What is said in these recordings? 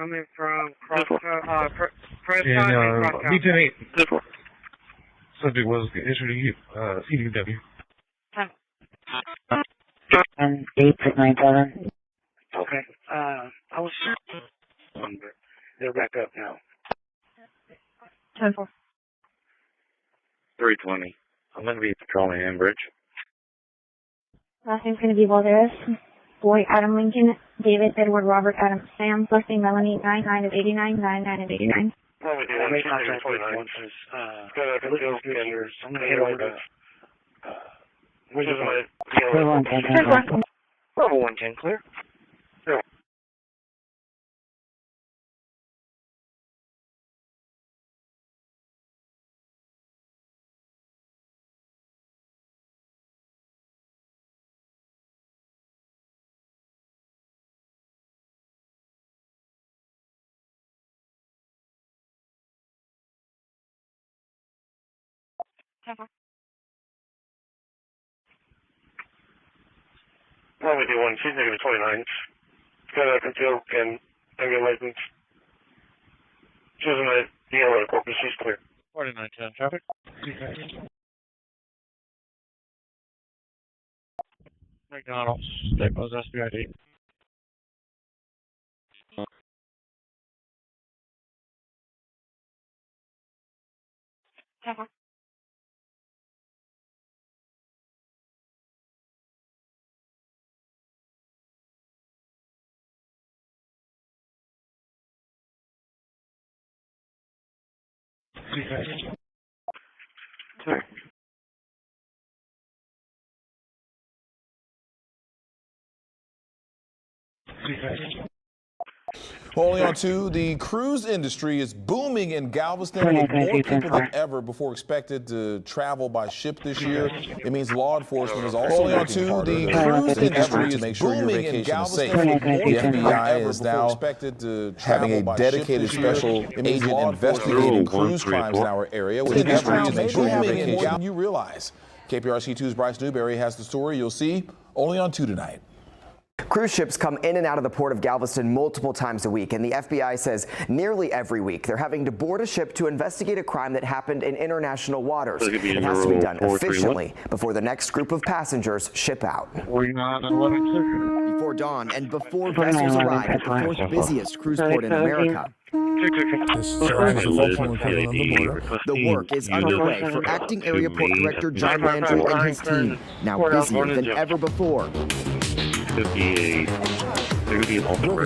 coming from Prescott and B-10-8. Subject was issued to you, CDW. 897. Okay. I was they're back up now. 10-4. 320. I'm going to be patrolling Enbridge. Last name's going to be Valdez. Boy, Adam Lincoln. David, Edward, Robert, Adam, Sam. First name, Melanie. 99 of 89. 99 of 89. I'm going to head over to... Where's my... Level 110, clear. Probably D1, she's negative 29. Got a concealed and gun license. She's in the DL corpus, she's clear. 4910 traffic. McDonald's, Staples, SBID. Sorry. Only on to the cruise industry is booming in Galveston, with more people than ever before expected to travel by ship this year. It means law enforcement is also on to the cruise industry to make sure your vacation is safe. The FBI is now having a dedicated special agent investigating cruise crimes in our area, which is to make sure your vacation more than you realize. KPRC2's Bryce Newberry has the story you'll see only on 2 tonight. Cruise ships come in and out of the port of Galveston multiple times a week, and the FBI says nearly every week they're having to board a ship to investigate a crime that happened in international waters. It has to be done efficiently before the next group of passengers ship out. Before dawn and before vessels arrive at the fourth busiest cruise port in America, the work is underway for Acting Area Port Director John Landry and his team, now busier than ever before. 58. There could be an ultimate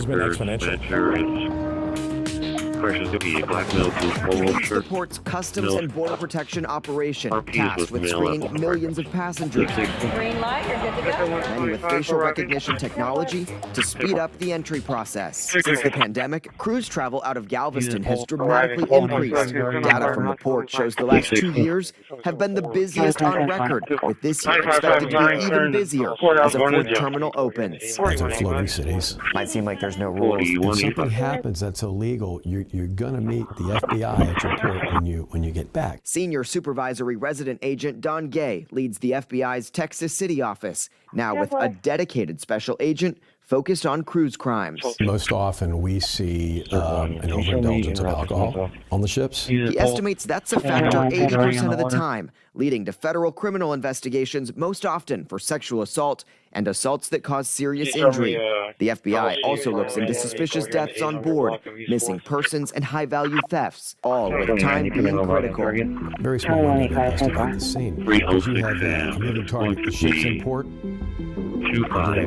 It's the port's Customs and Border Protection operation, tasked with screening millions of passengers. Green light, you're good to go. Many with facial recognition technology to speed up the entry process. Since the pandemic, cruise travel out of Galveston has dramatically increased. Data from the port shows the last 2 years have been the busiest on record, with this year expected to be even busier as a fourth terminal opens. These are floating cities. Might seem like there's no rules. If something happens that's illegal, you're gonna meet the FBI at your port when you get back. Senior Supervisory Resident Agent Don Gay leads the FBI's Texas City office, now with a dedicated special agent focused on cruise crimes. Most often we see an overindulgence of alcohol on the ships. He estimates that's a factor 80% of the time, leading to federal criminal investigations most often for sexual assault and assaults that cause serious injury. The FBI also looks into suspicious deaths on board, missing persons, and high-value thefts, all with time being critical. Very small window to investigate the scene. Because you have a moving target, the ship's in port,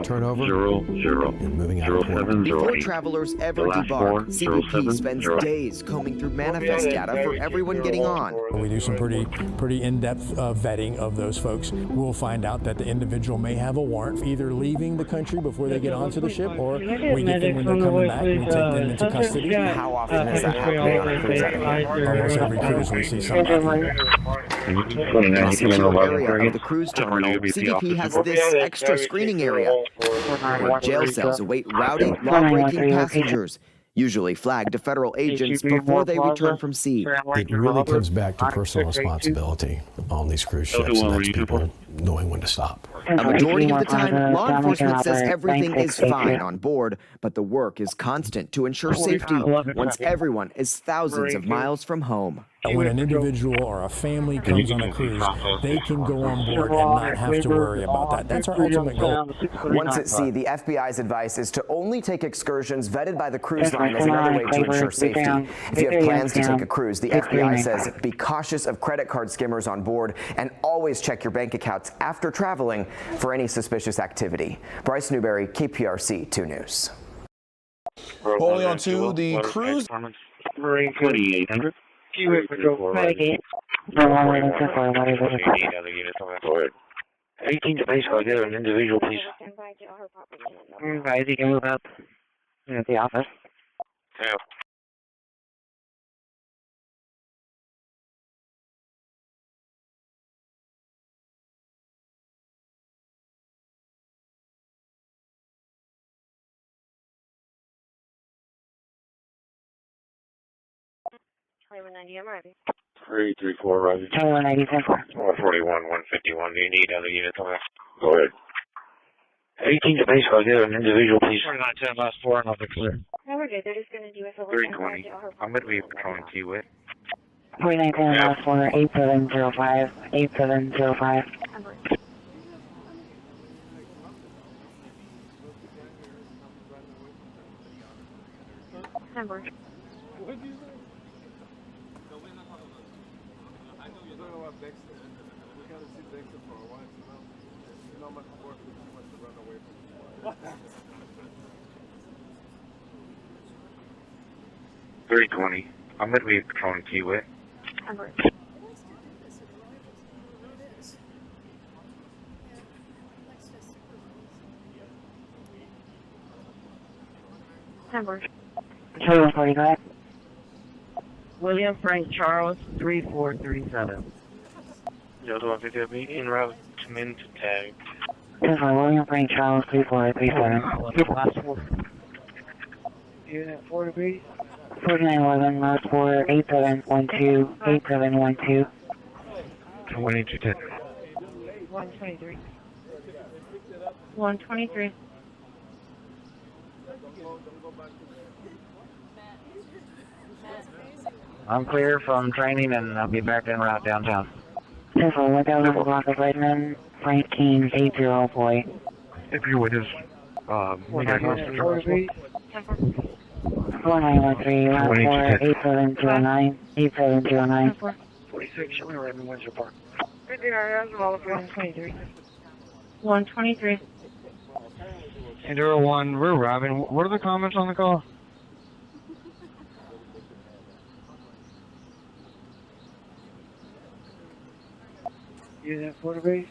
turnover, and moving out of port. Before travelers ever debark, CBP spends days combing through manifest data for everyone getting on. When we do some pretty in-depth vetting of those folks, we'll find out that the individual may have a warrant for either leaving the country before they get onto the ship, or we get them when they're coming back and we take them into custody. How often is that happening on a cruise? Almost every cruise we see somebody. In the central area of the cruise terminal, CBP has this extra screening area where jail cells await rowdy, law-breaking passengers. usually flagged to federal agents before they return from sea. It really comes back to personal responsibility on these cruise ships, and that's people knowing when to stop. A majority of the time, law enforcement says everything is fine on board, but the work is constant to ensure safety once everyone is thousands of miles from home. When an individual or a family comes on a cruise, they can go on board and not have to worry about that. That's our ultimate goal. Once at sea, the FBI's advice is to only take excursions vetted by the cruise line as another way to ensure safety. If you have plans to take a cruise, the FBI says be cautious of credit card skimmers on board and always check your bank accounts after traveling for any suspicious activity. Bryce Newberry, KPRC 2 News. Holding on to the cruise. Marine 4800. Go ahead. 18 to base, I'll get an individual, please. You can move up at the office. Yeah. Highway 90, I'm ready. 334, Roger. Highway 90, 141, 151. Do you need other units on that? Go ahead. 18 to base, I'll get an individual, please. 4910 last 4 and I'll declare. No, we're good. They're just going to do us a 320. I'm going to be patrolling Kiewit. 4910 last 4, 8705, 8705. Number. $320. I'm going to be patrolling Kiewit. Number. Number. 2145. William Frank Charles, 3437. Delta 150 en route to Mint tag. William Frank Charles, 3437. Last 4. Unit 4 degrees. 4911 last 4, 8712, 8712. 2210. 123. 123. I'm clear from training and I'll be back en route downtown. 1000 block of Redmond, Frank King, 804. If you're with us, we got 4913 last 4, 8709, 8709. 46, show me Redmond, Windsor Park. 123. 123. Enduro 1, we're Robin. What are the comments on the call? Unit 4 degrees.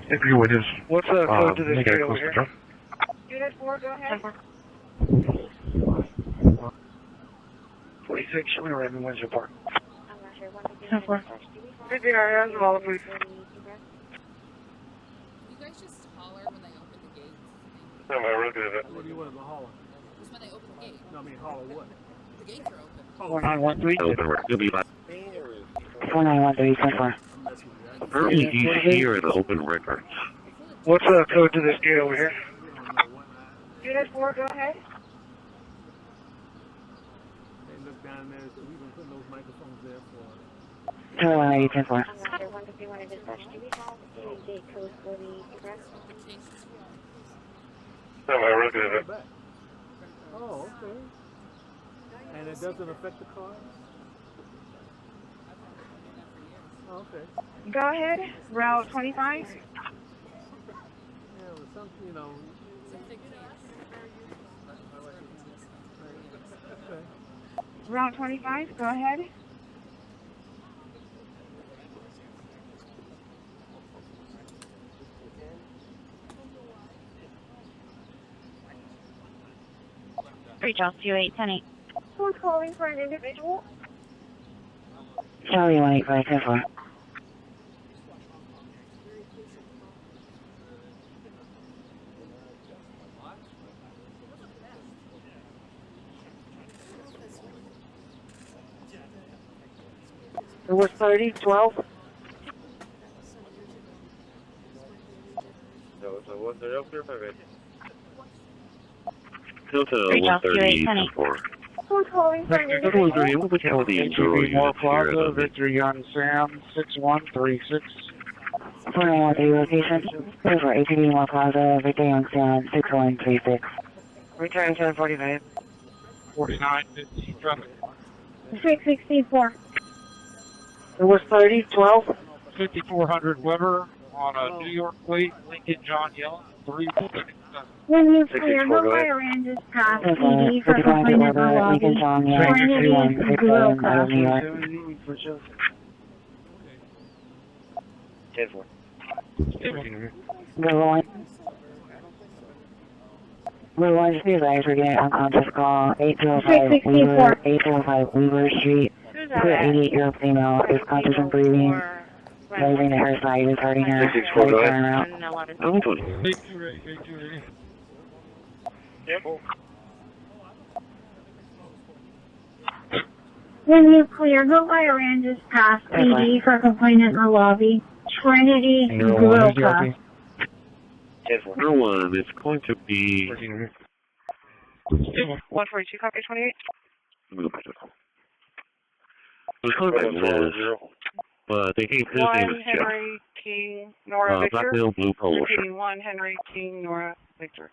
If you're with us, What's the code to this gate over here? here? Unit 4, go ahead. 46, show me Redmond, Windsor Park. I'm not sure. 123. 50 areas, all please. You guys just holler when they open the gates? No, I really good at that. What do you want to holler? Just when they open the gate. No, I mean holler what? The gates are open. 4913. Open, you'll be like 4913, 10-4. very easy here, the open records. What's the code to this gate over here? Unit 4, go ahead. They look down there, so we've been putting those microphones there for. 10-4. I'm not sure. 151 to dispatch. Do we have a gate code for the express? No, I really good at that. Oh, okay. And it doesn't affect the car? Oh, okay. Go ahead. Route 25. Yeah, well, some, you know. Okay. Route 25, go ahead. Reach out to 810-8. Who's calling for an individual? Charlie 185, 10-4. It was 30, 12. Delta 130, 10-4. Who's calling for an individual? The Euro unit here at Victory on Sam 6136. 491 location. Over ATV Mall Plaza, Victory on Sam 6136. Return 1045. 4950 traffic. 664. It was 30, 12. 5400 Weber on a New York plate, Lincoln John Young, 347. When you clear, go by ranges past PD for complainant or lobby. Trinity is Google Class. We're going to be advised we're getting unconscious call 805 Weaver Street. For 88-year-old female is conscious and breathing. Raising to her side is hurting her. Turn around. When you clear, go by ranges past PD for complainant or lobby. Trinity is Google Class. Number 1, it's going to be... 142, copy 28. It's called by Liz, but they gave his name is Jeff. Henry King, Nora Victor. Black male, blue polo shirt. Repeating 1 Henry King, Nora Victor.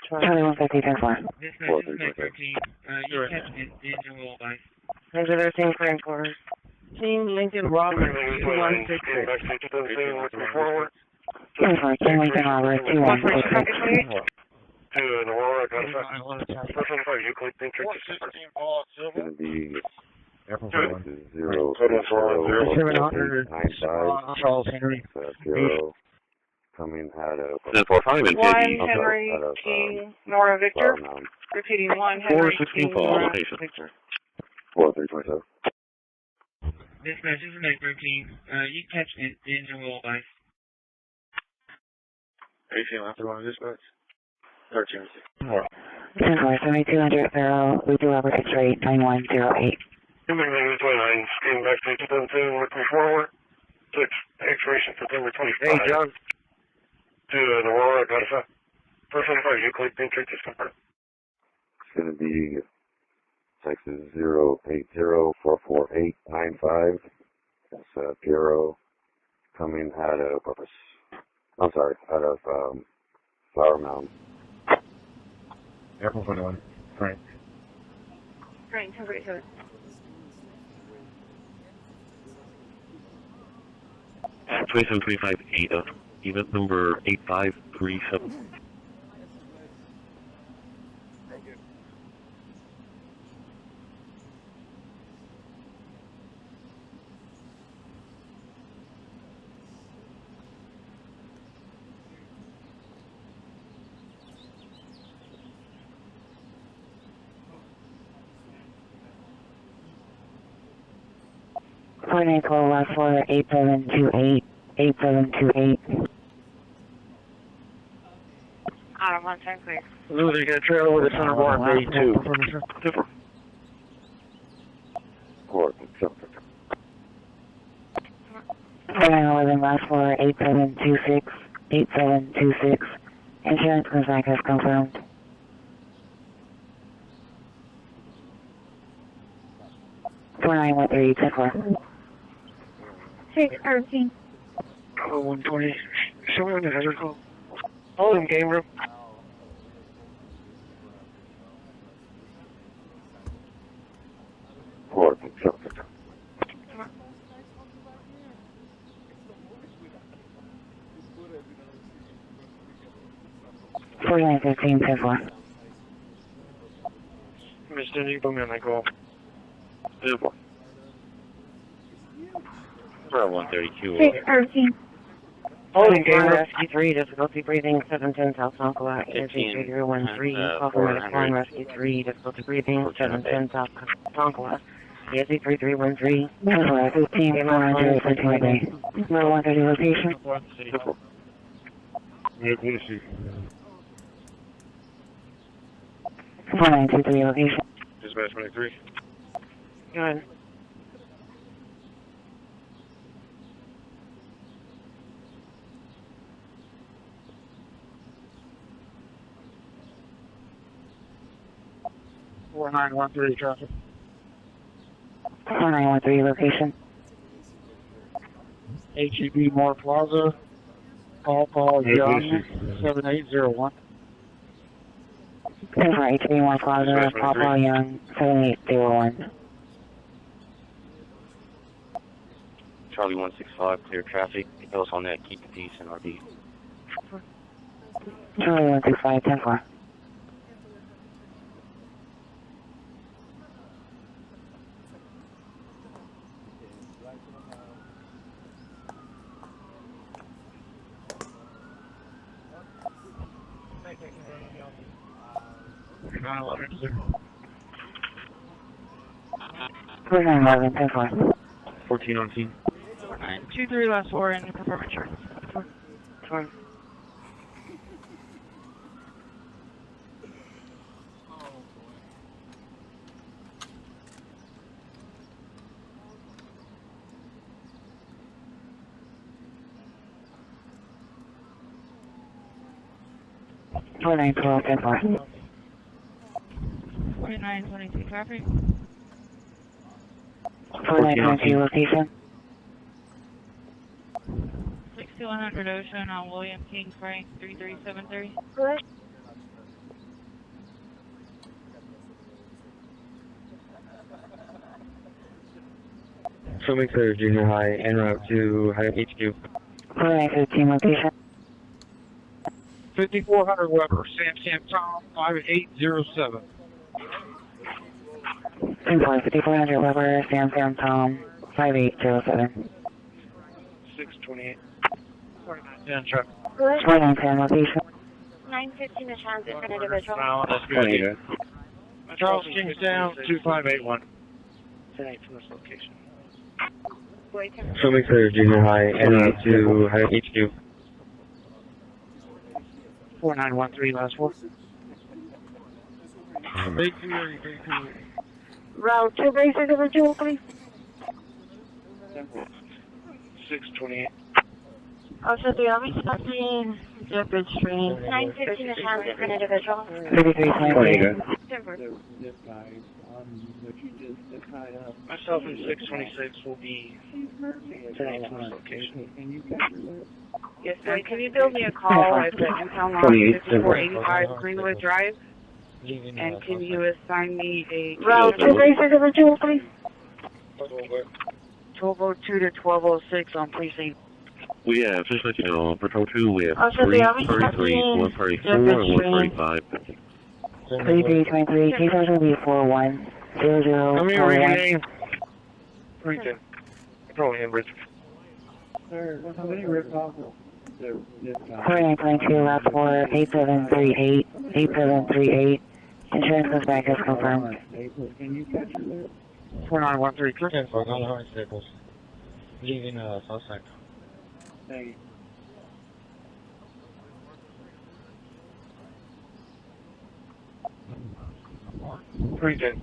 2150, 10-4. This is Nick 13. You catch it, Angel Life. Those are their same clearing quarters. Team Lincoln Robert, 2166. Team Lincoln Robert, 2166. To Aurora, got a 475 Euclid, Pink Church. It's going to be... Apple 0, 700 Charles Henry. 0, coming out of... 1045 and 1 Henry King, Nora Victor. Repeating 1 Henry King, Nora Victor. 4327. Dispatch, this is Nick 13. You catch it, Angel Life. Are you feeling after one of dispatch? 13. 7200 Barrel, we do have a X-ray 9108. Human Negative 29, skating back to 2002, working forward. 6, expiration September 25. Hey, John. To Aurora, got a 475 Euclid, Pink Church is confirmed. It's going to be Texas 080448595. That's Piero coming out of Corpus. I'm sorry, out of Flower Mound. Apple 21, Frank. Frank, 1047. It's 2725 Ada, event number 8537. Call last for 8728. 8728. Out of 1 10 clear. Losing control with the center bar 82. 4911 last for 8726. 8726. Insurance contact has confirmed. Four 913, 10-4. 613. 120. Someone has a call. Hold him, game room. Four 915, 10-4. Mr. Newcomb, I call. 10-4. 132. 613. Holding game rescue 3, difficulty breathing, 710 South Concola, energy 3013, call for medical line rescue 3, difficulty breathing, 710 South Concola, ESC 3313, 15, 400, 13 no 130 location. 4923 location. Dispatch 23. Go ahead. 4913 traffic. 4913 location. HEB Moore Plaza. Paul Young, 7801. For HEB Moore Plaza, Paul Young, 7801. Charlie 165, clear traffic. Else on that, keep the peace and RD. Charlie 165, 10-4. We're 911, 10-4. 1419. 23 last 4 in perform insurance. 4. Four 912, 10-4. 4922 traffic. 4922 location. 6100 Ocean on William King Frank 3373. Correct. Show me clear, junior high, en route to HQ. 4915 location. 5400 Weber, Sam Tom, 5807. 5400 Weber, Sam Tom, 5807. 628. 4910 traffic. 4910 location. 915 is transit for an individual. No, that's good. Charles Kingstown, 2581. 10-8 from this location. Show me clear, junior high, en route to HQ. 4913 last 4. Big Fury, Route 2 base individual, please. 628. Also, the Army Stockton, Jeopard Stream. 915 is transit for an individual. 3323. Myself in 626 will be 10-8 from this location. Yes, sir. Can you build me a call at the impound lot 5485 Greenwood Drive? And can you assign me a Route 2 base individual, please. 1202 to 1206 on precinct? We have, just let you know, on Patrol 2, we have Also, the Army 333, 134, and 135. 3323, T-Force will be 41. 0041. Come here, Regan. 310. Probably in Bridge. How many ripped off? 4922, last 4, 8738. 8738. Insurance goes back as confirmed. Can you catch it there? 4913, clear 10 for non-highway vehicles. Leaving south side. Thank you. Region.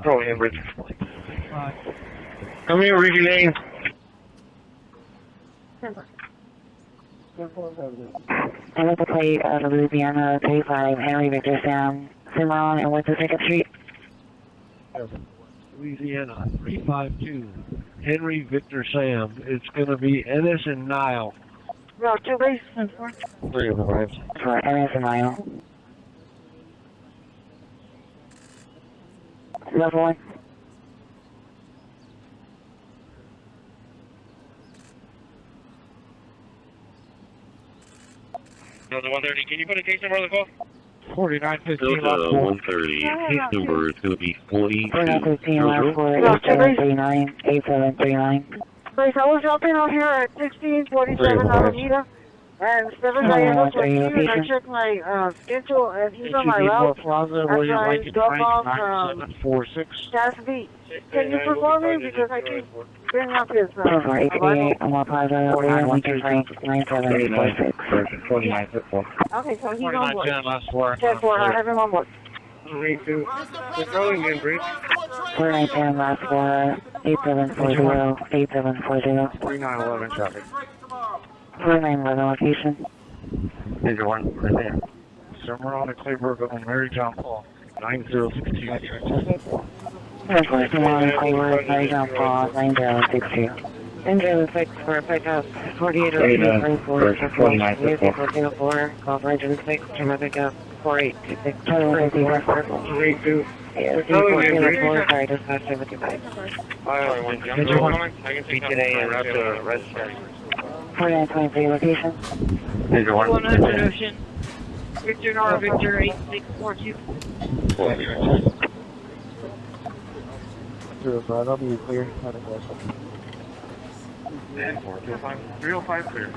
Probably in Bridge. Come here, Ricky Lane. I look to plate out of Louisiana, 35, Henry Victor Sam, Cimarron, and what's the ticket street? Louisiana, 352. Henry Victor Sam. It's going to be Ennis and Nile. Route 2 base. 305. For Ennis and Nile. Level 1. Another 130. Can you put a case number on the call? 4915 Delta 130. Case number is going to be 42. 4915 last 4, 8739. 8739. Please, I was dropping out here at 1647 Alameda. And 7 a.m. was like you, and I checked my schedule, and he's on my route. Plaza, After William I Lincoln drop Frank, off 9746. Cassidy. Can you perform it? Because I can bring up his For 88, Amor Plaza, William Lincoln Frank, 9746. 4954. Okay, so he's on board. 4910 last 4. 10-4, I have him on board. 32. Controlling in Bridge. 4910 last 4, 8740. 8740. 3911 traffic. 4911 location. Major 1, right there. Somewhere on the Clayburg on Mary John Paul. 9062. Airport 1, Cleveland, Flight Jump Ball, 9062. Engine 6 for pickup, 4802, transport, Music 404, call for engine 6, turn pickup, 4826, turn 50 West Circle. 482. ASC 1404, sorry, dispatch 75. Engine 1, beat today and route to Red Star. 4923 location. Engine 1. 100 Ocean. Victor Nora Victor 8642. 05, I'll be clear. 305 clear.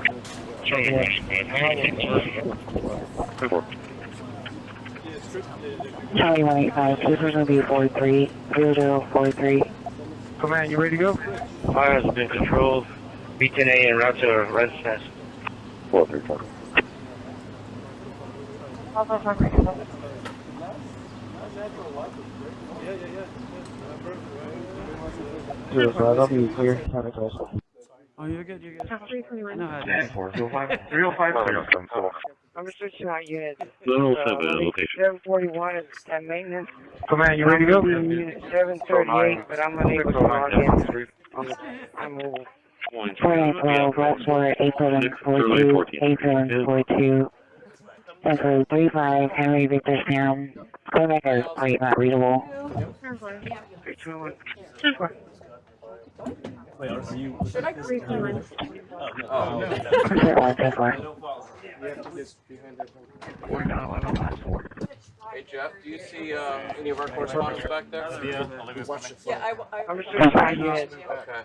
185, this is going to be 43, 0043. Command, you ready to go? Fire has been controlled. Beat today and route to Red Star. 435. 05, I'll be clear. Oh, you're good, you're good. 305 clear. I'm switching out units. 707 location. 741 is at maintenance. Command, you ready to go? Unit 738, but I'm unable to log in. I'm moving. 4812, left for 8742, 8742. Central 35, Henry Victor Sam. Go back as plate not readable. Wait, are you... Should I creep one? Oh, Hey Jeff, do you see any of our correspondents back there? Yeah, I'm switching out units.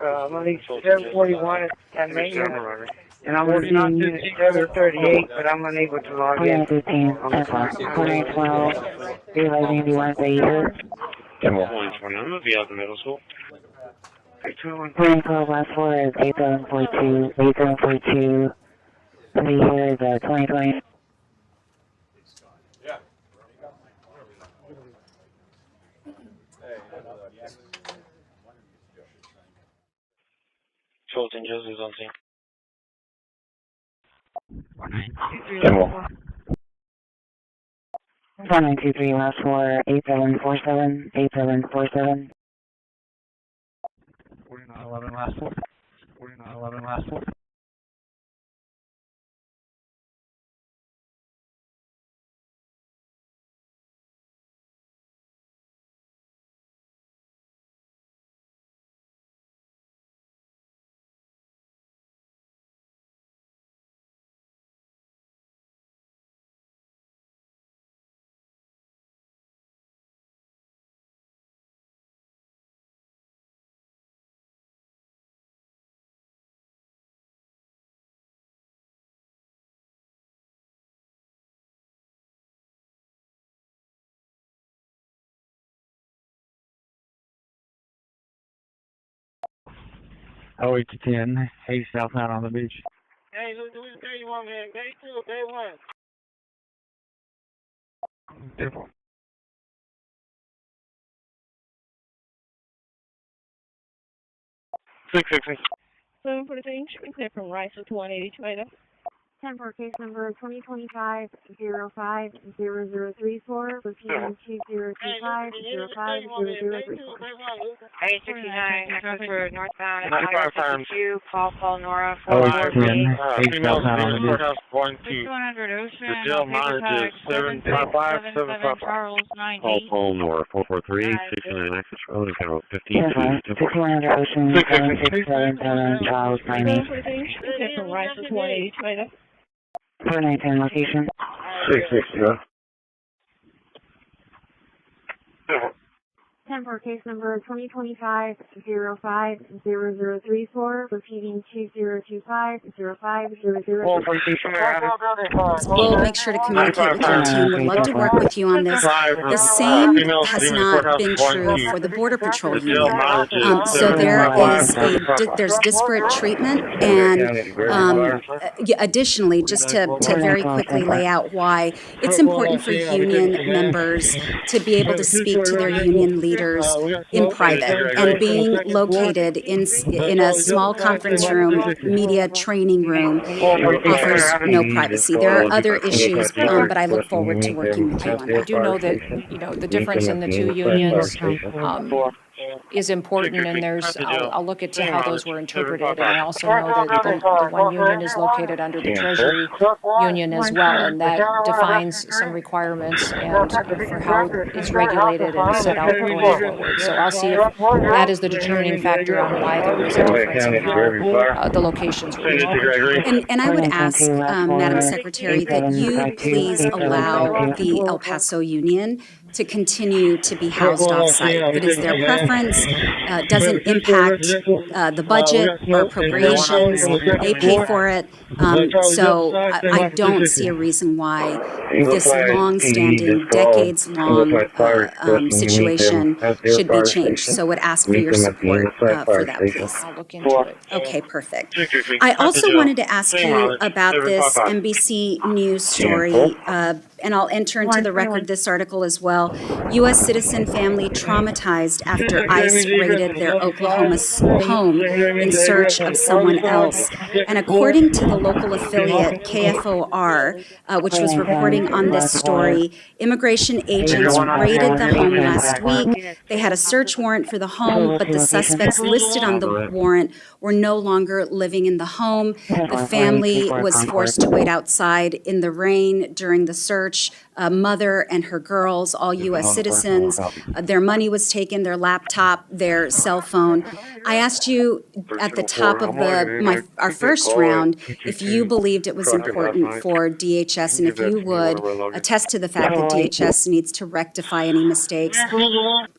I'm only 741 at maintenance. And I'm working on unit 738, but I'm unable to log in. 4915, 4912, 3591 for you. 120, I'm going to be out in middle school. 4912, last floor is 8742, 8742. The year is 2020. Fulton Joseph's on scene. 1923, last floor, 8747, 8747. 4911, last floor. 4911, last floor. Oh, 8 to 10. Hey, southbound on the beach. Hey, who's 31, man? Day 2, day 1. Six. 743, clear from Rice with 180 Tomato. 10 for case number 2025-05-0034, repeating 2025-05-0034. 869, access for northbound at 552, Paul Nora, Oh, 8 to 10. Hey, southbound on the beach. 100 Ocean, The jail mileage is 755, Charles, 90. Paul Nora, 443, 69 access road, and Federal 15. 6100 Ocean, 7677, Charles, 90. Clear from Rice with 180 Tomato. 4910 location. 660. 10 for case number 2025-05-0034, repeating 2025-05-0034. We'll make sure to communicate with your team. We'd love to work with you on this. The same has not been true for the Border Patrol unit. So there's disparate treatment, and additionally, just to very quickly lay out why it's important for union members to be able to speak to their union leaders leaders in private, and being located in a small conference room, media training room, offers no privacy. There are other issues, but I look forward to working with you on that. I do know that, the difference in the two unions is important, and I'll look into how those were interpreted, and I also know that the one union is located under the Treasury Union as well, and that defines some requirements and for how it's regulated and set out going forward. So I'll see if that is the determining factor on why there was a difference in how the locations were chosen. And I would ask, Madam Secretary, that you please allow the El Paso Union to continue to be housed off-site. It is their preference, doesn't impact the budget or appropriations. They pay for it. So I don't see a reason why this long-standing, decades-long situation should be changed. So would ask for your support for that, please. I'll look into it. Okay, perfect. I also wanted to ask you about this NBC News story, and I'll enter into the record this article as well. U.S. citizen family traumatized after ICE raided their Oklahoma home in search of someone else. And according to the local affiliate KFOR, which was reporting on this story, immigration agents raided the home last week. They had a search warrant for the home, but the suspects listed on the warrant were no longer living in the home. The family was forced to wait outside in the rain during the search. A mother and her girls, all U.S. citizens. Their money was taken, their laptop, their cell phone. I asked you at the top of our first round if you believed it was important for DHS and if you would attest to the fact that DHS needs to rectify any mistakes.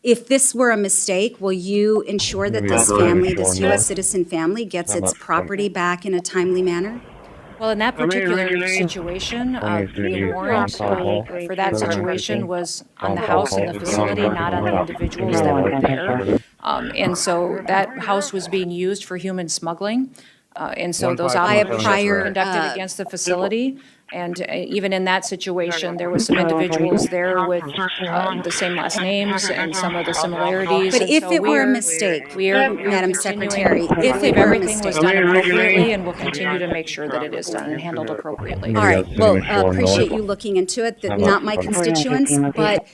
If this were a mistake, will you ensure that this family, this U.S. citizen family, gets its property back in a timely manner? Well, in that particular situation, the warrant for that situation was on the house and the facility, not on the individuals that were there. And so that house was being used for human smuggling. And so those operations were conducted against the facility. And even in that situation, there was some individuals there with the same last names and some of the similarities. But if it were a mistake, Madam Secretary, if it were a mistake, everything was done appropriately, and we'll continue to make sure that it is done and handled appropriately. All right. Well, appreciate you looking into it. Not my constituents, but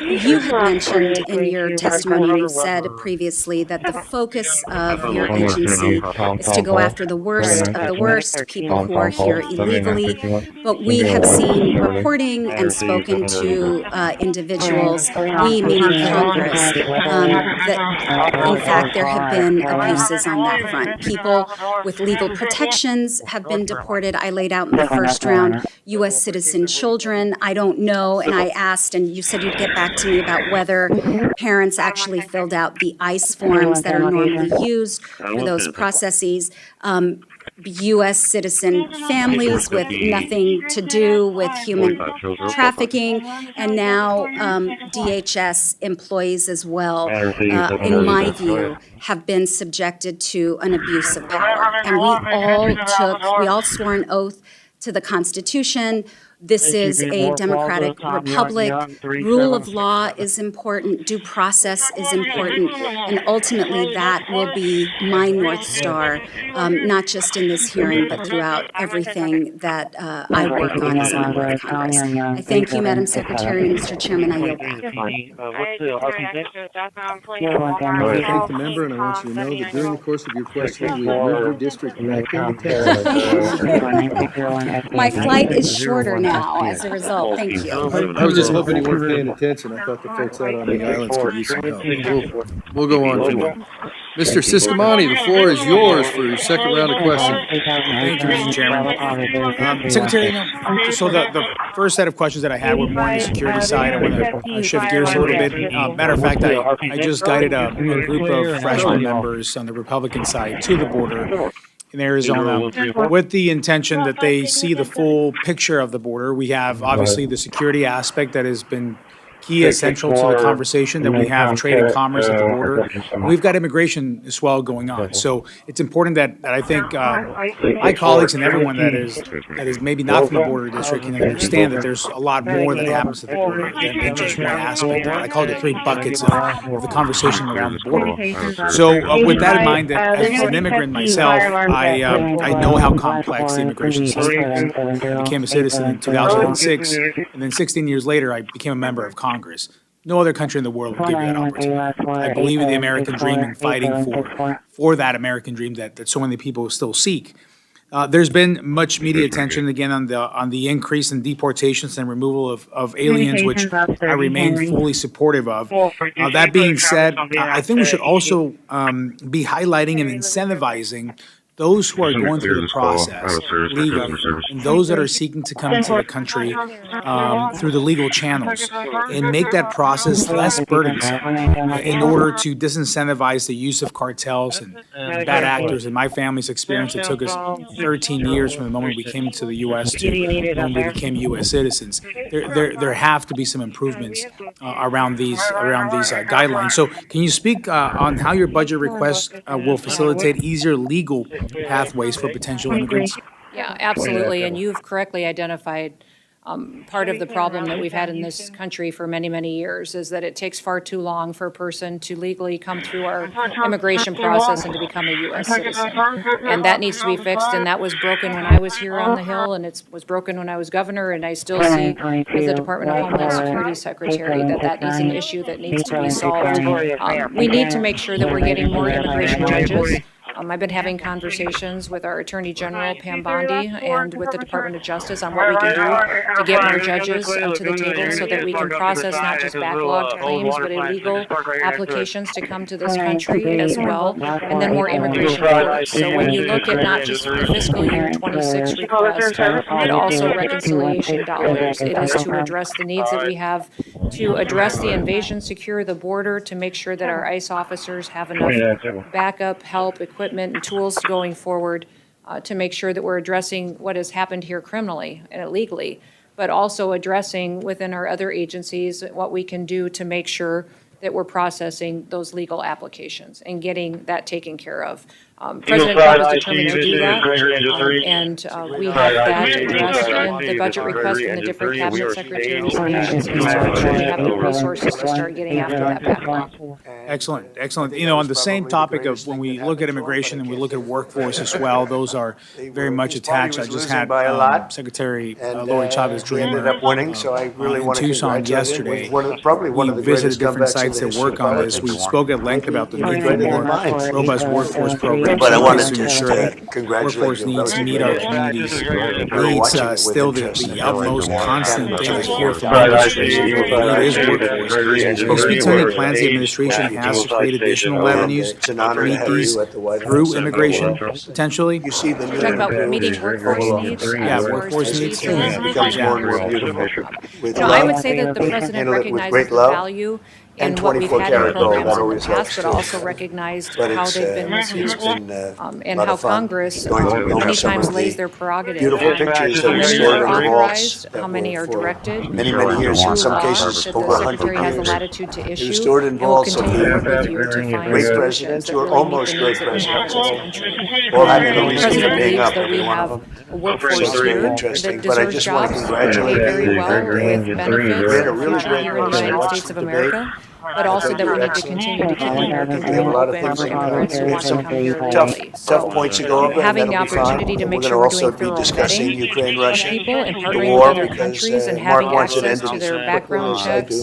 you had mentioned in your testimony, and you said previously, that the focus of your agency is to go after the worst of the worst, people who are here illegally. But we have seen reporting and spoken to individuals, we meaning Congress, that in fact there have been abuses on that front. People with legal protections have been deported. I laid out in the first round U.S. citizen children. I don't know, and I asked, and you said you'd get back to me about whether parents actually filled out the ICE forms that are normally used for those processes. U.S. citizen families with nothing to do with human trafficking, and now DHS employees as well, in my view, have been subjected to an abuse of power. And we all swore an oath to the Constitution. This is a democratic republic. Rule of law is important. Due process is important. And ultimately, that will be my North Star, not just in this hearing, but throughout everything that I work on as a member of Congress. I thank you, Madam Secretary, and Mr. Chairman, I yield back. I thank the member, and I want you to know that during the course of your questioning, we moved your district back into Texas. My flight is shorter now as a result. Thank you. I was just hoping you weren't paying attention. I thought the folks out on the islands could use some help. We'll go on to it. Mr. Siscomani, the floor is yours for your second round of questions. Thank you, Mr. Chairman. Secretary, so the first set of questions that I had were more on the security side. I want to shift gears a little bit. Matter of fact, I just guided a group of freshman members on the Republican side to the border in Arizona with the intention that they see the full picture of the border. We have obviously the security aspect that has been key essential to the conversation that we have trade and commerce at the border. We've got immigration as well going on. So it's important that I think my colleagues and everyone that is maybe not from the border district can understand that there's a lot more that happens at the border than just one aspect. I call it the 3 buckets of the conversation around the border. So with that in mind, that as an immigrant myself, I know how complex the immigration system is. I became a citizen in 2006, and then 16 years later, I became a member of Congress. No other country in the world will give you that opportunity. I believe in the American dream and fighting for that American dream that so many people still seek. There's been much media attention again on the increase in deportations and removal of aliens, which I remain fully supportive of. That being said, I think we should also be highlighting and incentivizing those who are going through the process legally, and those that are seeking to come into the country through the legal channels, and make that process less burdensome in order to disincentivize the use of cartels and bad actors. In my family's experience, it took us 13 years from the moment we came to the U.S. to when we became U.S. citizens. There have to be some improvements around these guidelines. So can you speak on how your budget request will facilitate easier legal pathways for potential immigrants? Yeah, absolutely. And you've correctly identified part of the problem that we've had in this country for many, many years is that it takes far too long for a person to legally come through our immigration process and to become a U.S. citizen. And that needs to be fixed, and that was broken when I was here on the Hill, and it was broken when I was governor, and I still see as the Department of Homeland Security Secretary that is an issue that needs to be solved. We need to make sure that we're getting more immigration judges. I've been having conversations with our Attorney General, Pam Bondi, and with the Department of Justice on what we can do to get more judges to the table so that we can process not just backlogged claims, but illegal applications to come to this country as well, and then more immigration courts. So when you look at not just the fiscal year 26 request, but also reconciliation dollars, it is to address the needs that we have to address the invasion, secure the border, to make sure that our ICE officers have enough backup, help, equipment, and tools going forward to make sure that we're addressing what has happened here criminally and illegally, but also addressing within our other agencies what we can do to make sure that we're processing those legal applications and getting that taken care of. President Trump is determined to do that, and we have that addressed in the budget request from the different cabinet secretaries and agencies to make sure we have the resources to start getting after that backlog. Excellent, excellent. You know, on the same topic of when we look at immigration and we look at workforce as well, those are very much attached. I just had Secretary Lori Chavez Dreamer in Tucson yesterday. We visited different sites that work on this. We spoke at length about the need for more robust workforce programs. But I wanted to ensure congratulate you. Workforce needs to meet our communities' needs. Still the utmost constant thing I hear from the administration is workforce. Can you speak to any plans the administration has to create additional avenues to meet these through immigration, potentially? You see the talking about meeting workforce needs? Yeah, workforce needs. It becomes more and more beautiful. I would say that the president recognizes the value in what we've had in programs in the past, but also recognized how they've been misused and how Congress many times lays their prerogative. How many are authorized, how many are directed. Many years, in some cases over 100 Secretary has the years. latitude to issue. It was stored in and will vaults of continue to work with you to the find great solutions presidents that who are really meet almost the great needs that we have presidents. in this country. All having The a reason for president being believes up, that every we one have of them. a workforce Very here interesting, that but I deserves just want to jobs, paid congratulate very you. well with benefits We had a really and future great here in the United States of America, but also that we need to continue to keep the American dream open for immigrants who want to come here legally. Tough points to go over, and having the that'll be fine. opportunity to We're make going to sure we're also doing be thorough discussing vetting Ukraine, of Russia, people and the partnering war, with other because countries and Mark having wants it access ended to as their background quickly as I checks do.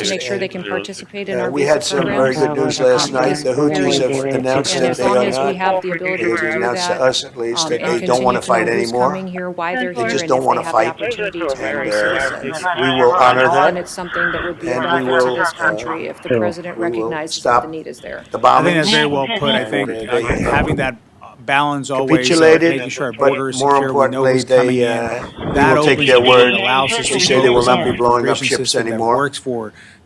to make sure they can participate in our We visa had some very programs. good news last night. The Houthis have announced And that as they long are as we not. have the ability to They do announced to that, us at least that and they don't want to continue fight know who's anymore. coming here, why they're They here, just and don't if want they to have fight. the opportunity to And become citizens. we will honor that. And it's something that would be a And we benefit to will, this country if the president recognizes that the need is there. The I think bombings. that's very well put. I think having that balance always, Capitulated, making sure our but border is more secure, we know importantly, who's coming they in. will That take opens their the door word. and allows us They to say they will focus on not be an blowing up immigration ships system that anymore. works for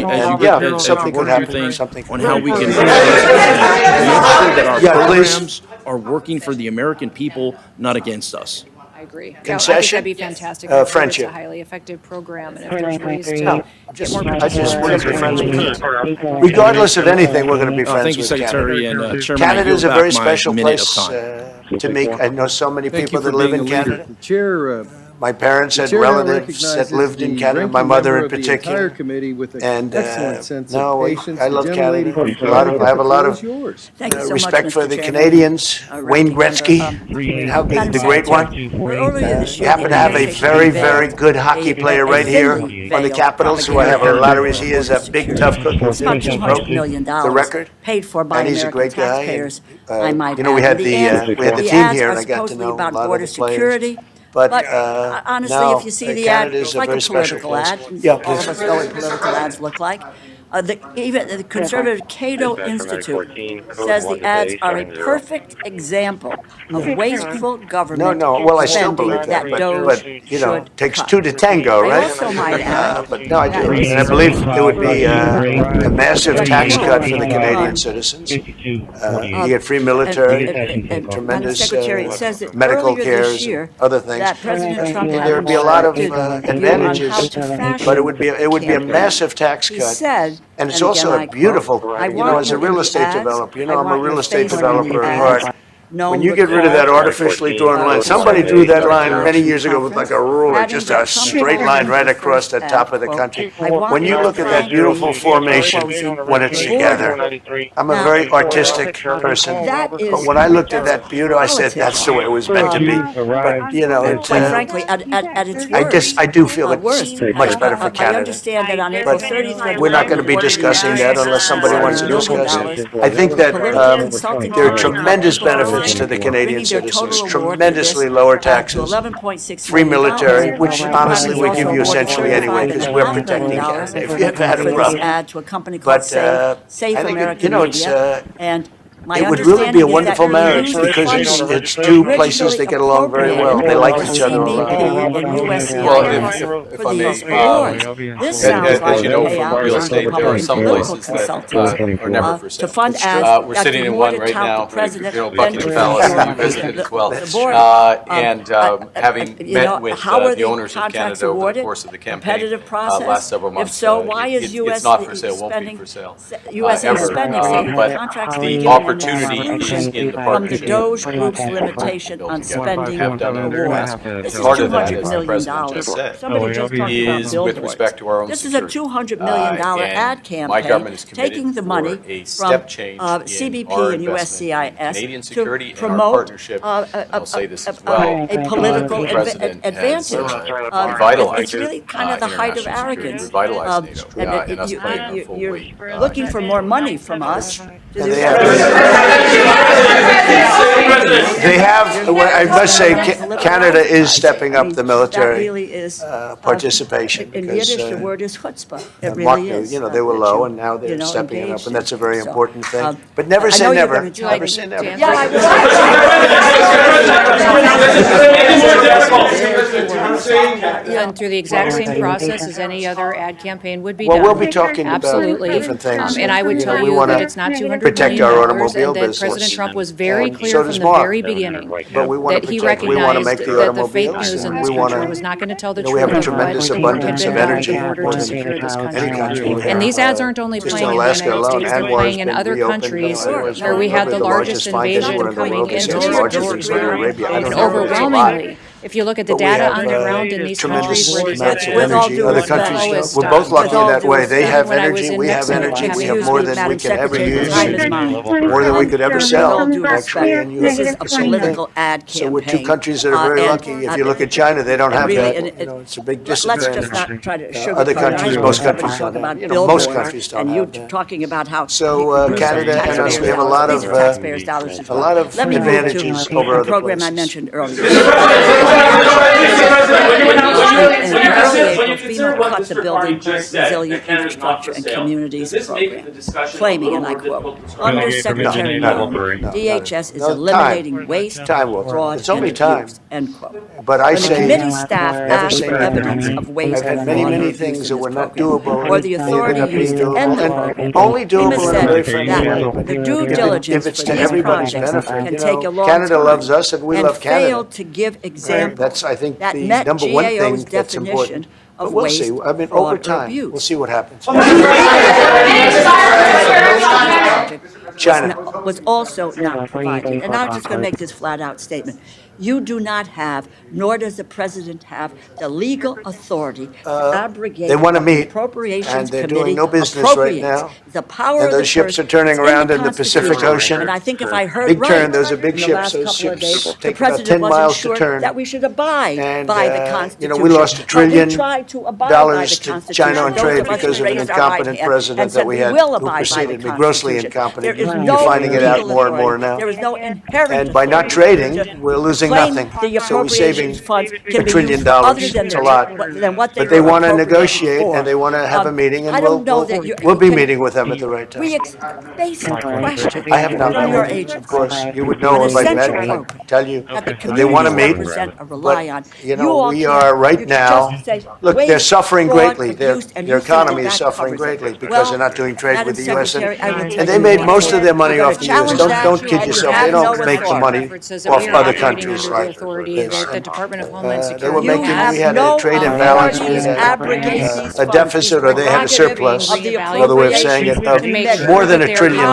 you And, get yeah, that, something could happen, things something on could how happen. we can make sure that our Yeah, please. programs are working for the American people, not against us. I agree. Yeah, I think Concession? that'd be fantastic. I think Friendship. It's a highly effective program, and if there's ways to get more I just participants. want to be friends with you. Regardless of anything, we're going to be friends Thank you, with Secretary, Canada. and Chairman, I Canada is yield a back very my special minute of place time. to me. I know so many Thank people you for that live being in a leader. Canada. The chair My parents The had chair now relatives that recognizes lived in the Canada, ranking my mother member in of the particular. entire committee with an And excellent sense no, of patience. I The love gentlelady Canada. from I have a Connecticut, lot the of floor is yours. Thank you so much, respect for Mr. the Chairman. Canadians. Wayne Gretzky, the great one. Earlier this We year, happen to have a very, very good hockey player right here on the Capitals who I have a lot of respect. He is a big, tough cookie. It's about $200 million the record. paid for by And he's a American great guy. taxpayers, And, I might you know, we add. had the The team ads here, are and I got to supposedly know a about lot border of the players. security. But Honestly, no, if you see the ad, Canada is it's a like very a special political place. ad. Yeah, All please. of us know what political ads look like. Even the conservative Cato Institute says the ads are a perfect example of wasteful government No. Well, I still spending believe that, DOJ but you know, should it takes cut. two to tango, right? I also might add but no, I do, that this and I is believe a- it would be a massive tax cut for the Canadian Um, citizens. You get free military, Madam tremendous Secretary, it says that medical earlier cares, this year other things. that President Trump had There would be a lot of instructed advantages, on how to fashion but it would be a campaign. massive tax He cut. said, And it's and also again, a I beautiful, quote, "I you know, want as a you in real the estate ads. developer, you know, I I'm a want real your estate face in developer the at ads. heart. No When you get rid of that artificially drawn line, somebody drew that line many years ago with like a ruler, just a straight line right across the top of the country. When you look at that beautiful formation when it's together, I'm a very artistic person, but when I looked at that beauty, I said, that's the way it was meant to be. But, you know, Quite frankly, at its worst, I do feel it's much better for I Canada. understand that on April But 30th, we're not going to be discussing that unless somebody wants to discuss it. I think that there are tremendous benefits to the Canadian citizens, tremendously lower taxes, free military, which honestly we give you essentially anyway because we're protecting Canada if you ever had a problem. But I think, you know, it would really be a wonderful marriage because it's two places that get along very well. They like each other a lot. Well, if I may, this sounds like as you know a from payout real to estate, there are Republican some political places that consultants are never for sale. to fund ads. We're sitting in one right now, President, you know, Buckingham Palace, and you visited as well. And having met with the owners of Canada over the course of the campaign last several months, if so, why is U.S. it's not for sale, won't be for sale USA ever. spending saying But contracts the opportunity is in the from the partnership. Doge Group's limitation on spending for wars. This is Part of that, $200 as the million. president just said, Somebody just talked about is with billboards. respect to our own This is a security. $200 million And ad campaign, my government is committed taking the for money a from step change in CBP our and investment in Canadian USCIS security to and our promote partnership. I'll say this as well. a political The president advantage. has revitalized It's really kind of the height of international security, arrogance. revitalized NATO, and us You- playing our full You're weight. looking for more money from us. They have, I must say, Canada is stepping up the That military really is, participation in because Yiddish, the word is chutzpah. It Mark, really is. you know, they were low and now they're stepping it up, engaged and that's a in. very So, important thing. But never I say know you're never. gonna try Never to say never. Yeah, I And through the exact same process as any other ad campaign would be Well, done. we'll be talking about Absolutely. different things. And I would You know, tell we you wanna that it's not $200 protect million, our automobile and that business. President Trump was very And clear so from does the Mark. very beginning But we want that to he protect, we want to make recognized the that the fake automobiles, news in and this we country want was to, not going to tell the you know, we have a truth. tremendous But abundance had of been energy in order more to than secure this any country. country. We And have, these ads aren't only just playing in in the Alaska United alone, States, they're Anwar's playing in been other reopened. countries Anwar's where we had the probably largest finest invasion war in the coming world. It's into the our largest in Saudi territory. Arabia. I And don't know if it's a lot. overwhelmingly, if you look at the But we data have, underground in these tremendous countries where these amounts of with all energy. due Other respect, countries, we're both lucky in that way. They have when I was energy, in we have Mexico, energy, we have excuse more me, than we Madam can ever Secretary, the use, time is mine. more than we could ever With sell, all due actually. respect, And you this have is the a same thing. political ad campaign. So we're two countries that are very lucky. If you look at China, they don't have that. You know, it's a big Let's disadvantage. just not try to sugarcoat Other it. countries, I most heard countries somebody don't talk have. about You know, most billboards, countries don't and you have that. talking about how So Canada and us, we have a lot of Let me move advantages to over a other program I places. mentioned earlier. FEMA cut the Building Resilient Infrastructure and Communities program, claiming, and I quote, Undersecretary Norton, DHS is eliminating waste, fraud, It's only and time. abuse, end quote. But I When the say, committee staff never asked say for never. evidence of waste I've had and many, fraud many and abuse things that in were this not program, doable. or the They authority ended up being used to doable, end the and program. only doable FEMA in a said very friendly way. that But the due diligence if it's for to these everybody's projects benefit, can you take know, a long Canada time loves us and we and love Canada. failed to give examples That's, I think, that the met number one thing GAO's that's definition important. of But we'll waste, see. I mean, fraud, over or time, abuse. we'll see what happens. China was also not provided. And I'm just going to make this flat-out statement. You do not have, nor does the president have, the legal authority to abrogate. They want to meet, Appropriations and they're Committee doing no business right appropriates. now. The power And of the those ships purse are turning is in around the in the Pacific Constitution. Ocean. And I think if I heard Big right, turn, those are big in the ships. last Those couple of ships days, the take about president 10 wasn't miles to sure turn. that we should abide And, by the you Constitution. know, we lost $1 But trillion we tried to abide by the to Constitution. China on Those trade of us because who of an raised our right incompetent hand president and that said we we had, will who abide by the preceded me, grossly Constitution. incompetent. There is You're no finding it out legal more and more authority. now. There is no inherent And by not authority trading, we're losing claim nothing. the So we're saving appropriations funds $1 can be trillion. used for other than It's a lot. what they But they were want to appropriated negotiate for. and they want to have a meeting, I and don't know that we'll be meeting with them at the right time. Basic question I have not from met your with them, agent. of course. You would know An if I met, essential and I'd program tell you that the that they want to communities meet. represent or rely on. You know, all we can't- are right you now, just say, look, they're waste, suffering fraud, greatly. abuse, and Their you think economy is that suffering covers it. greatly because Well, they're not doing trade Madam with the U.S. Secretary, I will tell And they you made one most thing. of their money We're off gonna the U.S. challenge that. Don't kid You yourself. have They don't no make the authority. money References that off we are other operating countries under the like authority this. that the Department of Homeland They Security were making, has. we had a trade imbalance, we had a deficit, or they had a surplus. Of the Another way of saying it, of more than $1 trillion.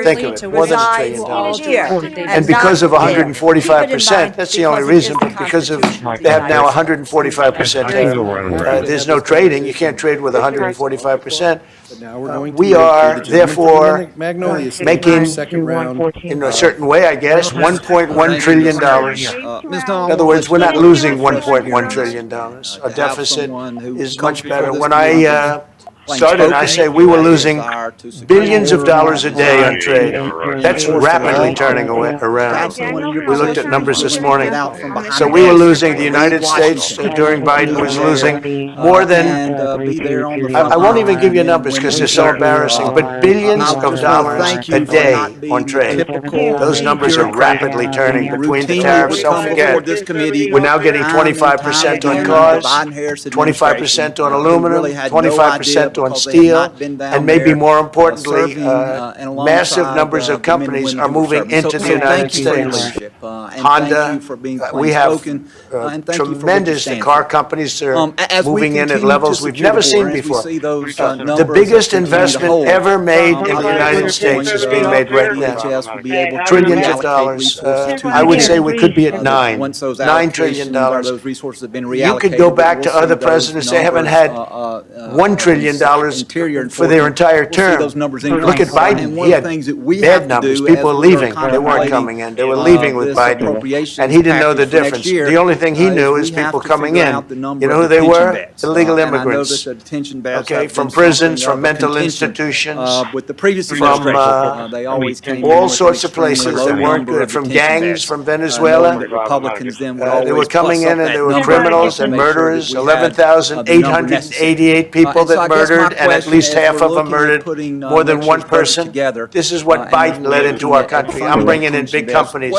Think of it, more than $1 trillion. And because of 145%, that's the only reason, but because of, they have now 145% tariff. There's no trading, you can't trade with 145%. But now we're going to We wait for are the gentleman therefore from Magnolia State, making, second round. in a certain way, I guess, $1.1 trillion. In other words, we're not losing $1.1 trillion. Our deficit is much better. When I started, I say we were losing billions of dollars a day on trade. That's rapidly turning around. We looked at numbers this morning. So we were losing, the United States during Biden was losing more than, I won't even give you numbers because they're so embarrassing, but billions of dollars a day on trade. Those numbers are rapidly turning between the tariffs. Don't forget, we're now getting 25% on cars, 25% on aluminum, 25% on steel, and maybe more importantly, massive numbers of companies are moving into the United States. Honda, we have tremendous, the car companies are moving in at levels we've never seen before. The biggest investment ever made in the United States is being made right now. Trillions of dollars. I would say we could be at $9 trillion. You could go back to other presidents, they haven't had $1 trillion for their entire term. Look at Biden, he had bad numbers, people leaving, they weren't coming in, they were leaving with Biden, and he didn't know the difference. The only thing he knew is people coming in. You know who they were? Illegal immigrants. Okay, from prisons, from mental institutions, from all sorts of places that weren't good, from gangs, from Venezuela. They were coming in and they were criminals and murderers, 11,888 people that murdered, and at least half of them murdered more than one person. This is what Biden led into our country. I'm bringing in big companies.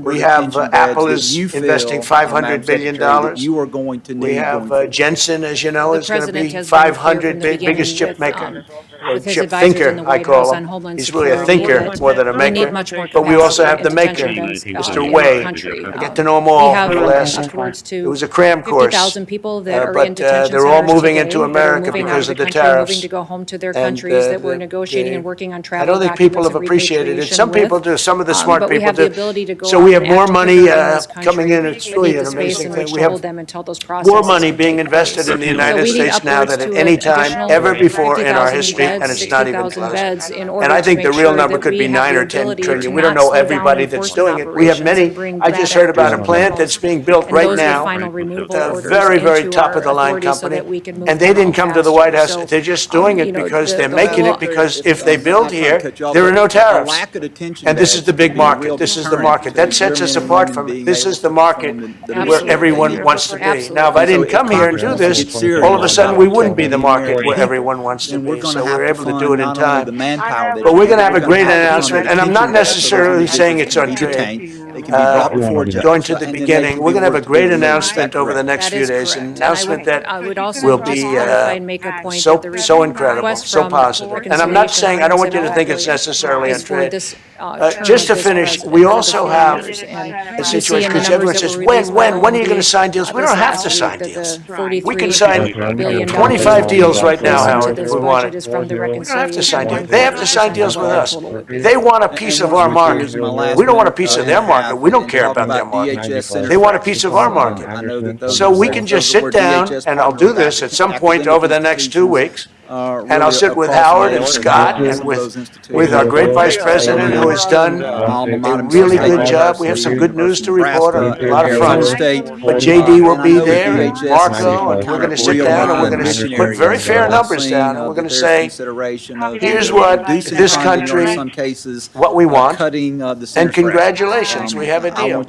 We have, Apple is investing $500 billion. We have Jensen, as you know, is going to be 500, biggest chip maker. Chip thinker, I call him. He's really a thinker more than a maker. But we also have the maker, Mr. Wei. I get to know them all. It was a cram course. But they're all moving into America because of the tariffs. Moving to go home to their countries that we're negotiating and working on travel I don't think people have appreciated it. Some people do, some of the smart people have the do. ability to go So we out have and more act money quicker in this coming in. country. It's We really need an the space amazing in thing. which We to hold have them until those more processes money can being take place. invested in the So United we need States now upwards than at to any an time additional ever before in our 50,000 history, beds, and it's not even 60,000 close. beds in order And I to think the make real sure number that could we be have 9 the or 10 ability trillion. to We don't not know slow down everybody that's enforcement doing it. We have operations many, and bring I just bad heard about a actors plant involved. that's being built And right those with now. final removal A orders very, very into top our of the line authority so company. that we can move And they them didn't come to the faster. White House. So, They're just doing it you know, because the- they're the making law- it because if they build here, there are no tariffs. And this is the big market. This is the market. That sets us apart from it. This is the market where everyone wants to be. Now, if I didn't come here and do this, all of a sudden we wouldn't be the market where everyone wants to be. So we're able to do it in time. But we're going to have a great announcement, and I'm not necessarily saying it's on trade. Going to the beginning, we're going to have a great announcement over the next few days, an announcement that I would also will cross be clarify and make a point point so, that the so incredible, request so from positive. And I'm not saying, I don't want you to think it's necessarily unfair. Just to finish, we also have a situation, because everyone says, when are you going to sign deals? We don't have to sign deals. We can sign 25 deals right now, Howard, if we wanted. We don't have to sign deals. They have to sign deals with us. They want a piece of our market. We don't want a piece of their market. We don't care about their market. They want a piece of our market. So we can just sit down, and I'll do this at some point over the next 2 weeks, and I'll sit with Howard and Scott and with our great vice president who has done a really good job. We have some good news to report on a lot of fronts. But JD will be there, and Marco, and we're going to sit down and we're going to put very fair numbers down. And we're going to say, here's what this country, what we want, and congratulations, we have a deal.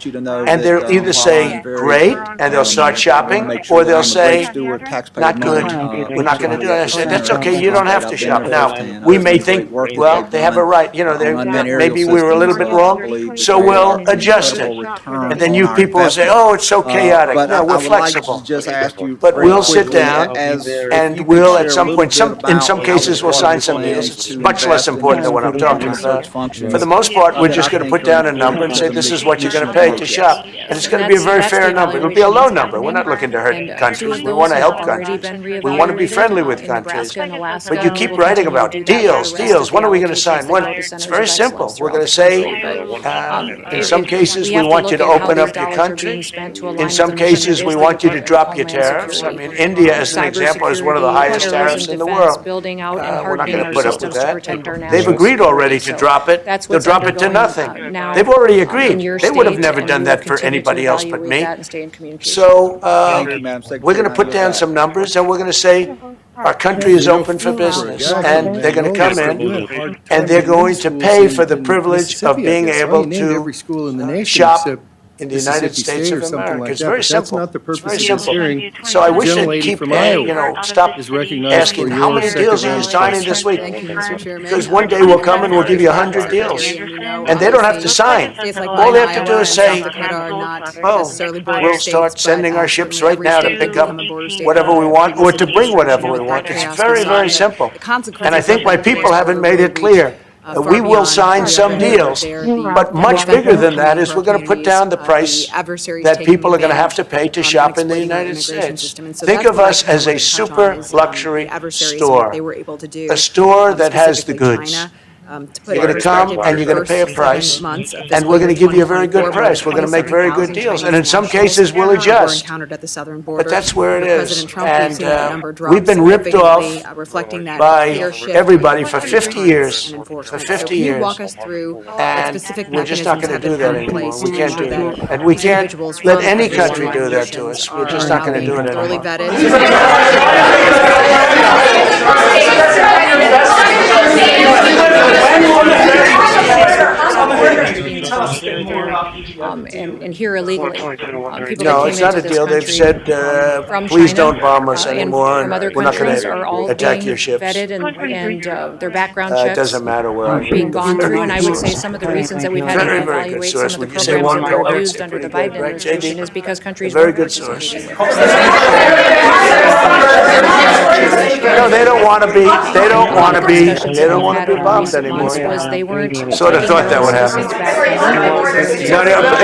And they'll either say, great, and they'll start shopping, or they'll say, not good, we're not going to do it. I said, that's okay, you don't have to shop. Now, we may think, well, they have a right, maybe we were a little bit wrong, so we'll adjust it. And then you people will say, oh, it's so chaotic. No, we're flexible. But we'll sit down and we'll at some point, in some cases, we'll sign some deals. It's much less important than what I'm talking about. For the most part, we're just going to put down a number and say, this is what you're going to pay to shop. And it's going to be a very fair number. It'll be a low number. We're not looking to hurt countries. We want to help countries. We want to be friendly with countries. But you keep writing about deals. When are we going to sign? It's very simple. We're going to say, in some cases, we want you to open up your country. In some cases, we want you to drop your tariffs. I mean, India, as an example, is one of the highest tariffs in the world. We're not going to put up with that. They've agreed already to drop it. They'll drop it to nothing. They've already agreed. They would have never done that for anybody else but me. So we're going to put down some numbers, and we're going to say, our country is open for business, and they're going to come in, and they're going to pay for the privilege of being able to shop in the United States of America. It's very simple. It's very simple. So I wish they'd keep, stop asking, how many deals are you signing this week? Because one day we'll come and we'll give you 100 deals, and they don't have to sign. All they have to do is say, we'll start sending our ships right now to pick up whatever we want, or to bring whatever we want. It's very, very simple. And I think my people haven't made it clear. We will sign some deals, but much bigger than that is we're going to put down the price that people are going to have to pay to shop in the United States. Think of us as a super luxury store, a store that has the goods. You're going to come and you're going to pay a price, and we're going to give you a very good price. We're going to make very good deals, and in some cases we'll adjust. But that's where it is, and we've been ripped off by everybody for 50 years. For 50 years, and we're just not going to do that anymore. We can't do that, and we can't let any country do that to us. We're just not going to do it anymore. And here illegally. No, it's not a deal. They've said, please don't bomb us anymore, and we're not going to attack your ships. Vetted and their background checks. It doesn't matter where I'm being gone through, and I would say some of the reasons that we've had to evaluate some of the programs that were used under the Biden administration is because countries very good source. No, they don't want to be. They don't want to be bombed anymore. Sort of thought that would happen.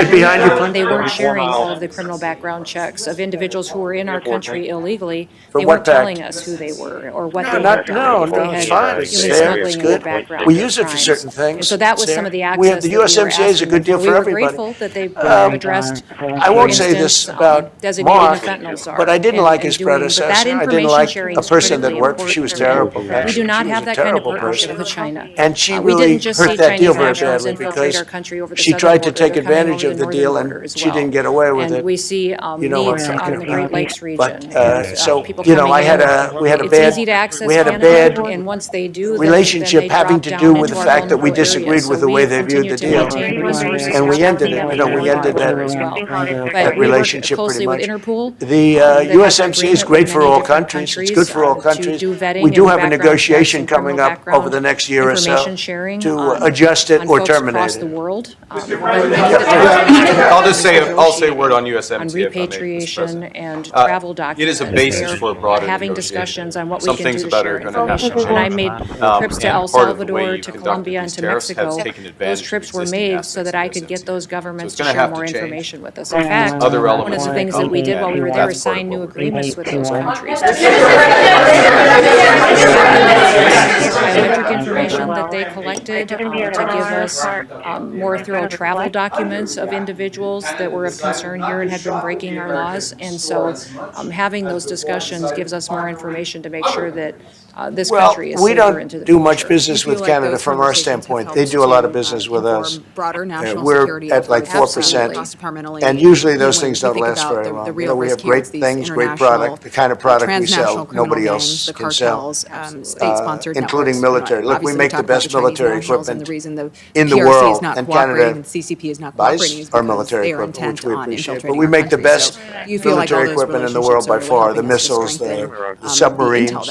Behind you. They weren't sharing all of the criminal background checks of individuals who were in our country illegally. They weren't telling us who they were or what they had done. No, it's fine. It's there. It's good. We use it for certain things. And so that was some of the access. We have the USMCA is a good deal for everybody. We were grateful that they addressed. I won't say this about Mark, but I didn't like his predecessor. I didn't like a person that worked. She was terrible. We do not have that kind of partnership with China. And she really hurt that deal very badly because she tried to take advantage of the deal and she didn't get away with it. And we see needs on the Great Lakes region. So, we had a bad relationship having to do with the fact that we disagreed with the way they viewed the deal. And we ended it. We ended that relationship pretty much. The USMCA is great for all countries. It's good for all countries. vetting we do and have a background negotiation checks and coming criminal up over the background next year or so information sharing to on- adjust it on or folks terminate across it. the world. I'll just say, I'll say a word on USMC. On if I may, Mr. repatriation President. and travel It documents. is a basis They are for a broader having negotiation. discussions on what we Some can things do to about it share are gonna have to information. And I made change. trips to And El part of the way Salvador, you to conducted Colombia, and these to tariffs has Mexico. taken advantage Those of trips were existing made so aspects that of I could get USMCA. those governments So to it's gonna share have to more change. information with us. In fact, Other one elements of the of things that we did while we were there was that's part sign of new what we're agreements with those countries. Biometric information that they collected to give us more thorough travel documents of individuals that were of concern here and had been breaking our laws. And so having those discussions gives us more information to make sure that this country is we safer into don't the do future. much business with Canada from our standpoint. They do a lot of business with us. Broader national We're security at like efforts, 4%, cross-departmentally. and usually those When things we don't think last about very the long. real We have risk here, great it's these things, great international, product, the kind of product we transnational sell, criminal nobody gangs, else the can sell, cartels, state-sponsored including networks. military. Look, we Obviously, make the talked about best Chinese military nationals and equipment the reason the in the PRC world, is not and cooperating Canada and CCP is not cooperating is buys our because military they are equipment, intent which we on appreciate. infiltrating But we our make the country. best So you feel like all military those equipment in the world by relationships are far. really The helping us to missiles, strengthen, the submarines, the intel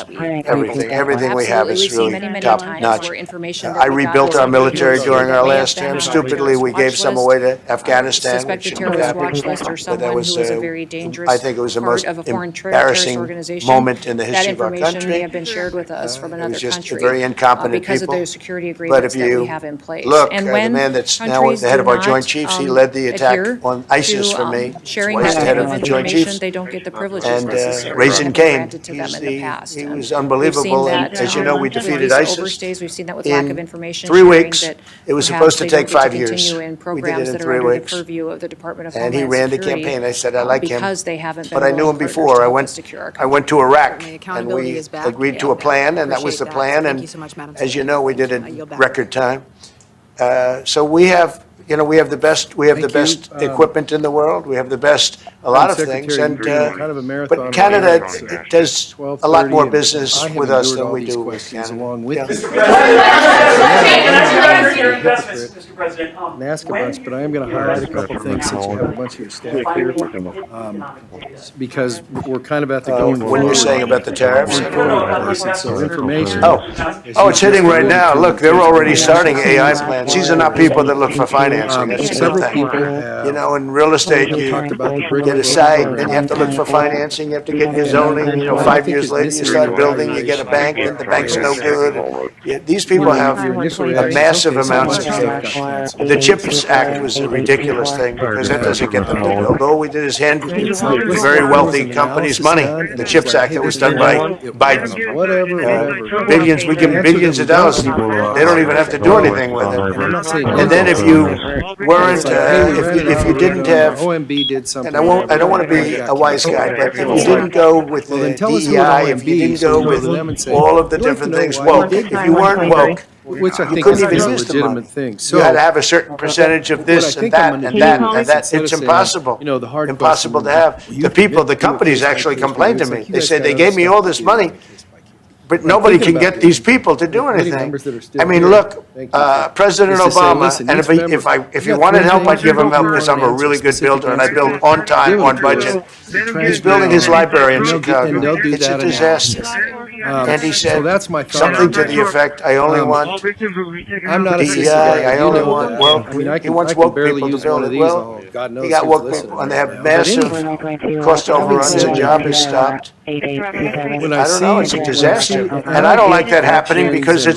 that everything we have Absolutely. is We've seen really many, many top times notch. where information I that we got rebuilt was our on military computers during that our may have last been term. on a Stupidly, we terrorist gave watch some list, away to Afghanistan, which suspected shouldn't have terrorist happened. watch list, or But someone that was, who is a very dangerous I think it was the part most of a foreign terrorist embarrassing organization. moment in the That history of our information may country. have been shared with us from It another was just country very incompetent because people. of those security But agreements if that we you have in place. look, And the when man that's now countries the head do of our not, Joint Chiefs, he led the attack adhere on ISIS to, for me. sharing That's that the type head of of the Joint information, Chiefs. they don't get the privileges And necessary that Raisin have been Kane, granted to them in the past. he And was we've seen unbelievable. that, And as you know, we with defeated these ISIS. overstays. We've seen that with lack of In information 3 sharing, weeks, that it was perhaps supposed to they take don't get 5 to years. continue in We did programs it in that are 3 under the weeks. purview of the Department of And he Homeland ran the Security, campaign. I said, I like him. because they haven't been But I knew willing him partners before. to I help went, us secure our I went country. to Iraq, and accountability we is back, agreed to a plan, and that was the appreciate that. plan. Thank And you so much, Madam as you know, we did it in yield back. record time. So we have, we have the best, equipment in the world. We have the best, a lot of things. And kind of a marathon but Canada does a lot 12:30, more and business I have with us endured than all we these do with questions Canada. along with Yeah. you. Mr. President. And ask a bunch, but I am going to highlight a couple things since you have a bunch of your staff here. Because we're kind of at the going. What are you saying about the tariffs? So information. It's hitting right now. Look, they're already starting AI plans. These are not people that look for financing. That's a good Several thing. people have. In real estate, you get a site, then you have to look for financing, you have to get your zoning, 5 years later, you start building, you get a bank, and the bank's no good. Yeah, these people have a massive amounts of things. The CHIPS Act was a ridiculous thing, because that doesn't get them to build. All we did is hand very wealthy companies money. The CHIPS Act that was done by Biden. Billions, we give them billions of dollars. They don't even have to do anything with it. And then if you weren't, if you didn't have, OMB did something. and I don't want to be a wise guy, but if you didn't go with the DEI, if you didn't go with all of the different things woke, if you weren't woke, which I you think couldn't is even a use the legitimate money. thing. You So had to have a certain percentage of this and that and that and that. It's impossible. Impossible to have. The people, the companies actually complained to me. They said they gave me all this money, but nobody can get these people to do anything. I mean, look, President Obama, and if he wanted help, I'd give him help because I'm a really good builder and I build on time, on budget. He's building his library in Chicago. It's a disaster. And he said something to the effect, I only want DEI, I only want woke. He wants woke people to build it. Well, he got woke people, and they have massive cost overruns, the job is stopped. I don't know, it's a disaster. And I don't like that happening because I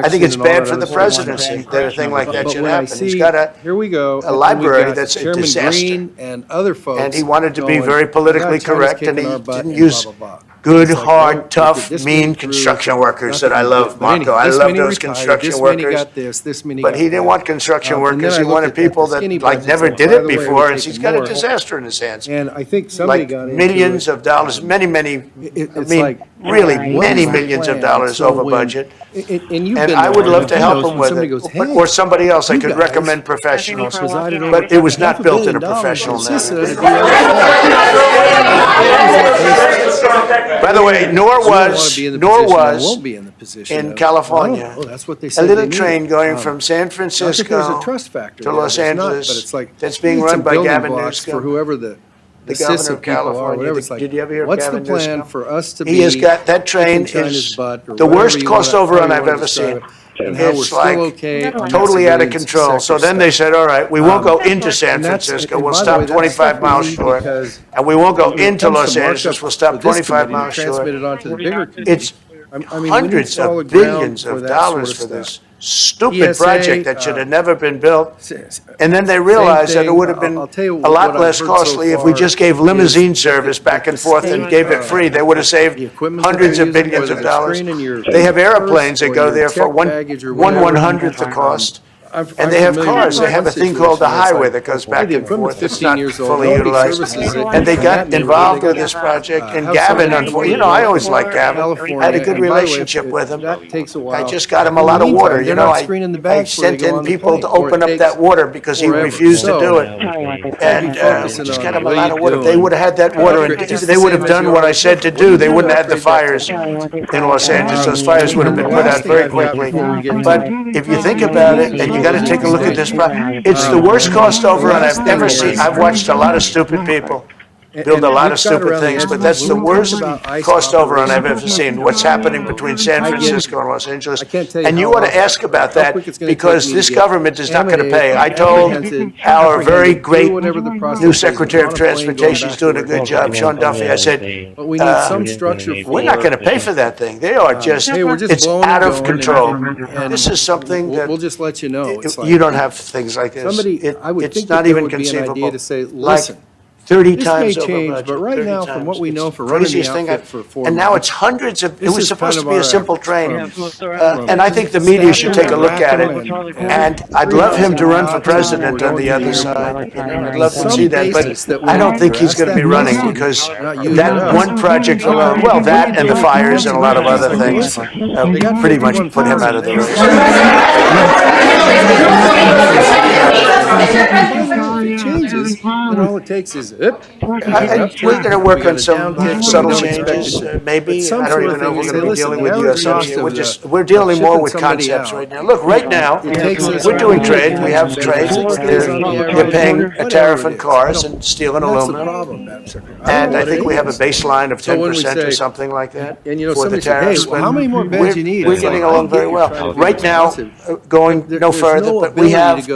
think it's bad for the presidency that a thing like that should happen. He's got a library that's a disaster. And he wanted to be very politically correct, and he didn't use good, hard, tough, mean construction workers that I love, Marco. I love those construction workers. But he didn't want construction workers. He wanted people that never did it before, and he's got a disaster in his hands. And I think somebody got into millions of dollars, many, really many millions of dollars over budget. And I would love to help him with it, or somebody else. I could recommend professionals, but it was not built in a professional manner. By the way, nor was in California a little train going from San Francisco to Los Angeles that's being run by Gavin Newsom. For whoever the the CISA governor of people are, California. whatever. It's like, Did you ever hear of what's the Gavin plan Newsom? for us to He has be got, that train kicking China's is butt or the whatever worst you cost wanna- overrun how you I've wanna ever seen. describe it, and how we're It's still like okay on the totally out of civilian control. So sector then they stuff. said, all right, we won't go into San and that's- Francisco. and We'll by the stop way, that's 25 stuff we miles need short. because And we won't go when it into comes to Los Angeles. markup We'll stop for this 25 committee, miles transmit short. it on to the bigger committee. It's I mean, we need hundreds solid of ground billions for of that dollars sort for of this stuff. stupid ESA, project that should have never been built. And then they realized that it would have been I'll tell you a lot what I've less heard costly so if we far just gave is limousine service back and forth and gave it free. They would have saved hundreds of billions of dollars. They have airplanes that go there for one 1/100th the cost. And they have cars. They have a thing called the highway that goes back and forth. It's not fully utilized. And they got involved with this project. And Gavin, unfortunately, I always liked Gavin. I had a good relationship with him. I just got him a lot of water. I sent in people to open up that water because he refused to do it. And just got him a lot of water. They would have had that water, and if they would have done what I said to do, they wouldn't have had the fires in Los Angeles. Those fires would have been put out very quickly. But if you think about it, and you got to take a look at this. It's the worst cost overrun I've ever seen. I've watched a lot of stupid people build a lot of stupid things, but that's the worst cost overrun I've ever seen. What's happening between San Francisco and Los Angeles. And you ought to ask about that because this government is not going to pay. I told our very great new Secretary of Transportation is doing a good job, Sean Duffy. I said, we're not going to pay for that thing. They are just, it's out of control. This is something that we'll just let you know. You don't have things like this. It's not even conceivable. To say, like listen, 30 this times may over change, budget, but right 30 now, from times. what we know It's for the running the craziest thing outfit for 4 and now months, it's hundreds of, it this was is supposed kind to of be a our simple effort train. from And I think the media should take a look at it. Stafford And I'd love him to run for president on the other side. I'd love to see that, but I don't think he's going to be running because that one project alone, well, that and the fires and a lot of other things pretty much put him out of the race. If it changes, then all it takes is we're going to work on some subtle changes, maybe. I don't even know if we're going to be dealing with U.S. We're dealing more with concepts right now. Look, right now, we're doing trade. We have trade. They're paying a tariff on cars and steel and aluminum. And I think we have a baseline of 10% or something like that for the tariffs. How many more beds you need? We're getting along very well. Right now, going no further, but we have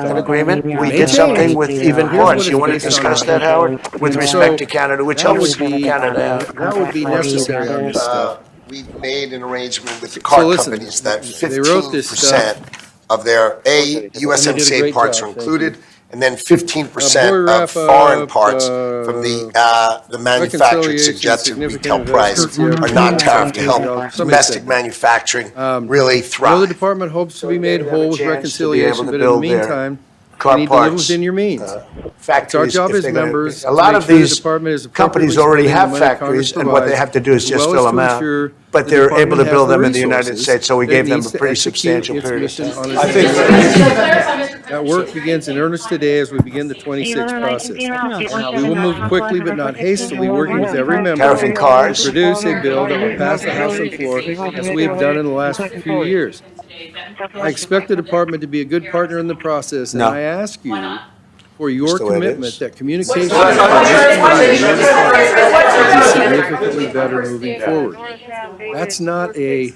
an agreement. We did something with even parts. You want to discuss that, Howard, with respect to Canada, which helps Canada out? That would be necessary on this stuff. We've made an arrangement with the car companies that 15% of their USMCA parts are included, and then 15% of foreign parts from the manufactured suggested retail price are non-tariff to help domestic manufacturing really thrive. The department hopes to be made whole with reconciliation, but in the meantime, you need to live within your means. It's our job as members. A lot of these companies already have factories, and what they have to do is just fill them out. But they're able to build them in the United States, so we gave them a pretty substantial period of time. I think that work begins in earnest today as we begin the 26 process. We will move quickly but not hastily, working with every member to produce a bill that will pass the House and floor as we have done in the last few years. I expect the department to be a good partner in the process, and I ask you for your commitment that communication will be significantly better moving forward. That's not a,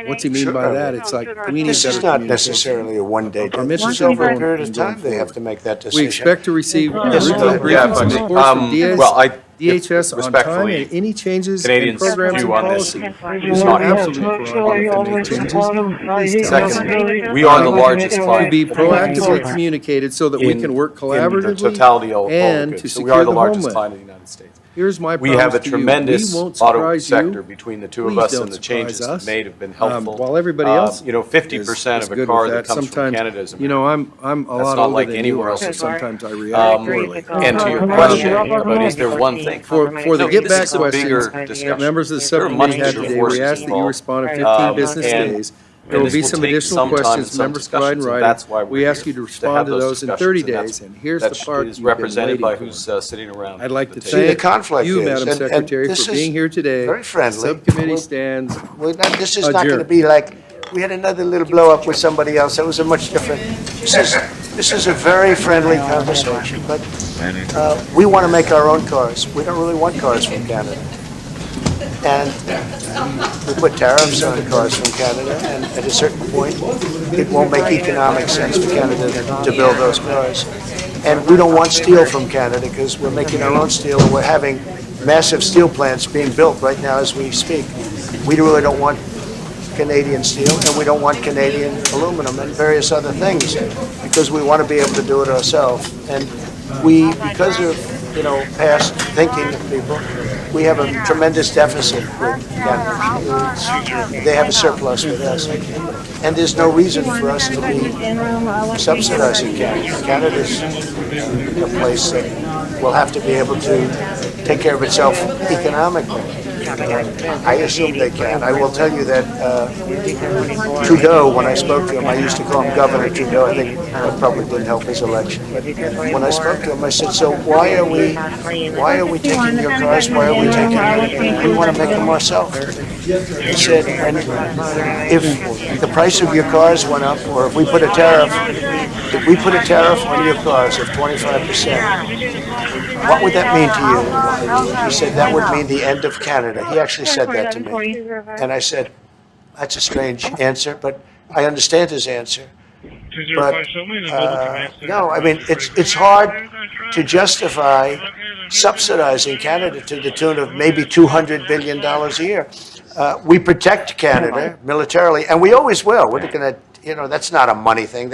what's he mean by that? It's like, we need better This is not necessarily a one-day job. This is over a period of time they have to make that decision. We expect to receive original briefings and reports from DHS on time and any changes in programs and policy. Is not absolutely changes. Second, we are the largest client. To be proactively communicated so that we can work collaboratively and to secure the homeland. We are the largest client in the United States. Here's my we have a tremendous auto sector you. between the two of us, and the changes that made have been helpful. While everybody else, 50% of a car that comes from Canada is American. I'm a That's lot not older like than anywhere you else. so sometimes I react poorly. And to your question, but is there one thing? For the get back questions that members of the subcommittee had today, we ask that you respond in 15 business days. There will be some additional questions members provide in writing. We ask you to respond to those in 30 days, and here's the part is represented by who's sitting around. I'd like to thank you, Madam Secretary, for being here today. Very friendly. Subcommittee stands This is not going to be like We had another little blow up with somebody else. That was a much different. This is a very friendly conversation, but we want to make our own cars. We don't really want cars from Canada. And we put tariffs on cars from Canada, and at a certain point, it won't make economic sense for Canada to build those cars. And we don't want steel from Canada because we're making our own steel, and we're having massive steel plants being built right now as we speak. We really don't want Canadian steel, and we don't want Canadian aluminum and various other things because we want to be able to do it ourselves. And we, because of past thinking of people, we have a tremendous deficit with Canada. They have a surplus with us, and there's no reason for us to be subsidizing Canada. Canada's a place that will have to be able to take care of itself economically. I assume they can. I will tell you that Trudeau, when I spoke to him, I used to call him Governor Trudeau. I think that probably didn't help his election. But when I spoke to him, I said, so why are we taking your cars? Why are we taking them? We want to make them ourselves. He said, and if the price of your cars went up, or if we put a tariff on your cars of 25%, what would that mean to you? He said, that would mean the end of Canada. He actually said that to me. And I said, that's a strange answer, but I understand his answer. But no, I mean, it's hard to justify subsidizing Canada to the tune of maybe $200 billion a year. We protect Canada militarily, and we always will. We're going to, that's not a money thing.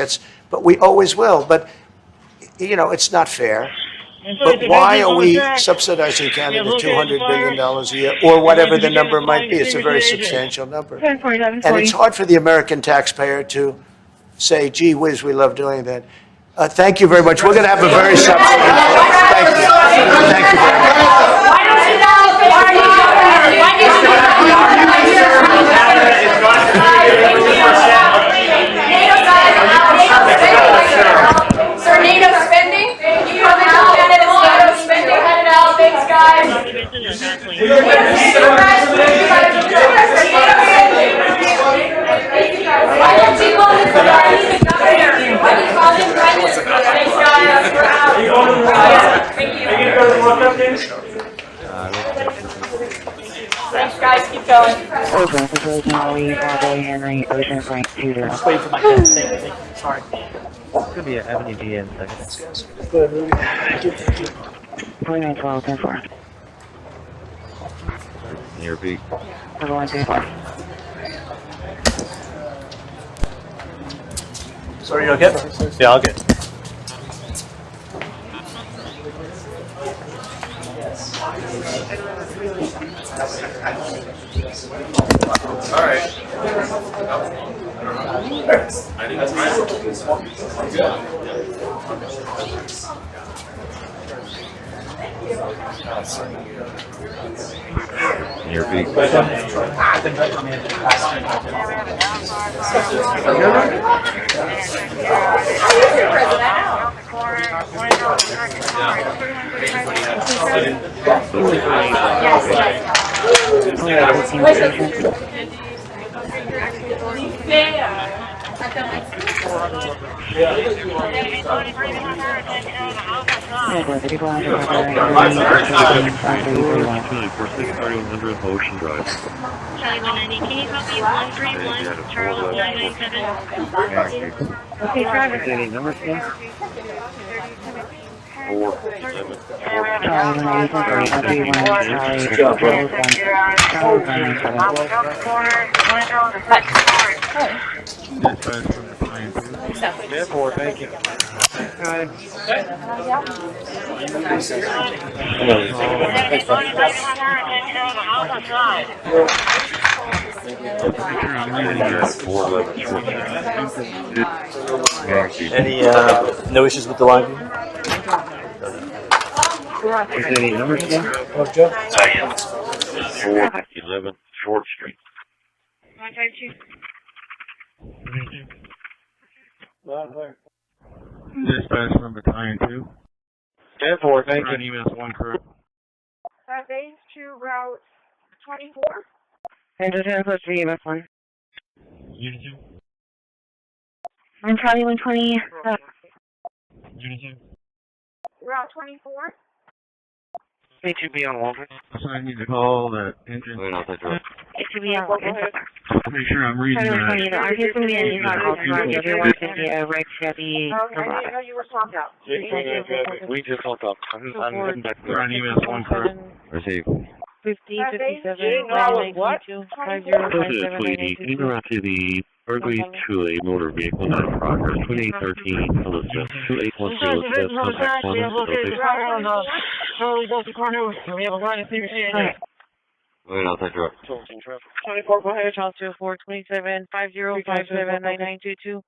But we always will. But, it's not fair. But why are we subsidizing Canada $200 billion a year, or whatever the number might be? It's a very substantial number. And it's hard for the American taxpayer to say, gee whiz, we love doing that. Thank you very much. We're going to have a very substantial. Thank you. Thank you very much. Sir, NATO spending? You come out, Canada's NATO spending, headed out, thanks guys. Why don't you call this the governor? Why do you call this Prime Minister? Thanks guys, we're out. Thank you. Thanks guys, keep going. Open, Molly, Bravo, Henry, Ocean Frank, Peter. Just wait for my pen. Thank you. Sorry. Could be an Avenue D in seconds. Good. Thank you. 2912, 10-4. Near beat. 1-2-4. Sorry, you okay? Yeah, I'll get. All right. I think that's right. Near beat. Ocean Drive. Charlie 190, can you copy 131 Charlie 997? Okay, Travis. Any numbers, please? 411. Charlie 193, 131, Charlie 197. Therefore, thank you. Any no issues with the line view? Any numbers again? 411 Short Street. 152. Dispatch from Battalion 2. Therefore, thank you. EMS 1 crew. Base to route 24. And just input for EMS 1. I'm Charlie 120. Route 24. It should be on Walter. So I need to call the engine. It should be on Walter. Pretty sure I'm reading Charlie 120, the RP's going to be an engine call from everyone's going to be a red Chevy. I didn't know you were talking about. We just talked up. I'm heading back to our email one for receive. 50, 57, 9922, 5057, Sweetie, en route to the Berkeley to a motor vehicle not in progress. 2813 Elizabeth 2810 Elizabeth contact 1 Charlie Delta Corner. We have a line of CBC. Wait, I'll take you up. 24, go ahead, Charles 204, 27, 5057, 9922.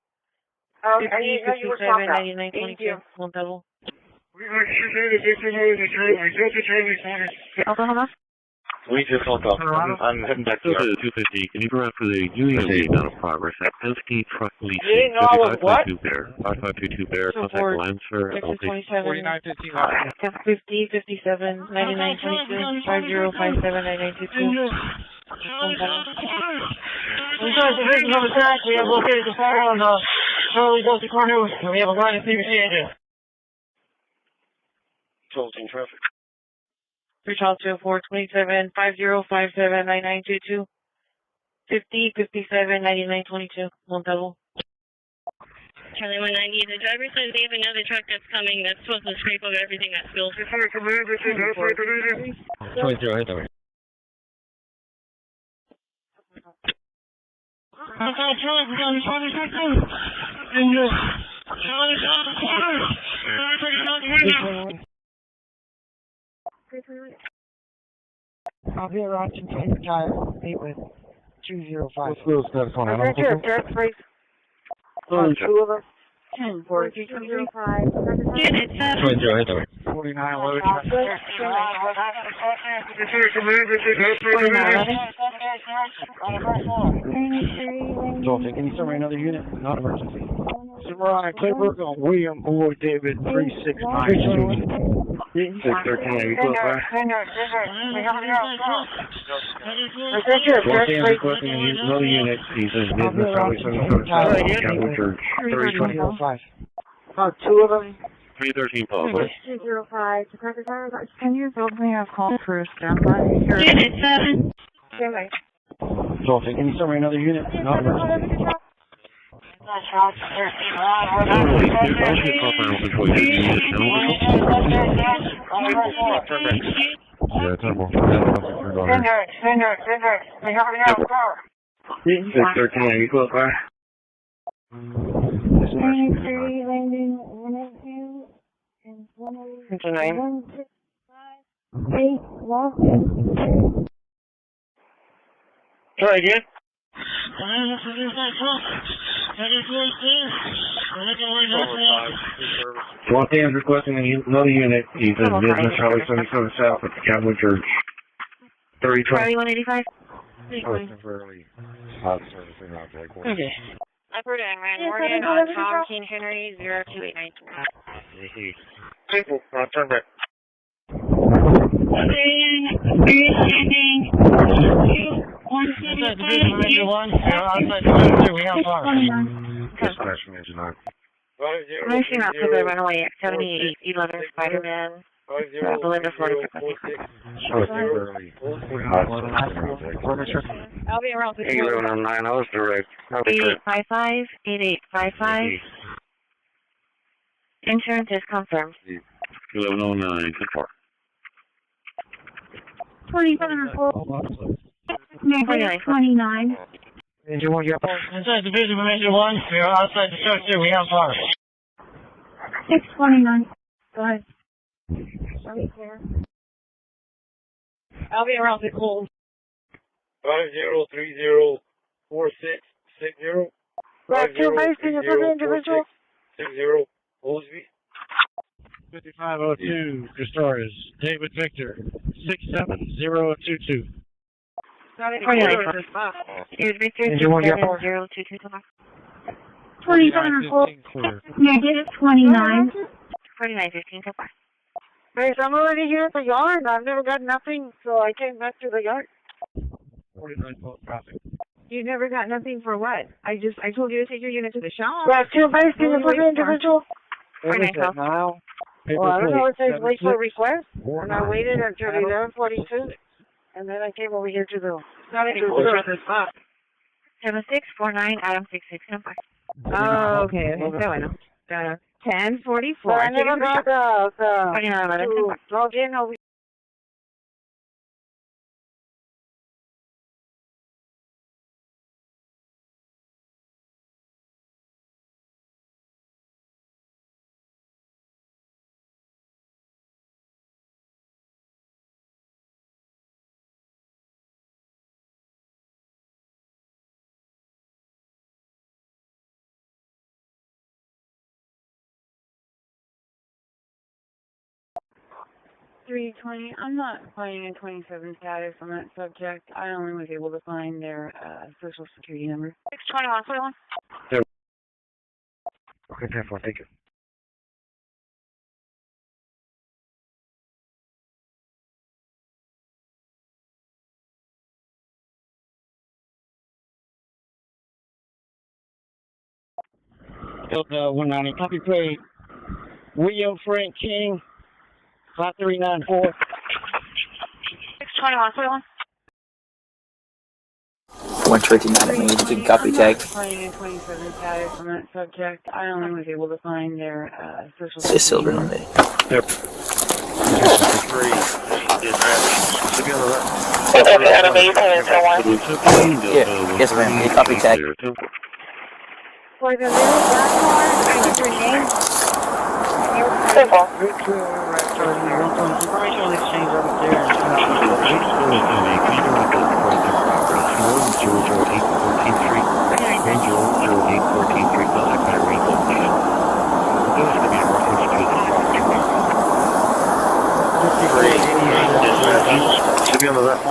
I didn't know you were talking about. 9922, one double. Oklahoma? We just talked up. I'm heading back to 250. Can you go out for the Union League out of progress at Penske Truck Leasing? 5522 Bear. 5522 Bear. Contact Lancer. 4915. 50, 57, 9922, 5057, 9922. We got division of attack. We have located the fire on Charlie Delta Corner. We have a line of CBC agent. Total traffic. 3 Charles 204, 27, 5057, 9922. 50, 57, 9922, one double. Charlie 190, the driver says they have another truck that's coming that's supposed to scrape over everything that spills. 20, right there. I'll be around to take tire. 8 with 205. What's those steps on? I don't your address, please. Two of them. 10, 4, 2, 205. Yeah, it's 20, right there. 49, low traffic. Dolphin, can you send me another unit? Not emergency. Samurai Clipper on William Boy David 3692. 613, Another unit. He's in business. Capital Church. 325. Two of them. 313 Paul. 205. Can you build me a call for a standby? Yeah, it's 7. Dolphin, can you send me another unit? Not emergency. Try again. Swanton's requesting another unit. He's in business, Highway 77 South at the Catholic Church. 3020. 185. Temporarily hot servicing object. Okay. Upward and Rand Morgan on Tom King Henry 02892. People, I'll turn back. Finishing up to the runway at 7811 Spider-Man. Belinda, Florida. I'll be around 809, I was direct. 8855, 8855. Insurance is confirmed. 1109, good far. 27 Negative 29. Engine 1, you're inside Division of Engine 1. We're outside the structure. We have fire. 629. Go ahead. Right here. I'll be around the cold. 50304660. 50304660. Oldsby. 5502, Castores, David Victor, 67022. David Victor, 67022. 27 Negative 29. 4915 so far. Hey, I'm already here at the yard. I've never got nothing, so I came back to the yard. 49 volt traffic. You never got nothing for what? I told you to take your unit to the shop. Well, two base, can you put me individual? What is it now? Well, I don't know, it says wait for request, and I waited until 11:42, and then I came over here to the, not into the spot. 7649 Adam 66. Oh, okay, está bueno. 1044. But I never got to log in over. $320. I'm not finding a 27 status on that subject. I only was able to find their social security number. 621. Yeah. Okay, 10-4, thank you. Delta 190, copy plate. William Frank King, 5394. 621. 129, you can copy tag. I'm not finding a 27 status on that subject. I only was able to find their social Say silver on security it. Yep. Yeah, yes ma'am, you copy tag. For the little black car, I need your name. Information exchange over there. Should be on the left.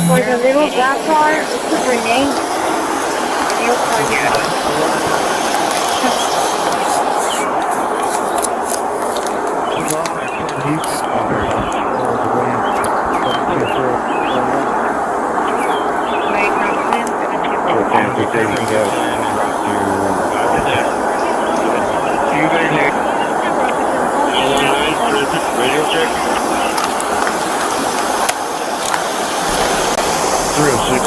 For the little black car, what's your name? Radio check. 306.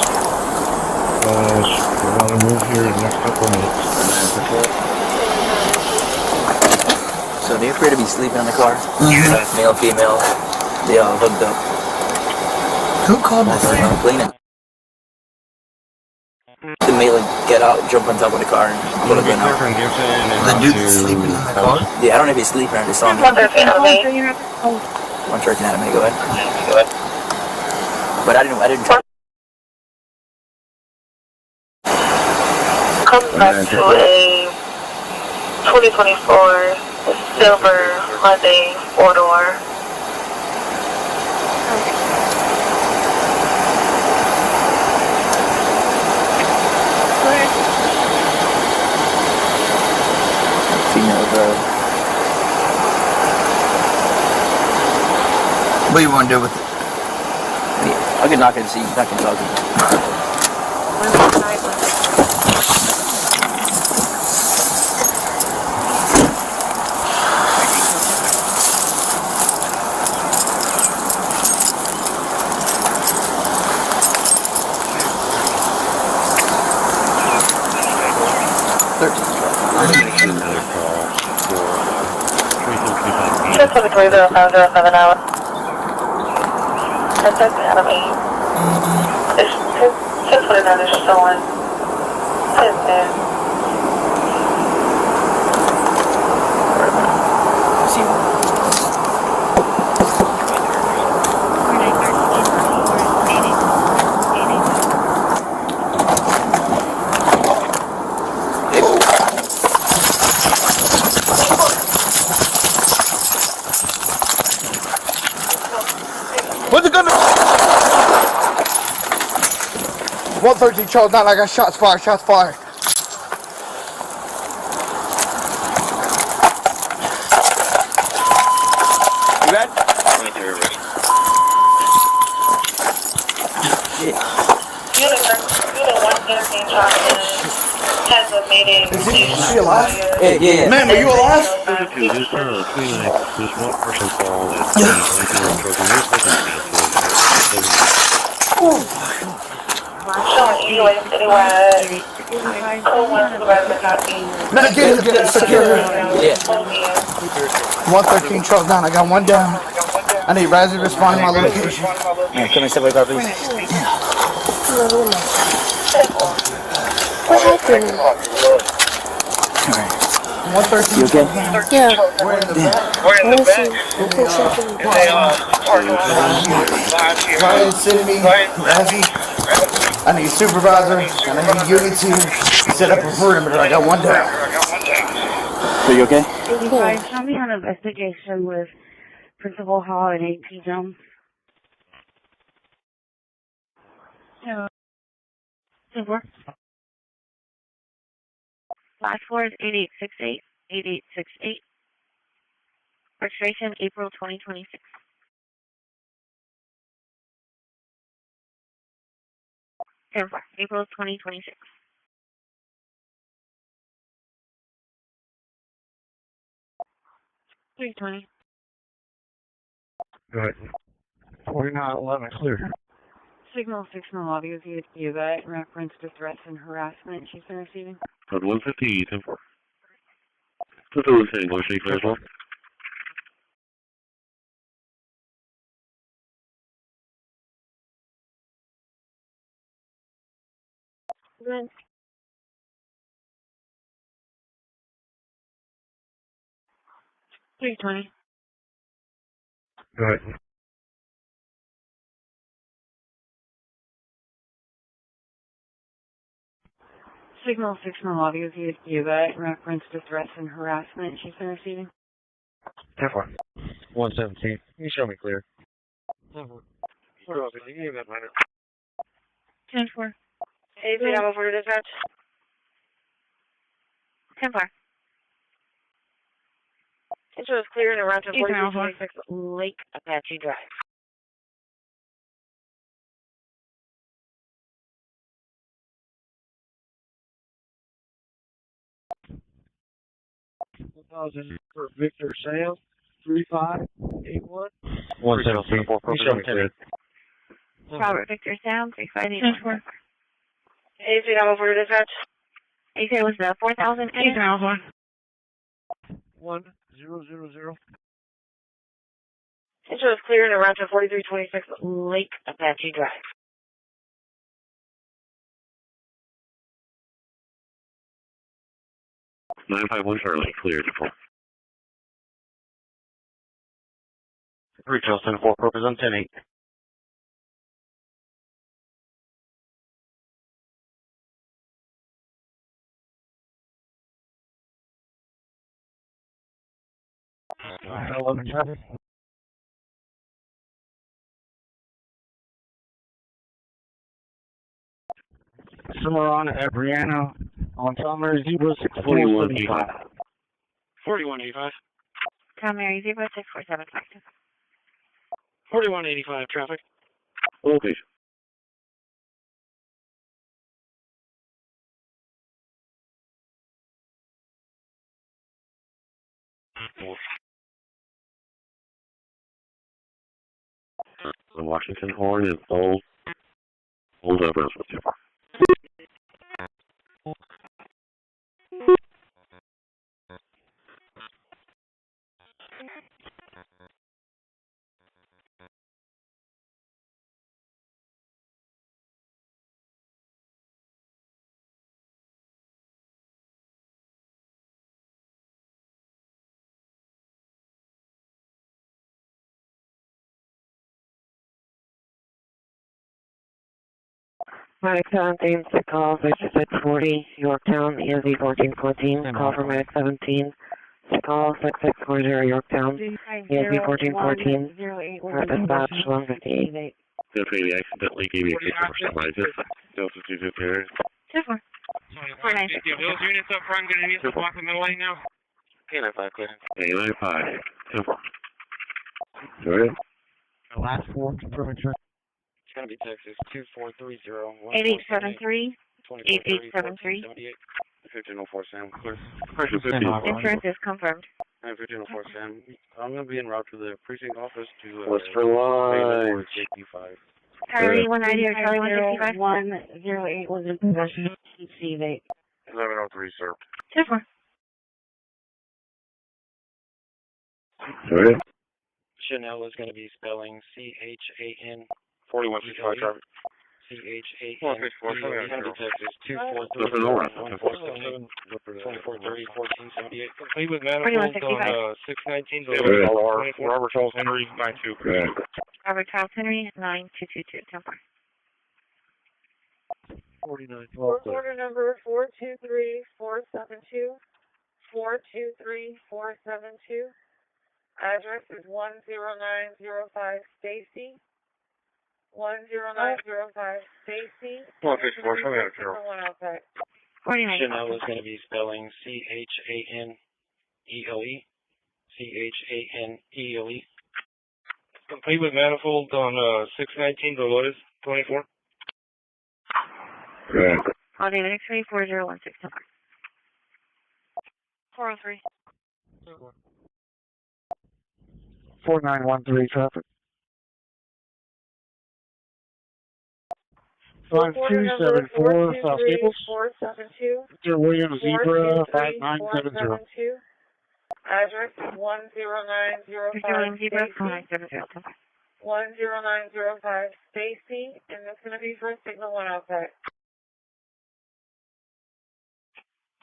We're going to move here in the next couple of minutes. So they appear to be sleeping in the car. Male, female, they all hooked up. Who called this? Cleaning. The male get out, jump on top of the car, and pull a gun out. The dude sleeping in the car? Yeah, I don't know if he's sleeping or just saw him. 113 Anime, go ahead. But I didn't try. Comes back to a 2024 silver Hyundai 4-door. Female drive. What do you want to do with it? I could knock it and see. I can talk to him. Just for the 30507 hour. That's Adam 8. It's 649 is showing 10-10. What's it gonna? 113 Charles, not like I shots fired, shots fired. has a mayday. Is she alive? Yeah. Ma'am, are you alive? There's 29. There's one person call at the 19 program. Your license canceled. Showing EOA citywide. One supervisor copy. No, get it, secure. Yeah. 113 truck down. I got one down. I need Razzie to respond to my location. Come and step away, car, please. What happened? 113. You okay? Yeah. We're in the back. Ryan, Sidney, Razzie. I need supervisor, and I need units here to set up a perimeter. I got one down. So you okay? Guys, tell me an investigation with Principal Hall and AP Jones. Super. Last four is 8868. 8868. Registration April 2026. April 2026. $320. Good. 4911 clear. Signal audio via that reference to threats and harassment she's been receiving. Code 150, 10-4. Put the listening voice clear as well. Good. $320. Good. Signal audio via that reference to threats and harassment she's been receiving. 10-4. 117. You show me clear. 10-4. Anything I'm over to dispatch? 10-4. Intro is clear and around to 4326 Lake Apache Drive. For Victor Sam, 3581. 117. You show me clear. Robert Victor Sound, 3581. Anything I'm over to dispatch? You said it was the 4000? 1000. Intro is clear and around to 4326 Lake Apache Drive. $951 Charlie, clear to 4. Retail 10-4, represent 10-8. Cimarron at Brianna on Primary 0645. 4185. Primary 06475. 4185 traffic. Location. The Washington Horn is old up as with you. Medic 17, call 6640, Yorktown, ESV 1414, call for Medic 17, call 6640, Yorktown, ESV 1414, for dispatch 158. Definitely accidentally gave you a case for some reason. Delta 2 repairs. 4. 496. Those units up front going to need to block in the lane now. K95 clear. K95. 10-4. Alright. The last four confirming track. It's going to be Texas 2430 8873. 8873. 1504 Sam. Clear. Insurance is confirmed. 1504 Sam. I'm going to be en route to the precinct office to What's for lunch? JP5. Charlie 190 or Charlie 165? 108 was in possession. C8. 1103, sir. 2-4. Sorry? Chanel is going to be spelling CHAN 4165 traffic. CHAN. Texas 2430 1478. He was manifold on 619 to Robert Charles Henry 92. Robert Charles Henry 9222. 49. Order number 423472. 423472. Address is 10905 Stacy. 10905 Stacy. 154, coming out of Carroll. 49. Chanel is going to be spelling CHANELE. CHANELE. Complete with manifold on 619 Dolores 24. Holiday X-ray 4016. 403. 4913 traffic. 5274 South Staples. 472. Mr. William Zebra 5970. Address is 10905 Stacy. 10905 Stacy, and that's going to be for signal 1 outside.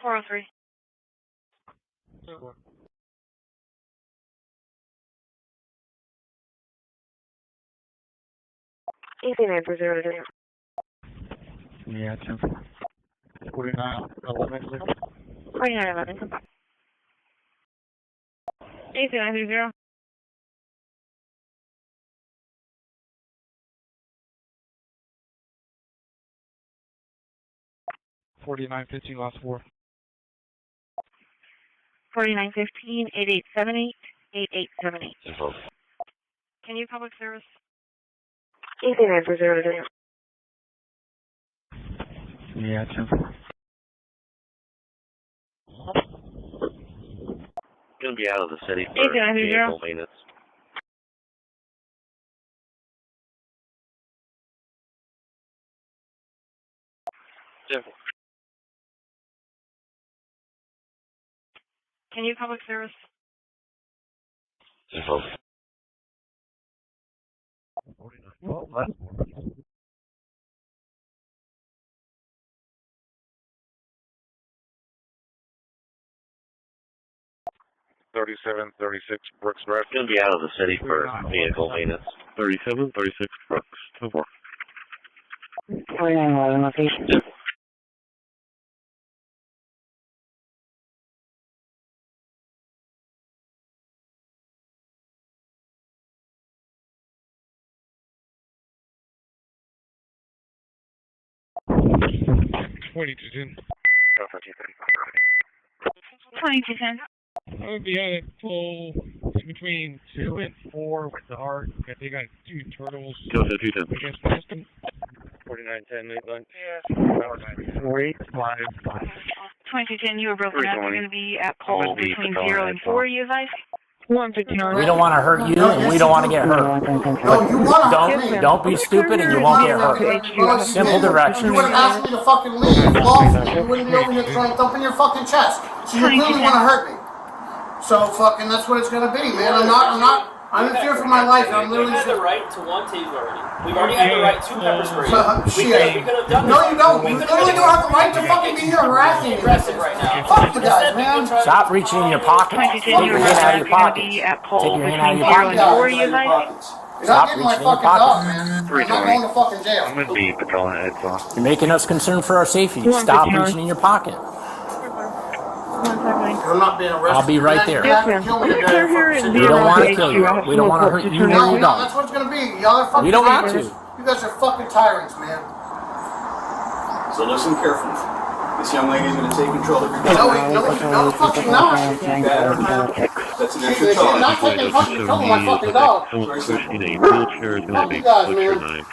403. $89 for 0 to 0. Yeah, 10-4. 4911. 4911. 8930. 4915 last 4. 4915 8878 8878. Can you public service? 89 for 0 to 0. Yeah, 10-4. Going to be out of the city for 8930. vehicle maintenance. Can you public service? Well, that's 3736 Brooks Drive. Going to be out of the city for vehicle maintenance. 3736 Brooks. 10-4. 4911 location.2210. 2210. I would be on it full between 2 and 4 with the heart. I think I got 2 turtles. Go ahead, 210. Against Boston. 4910 late lunch. 4855. 2210, you were broken up. You're going to be at pole between 0 and 4, you advise? 159. We don't want to hurt you, and we don't want to get hurt. Don't be stupid, and you won't get hurt. Simple directions. You would have asked me to fucking leave lawfully. You wouldn't be over here trying to thump in your fuking chest. So you clearly want to hurt me. So fucking that's what it's gonna be, man. I'm in fear for my life. I'm literally. We had the right to one taser already. We've already had the right to pepper spray. Shit. We could have done this. No, you don't. You literally don't have the right to fucking be here harassing me. Aggressive right now. Fuck you guys, man. Stop reaching in your pocket. Take your hand out of your pocket. Take your hand out of your pocket. You're not getting my fucking dog, man. I'm not going to fucking jail. I'm going to be patrolling ahead, so. You're making us concerned for our safety. Stop reaching in your pocket. I'm not being arrested. I'll be right there. We don't want to kill you. We don't want to hurt you or your dog. That's what it's gonna be. Y'all are fucking. We don't want to. You guys are fucking tyrants, man. So listen carefully. This young lady is going to take control of your dog. No, fucking not. That's an extra She's not taking fucking control of my fucking dog. Someone's pushing a wheelchair is going to be picture 9.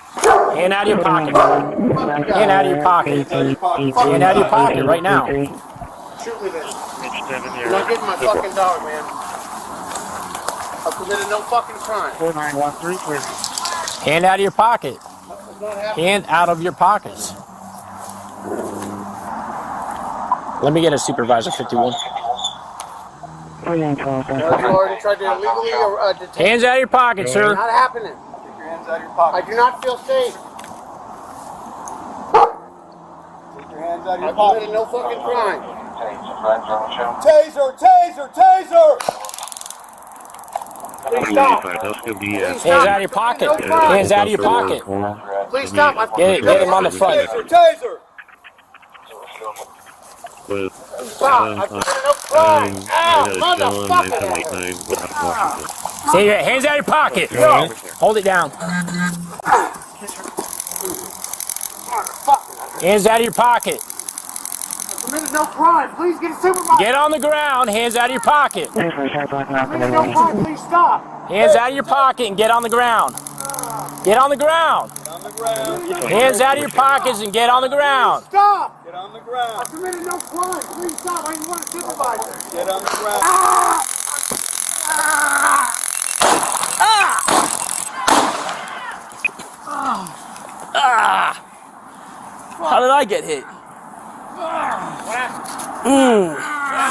Hand out of your pocket. Hand out of your pocket. Hand out of your pocket right now. Shoot me then. I'm not getting my fucking dog, man. I've committed no fucking crime. 4913, clear. Hand out of your pocket. Hand out of your pockets. Let me get a supervisor 51. You already tried to illegally detain. Hands out of your pocket, sir. Not happening. Keep your hands out of your pocket. I do not feel safe. Take your hands out of your pocket. I've committed no fucking crime. Taser! Taser! Taser! Please stop. Hands out of your pocket. Hands out of your pocket. Please stop. Get him on the front. Taser! Taser! Stop! I've committed no crime. Ow, motherfucker! Say your hands out of your pocket. No. Hold it down. Hands out of your pocket. I've committed no crime. Please get a supervisor. Get on the ground. Hands out of your pocket. I've committed no crime. Please stop. Hands out of your pocket and get on the ground. Get on the ground. Hands out of your pockets and get on the ground. Stop. Get on the ground. I've committed no crime. Please stop. I want a supervisor. Get on the ground. How did I get hit?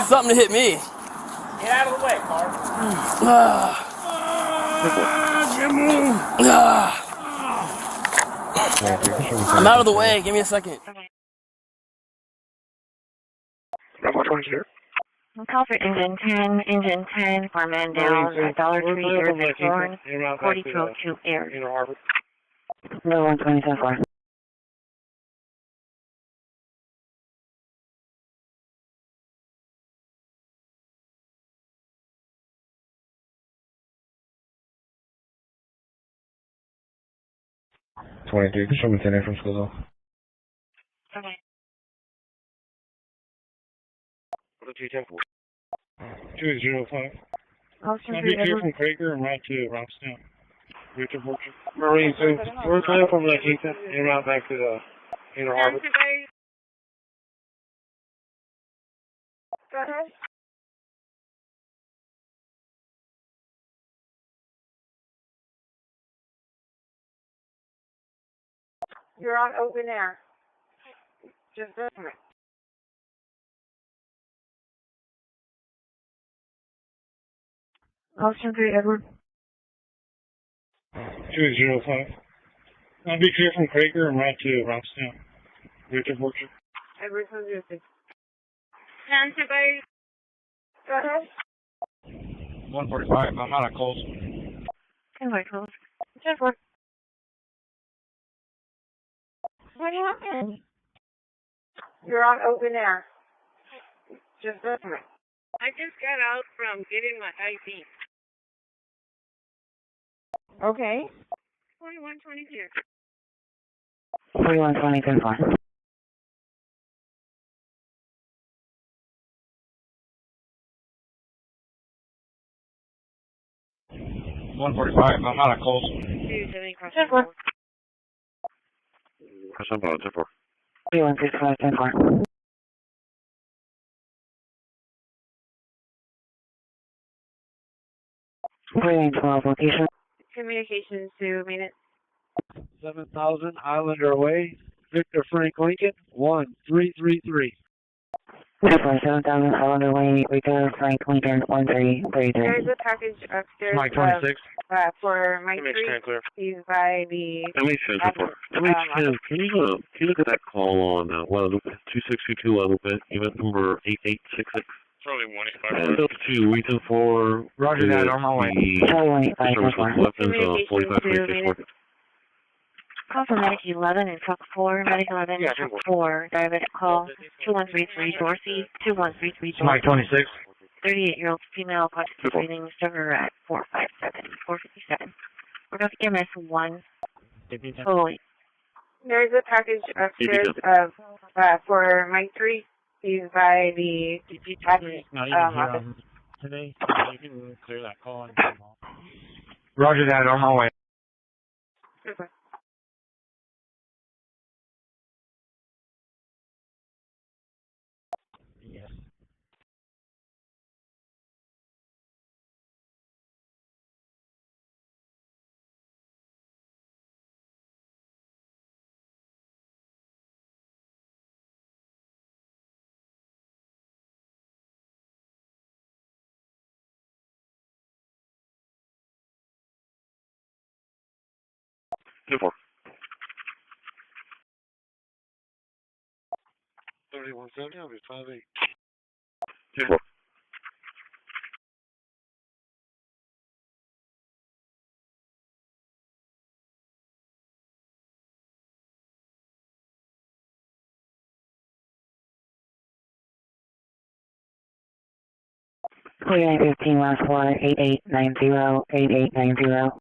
Something hit me. Get out of the way, Carl. I'm out of the way. Give me a second. Call for engine 10, fireman down, $3 Air Horn, 4202 Air. No 127. 23, show me 10 from school though. Okay. 205. I'll be clear from Craker and route to Robstown. Marine, so we're clear from La Quinta and route back to the Inner Harbor. Go ahead. You're on open air. Just a minute. Ocean 3, Edward. 205. I'll be clear from Craker and route to Robstown. Richard Fortune. Edward 106. Canterbury. Go ahead. 145. I'm out of calls. Canterbury calls. 10-4. What happened? You're on open air. Just a minute. I just got out from getting my ID. Okay. 4122. 4120, 10-4. I'm out of calls. 10-4. Press on bottom, 10-4. 3165, 10-4. Location. Communications to maintenance. 7,000 Islander Way, Victor Frank Lincoln, 1333. 7,000 Islander Way, Victor Frank Lincoln, 1333. There's a package upstairs. Mike 26. For Mike 3. He's by the. MH10, can you look at that call on Guadalupe, 2622 Guadalupe, event number 8866? Probably 185. Up to reason for. Roger that, on my way. Weapons, 4526. Call for Medic 11 and Truck 4. Medic 11 and Truck 4. Diabetic call 2133 Dorsey, 2133 Dorsey. Mike 26. 38-year-old female, conscious breathing, sugar at 457, 457. We're going to EMS 1. Totally. There's a package upstairs for Mike 3. He's by the office. Today, you can clear that call and come on. Roger that, on my way. Okay. 2-4. 3170, I'll be 5-8. 2-4. Clear 15 last 4, 8890.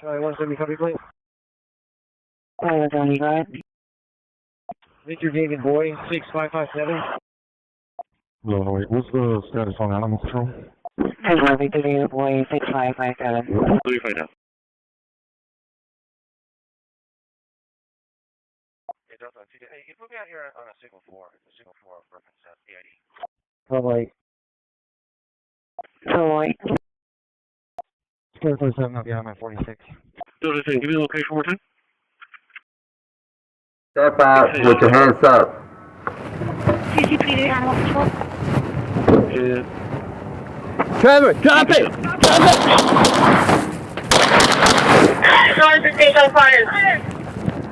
Sorry, 170, copy, please. Clear 170, go ahead. Victor David Boy, 6557. No, wait, what's the status on animal control? Hello, Victor David Boy, 6557. 35 now. Hey, you put me out here on a signal 4 reference PID. Probably. Probably. Square 47, I'll be on my 46. Give me the location one more time. Step out with your hands up. CCPD animal control. Yeah. Trevor, drop it! Drop it! Sorry for station fire.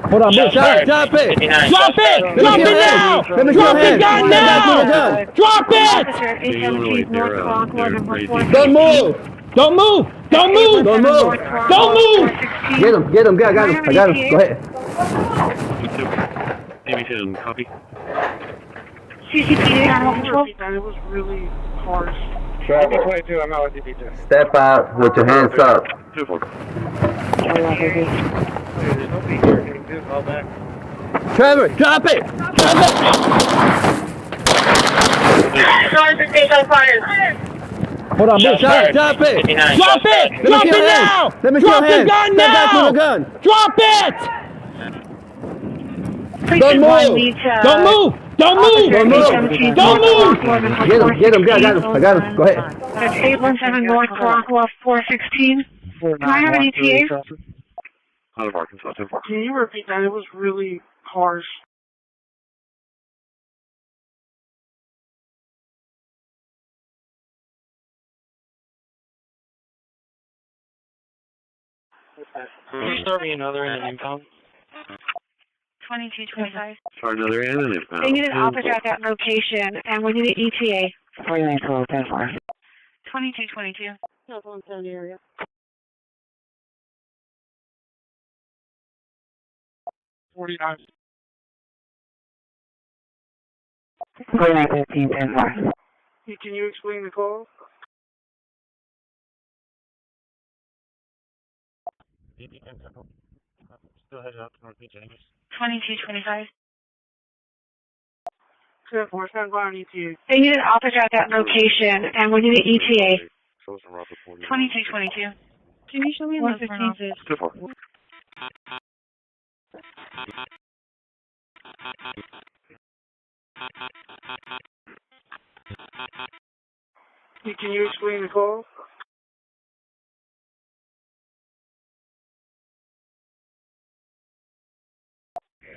Hold on, move, drop it! Drop it! Drop it! Drop it now! Drop the gun now! Drop it! Don't move! Don't move! Don't move! Don't move! Don't move! Get him! Get him! I got him! I got him! Go ahead. AB10, copy. CCPD animal control. It was really harsh. Trevor, 22, I'm out with DB2. step out with your hands up. 2-4. There's nobody here. Can you do call back? Trevor, drop it! Drop it! Sorry for station fire. Hold on, move, drop it! Drop it! Drop it! Drop it now! Let me see Drop your the hands! gun Step back now! with the gun! Drop it! Don't move! Don't move! Don't move! Don't move! Don't move! Get him! Get him! I got him! I got him! Go ahead. That's 817 North Rockwell 416. Can I have an ETA? Out of Arkansas, 10-4. Can you repeat that? It was really harsh. Can you start me another in an impound? 2225. Sorry, another in and impound. They need an officer at that location, and we need an ETA. 4912, 10-4. 2222. Cell phone 70 area. 49. 4915, 10-4. Can you explain the call? Still headed out to North Beach, anyways. 2225. 10-4, stand by on ETA. They need an officer at that location, and we need an ETA. 2222. Can you show me 115? 2-4. Can you explain the call?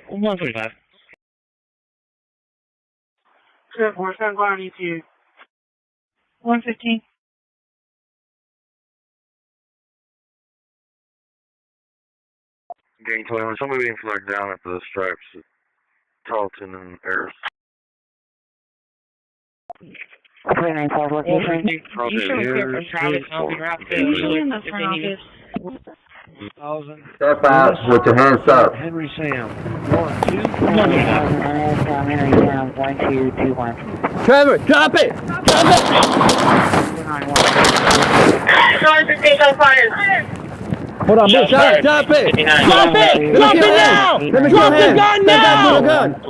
One 135. 10-4, stand by on ETA. 115. Gang 21, somebody being flagged down at the stripes at Tarleton and Ayers. 4912, location. Step out with your hands up. Henry Sam. 1221. Trevor, drop it! Drop it! Sorry for station fire. Hold on, move, drop it! Drop it! Drop it! Drop it now! Drop the gun now!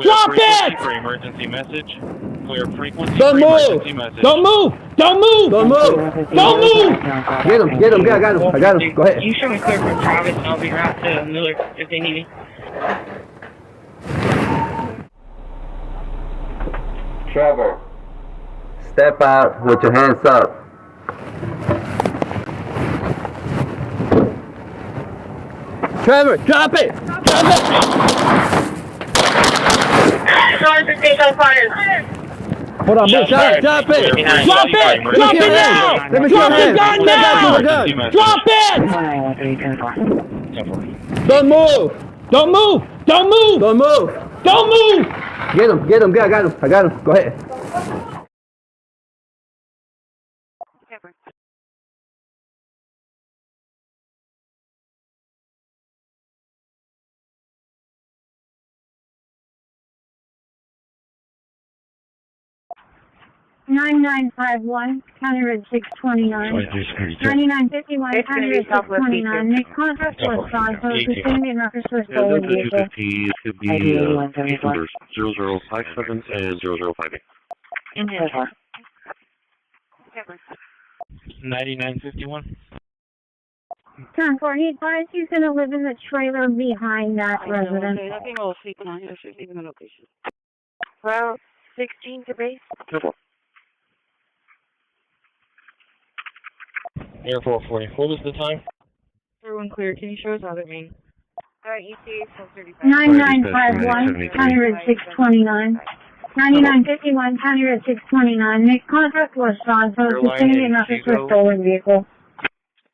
Drop it! For emergency message. Clear frequency. Don't move! Emergency message. Don't move! Don't move! Don't move! Don't move! Get him! Get him! I got him! I got him! Go ahead. You show me clear for Travis, and I'll be right to Miller if they need me. Trevor, step out with your hands up. Trevor, drop it! Drop it! Sorry for station fire. Hold on, move, shut it! Drop it! Drop it! Drop it now! Drop the gun now! Drop it! Don't move! Don't move! Don't move! Don't move! Don't move! Get him, I got him. Go ahead. $9951, County Road 629. $9951, County Road 629. Make contact with Santos, descending in reference to a stolen vehicle. It could be numbers 0057 and 0058. In his car. 9951. 10-4, he advised he's going to live in the trailer behind that residence. Well, 16 to base. Air 440. What was the time? Through and clear. Can you show us how that means? ETA 435. 9951, County Road 629. 9951, County Road 629. Make contact with Santos, descending in reference to a stolen vehicle.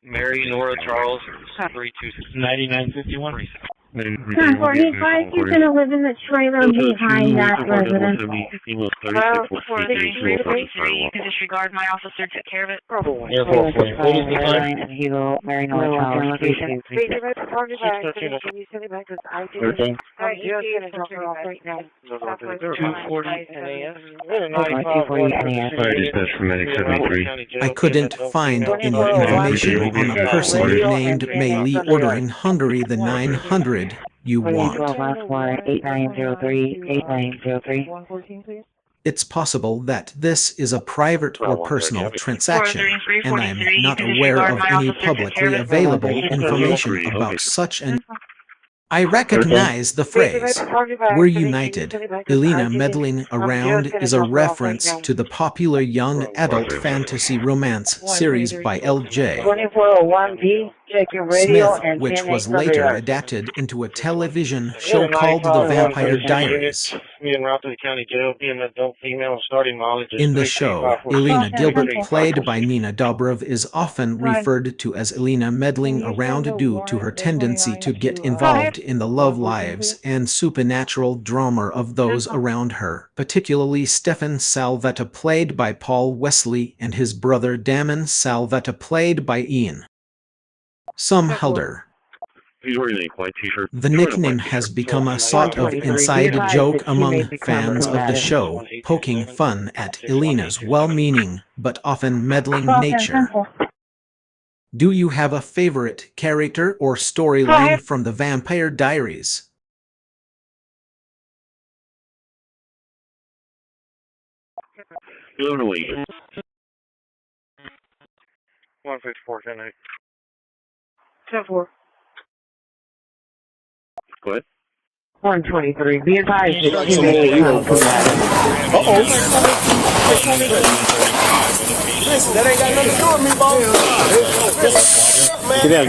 Mary Nora Charles 326. 9951. 10-4, he advised he's going to live in the trailer behind that residence. Well, 433, you can disregard my officer took care of it. Air 440. What is the time? Mary Nora Charles, location. Wait, you're about to call me back. Can you send it back? Because I didn't. I'm just going to drop it off right now. 240 NAS. Fire dispatch from Medic 73. I couldn't find any information on a person named Mei Li ordering Hungary the 900 you want. 8903. It's possible that this is a private or personal transaction, and I am not aware of any publicly available information about such an... I recognize the phrase, "We're united." Elena meddling around is a reference to the popular young adult fantasy romance series by L.J. 2401B, check your radio Smith, and which was later adapted into a television show called The Vampire Diaries. Me and route to the county jail, being an adult female and starting mileage. In the show, Elena Gilbert, played by Nina Dobrev, is often referred to as Elena meddling around due to her tendency to get involved in the love lives and supernatural drama of those around her, particularly Stefan Salvetta, played by Paul Wesley, and his brother Damon Salvetta, played by Ian Sumhelder. He's wearing a white t-shirt. The nickname has become a sort of inside joke among fans of the show, poking fun at Elena's well-meaning but often meddling nature. Do you have a favorite character or storyline from The Vampire Diaries? Illinois. 154, 10-8. 10-4. Go ahead. 123. Be advised. That ain't got nothing to do with me, boss. Get down.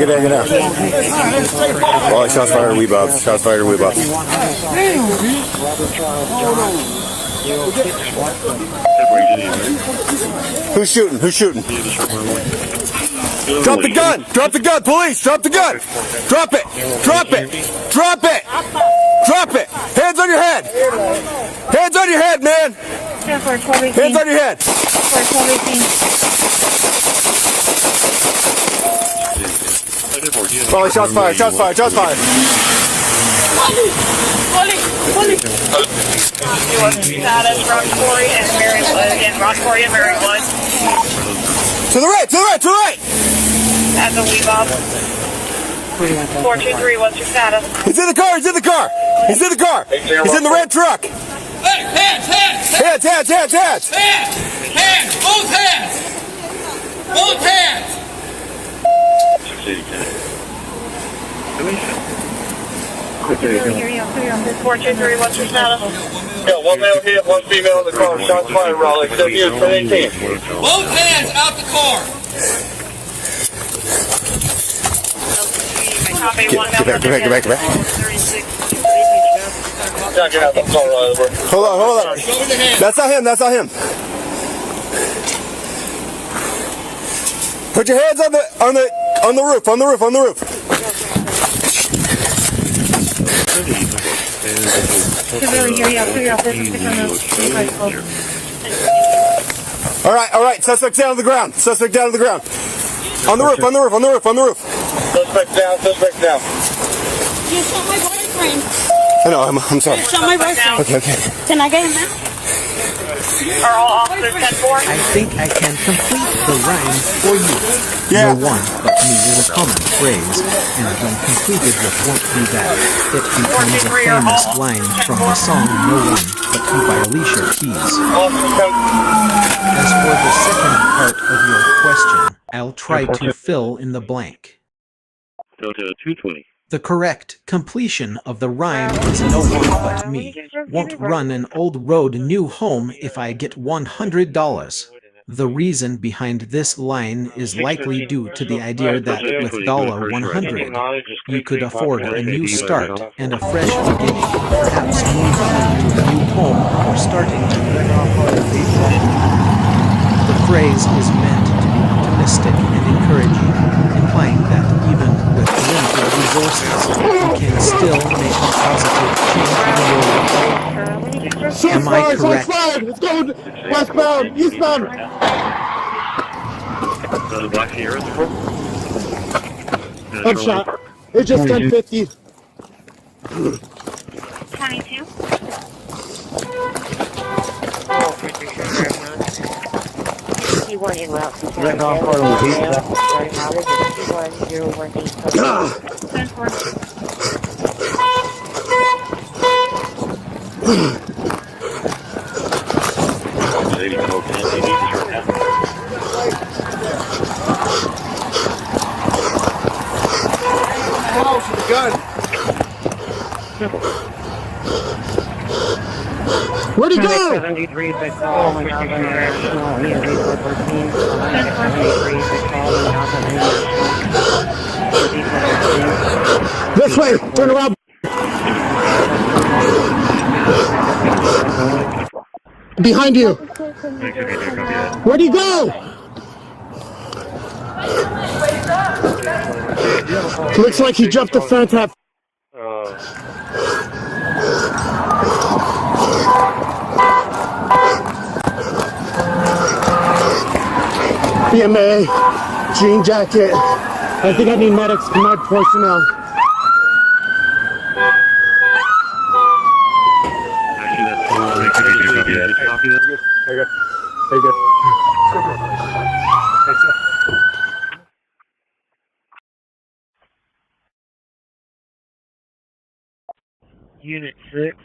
Well, shots fired, we bob. Shots fired, we bob. Who's shooting? Drop the gun! Police! Drop the gun! Drop it! Hands on your head! Man! Hands on your head! Molly, shots fired! Status, Rockport and Marywood. To the right! At the Weebob. 423, what's your status? He's in the car! He's in the red truck! Hey, hands! Hands! Both hands! 423, what's your status? Yeah, one male hit, one female in the car. Shots fired, Raleigh. W 1018. Both hands out the car! Copy, Get back. Hold on. That's not him. Put your hands on the roof. All right. Suspect down to the ground. On the roof. Suspect down. You shot my boyfriend. I know, I'm sorry. You shot my boyfriend. Okay. Can I get him out? Are all officers 10-4? I think I can complete the rhyme for you. Yeah. No one but me is a common phrase, and when completed with won't be that, it becomes a famous line from the song No One But Me by Alicia Keys. As for the second part of your question, I'll try to fill in the blank. Delta 220. The correct completion of the rhyme is no one but me. Won't run an old road new home if I get $100. The reason behind this line is likely due to the idea that with $100, you could afford a new start and a fresh beginning, perhaps move to a new home or starting to The phrase is meant to be optimistic and encouraging, implying that even with limited resources, you can still make a positive change in the world. Am I correct? It's going westbound, eastbound. The Black Sierra. I'm shot. It's just 1050. 22. One in route. Right off part of the heat. Where'd he go? 73 call This way, turn around. Behind you. Where'd he go? Looks like he jumped the fence. BMA, jean jacket. I think I need med personnel. Unit 6.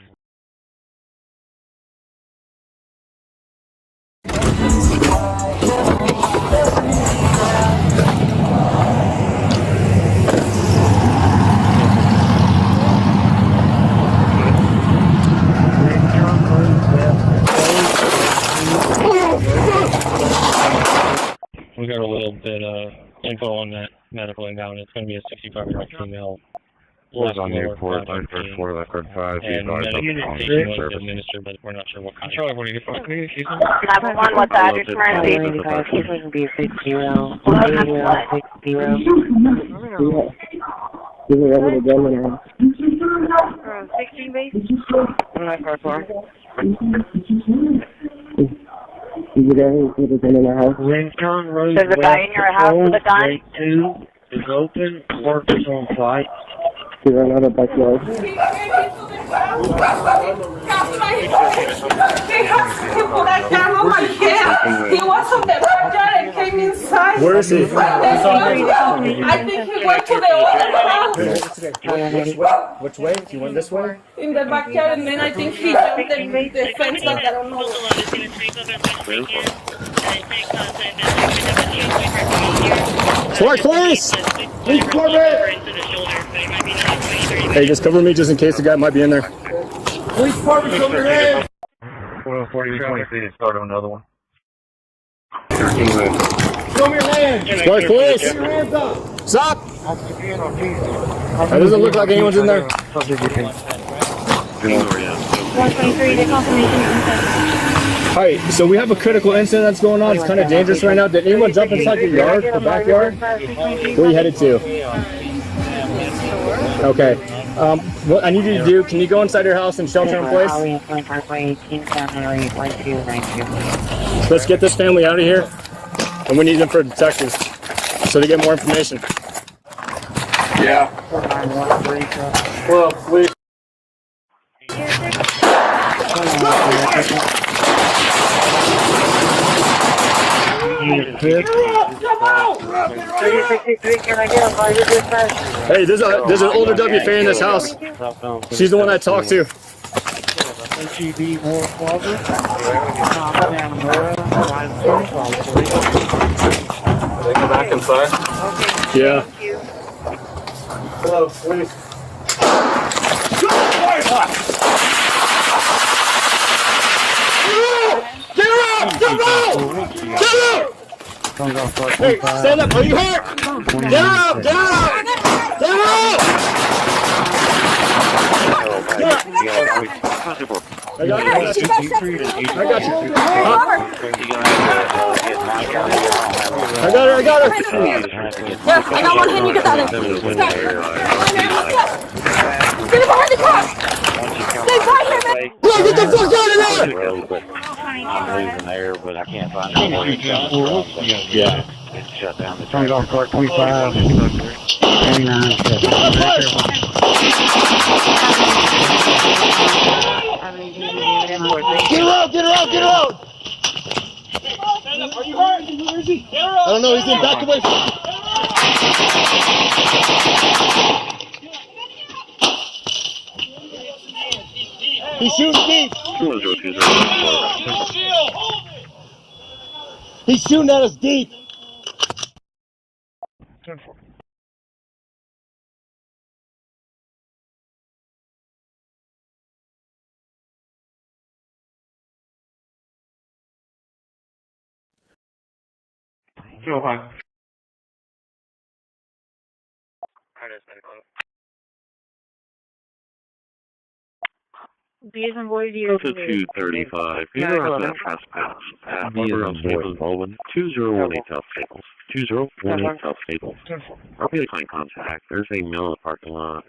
We got a little bit info on that medical inbound. It's going to be a 65-year-old female. Was on the airport, lifeguard 4, lifeguard 5, and medical administered, but we're not sure what kind of. 911, what's the address, emergency? He's going to be 60. 60. Is it able to go in 16 base? Is it there? Is it in the house? Lincoln Road. There's a guy in your house with a gun? Gate 2 is open. Workers on site. Is there another backyard? They have to put a gun on my head. He was on the backyard and came inside. Where is he? I think he went to the other house. Which way? He went this way? In the backyard, and then I think he jumped the fence, but I don't know. Flight, please! Please cover it! Hey, just cover me just in case the guy might be in there. Police department, cover your head! 40-20 feet, start on another one. Show me your hands! Flight, please! Get your hands up! Stop! That doesn't look like anyone's in there. 123, the confirmation incident. Alright, so we have a critical incident that's going on. It's kind of dangerous right now. Did anyone jump inside your yard, the backyard? Where are you headed to? Okay. What I need you to do, can you go inside your house and shelter in place? Let's get this family out of here. And we need them for detectives so they get more information. Yeah. Well, please. Hey, there's an older WFA in this house. She's the one I talked to. They go back inside? Yeah. Hello, please. Get her out! Get her out! Get her out! Hey, stand up! Are you hurt? Get her out! Get her out! Get her out! I got you. I got you. I got her. Yeah, I got one hand. You get the other. Get it behind the car. Stay right here, man. Get the fuck out of there! I'm leaving there, but I can't find it. Yeah. It's shut down. The Turn off car 25. 29. Get her out! Get her out! Get her out! Are you hurt? Where is he? I don't know. He's in back away. He's shooting deep. He's shooting at us deep. Bees and boys, you. To 235. You are at trespass. Baldwin. 201 South Staples. 201 South Staples. I'll be declining contact. There's a mill in the parking lot.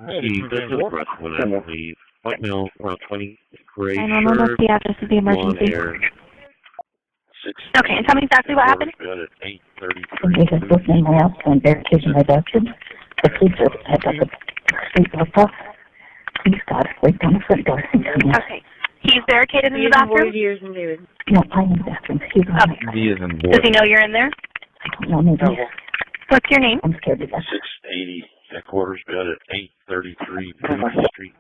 The business arrest when I leave. White mill, around 20. Gray shirt. What's the address of the emergency? Okay, and tell me exactly what happened. At 8:30. Okay, so both in my house and barricades my bathroom. The police are at the street level. Please God, wait down the front door and come in. Okay. He's barricaded in the bathroom? No, I'm in the bathroom. He's on Okay. Does he know you're in there? I don't know, maybe. What's your name? I'm scared to death. 680. Headquarters bed at 833 Bridge Street.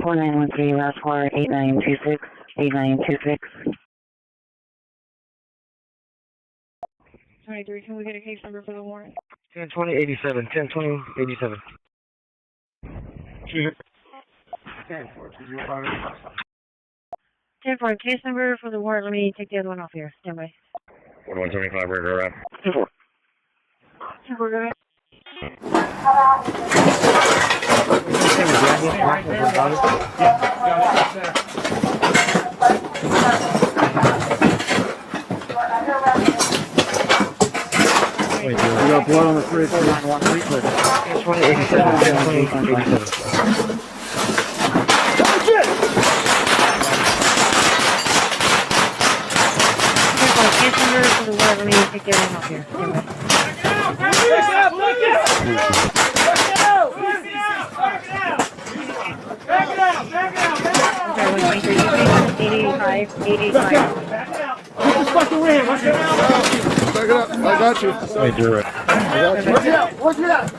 4913, last word, 8926, 8926. 23, can we get a case number for the warrant? 102087. 102087. 10 for a case number for the warrant. Let me take the other one off here. Stand by. 1175, right around. 10-4. 10-4, go ahead. We got blood on the fridge. 2087. Case number for the warrant. Let me take the other one off here. Stand by. Back it up. I got you. Hey, do it. I got you. Work it out. Work it out.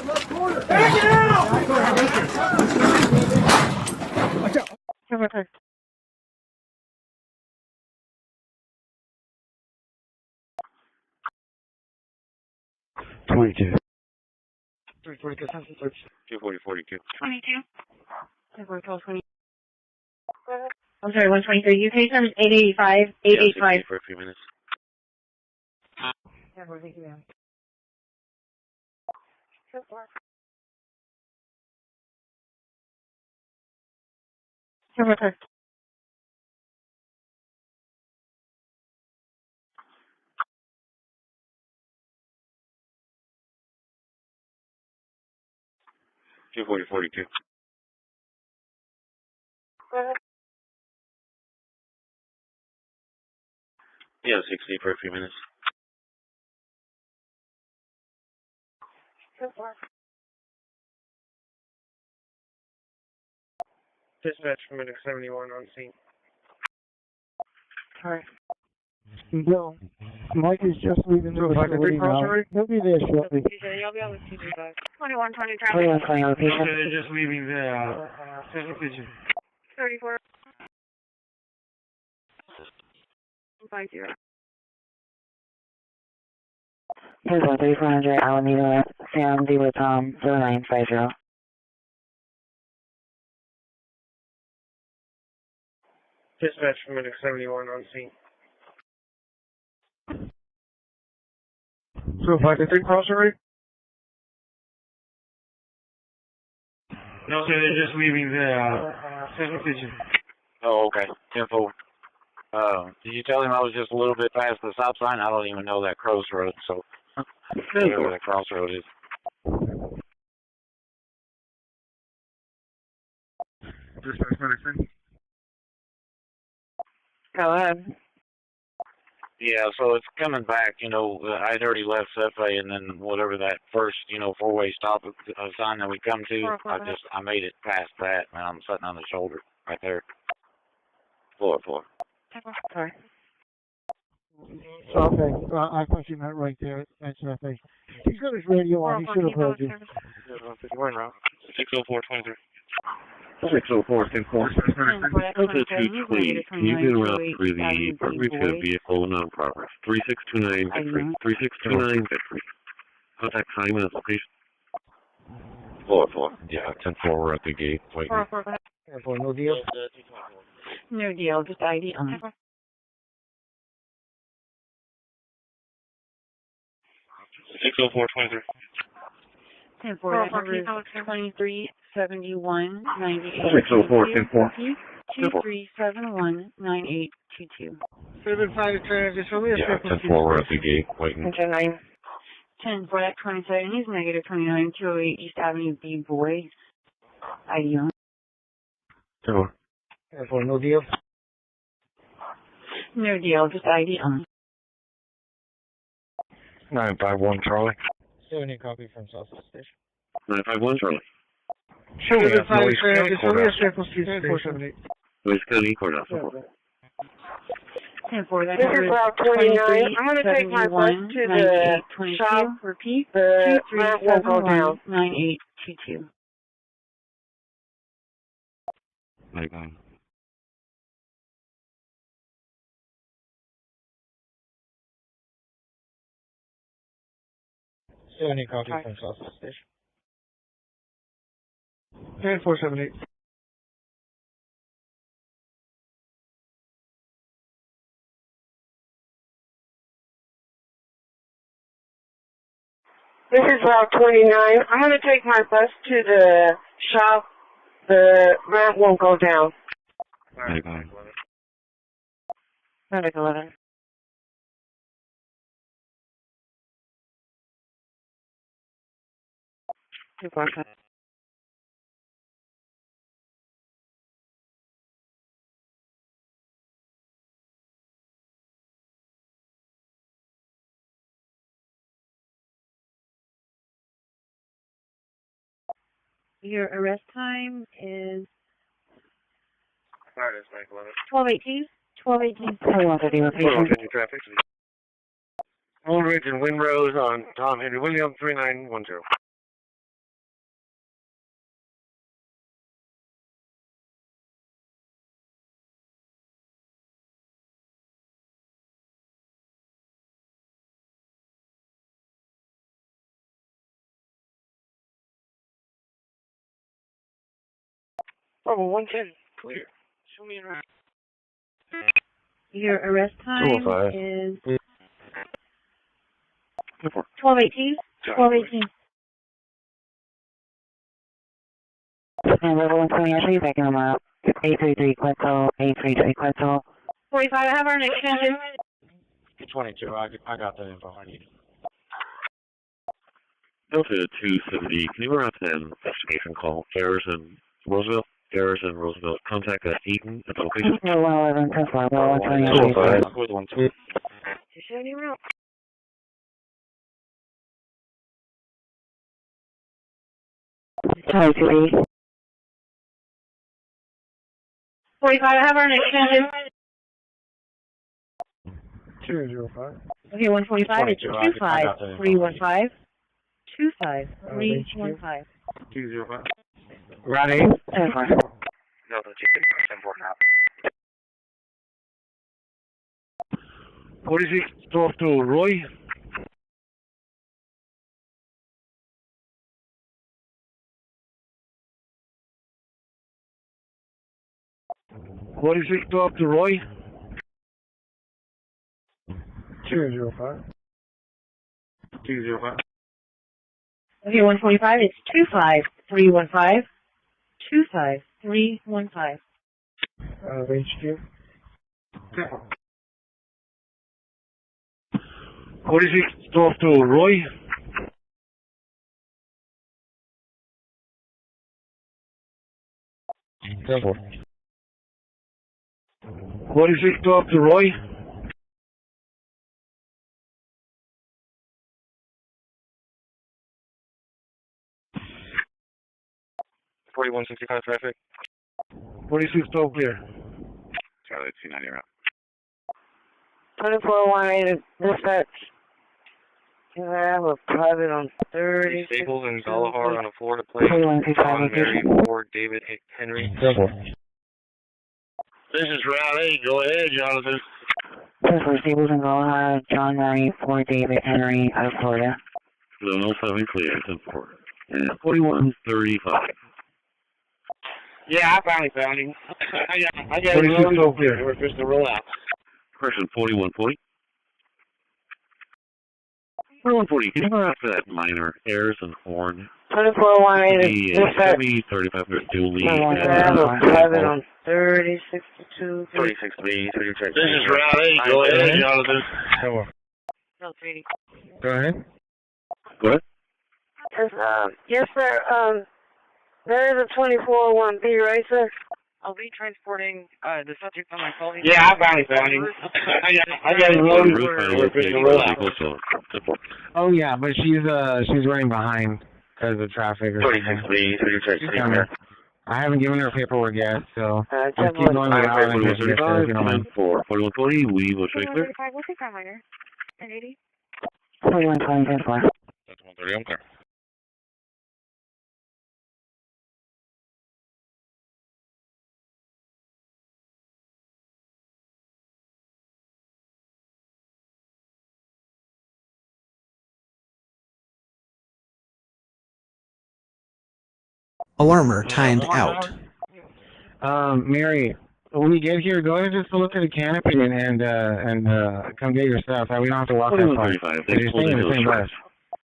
Left corner. Back it out. Watch out. 22. 240-42. 22. 20. I'm sorry, 123. You case number is 885. 885. For a few minutes. Yeah, we're thinking about it. Okay. Two 4042. Yeah, 60 for a few minutes. Dispatch from Medic 71 on scene. Alright. Bill, Mike is just leaving the facility now. He'll be there shortly. I'll be on with 225. 2120 traffic. 2120 location. Okay, they're just leaving the station. 34. 50. Here's 3400 Alameda, Sam, be with 0950. Dispatch from Medic 71 on scene. So if I can take cross already? No, sir, they're just leaving the station. Oh, okay. 10-4. Did you tell him I was just a little bit past the stop sign? I don't even know that crossroad, so whatever that crossroad is. Dispatch Medic. Go ahead. Yeah, so it's coming back, you know, I'd already left Cefe, and then whatever that first, you know, four-way stop sign that we come to, I made it past that, and I'm sitting on the shoulder right there. 4-4. Sorry. Okay, I thought you meant right there. That's nothing. He's got his radio on. He should have heard you. 60423. 604, 10-4. Delta 220, can you get around through the retail vehicle in progress? 3629 Victory. 3629 Victory. Contact time and location. 4-4. Yeah, 10-4, we're at the gate. Waiting. 4-4, no deal. No deal, just ID on. 60423. 10-4, that number is 2371 98. 604, 10-4. 2371 9822. Should have been fine to transit. Show me a Yeah, 10-4, we're at the gate. Waiting. 10-9. 10-4, that 27, he's negative 29, 208 East Avenue B, Boy. ID on. 10-4. 10-4, no deal. No deal, just ID on. 951 Charlie. 70 copy from South Station. 951 Charlie. Should have been fine to transit. Show me a Circle Street 478. Noise County Courthouse. 10-4, that This number is is Route 29. I'm going to take my bus to the shop. Repeat. The ramp won't go down. 9822. Bye-bye. Any copy from South Station. 478. This is Route 29. I'm going to take my bus to the shop. The ramp won't go down. Bye-bye. Medic 11. Your arrest time is Alright, it's Mike 11. 1218. 1218. I want to do a patient. Traffic. Old Ridge and Windrose on Tom Henry William 3910. Oh, 110. Clear. Show me around. Your arrest time 205. is 1218. 1218. And level 120, I'll see you back in a mile. 833 Quetzal, 833 Quetzal. 45, I have our next engine. 22, I got that info I need. Delta 270, can you route an investigation call? Garrison Roosevelt? Garrison Roosevelt, contact at Eaton at the location. 111, 10-4, 120, 205. Just showing you around. Charlie 280. 45, I have our next engine. 205. Okay, 145, it's 25315. 25315. 205. Ronnie. 10-4. Delta 274 now. What is it? Talk to Roy? What is it? Talk to Roy? 205. 205. Okay, 145, it's 25315. 25315. HQ. What is it? Talk to Roy? What is it? Talk to Roy? $4165 traffic. What is it? Talk here? Charlie 290 route. 2418, dispatch. Can I have a private on 30? Staples and Galahar on a Florida plate. John, Mary, Ford, David, Henry. This is Route 8. Go ahead, Jonathan. 24 Staples and Galahar, John, Mary, Ford, David, Henry, out of Florida. 07 clear, 10-4. And 4135. Yeah, I finally found him. I got What is him. it? Talk here? We're supposed to roll out. Person 4140. 4140, can you go after that minor airs and horn? 2418, dispatch. Chevy 3500 dually. I have a private on 3062. 36B, This is Route 8. Go ahead, Jonathan. No, 380. Go ahead. Go ahead. Yes, sir. There is a 24-1B, right, sir? I'll be transporting the subject on my phone. Yeah, I finally found him. I got him loaded. We're supposed to roll out. Oh yeah, but she's running behind because of traffic or something. 36B, I haven't given her paperwork yet, so just keep going without it until she gets there, if you don't mind. 4140, we will check there. 135, we'll take that minor. 1080. 4120, 10-4. That's 130, I'm clear. Alarmer timed out. Mary, when you get here, go ahead and just look at the canopy and come get your stuff. We don't have to walk that far. You're staying in the same bus.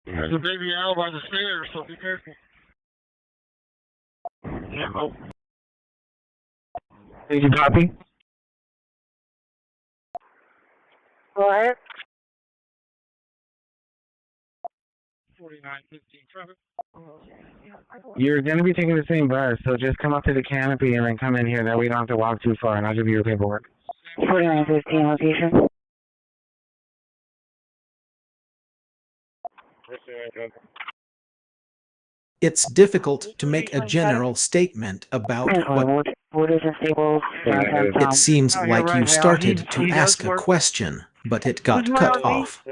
There's a baby owl by the stairs, so be careful. Did you copy? Go ahead. 4915 traffic. You're going to be taking the same bus, so just come up to the canopy and then come in here. That way you don't have to walk too far, and I'll give you your paperwork. 4915 location. It's difficult to make a general statement about what. It seems like you started to ask a question, but it got cut off.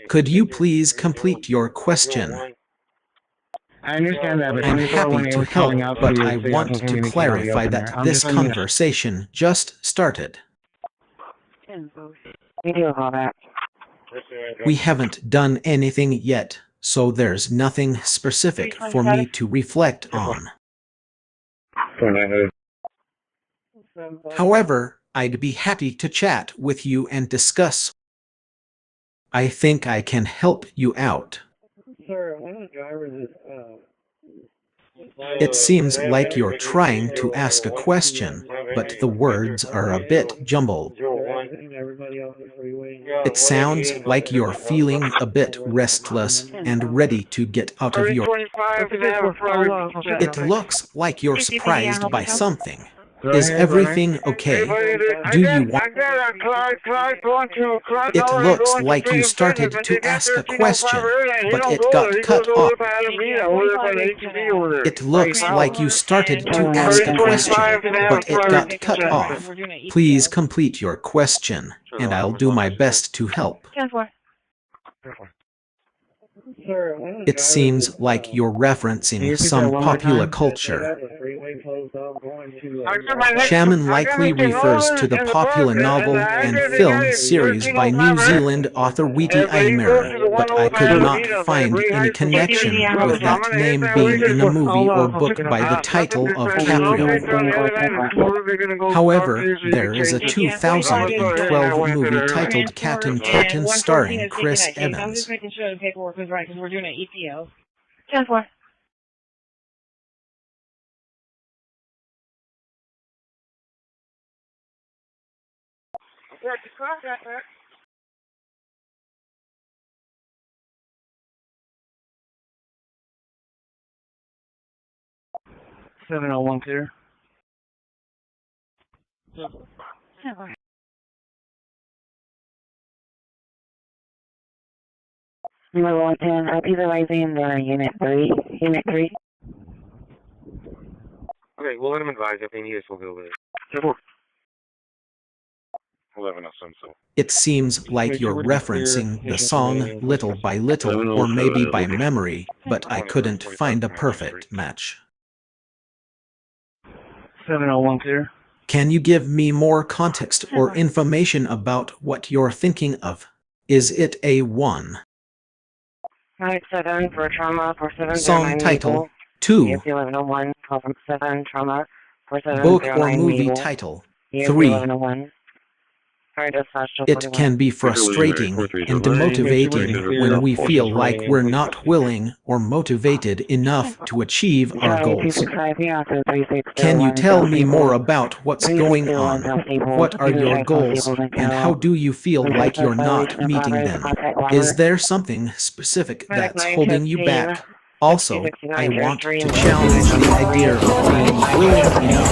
Could you please complete your question? I understand that, but I'm happy to help, but I want to clarify that this conversation just started. We haven't done anything yet, so there's nothing specific for me to reflect on. However, I'd be happy to chat with you and discuss. I think I can help you out. Sir, one of the drivers is It seems like you're trying to ask a question, but the words are a bit jumbled. It sounds like you're feeling a bit restless and ready to get out of your... It looks like you're surprised by something. Is everything okay? Do you want... It looks like you started to ask a question, but it got cut off. It looks like you started to ask a question, but it got cut off. Please complete your question, and I'll do my best to help. It seems like you're referencing some popular culture. Shaman likely refers to the popular novel and film series by New Zealand author Wheaty Aimera, but I could not find any connection with that name being in a movie or book by the title of Caprio. However, there is a 2012 movie titled Cat and Kitten starring Chris Evans. We're doing an EPO. 10-4. Seven oh one clear. Number 110, I'll be realizing Unit 3. Unit 3. Okay, we'll let them advise. If they need us, we'll go with it. 11 so. It seems like you're referencing the song Little by Little or maybe by memory, but I couldn't find a perfect match. 701 clear. Can you give me more context or information about what you're thinking of? Is it a 1? 7 for trauma for 709. Song title 2. 1101, call from 7 trauma for 709. Book or movie title 3. 1101. It can be frustrating and demotivating when we feel like we're not willing or motivated enough to achieve our goals. Can you tell me more about what's going on? What are your goals, and how do you feel like you're not meeting them? Is there something specific that's holding you back? Also, I want to challenge the idea of being willing enough.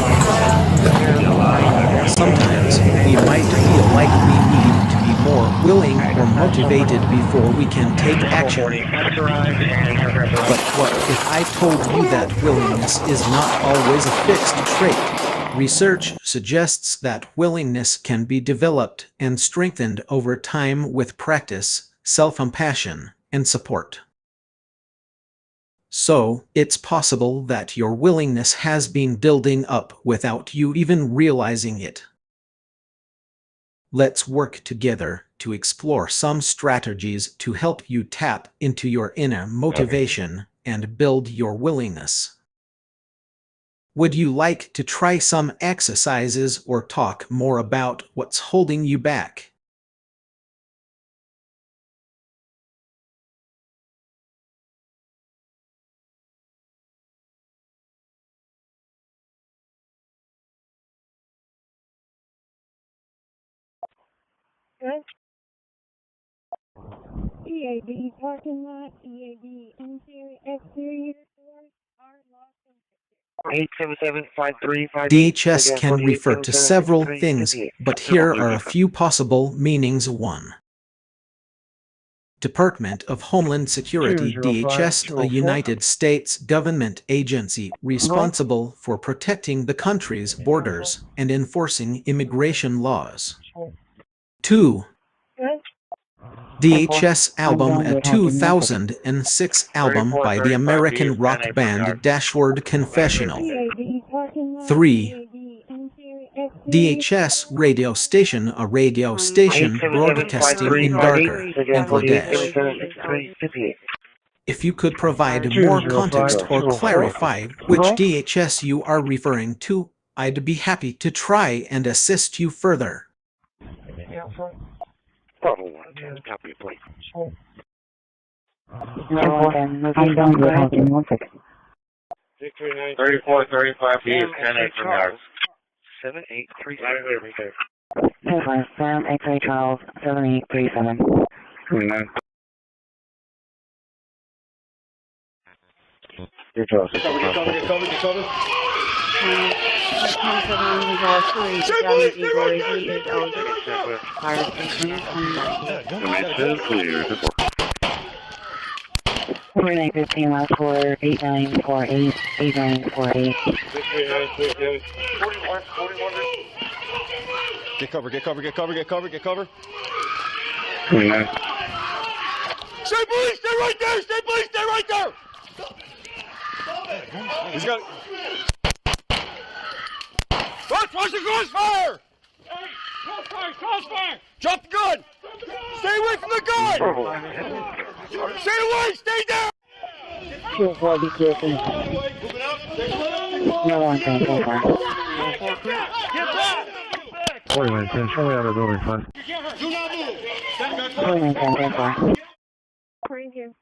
Sometimes we might feel like we need to be more willing or motivated before we can take action. But what if I told you that willingness is not always a fixed trait? Research suggests that willingness can be developed and strengthened over time with practice, self-compassion, and support. So, it's possible that your willingness has been building up without you even realizing it. Let's work together to explore some strategies to help you tap into your inner motivation and build your willingness. Would you like to try some exercises or talk more about what's holding you back? EAD parking lot, EAD interior, exterior doors are locked. DHS can refer to several things, but here are a few possible meanings. 1. Department of Homeland Security, DHS, a United States government agency responsible for protecting the country's borders and enforcing immigration laws. 2. DHS album, a 2006 album by the American rock band Dashboard Confessional. 3. DHS radio station, a radio station broadcasting in Dhaka, Bangladesh. If you could provide more context or clarify which DHS you are referring to, I'd be happy to try and assist you further. 3435 feet is 10 from yards. 7837. 783 Charles, 7837. 29. Get cover. Clear. 4915 last for 8948, 8948. Get cover. 29. Stay police, stay right there! He's got... Watch the crossfire! Crossfire! Drop the gun! Stay away from the gun! Stay away! Stay down! Be careful. No one can go far. 4910, show me out of the building, fine. Do not move! 4910, go far. Thank you.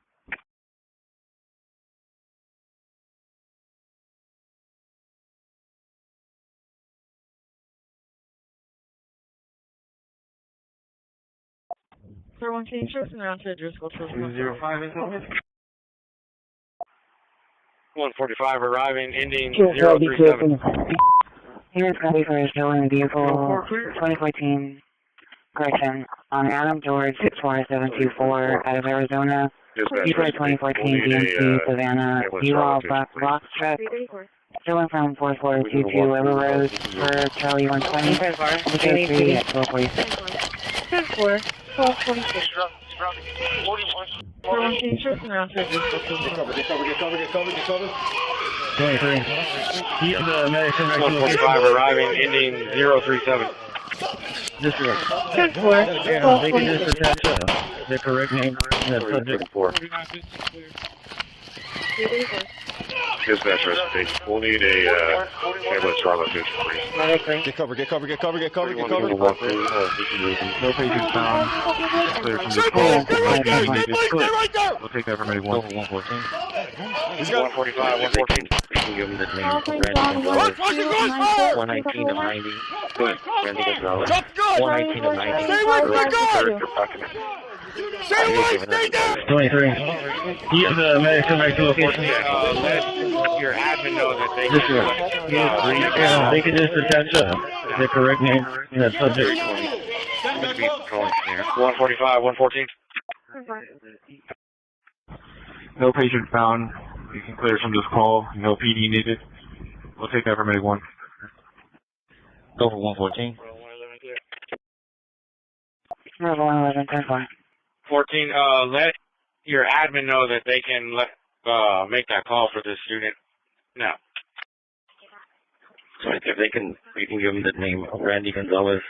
Sir, one change trips around to Driscoll. 205 is over. 145 arriving, ending Careful, be 037. careful. Here's copy for stolen vehicle 2014. Correction. On Adam George 64724 out of Arizona. Detroit 2014 DMC Savannah. U-Haul Black box truck. Stolen from 4422 River Road for Charlie 120. Indicated 3 at 1246. 10-4, 1246. Sir, one change trips around to Driscoll. Get cover. 23. The American 145 arriving, ending 037. This is 10-4, yeah, they can just 1246. attach the correct name and the subject. Dispatch recipe. We'll need a ambulance Charlotte 53. Get cover. No patient found. Clear from Stay the police, stay right there! We'll take that from 81 for 114. He's got... 145, 114. Give them the name. Watch the crossfire! 119 of 90. Good. Randy Gonzalez. Drop the gun! 119 of 90. Stay away from the gun! Stay away! Stay down! 23. The American location. Let your admin know that they This can... is they can just attach the correct name and the subject. 145, 114. No patient found. You can clear from this call. No PD needed. We'll take that from 81. Go for 114. River 111, 10-4. 14, let your admin know that they can make that call for this student now. So if they can, we can give them the name of Randy Gonzalez.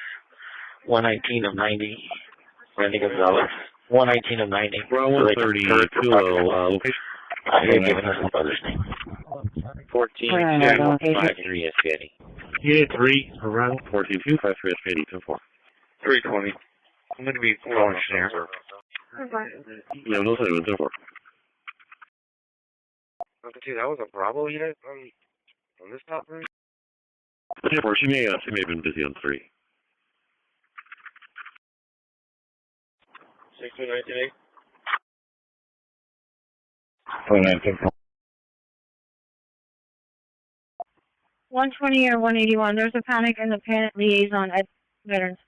119 of 90. Randy Gonzalez. 119 of 90. We're on 130. Location. They're giving us some other name. 14, 53 is Getty. Unit 3, around 42, 53 is Getty, 2-4. 320. I'm going to be calling there. Yeah, those are the 2-4. Dude, that was a Bravo unit on this top room? 2-4, she may have been busy on 3. 6298. 120 or 181. There's a panic in the panic liaison at Veterans.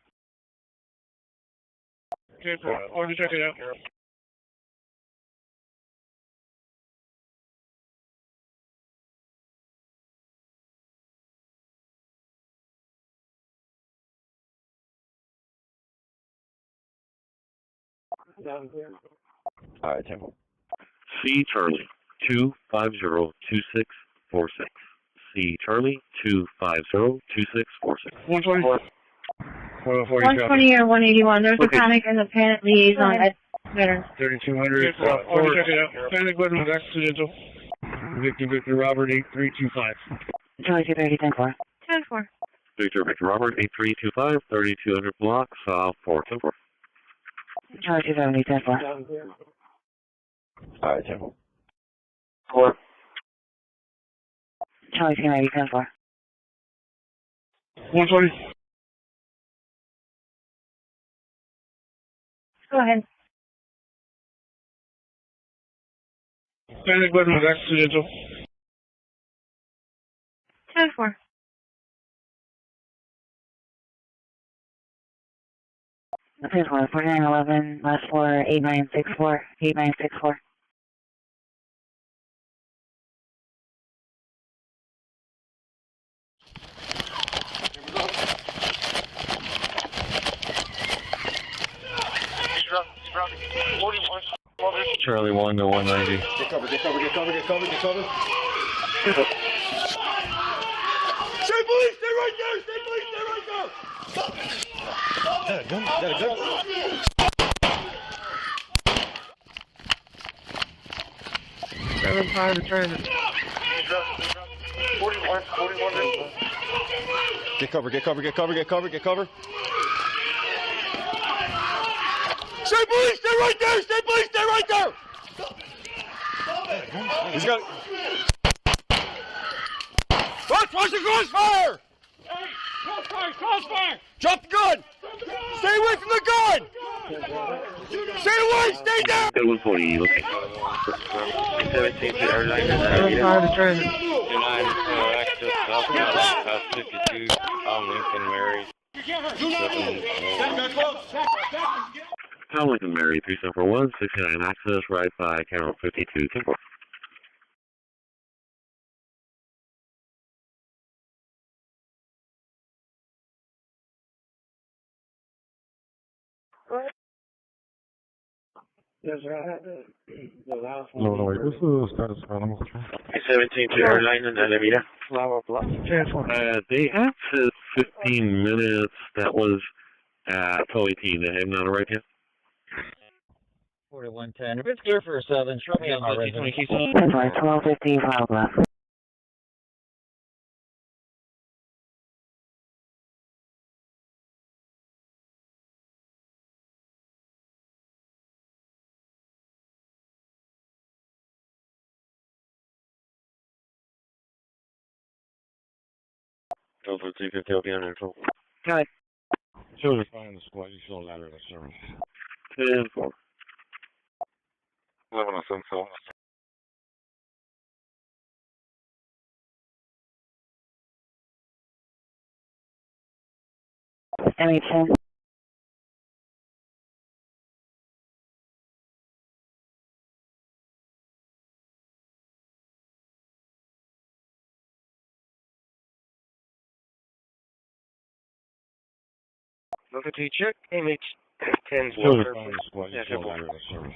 Okay, I'll check it out. Alright, Temple. C Charlie 2502646. C Charlie 2502646. 120 or 181. There's a panic in the panic liaison at Veterans. 3200. I'll check it out. Panic button was accidental. Victor Robert 8325. Charlie 230, 10-4. 10-4. Victor Robert 8325 3200 block south 424. Charlie 270, 10-4. Alright, Temple. 4. Charlie, can I be 10-4? 120. Go ahead. Standing by my accidental. 10-4. Okay, 4911, last 4, 8964, 8964. Charlie 1 to 190. Get cover, get cover, get cover, get cover, get cover. Stay police, stay right there, stay police, stay right there. Is that a gun? Is that a gun? 7-5 to transit. 41. Get cover, get cover, get cover, get cover, get cover. Stay police, stay right there, stay police, stay right there. He's got. Watch the crossfire! Hey, crossfire, crossfire! Drop the gun! Stay away from the gun! Stay away, stay down! 140, looking. 17 to airline. 7-5 to transit. 29, access southbound, past 52, Lincoln Mary. Lincoln Mary, 3741, 69, access right by Carol 52, 10-4. Yes, sir. I had the last one. No, wait. What's the status of animal control? 17 to airline in Alameda. Flower Bluff. They had said 15 minutes. That was at 1218. They have not arrived yet. 4110. If it's clear for a 7, show me on my resume. 1215, Flower Bluff. Over 350, I'll be on info. Good. Shows are fine in the squad. You show ladder to service. 10-4. 11 on 7, 7. MH10. Look at you, check. MH10's Shows water. are fine in the squad. You show ladder to service.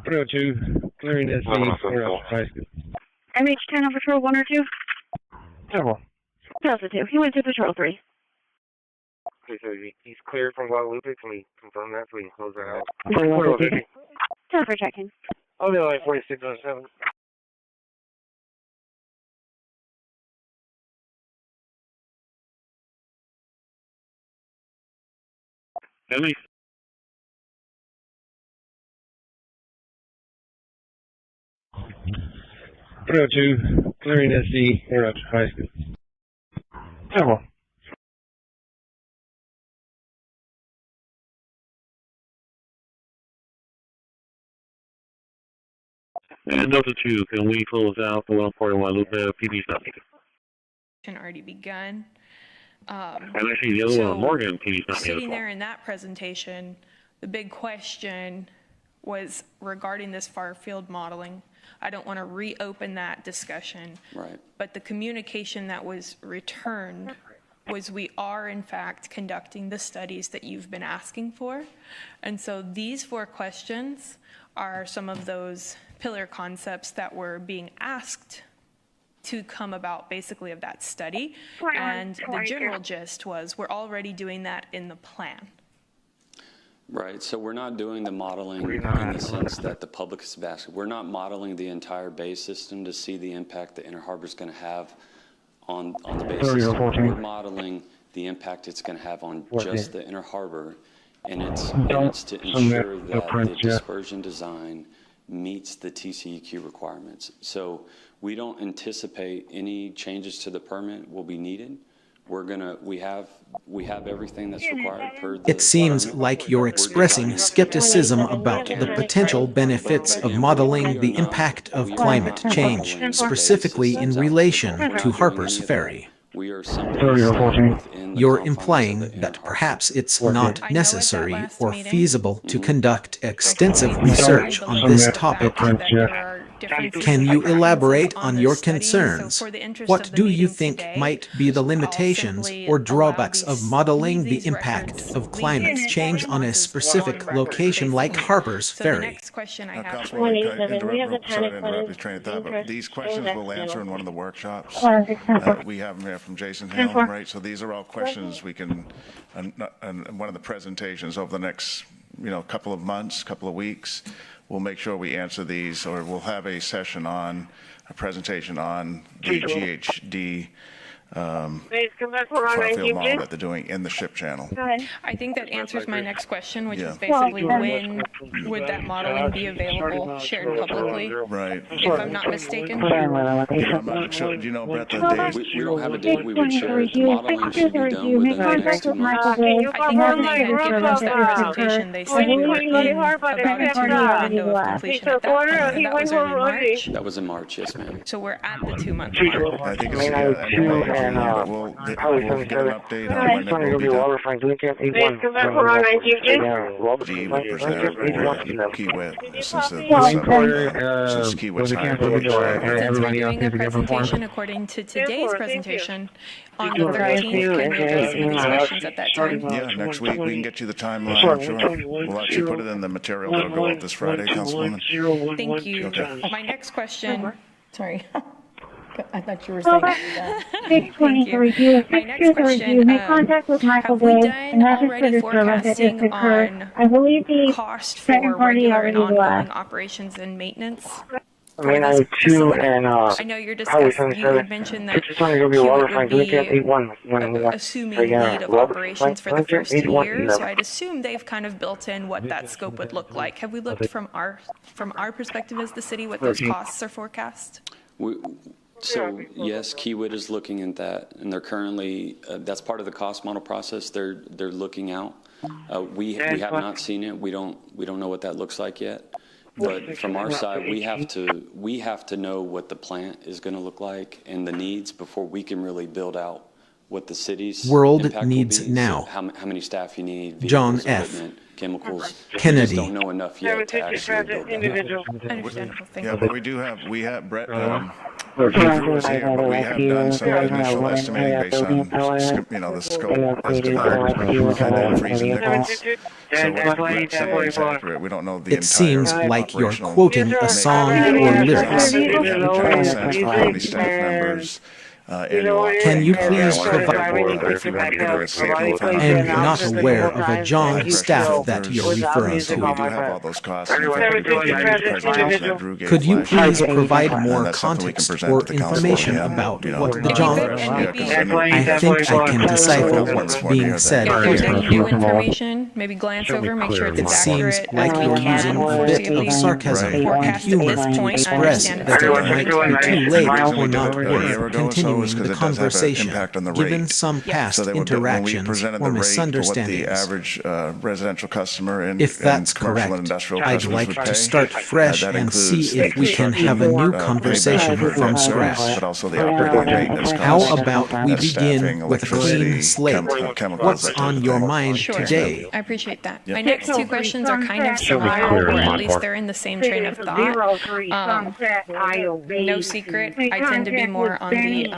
302, clearing SC, high school. MH10 on patrol 1 or 2? Several. Delta 2. He went to patrol 3. Okay, so he's cleared from Guadalupe. Can we confirm that so we can close that out? 4150. Time for check-in. I'll be like 46 on 7. Emily. .302, clearing SC, air out to high school. Several. And Delta 2, can we close out the 141 loop? PD stop. Already begun. And actually, the other one, Morgan, PD stop. Sitting there in that presentation, the big question was regarding this far field modeling. I don't want to reopen that discussion. Right. But the communication that was returned was we are in fact conducting the studies that you've been asking for. And so these 4 questions are some of those pillar concepts that were being asked to come about basically of that study. And the general gist was we're already doing that in the plan. Right, so we're not doing the modeling in the sense that the public is asking. We're not modeling the entire bay system to see the impact the Inner Harbor is going to have on the bay system. We're modeling the impact it's going to have on just the Inner Harbor, and it's to ensure that the dispersion design meets the TCEQ requirements. So we don't anticipate any changes to the permit will be needed. We have everything that's required per the It seems permit. like you're expressing skepticism about the potential benefits of modeling the impact of climate change, specifically in relation to Harper's Ferry. We are simply You're implying that perhaps it's not necessary or feasible to conduct extensive research on this topic. Can you elaborate on your concerns? What do you think might be the limitations or drawbacks of modeling the impact of climate change on a specific location like Harper's Ferry? These questions we'll answer in one of the workshops. We have them here from Jason Hill, right? So these are all questions we can, and one of the presentations over the next, couple of months, couple of weeks, we'll make sure we answer these, or we'll have a session on, a presentation on the GHD field model that they're doing in the ship channel. I think that answers my next question, which is basically when would that modeling be available, shared publicly? Right. If I'm not mistaken. I'm not sure. Do you know, Brett, the days? We don't have a date we would share. The modeling should be done within the next 2 months. I think when they had given us that presentation, they said we were in about a 2-month window of completion at that point. That was early March. That was in March, yes, ma'am. So we're at the 2-month mark. I think it's we'll get an update on when it will be done. Key Wit, since Key Wit's hired. We're doing a presentation according to today's presentation on the 13th. Can we address some of these questions at that time? Yeah, next week we can get you the timeline, I'm sure. We'll actually put it in the material that'll go out this Friday, Councilwoman. Thank you. Okay. My next question, sorry. I thought you were saying that. 623 My next question, make contact with Michael have we Day done and message for already the service that just forecasting occurred. on I believe the cost for second party regular and already ongoing left. operations and maintenance? I know you're discussing, you had mentioned that Hewitt would be assuming lead of operations for the first 2 years, so I'd assume they've kind of built in what that scope would look like. Have we looked from our perspective as the city what those costs are forecast? So yes, Kiewit is looking at that, and they're currently, that's part of the cost model process. They're looking out. We have not seen it. We don't know what that looks like yet. But from our side, we have to know what the plant is going to look like and the needs before we can really build out what the city's world impact needs will be. now. So how many staff you need, vehicles, John F. equipment, chemicals. Kennedy. We just don't know enough yet to actually build that. Yeah, but we have Brett. Was here, but we have done some initial estimating based on the scope as developed and then freezing nickels. So what Brett said is accurate. We don't know the entire. It seems like you're quoting a song or lyrics. How many staff members? Can you please provide? I'm not aware of a John staff that you're referring So we do have all those costs. Could you please provide more context or information about what the John? I think I can decipher what's being said here. New information, maybe glance over, make sure it's It seems accurate. like you're using a bit of sarcasm and humor to express that it might be too late or not worth continuing the conversation, given some past interactions or misunderstandings. If that's correct, I'd like to start fresh and see if we can have a new conversation from scratch. How about we begin with a clean slate? What's on your mind today? I appreciate that. My next two questions are kind of similar, or at least they're in the same train of thought. No secret, I tend to be more on the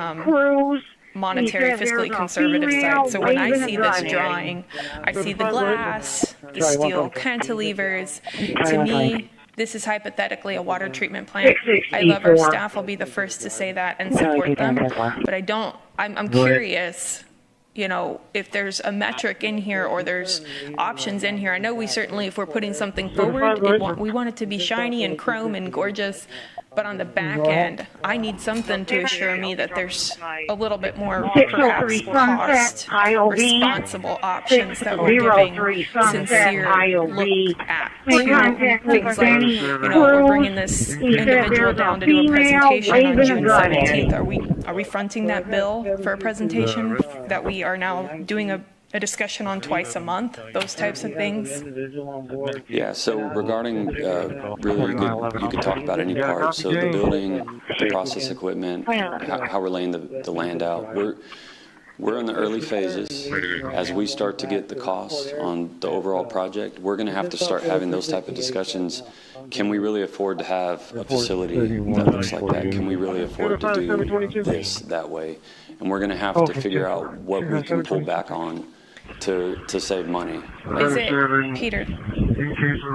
monetary, fiscally conservative side. So when I see this drawing, I see the glass, the steel cantilevers. To me, this is hypothetically a water treatment plant. I love our staff. I'll be the first to say that and support them. But I'm curious you know, if there's a metric in here or there's options in here. I know we certainly, if we're putting something forward, we want it to be shiny and chrome and gorgeous. But on the back end, I need something to assure me that there's a little bit more perhaps cost responsible options that we're giving sincere look at. Things like, you know, we're bringing this individual down to do a presentation on June 17th. Are we fronting that bill for a presentation that we are now doing a discussion on twice a month, those types of things? Yeah, so regarding, really, you could talk about any part. So the building, the process equipment, how we're laying the land out. We're in the early phases. As we start to get the cost on the overall project, we're going to have to start having those type of discussions. Can we really afford to have a facility that looks like that? Can we really afford to do this that way? And we're going to have to figure out what we can pull back on to save money. Is it, Peter,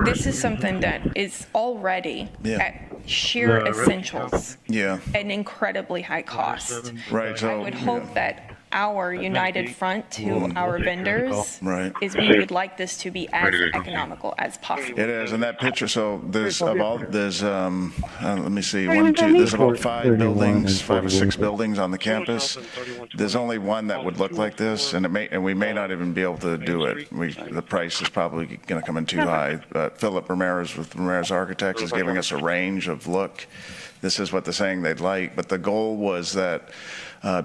this is something that is already at sheer essentials an incredibly high cost. Right. So I would hope that our united front to our vendors is we would like this to be as economical as possible. It is, and that picture, so there's about, let me see, there's about 5 or 6 buildings on the campus. There's only one that would look like this, and we may not even be able to do it. The price is probably going to come in too high. Philip Ramirez with Ramirez Architects is giving us a range of look. This is what they're saying they'd like, but the goal was that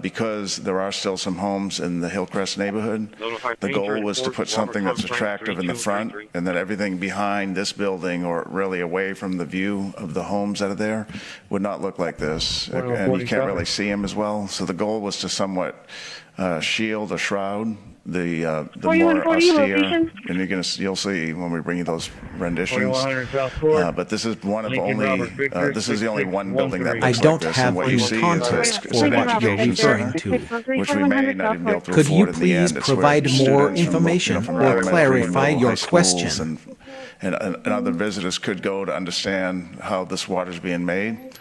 because there are still some homes in the Hillcrest neighborhood, the goal was to put something that's attractive in the front, and then everything behind this building, or really away from the view of the homes that are there, would not look like this. And you can't really see them as well. So the goal was to somewhat shield or shroud the more austere, and you'll see when we bring you those renditions. But this is one of only this is the only one building that looks like this, and what you see is an education center, which we may not even be able to Could you afford in the end. please provide more information or clarify your question? And other visitors could go to understand how this water is being made.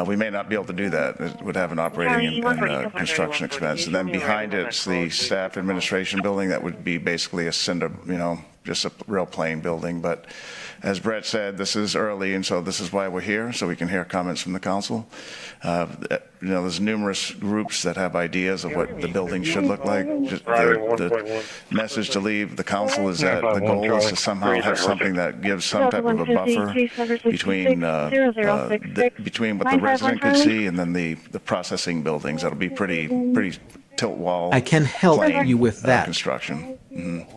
We may not be able to do that. It would have an operating and construction expense. And then behind it's the staff administration building that would be basically a cinder, just a real plain building. But as Brett said, this is early, and so this is why we're here, so we can hear comments from the council. There's numerous groups that have ideas of what the building should look like. The message to leave the council is that the goal is to somehow have something that gives some type of a buffer between what the resident could see and then the processing buildings. That'll be pretty tilt wall. I can help you with that. Construction. Mm-hmm.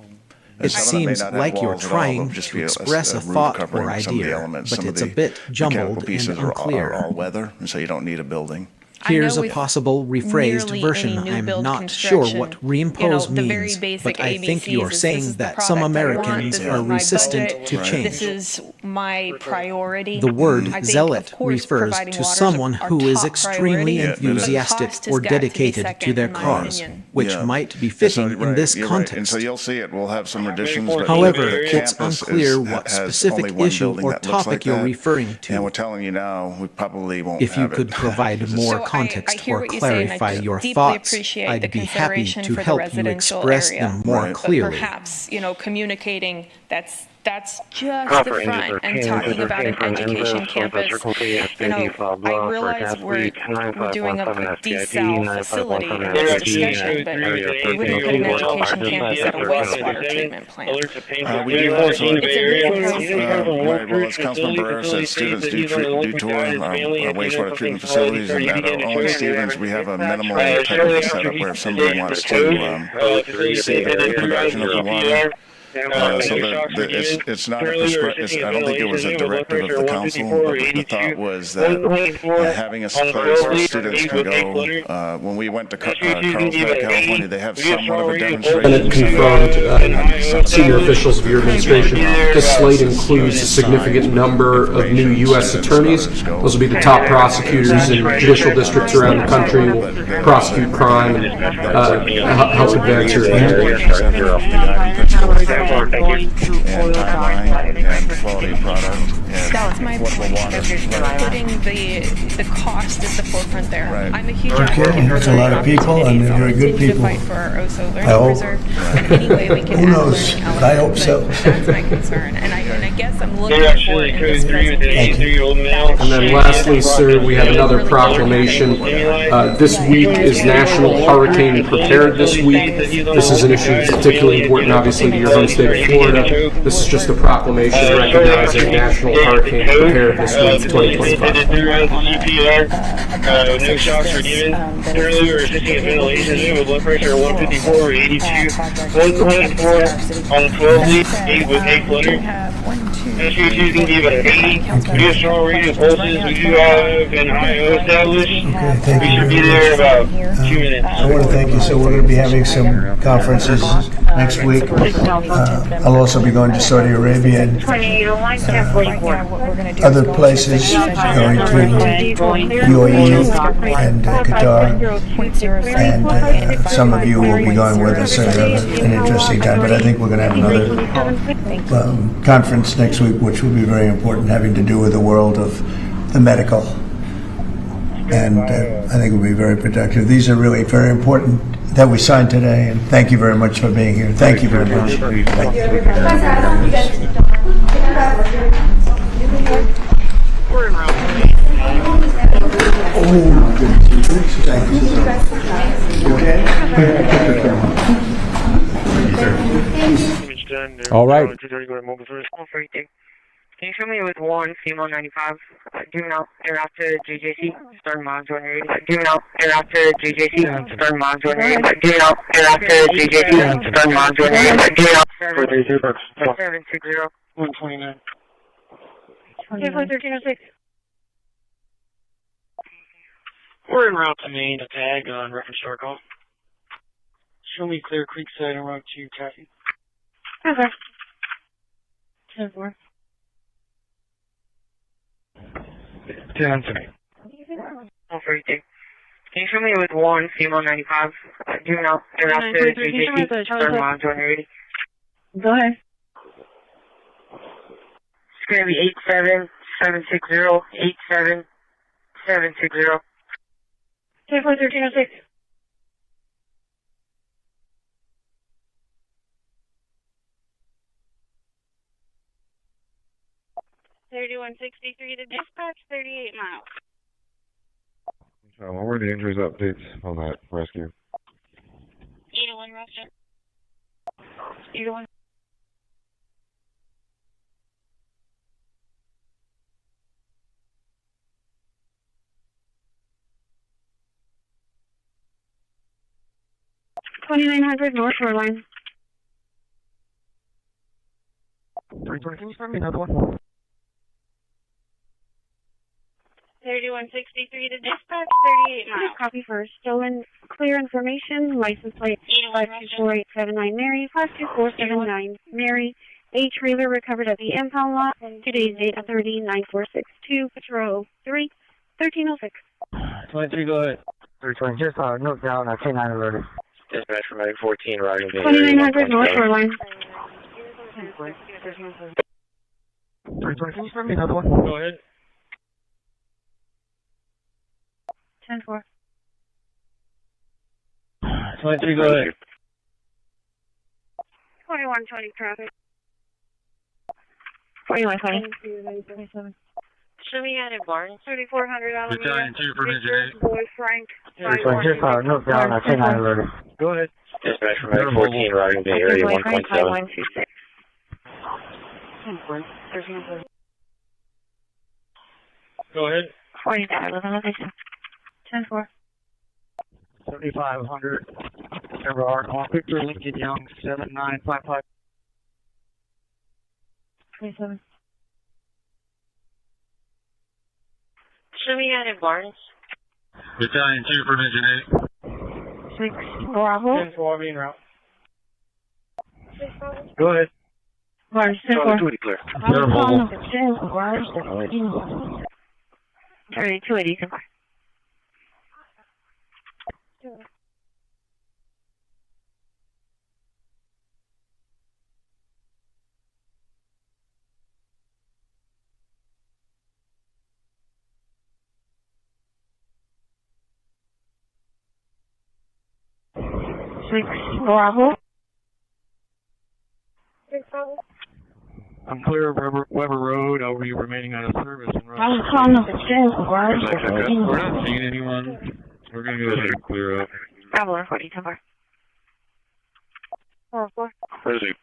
It seems like you're trying to express a thought or idea, but it's a bit jumbled and unclear. Are all weather, and so you don't need a building. Here's a possible rephrased version. I'm not sure what reimpose means, but I think you're saying that some Americans are resistant to change. This is my priority. The word zealot refers to someone who is extremely enthusiastic or dedicated to their cause, which might be fitting in this context. And so you'll see it. We'll have some additions. However, it's unclear what specific issue or topic you're referring to. And we're telling you now, we probably won't have it. If you could provide more context or clarify your thoughts, I'd be happy to help you express them more clearly. Perhaps, communicating that's just the front and talking about an education campus. I realize we're doing a desal facility in this discussion, but we wouldn't put an education campus at a wastewater treatment plant. We do also, as Councilman Burr said, students do tour our wastewater treatment facilities, and at our own Stevens, we have a minimal type of setup where if somebody wants to see the production of the water. It's not I don't think it was a directive of the council, but the thought was that having a place where students can go. When we went to Carlsbad, California, they have somewhat of a demonstration. And it confirmed senior officials of your administration. This slate includes a significant number of new U.S. attorneys. Those will be the top prosecutors in judicial districts around the country, will prosecute crime and help advance your and timeline and quality of product. That's my point. Putting the cost at the forefront there. Right. I'm a huge Okay, advocate for that's a lot of people, and they're very good continue to people. fight for our OSO I learning hope. reserve in any way we can Who add knows? learning But I hope elements. so. But that's my concern, and I guess I'm looking They're for actually in this code 3 with an presentation. 83-year-old male. And then lastly, sir, we have another proclamation. This week is National Hurricane Preparedness Week. This is an issue that's particularly important, obviously, to your home state of Florida. This is just a proclamation recognizing National Hurricane Preparedness Week 2025. No shocks were given. Currently, we're assisting with ventilation. We have a blood pressure of 154 over 82. 124 on the 12 lead, 8 with 8 flutter. SQ2 can give it an 80. We have strong radio pulses. We do have an IO established. Okay, thank We you should very be much. there in about 2 minutes. I want to thank you. So we're going to be having some conferences next week. I'll also be going to Saudi Arabia and other places, going to UAE and Qatar, and some of you will be going with us. So we have an interesting time. But I think we're going to have another conference next week, which will be very important, having to do with the world of the medical. And I think it will be very productive. These are really very important that we signed today, and thank you very much for being here. Thank you very much. All right. Can you show me with one female 95? Doing out there after JJC, starting miles 180. Doing out there after JJC, starting miles 180. Doing out there after JJC, starting miles 180. Doing out 760 129. 1306. We're en route to Maine to tag on reference to our call. Show me Clear Creek side en route to Taffy. Okay. 10-4. 10-3. Can you show me with one female 95? Doing out there after JJC, starting miles 180. Go ahead. It's going to be 87760, 87760. 1306. $3163 to dispatch, 38 miles. What were the injuries updates on that rescue? 801 Russia. 801. $2,900 North Shoreline. 320, for me, another one. 3163 to dispatch, 38 miles. Copy for stolen clear information, license plate 524879 Mary, 52479 Mary. A trailer recovered at the impound lot. Today's date of 30-9462, Patrol 3, 1306. 23, go ahead. 320, just note down, I can't alert it. Dispatch from 814, riding the 2900 North Shoreline. 320, for me, another one. Go ahead. 10-4. 23, go ahead. 2120 traffic. 4120. Show me out at Barnes. 3400 Alameda. Battalion 2 for Engine 8. Boy Frank. 320, just note down, I can't alert it. Go ahead. Dispatch from 814, riding the area 1.7. Go ahead. 10-4. 7500. Ever are on Victor Lincoln Young 7955. 27. Show me out at Barnes. Battalion 2 for Engine 6 Bravo. 10-4, being route. Go ahead. Barnes, 10-4. Clear. 3280. Bravo. I'm clear of Weber Road. I'll be remaining out of service. I was calling up the jail. We're not seeing anyone. We're going to go ahead and clear up. Bravo 140, 10-4. 4-4. Christi.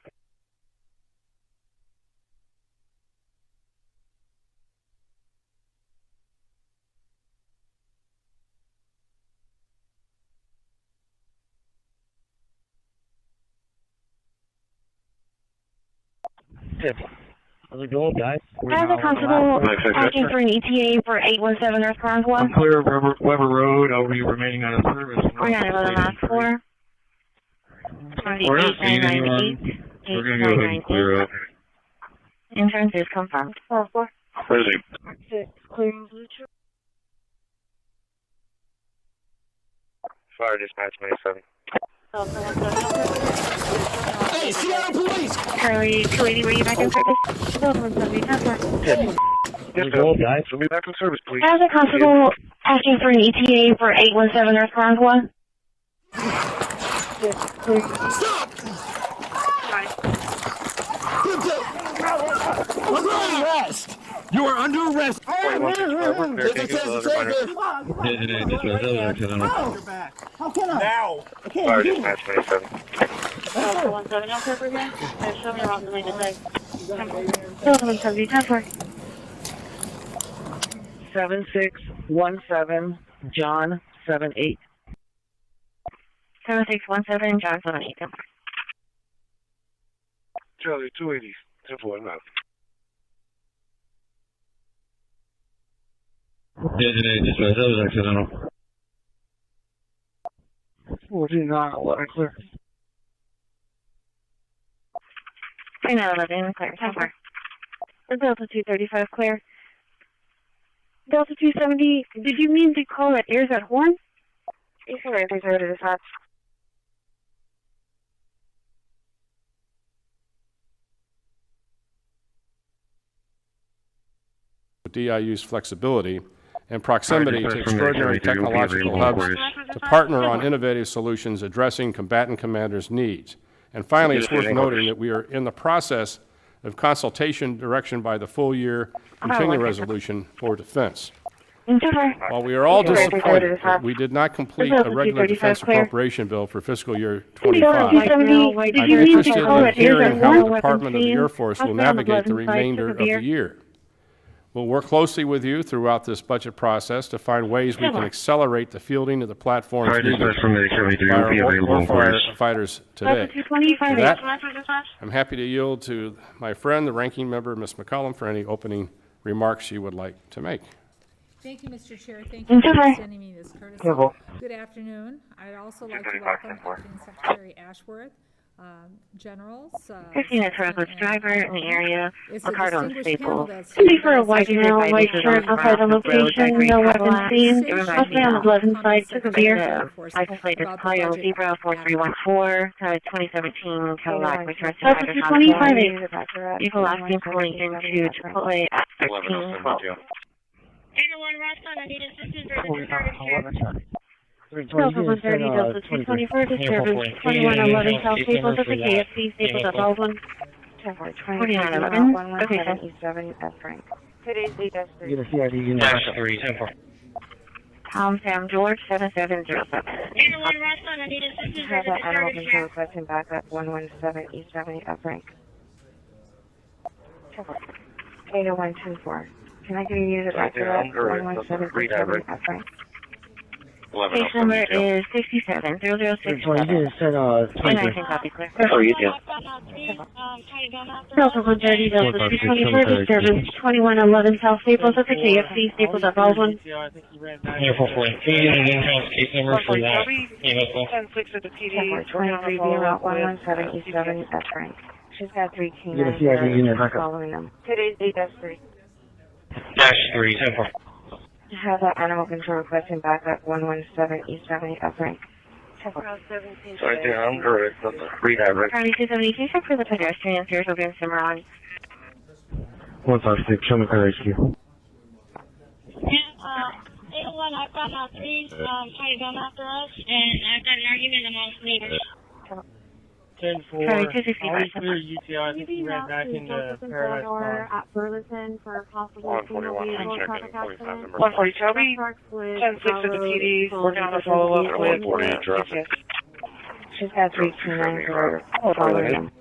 How's it going, guys? As a constable, asking for an ETA for 817 North Cronswell. I'm clear of Weber Road. I'll be remaining out of service. We're not able to last for. We're not seeing anyone. We're going to go ahead and clear up. Insurance is confirmed. 4-4. Christi. 6, clearing Lucha. Fire dispatch 97. Hey, Seattle Police! Charlie 280, were you back in service? How's it going, guys? We'll be back in service, please. As a constable, asking for an ETA for 817 North Cronswell. Stop! Under arrest! You are under arrest! How can I? Now! Fire dispatch 97. 17 no pepper here. Show me around the lane today. 10-4. 7617 John 78. 7617 John 78. Charlie 280. 10-4 now. Dispatch, that was accidental. 49, clear. 3911, clear. 10-4. Delta 235, clear. Delta 270, did you mean to call it ears at horn? You can write these over to dispatch. DIU's flexibility and proximity to extraordinary technological hubs to partner on innovative solutions addressing combatant commanders' needs. And finally, it's worth noting that we are in the process of consultation direction by the full-year continuing resolution for defense. While we are all disappointed that we did not complete a regular defense appropriation bill for fiscal year 25, I'm interested in hearing how the Department of the Air Force will navigate the remainder of the year. We'll work closely with you throughout this budget process to find ways we can accelerate the fielding of the platforms needed by our warfighters today. With that, I'm happy to yield to my friend, the ranking member, Ms. McCollum, for any opening remarks she would like to make. Thank you, Mr. Chair. Thank you for extending me this courtesy. Good afternoon. I'd also like to welcome Acting Secretary Ashworth, generals. Christina Torres, driver in the area, Ricardo and Staples. Be for a white male, white shirt, outside the location, no weapons seen. Husband on the left side, took a beer. License plate is Clio Zebra 4314, 2017 Cadillac, which rested by the 25 Vehicle asking pulling into Chipotle at 1312. I need assistance for the service. Delta 130, Delta 224, disturbance 2111 South Staples at the KFC, Staples at Baldwin. 4911, location East 7 at Frank. Today's date is 3. Tom Sam George 7707. I need assistance for the Animal service. control requesting backup 117 East 70 at Frank. 80124. Can I get a unit back to that? 117 East 70 at Frank. Case number is 67-0067. And I can copy clear. Oh, you do. Delta 130, Delta 224, disturbance 2111 South Staples at the KFC, Staples at Baldwin. Can you use an in-house case number for that? 10-6 at the PD. 23 route 117 East 7 at Frank. She's got 3 canines following them. Today's date, that's 3. -3, 10-4. Have that animal control requesting backup 117 East 70 at Frank. Sorry, dear, I'm correct. That's a free direct. County 270, check for the pedestrian Sears Open Cimarron. 156, show me car rescue. 801, I've got 3 trying to come after us, and I've got an argument amongst neighbors. 10-4. Always clear UTI. I think he ran back into Paradise Pond. At Burleson for possible single vehicle traffic accident. 140 Shelby. 10-6 to the PD. Working on a follow-up with 148 traffic. She's got 3290.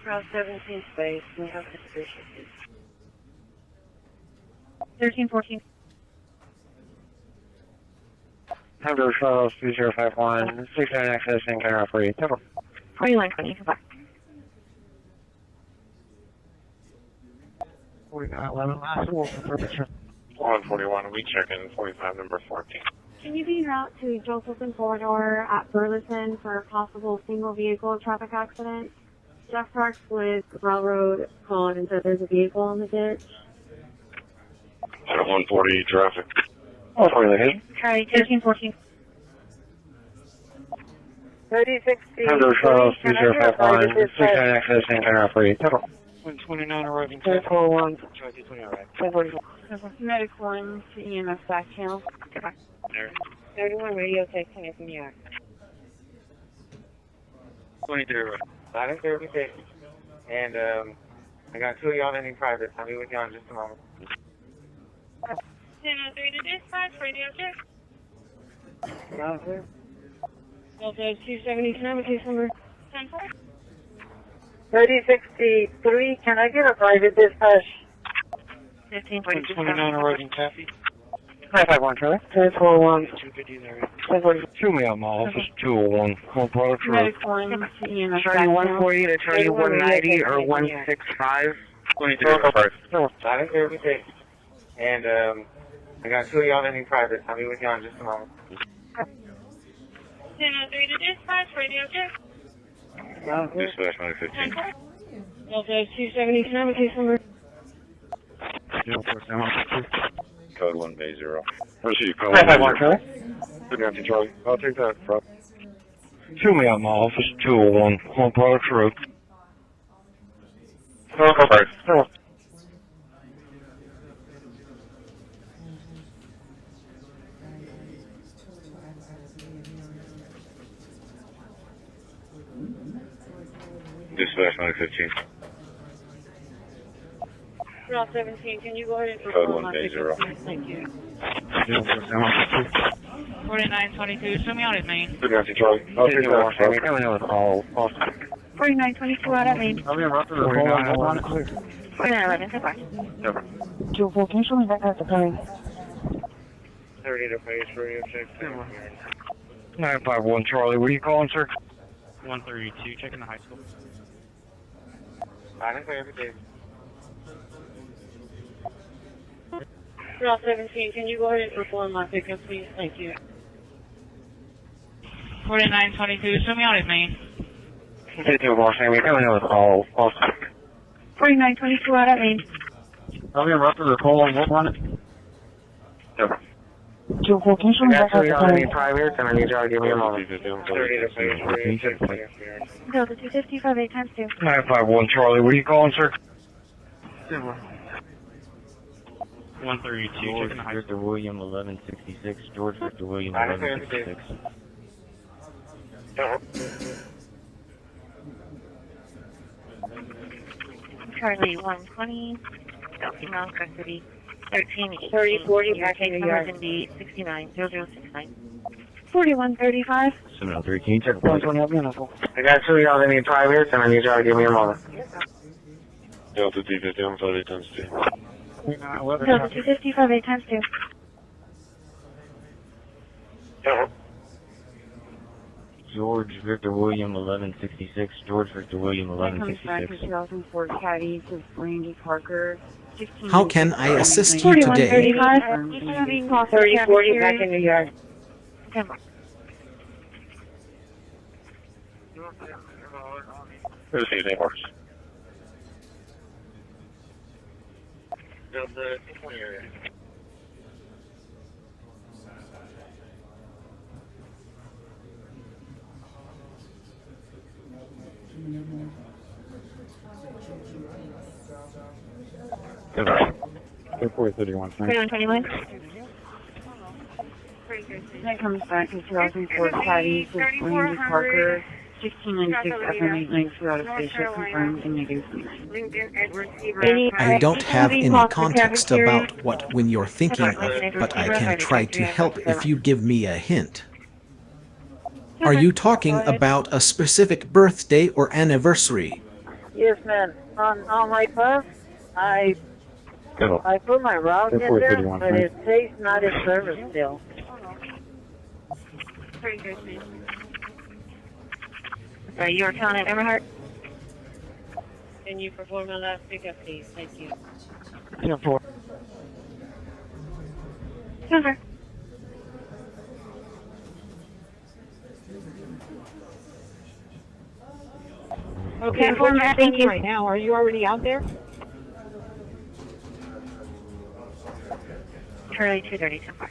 Route 17 space. We have suspicious. 1314. Hunter Charles 2051, 69 access and camera for you. 4920, goodbye. We got 11 last one for 141, we check in 45 number 14. Can you be en route to Josephson Corridor at Burleson for a possible single vehicle traffic accident? Jeff Parks with Railroad called and said there's a vehicle in the ditch. 140 traffic. 140. Try 1314. 3060. Hunter Charles 2051, 69 access and camera for you. 129 arriving. 1041. 1044. Medic 1 to EMS back channel. 31 radio taking it from New York. 23 right. Silent 36. And I got 2 of y'all in private. I'll be with y'all in just a moment. 1003 to dispatch, radio check. Delta 277, case number 10-4. 3063. Can I get a private dispatch? 129 arriving Taffy. 551 Charlie. 1041. 250 there. 2 mile mile, office 201. One product road. Medic 1 to EMS back Charlie channel. 140 to Charlie 190 or 165. 23 Silent 36. And I got 2 of y'all in private. I'll be with y'all in just a moment. 1003 to dispatch, radio check. Dispatch 915. 10-4. Delta 277, case number. Code 1 Bay 0. Where's your code? 551 Charlie. Got you, Charlie. I'll take that, bro. 2 mile mile, office 201. One product road. Dispatch 915. Route 17, can you go ahead and Code perform 1 my Bay pickup, 0. please? Thank you. 4922, show me out at Main. Got you, Charlie. I'll take that, bro. 4922 out at Main. I'll be in Rockford. 4911. 4911, goodbye. Never. 214. Can you show me back at the time? 30 to face radio check. 951 Charlie. What are you calling, sir? 132, checking the high school. Silent every day. Route 17, can you go ahead and perform my pickup, please? Thank you. 4922, show me out at Main. 4922 out at Main. I'll be in Rockford. Calling. What on it? Never. 214. Can you show me back at the time? Private, and I need y'all to give me a moment. 30 to face radio check. Delta 255, 8 times 2. 951 Charlie. What are you calling, sir? 132, checking the high school. Victor William 1166. George Victor William 1166. Charlie 120, female custody, 13, 3040 back in New York. 69, 0069. 4135. 703. Can you check 120? I got 2 of y'all that need private, and I need y'all to give me a moment. Delta D51 5 times 2. Delta 255, 8 times 2. George Victor William 1166. George Victor William That comes back to 1166. 2004 Caddy to Randy Parker. How can I assist you today? 4135. 3040 back in New York. Where's the same horse? Delta 20 area. Good night. 431. 4121. That comes back to 2004 Patty, Lindsay Parker, 1696 FM892 out of spaceship confirmed and negative. I don't have any context about what when you're thinking of, but I can try to help if you give me a hint. Are you talking about a specific birthday or anniversary? Yes, ma'am. On my bus, I put my route in there, but it says not in service still. You are telling it, Everhart? Can you perform on that pickup, please? Thank you. Yeah, 4. Over. Okay, what's your thank you. Right now, are you already out there? Charlie 230 so far.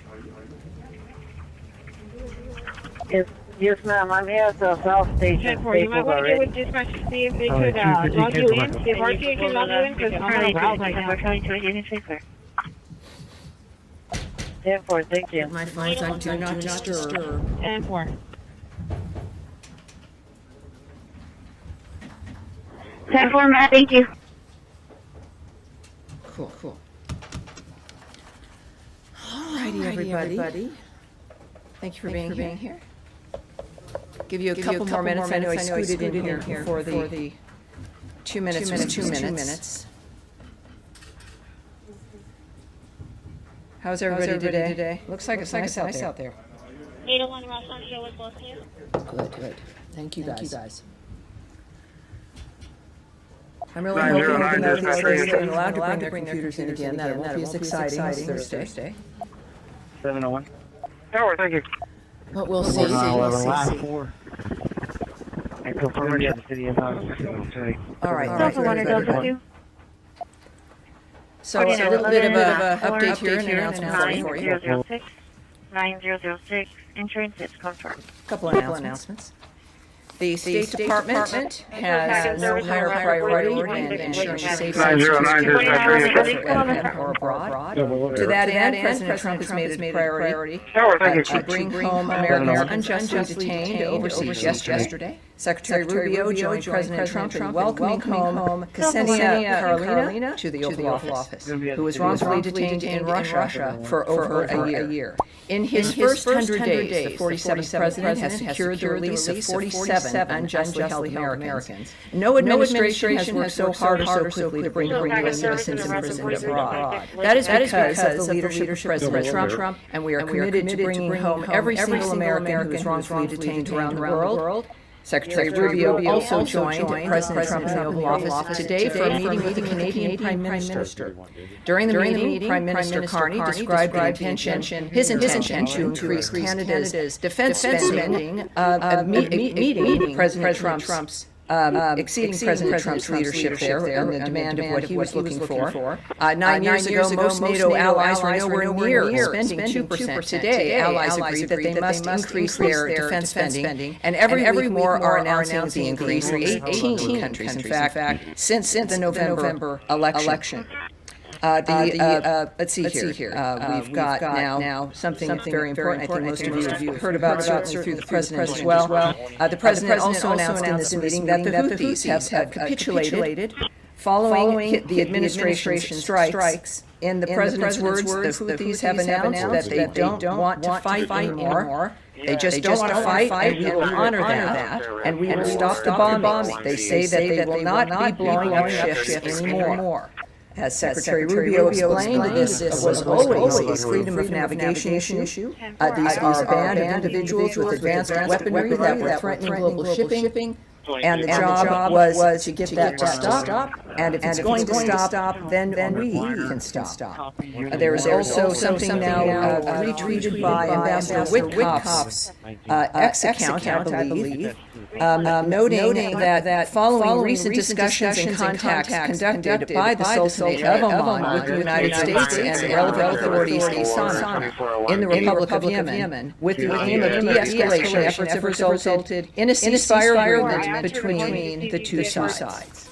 Yes, ma'am. I'm here at the South Station. You might want to get with dispatch to see if they could log you in. If RTA can log you in, because I'm on a route right now. Charlie 230 clear. 10-4, thank you. My phone's on do not disturb. 10-4. 10-4, Matt, thank you. Cool. Alrighty, everybody. Thank you for being here. Give you a couple more minutes. I know I scooted in here for the 2 minutes. 2 minutes. How's everybody today? Looks like it's nice out there. 801 Rossman Show was close to you. Good. Thank you guys. I'm really hoping that the others are allowed to bring their computers in again, that it won't be as exciting as Thursday. 701. Tower, thank you. But we'll see. Last 4. I confirmed the city of All right. So a little bit of a update here and announcement for you. 9006, entrance is confirmed. Couple announcements. The State Department has no higher priority than ensuring safety or abroad. To that end, President Trump has made it a priority to bring home Americans unjustly detained overseas yesterday. Secretary Rubio joined President Trump in welcoming home Ksenia Karolina to the Oval Office, who was wrongfully detained in Russia for over a year. In his first 100 days, the 47th president has secured the release of 47 unjustly held Americans. No administration has worked so hard or so quickly to bring U.S. citizens imprisoned abroad. That is because of the leadership of President Trump, and we are committed to bringing home every single American who is wrongfully detained around the world. Secretary Rubio also joined President Trump in the Oval Office today for a meeting with the Canadian Prime Minister. During the meeting, Prime Minister Carney described his intention to increase Canada's defense spending, meeting President Trump's exceeding President Trump's leadership there and the demand of what he was looking for. 9 years ago, most NATO allies were nowhere near spending 2%. Today, allies agreed that they must increase their defense spending, and every week more are announcing the increase. 18 countries, in fact, since the November election. Let's see here. We've got now something very important. I think most of you have heard about, certainly through the president as well. The president also announced in this meeting that the Houthis have capitulated following the administration's strikes. In the president's words, the Houthis have announced that they don't want to fight anymore. They just don't want to fight, and we will honor that, and we will stop the bombing. They say that they will not be blowing up ships anymore. As Secretary Rubio explained, this was always a freedom of navigation issue. These are a band of individuals with advanced weaponry that were threatening global shipping, and the job was to get that to stop. And if it's going to stop, then we can stop. There is also something now retweeted by Ambassador Witkoff's X account, I believe, noting that following recent discussions and contacts conducted by the Sultanate of Oman with the United States and relevant authorities in the Republic of Yemen, with the aim of de-escalation, efforts have resulted in a ceasefire agreement between the two sides.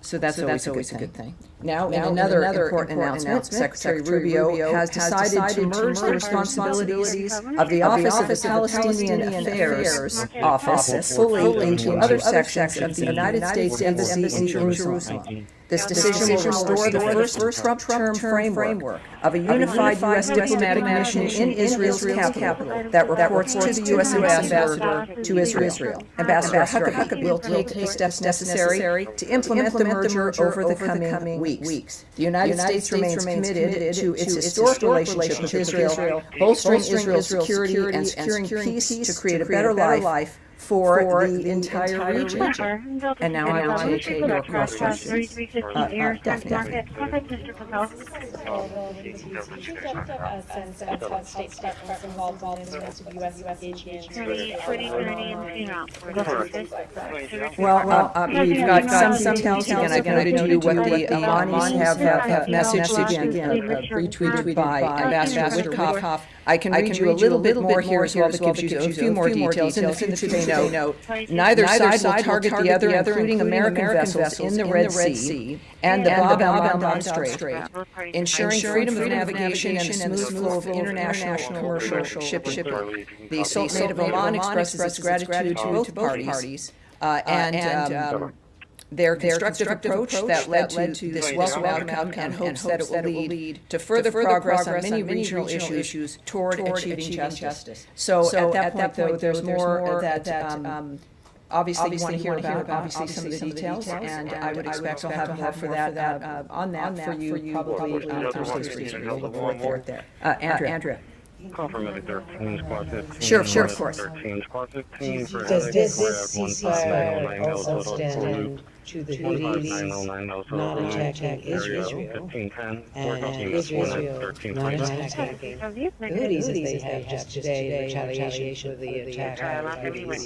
So that's always a good thing. Now, in another important announcement, Secretary Rubio has decided to merge the responsibilities of the Office of the Palestinian Affairs Office fully into other sections of the United States Embassy in Jerusalem. This decision will restore the first Trump framework of a unified U.S. diplomatic mission in Israel's capital that reports to the U.S. ambassador to Israel. Ambassador Huckabee will take the steps necessary to implement the merger over the coming weeks. The United States remains committed to its historic relationship with Israel, bolstering Israel's security and securing peace to create a better life for the entire region. And now I will take your questions. Definitely. Well, we've got some details again. I noted to you what the Amanis have messaged again, retweeted by Ambassador Witkoff. I can read you a little bit more here as well that gives you a few more details. In the future, they note neither side will target the other, including American vessels in the Red Sea and the Bab el-Mandeb Strait, ensuring freedom of navigation and a smooth flow of international commercial shipping. The Sultanate of Oman expresses its gratitude to both parties and their constructive approach that led to this welcome outcome and hopes that it will lead to further progress on many regional issues toward achieving justice. So at that point, though, there's more that obviously you want to hear about, obviously some of the details, and I would expect I'll have more for that on that for you probably Thursday's report there. Andrea. Confirmation 13, squad 15. Sure, of course. 13, squad 15. Does this ceasefire also stand to the Houthis not attacking Israel, and Israel not attacking the Houthis as they have just today in retaliation for the attack on the Houthis?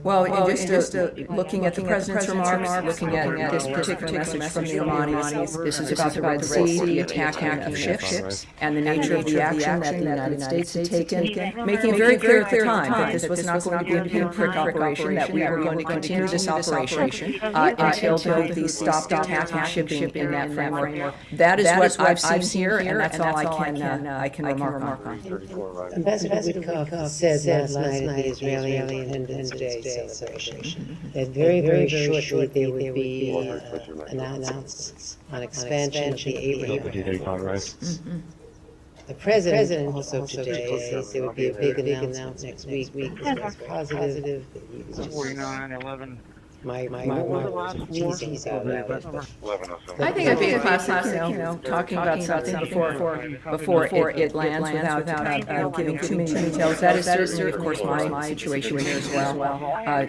Well, just looking at the President's remarks, looking at this particular message from the Omanis, this is about the Red Sea, the attacking of ships, and the nature of the action that the United States had taken, making it very clear at the time that this was not going to be a pinprick operation, that we were going to continue this operation until the Houthis stopped attacking shipping in that framework. That is what I've seen here, and that's all I can remark on. Ambassador Witkoff said last night at the Israeli Independence Day celebration that very, very shortly there would be announcements on expansion of the Abraham. The President also today says there would be a big announcement next week. This was positive. 4911. My teasing about it. I think it'd be a classic, talking about something before it lands without giving too many details. That is certainly, of course, my situation here as well.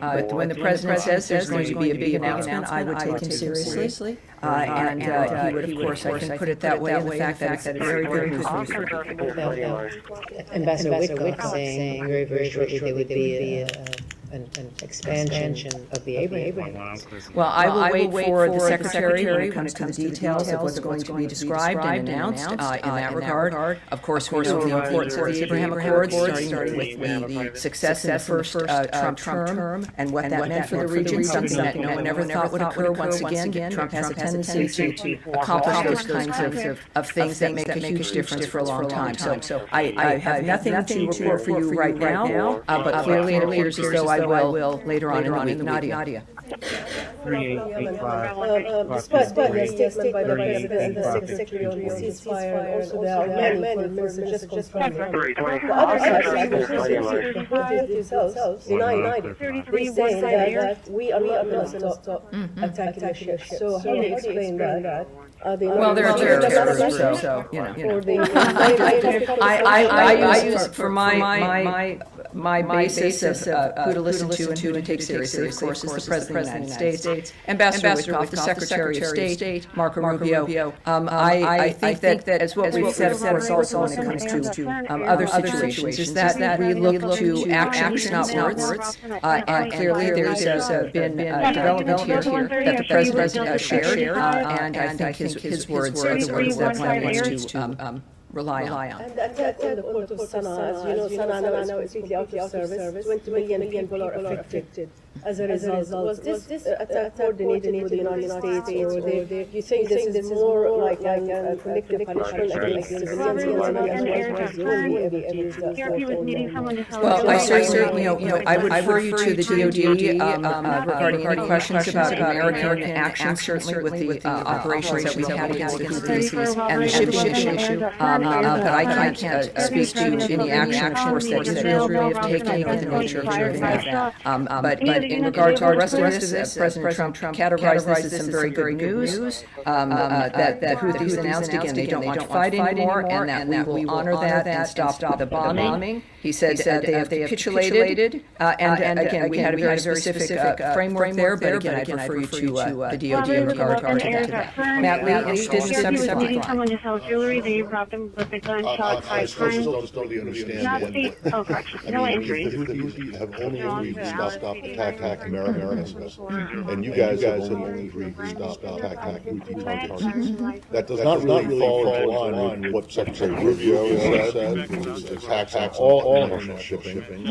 But when the President says there's going to be a big announcement, I would take him seriously. And he would, of course, I can put it that way, in the fact that it's very good news. Ambassador Witkoff saying very, very shortly there would be an expansion of the Abraham. Well, I will wait for the Secretary when it comes to the details of what's going to be described and announced in that regard. Of course, we know the importance of the Abraham Accords, starting with the success in the first Trump term and what that meant for the region, something that no one ever thought would occur once again. Trump has a tendency to accomplish those kinds of things that make a huge difference for a long time. So I have nothing to report for you right now, but clearly it appears as though I will later on in the week. Nadia. 3885. Despite the statement by the President and the Secretary on the ceasefire, also there are many just confirmed. The other side, the Houthis themselves denied it. They say that we are not going to stop attacking the ships. So how do you explain that? Well, they're terrorists, so you know. I use for my basis of who to listen to and who to take seriously, of course, is the President of the United States, Ambassador Witkoff, the Secretary of State, Marco Rubio. I think that as what we've said, of course, also when it comes to other situations, is that we look to actions, not words. And clearly, there's been development here that the President shared, and I think his words are the words that one wants to rely on. And attack on the port of Sana'a, as you know, Sana'a now is completely out of service. 20 million people are affected as a result. Was this attack coordinated with the United States, or you think this is more like a collective punishment against civilians in Well, I certainly, I would refer you to the DoD regarding any questions about American action, certainly with the operations that we've had against the Houthis and the shipping issue. But I can't speak to any action, of course, that Israel may have taken or the nature of that. But in regard to the rest of this, President Trump categorized this as some very good news. That the Houthis announced again they don't want to fight anymore, and that we will honor that and stop the bombing. He said they have capitulated, and again, we had a very specific framework there, but again, I'd refer you to the DoD in regard to that. Matt Lee, interested in the subject someone to sell jewelry, they robbed them with a gunshot 5 times. Don't really understand. Oh, correction. No injuries. The Houthis have only agreed to stop attacking Americans, and you guys have only agreed to stop attacking Houthi targets. That does not really fall in line with what Secretary Rubio said. Attacks all international shipping and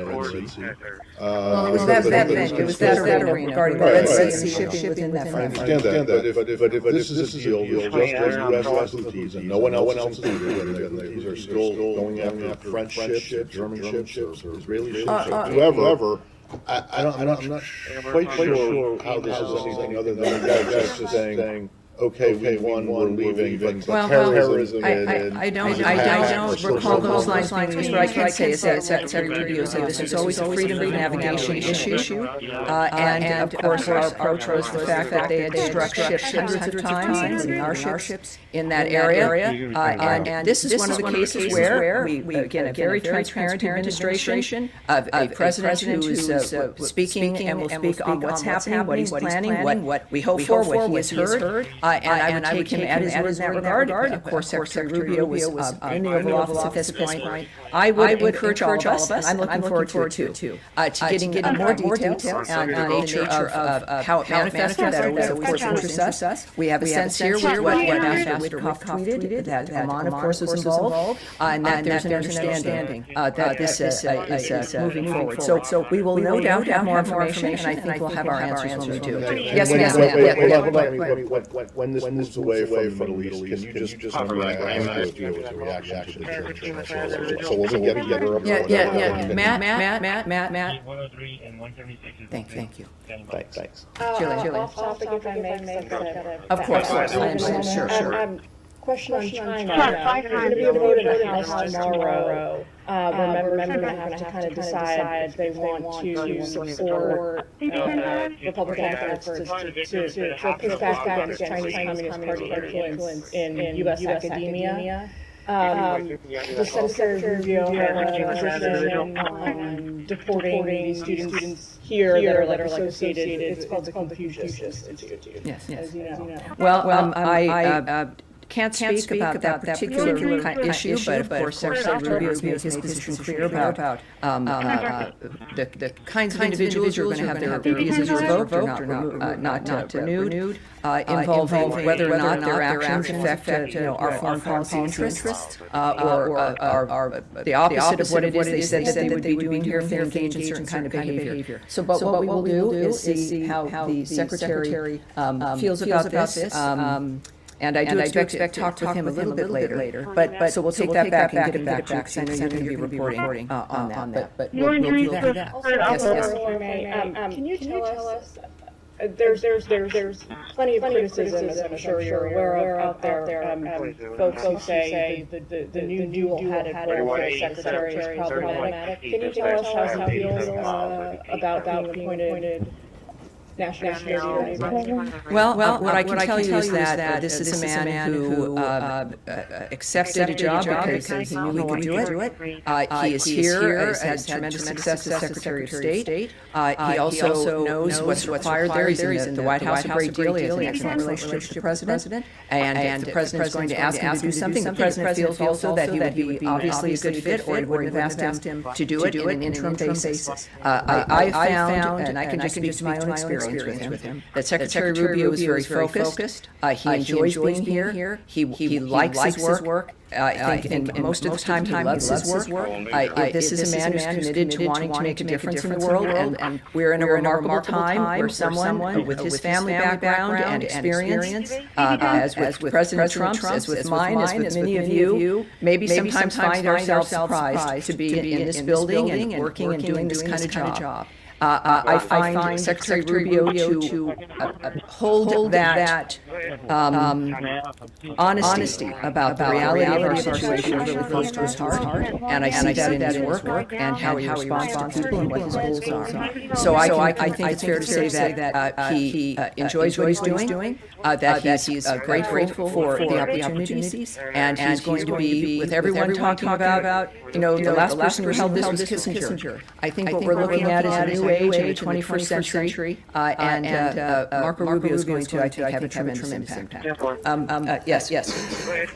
well, it was that venue, it was that arena regarding the Red Sea shipping within that I understand that, but if this is a deal with just U.S. Houthis and no one else included, and the Houthis are still going after French ships, German ships, or Israeli ships, or whoever, I'm not quite sure how this is anything other than the guys just saying, okay, we won, we're leaving, but terrorism I don't recall those lines being used, but I can say is that Secretary Rubio said this was always a freedom of navigation issue, and of course our approach was the fact that they had struck ships hundreds of times, including our ships, in that area, and this is one of the cases where we again, a very transparent administration, a president who is speaking and will speak on what's happening, what he's planning, what we hope for, what he has heard. And I would take him at his word in that regard. Of course, Secretary Rubio was in the Oval Office at this point. I would encourage all of us, and I'm looking forward to it too, to getting more details on the nature of how it manifested. That always, of course, interests us. We have a sense here with what Ambassador Witkoff tweeted, that Amman, of course, was involved, and that there's an understanding that this is moving forward. So we will no doubt have more information, and I think we'll have our answers when we do. Yes, ma'am. When this moves away from the Middle East, can you just summarize the reaction to the church? So we'll get together. Yeah. Matt. 103 and 176. Thank you. Thanks. Julie. Off topic, if I may. Of course. Sure. Question on China. We're going to be voted in the House tomorrow. Remember, we're going to have to kind of decide if they want to support Republican efforts to push back against Chinese Communist Party influence in U.S. academia. The Secretary Rubio had a position on deporting these students here that are associated. It's called the Confucius Institute. Yes. As you know. Well, I can't speak about that particular issue, but of course Secretary Rubio has made his position clear about the kinds of individuals who are going to have their visas revoked or not renewed, involving whether or not their actions affect our foreign policy interests, or the opposite of what it is they said that they would be doing here if they engage in certain kind of behavior. So, but what we will do is see how the Secretary feels about this. And I do expect to talk with him a little bit later. But so we'll take that back and get it back to you, because I know you're going to be reporting on that. But we'll do that. Yes. Can you tell us? There's plenty of criticism, as I'm sure you're aware of, out there. Folks who say the new dual-headed role for the Secretary is problematic. Can you tell us how he feels about being appointed national security advisor? Well, what I can tell you is that this is a man who accepted a job because he knew he could do it. He is here, has had tremendous success as Secretary of State. He also knows what's required there. He's in the White House a great deal. He has an excellent relationship with the President. And if the President is going to ask him to do something, the President feels also that he would be obviously a good fit, or he wouldn't have asked him to do it in an interim basis. I found, and I can just speak to my own experience, experience with him. That Secretary Rubio is very focused. He enjoys being here. He likes his work. I think most of the time he loves his work. This is a man who's committed to wanting to make a difference in the world, and we're in a remarkable time where someone with his family background and experience, as with President Trump, as with mine, as with many of you, maybe sometimes find ourselves surprised to be in this building and working and doing this kind of job. I find Secretary Rubio to hold that honesty about the reality of our situation really close to his heart, and I see that in his work and how he responds to people and what his goals are. So I think it's fair to say that he enjoys what he's doing, that he's grateful for the opportunities, and he's going to be with everyone talking about, the last person who held this was Kissinger. I think what we're looking at is a new age in the 21st century, and Marco Rubio is going to, I think, have a tremendous impact. Yes.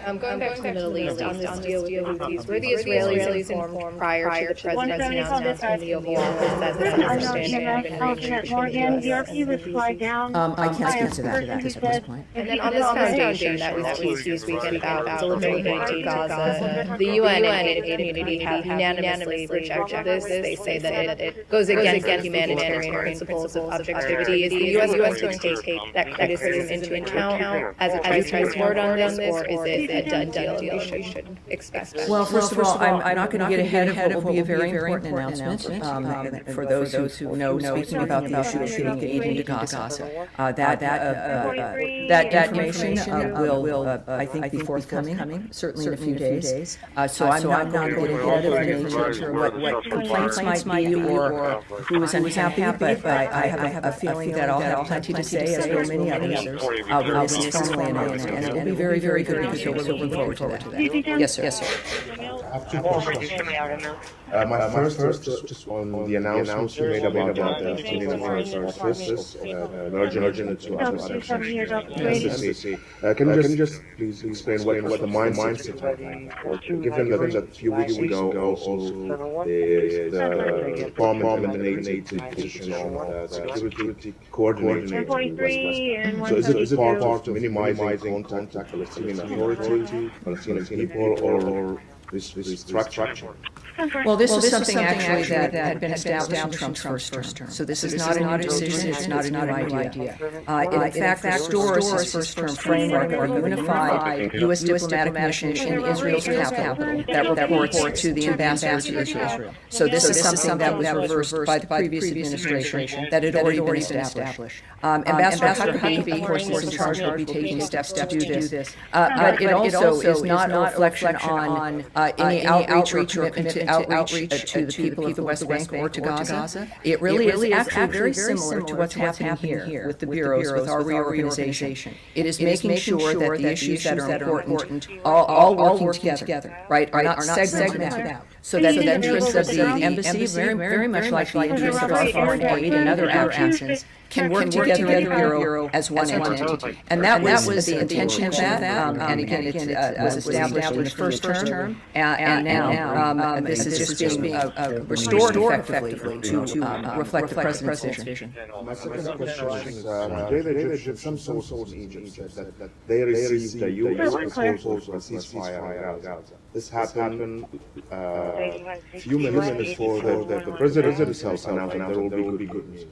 Going back to the Middle East on this deal with the Houthis, were the Israelis informed prior to the president's announcement in the Oval Office that this understanding had been reached? I can't speak to that at this point. And then on this foundation that was teased this weekend about delivering aid to Gaza, the UN and aid community have unanimously rejected this. They say that it goes against humanitarian principles of objectivity. Is the U.S. going to take that criticism into account as it tries to word on this, or is it a done deal we should expect? Well, first of all, I'm not going to get ahead of what will be a very important announcement for those who know, speaking about the issue of getting aid into Gaza. That information will, I think, be forthcoming, certainly in a few days. So I'm not going to get ahead of the nature of what complaints might be or who is unhappy, but I have a feeling that I'll have plenty to say, as will many others, when this is formally announced, and it will be very, very good because we're looking forward to that. Yes, sir. I have two questions. My first just on the announcement you made about the Palestinian forces, urgent to Can you just please explain what the mindset was? Given that a few weeks ago also the Parliament emanated a position on security coordinating West. So is it part of minimizing contact with Palestinian Authority, Palestinian people, or this structure? Well, this is something actually that had been established in Trump's first term. So this is not a new decision, it's not a new idea. It in fact restores his first term framework of a unified U.S. diplomatic mission in Israel's capital that reports to the ambassador to Israel. So this is something that was reversed by the previous administration that had already been established. Ambassador Huckabee, of course, is in charge, will be taking steps to do this. But it also is not a reflection on any outreach or commitment to outreach to the people of the West Bank or to Gaza. It really is actually very similar to what's happening here with the bureaus, with our reorganization. It is making sure that the issues that are important all working together, right, are not segmented out. So that the interests of the embassy, very much like the interests of our foreign aid and other actions, can work together in the Bureau as one entity. And that was the intention of that. And again, it was established in the first term. And now this is just being restored effectively to reflect the President's vision. My second question is, the Egyptian sources in Egypt said that they received the U.S. proposal for a ceasefire in Gaza. This happened a few minutes before the President himself announced that there will be good news.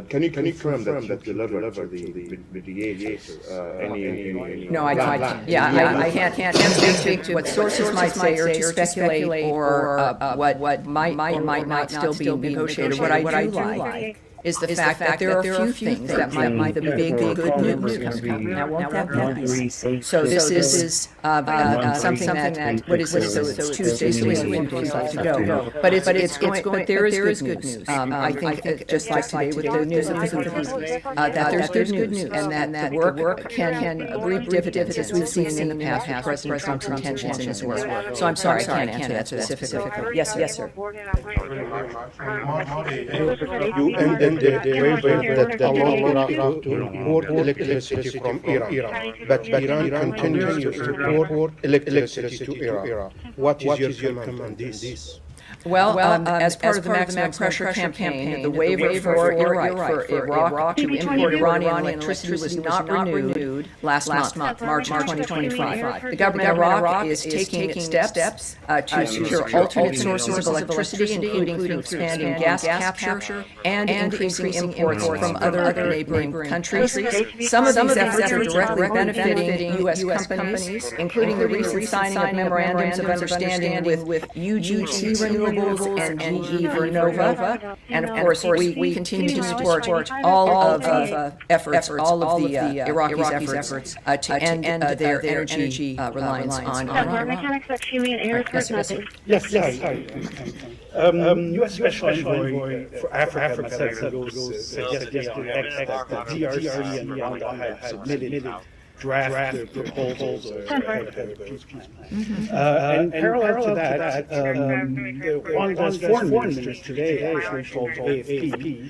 Can you confirm that you delivered to the mediators any? No, I can't. Yeah, I can't speak to what sources might say or to speculate or what might or might not still be negotiated. What I do like is the fact that there are a few things that might be big good news coming. Now, won't that be? So this is something that, what is this? So it's Tuesday, so we have a few days left to go. But there is good news. I think, just like today with the news of the Houthis, that there's good news and that the work can reap dividends, as we've seen in the past with President Trump's intentions in his work. So I'm sorry, I can't answer that specifically. Yes, sir. The waiver that allowed Iraq to import electricity from Iran, but Iran continues to import electricity to Iraq. What is your comment on this? Well, as part of the maximum pressure campaign, the waiver for Iraq to import Iranian electricity was not renewed last month, March 2025. The government of Iraq is taking steps to secure alternate sources of electricity, including through expanding gas capture and increasing imports from other neighboring countries. Some of these efforts are directly benefiting U.S. companies, including the recent signing of memorandums of understanding with UGT Renewables and GE Vernova, and of course we continue to support all of the efforts, all of the Iraqis' efforts to end their energy reliance on Iran. Yes, U.S. Special Envoy for Africa suggested yesterday that the DRC and Rwanda have submitted draft proposals ahead of the peace plan. And parallel to that, Rwanda's foreign minister today actually told AFP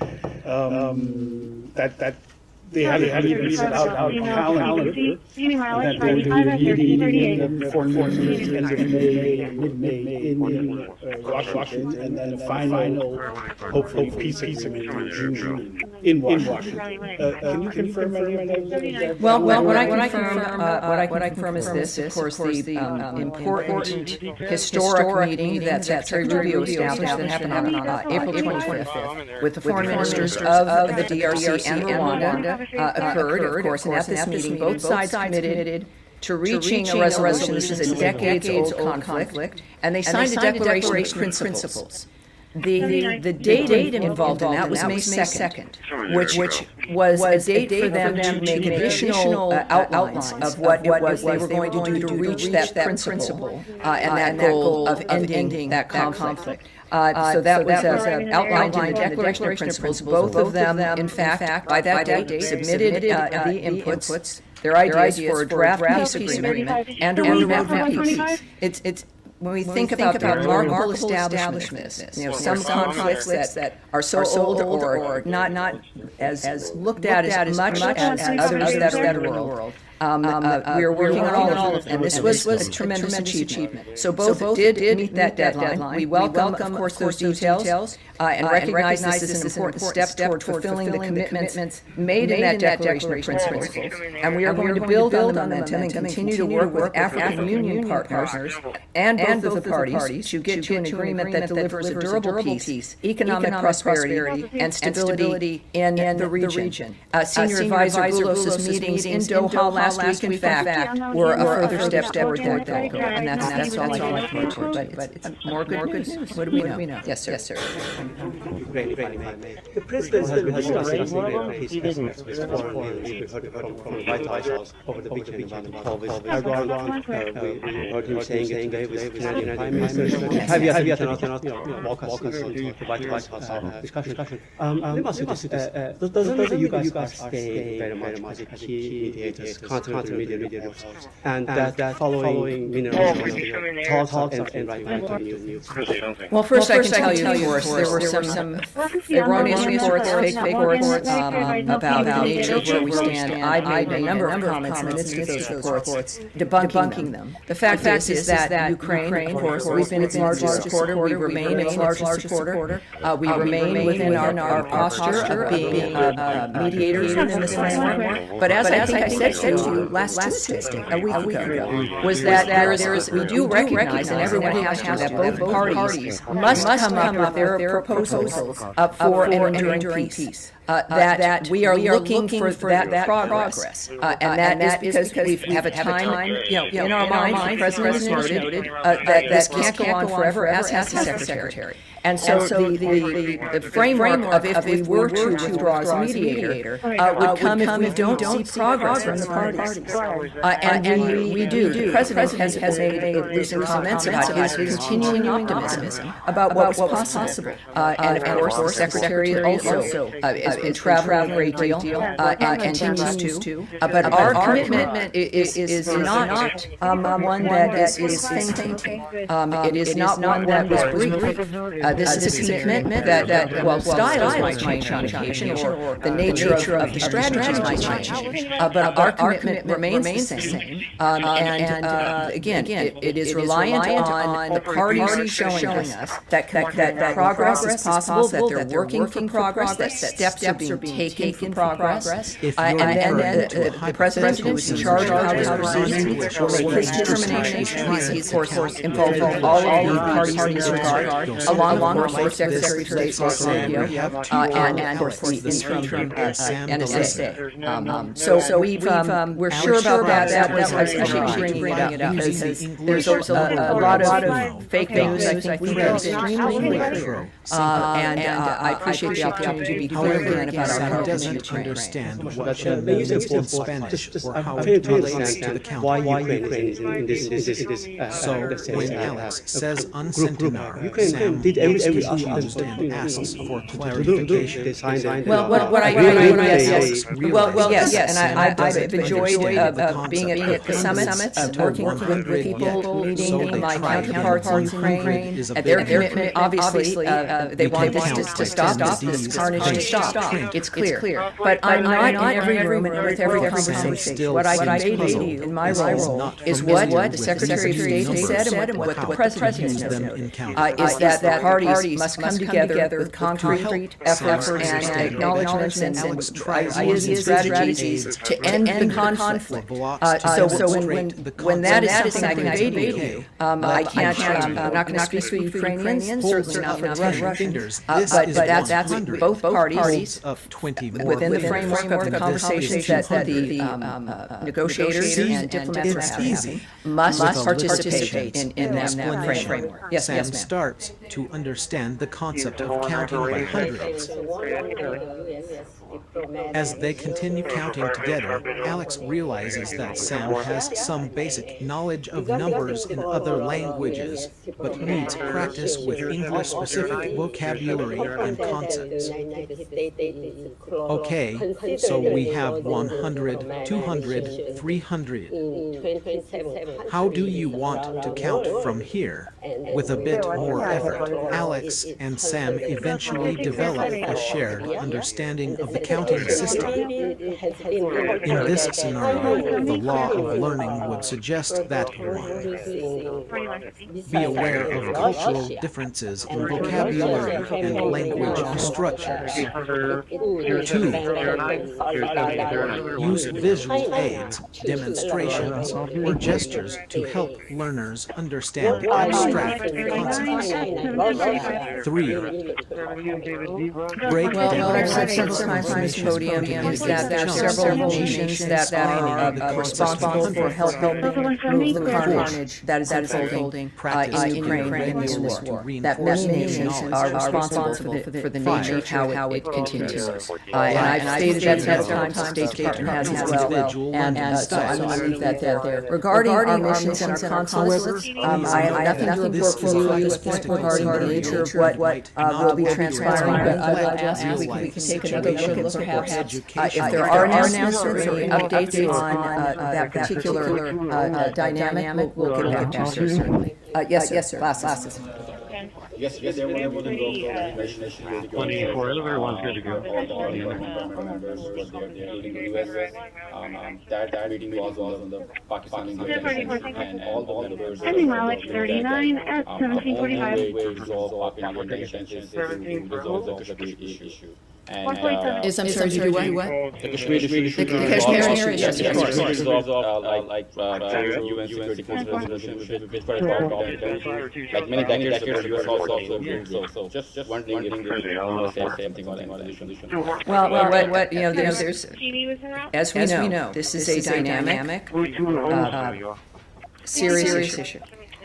that they had a meeting about calendar, that they would be meeting the foreign ministers end of May, mid-May in Washington, and then a final, hopefully, peace agreement in June in Washington. Can you confirm any of that? Well, what I confirm is this, of course, the important historic meeting that Secretary Rubio established that happened on April 25th with the foreign ministers of the DRC and Rwanda occurred, of course, and at this meeting, both sides committed to reaching a resolution. This is a decades-old conflict, and they signed a declaration of principles. The date involved in that was May 2nd, which was a date for them to make additional outlines of what it was they were going to do to reach that principle and that goal of ending that conflict. So that was outlined in the Declaration of Principles. Both of them, in fact, by that date, submitted the inputs, their ideas for a draft peace agreement and a roadmap for peace. It's when we think about the remarkable establishment of this, some conflicts that are so old or not as looked at as much as others that are in the world. We are working on all of them, and this was a tremendous achievement. So both did meet that deadline. We welcome, of course, those details and recognize this is an important step toward fulfilling the commitments made in that Declaration of Principles. And we are going to build on the momentum and continue to work with African Union partners and both of the parties to get to an agreement that delivers a durable peace, economic prosperity, and stability in the region. Senior Advisor Boulos's meetings in Doha last week, in fact, were a further step toward that goal, and that's all I can report. But it's more good news. What do we know? Yes, sir. Great. The president has been discussing his estimates with foreign leaders. We heard from the White House over the weekend about the COVID. Iran, we heard him saying it today with Canadian Prime Minister. Have you cannot walk us through the White House discussion? Let me ask you this. Doesn't you guys are staying very much as key mediators, continental mediators, and that following talks and right now news? Well, first I can tell you, of course, there were some erroneous reports, fake reports about the nature of where we stand. I made a number of comments in the midst of those reports, debunking them. The fact is that Ukraine, of course, we've been its largest supporter. We remain its largest supporter. We remain within our posture of being mediators within this framework. But as I think I said to you last Tuesday, a week ago, was that we do recognize, and everyone has to, that both parties must come up with their proposals for an enduring peace. That we are looking for that progress, and that is because we have a time, in our minds, the President has noted that this can't go on forever, as has the Secretary. And so the framework of if we were to withdraw as a mediator would come if we don't see progress from the parties. And we do. The President has made recent comments about his continuing optimism about what's possible. And of course, the Secretary also is been traveling a great deal, and continues to. But our commitment is not one that is fainting. It is not one that was brief. This is a commitment that, well, styles might change on occasion, or the nature of the strategies might change, but our commitment remains the same. Again, it is reliant on the parties showing us that progress is possible, that they're working for progress, that steps are being taken for progress, and then the president, who is in charge of how this proceeds, will make his determination. He's of course involved with all of the parties in this regard, along with the Secretary of State Marco Rubio, and of course the interim NSA. So we're sure about that. That was, I appreciate bringing it up, because there's a lot of fake news. I think we are extremely clear, and I appreciate the opportunity to be clear again about our commitment to understand what means in Spanish, or how it relates to the count. Why Ukraine is in this so when Alex says uncentinar, Sam used and asks for clarification. Well, yes, and I've enjoyed being at the summits, working with people, meeting my counterparts in Ukraine, and their commitment, obviously, they want this to stop, this carnage to stop. It's clear. But I'm not in every room and with every conversation. What I convey to you in my role is what the Secretary of State has said and what the President has noted, is that the parties must come together with concrete efforts and acknowledgements and ideas and strategies to end the conflict. So when that is something I convey to you, I can't, I'm not going to speak for Ukrainians, certainly not for the Russians, but that's both parties within the framework of the conversations that the negotiators and diplomats are having must participate in that framework. Yes, Sam ma'am. starts to understand the concept of counting by hundreds. As they continue counting together, Alex realizes that Sam has some basic knowledge of numbers in other languages, but needs practice with English-specific vocabulary and concepts. Okay, so we have 100, 200, 300. How do you want to count from here? With a bit more effort, Alex and Sam eventually develop a shared understanding of the counting system. In this scenario, the law of learning would suggest that 1. Be aware of cultural differences in vocabulary and language structures. 2. Use visual aids, demonstrations, or gestures to help learners understand abstract concepts. 3. Break down what I've said several times on this podium is that there are several nations that are responsible for helping move the carnage that is unfolding in Ukraine in this war. That many nations are responsible for the nature of how it continues. And I've stated that several times, the State Department has as well. And so I believe that regarding our missions and our consulates, I have nothing to report for you at this point regarding the nature of what will be transpiring, but I will ask if we can take another look at perhaps if there are announcements or any updates on that particular dynamic, we'll get back to you, certainly. Yes, sir. Glasses. Yes, there will be 24 elevator one's good to go. members was there, including the US. That meeting was on the Pakistani delegation, and all the members Sending Alex 39 at 1745. only way to resolve Pakistani tensions is to resolve the Kashmir issue. And I'm sorry, to do what? the Kashmir issue. The Kashmir issue, yes, of course. Resolved like UN Security Council resolution, which quite a lot of like many decades ago, the US also agreed. So just wondering if they want to say something on that resolution. Well, what you know, there's as we know, this is a dynamic, serious issue.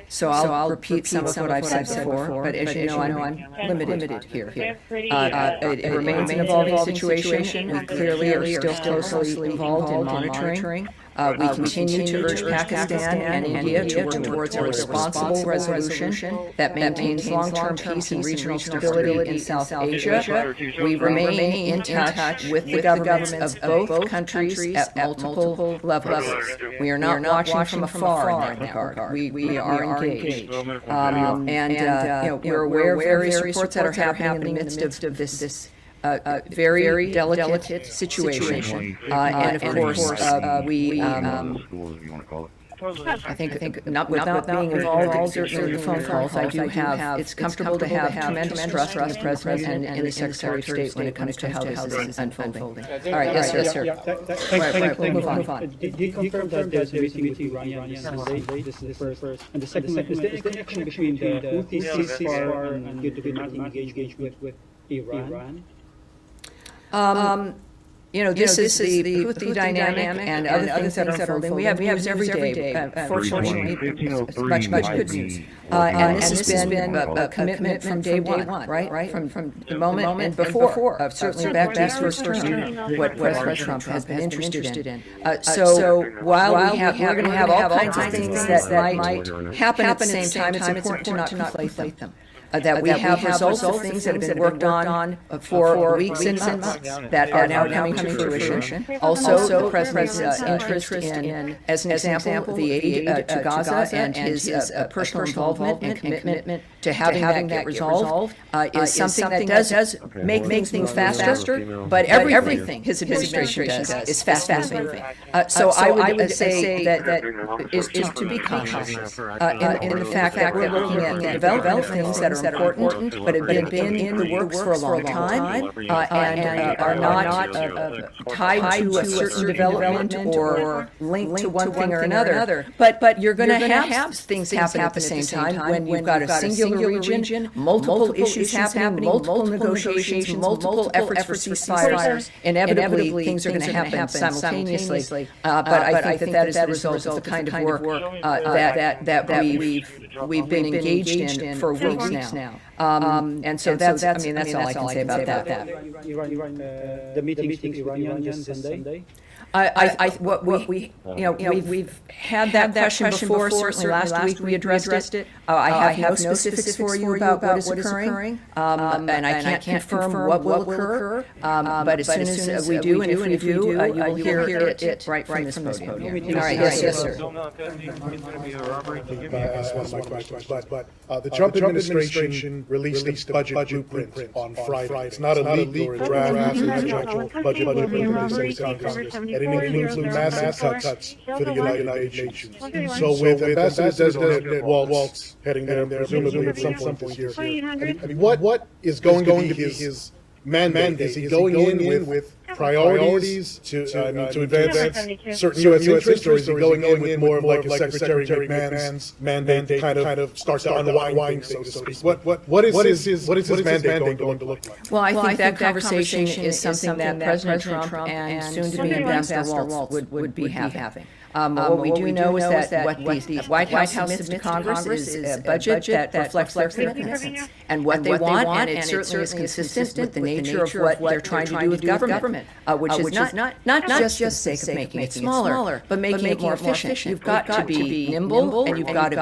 So I'll repeat some of what I've said before, but as you know, I'm limited here. It remains an evolving situation. We clearly are still closely involved in monitoring We continue to urge Pakistan and India to work towards a responsible resolution that maintains long-term peace and regional stability in South Asia. We remain in touch with the governments of both countries at multiple levels. We are not watching from afar in that regard. We are engaged. We're aware of various reports that are happening in the midst of this very delicate situation. And of course, I think not without being involved in certain phone calls, I do have, it's comfortable to have tremendous trust in the President and the Secretary of State when it comes to how this is unfolding. All right, yes, sir. Right, we'll move on. Did you confirm that there's a meeting with Iran yesterday? This is the first. And the second, is there a connection between the Houthi ceasefire and the diplomatic engagement with Iran? This is the Houthi dynamic and other things that are unfolding. We have news every day. Fortunately, much good news. And this has been a commitment from day one, right? From the moment and before, certainly back to his first term, what President Trump has been interested in. So while we're going to have all kinds of things that might happen at the same time, it's important to not conflate them. That we have results of things that have been worked on for weeks and months that are now coming to fruition. Also, the President's interest in, as an example, the aid to Gaza and his personal involvement and commitment to having that get resolved is something that does make things faster, but everything his administration does is fast moving. So I would say that is to be cautious in the fact that we're looking at the development of things that are important, but have been in the works for a long time, and are not tied to a certain development or linked to one thing or another. But you're going to have things happen at the same time when you've got a singular region, multiple issues happening, multiple negotiations, multiple efforts for ceasefires. Inevitably, things are going to happen simultaneously. But I think that is the result of the kind of work that we've been engaged in for weeks now. And so that's all I can say about that. The meeting with Iranians Sunday? We've had that question before. Certainly last week we addressed it. I have no specifics for you about what is occurring, and I can't confirm what will occur. But as soon as we do, and if we do, you will hear it right from this podium. All right, yes, sir. The Trump administration released a budget blueprint on Friday. It's not a leak or a draft, it's an actual budget blueprint released to Congress. And it includes massive cuts for the United Nations. So with Ambassador Designate Waltz heading there, presumably at some point this year, what is going to be his mandate? Is he going in with priorities to advance certain U.S. interests, or is he going in with more of like a Secretary McMahon's mandate, kind of starts to unwind, so to speak? What is his mandate going to look like? Well, I think that conversation is something that President Trump and soon-to-be Ambassador Waltz would be having. What we do know is that what the White House submits to Congress is a budget that reflects their commitments and what they want, and it certainly is consistent with the nature of what they're trying to do with government, which is not just for the sake of making it smaller, but making it more efficient. You've got to be nimble, and you've got to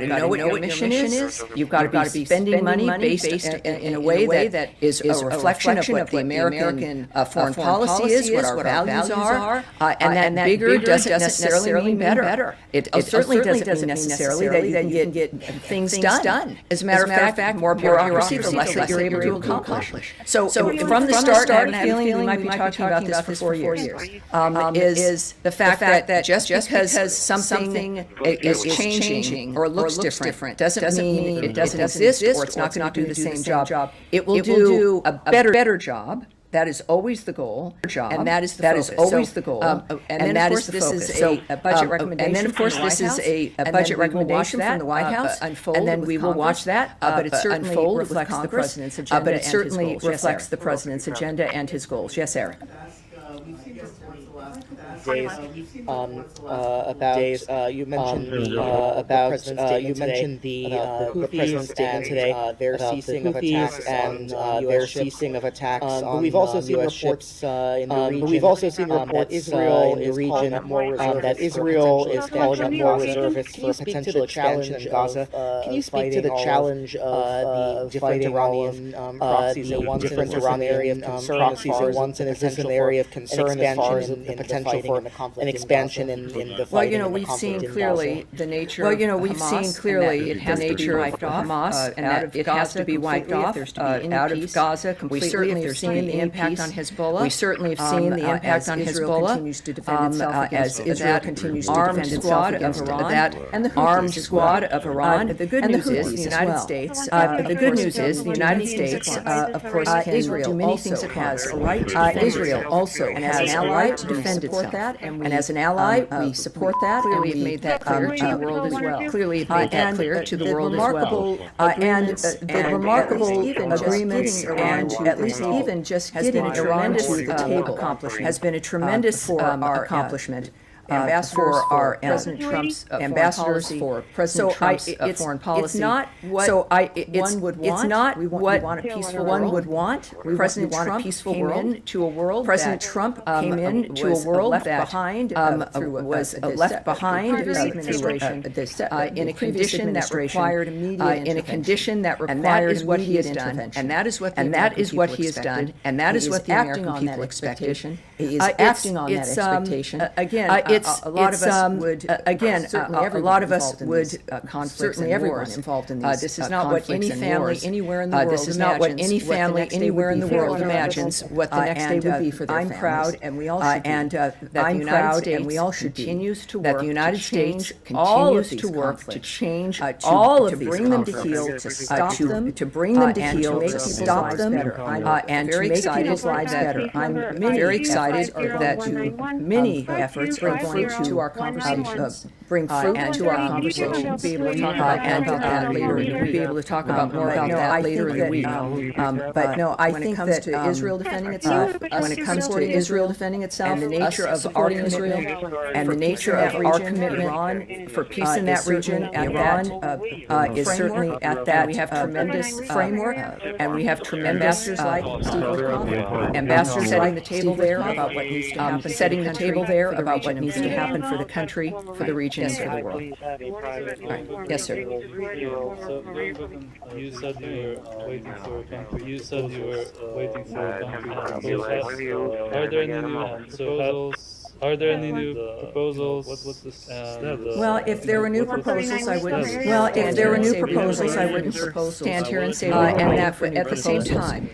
know what your mission is. You've got to be spending money based in a way that is a reflection of what the American foreign policy is, what our values are, and that bigger doesn't necessarily mean better. It certainly doesn't mean necessarily that you can get things done. As a matter of fact, more bureaucracy, the less that you're able to accomplish. So from the start, I have a feeling we might be talking about this for 4 years, is the fact that just because something is changing or looks different doesn't mean it doesn't exist or it's not going to do the same job. It will do a better job. That is always the goal, and that is always the goal, and that is the focus. So a budget recommendation, and then of course this is a budget recommendation from the White House, and then we will watch that. But it certainly reflects the president's agenda. But it certainly reflects the president's agenda and his goals. Yes, Eric. We've seen this days about you mentioned the president's statement today, their ceasing of attacks and their ceasing of attacks on we've also seen reports in the region. We've also seen reports Israel is calling up more that Israel is calling up more reservists for potential expansion in Gaza. Can you speak to the challenge of the different Iranian proxies at once in an area of concern proxies at once and is an area of concern as far as the potential for an expansion in the well, you know, we've seen clearly the nature. Well, you know, we've seen clearly it has to be wiped off, Hamas, and that it has to be wiped off out of Gaza completely. We certainly have seen the impact on Hezbollah. We certainly have seen the impact on Hezbollah continues to defend itself as Israel continues to defend itself against Iran, and the armed squad of Iran. The good news is the United States. The good news is the United States, of course, can do many things. It has a right to defend Israel also has a right to defend itself. And as an ally, we support that. Clearly, we've made that clear to the world as well. Clearly, we've made that clear to the world as well. And the remarkable agreements and at least even just getting Iran to the table has been a tremendous accomplishment. Ambassadors for President Trump's ambassadors for President Trump's foreign policy. It's not what one would want. It's not what one would want. President Trump came into a world. President Trump came into a world that was left behind in a condition that required immediate in a condition that required immediate intervention. And that is what he has done. And that is what the American people expected. He is acting on that expectation. Again. A lot of us would certainly everyone involved in these this is not what any family anywhere in the world this is not what any family anywhere in the world imagines what the next day would be for their families. I'm proud, and we all should and that the United States continues to work that the United States continues to work to change all of these bring them to heal, to stop them, to bring them to heal, to stop them, and to make people's lives better. I'm very excited that many efforts are going to our conversation, bring fruit to our conversation, be able to talk about that later in the week. Be able to talk about more about that later in the week. But no, I think that Israel defending itself, when it comes to Israel defending itself, and the nature of our commitment, and the nature of our commitment for peace in that region, and Iran is certainly at that. We have tremendous framework, and we have tremendous ambassadors setting the table there about what needs to happen. Setting the table there about what needs to happen for the country, for the region, and for the world. All right. Yes, sir. You said you were waiting for a concrete. You said you were waiting for a concrete proposal. Are there any new proposals? Are there any new proposals? What's this? Well, if there were new proposals, I wouldn't. Well, if there were new proposals, I wouldn't stand here and say. And that at the same time,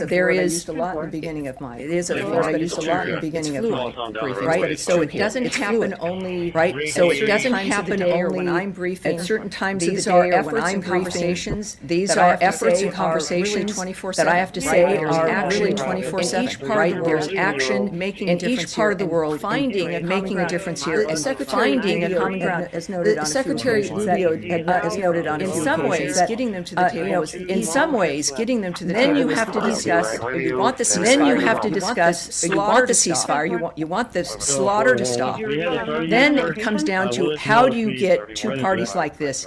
there is a lot in the beginning of my. It is a lot. I used a lot in the beginning of my briefing, right? So it doesn't happen only right. So it doesn't happen only when I'm briefing. At certain times of the day or when I'm conversations. These are efforts and conversations that I have to say are really 24/7. Right? There's action making in each part of the world, making a difference here, and finding a common ground. As noted on Secretary Rubio has noted on in some ways, getting them to the table. In some ways, getting them to the table. Then you have to discuss. You want the ceasefire. Then you have to discuss. You want the ceasefire. You want the slaughter to stop. Then it comes down to how do you get two parties like this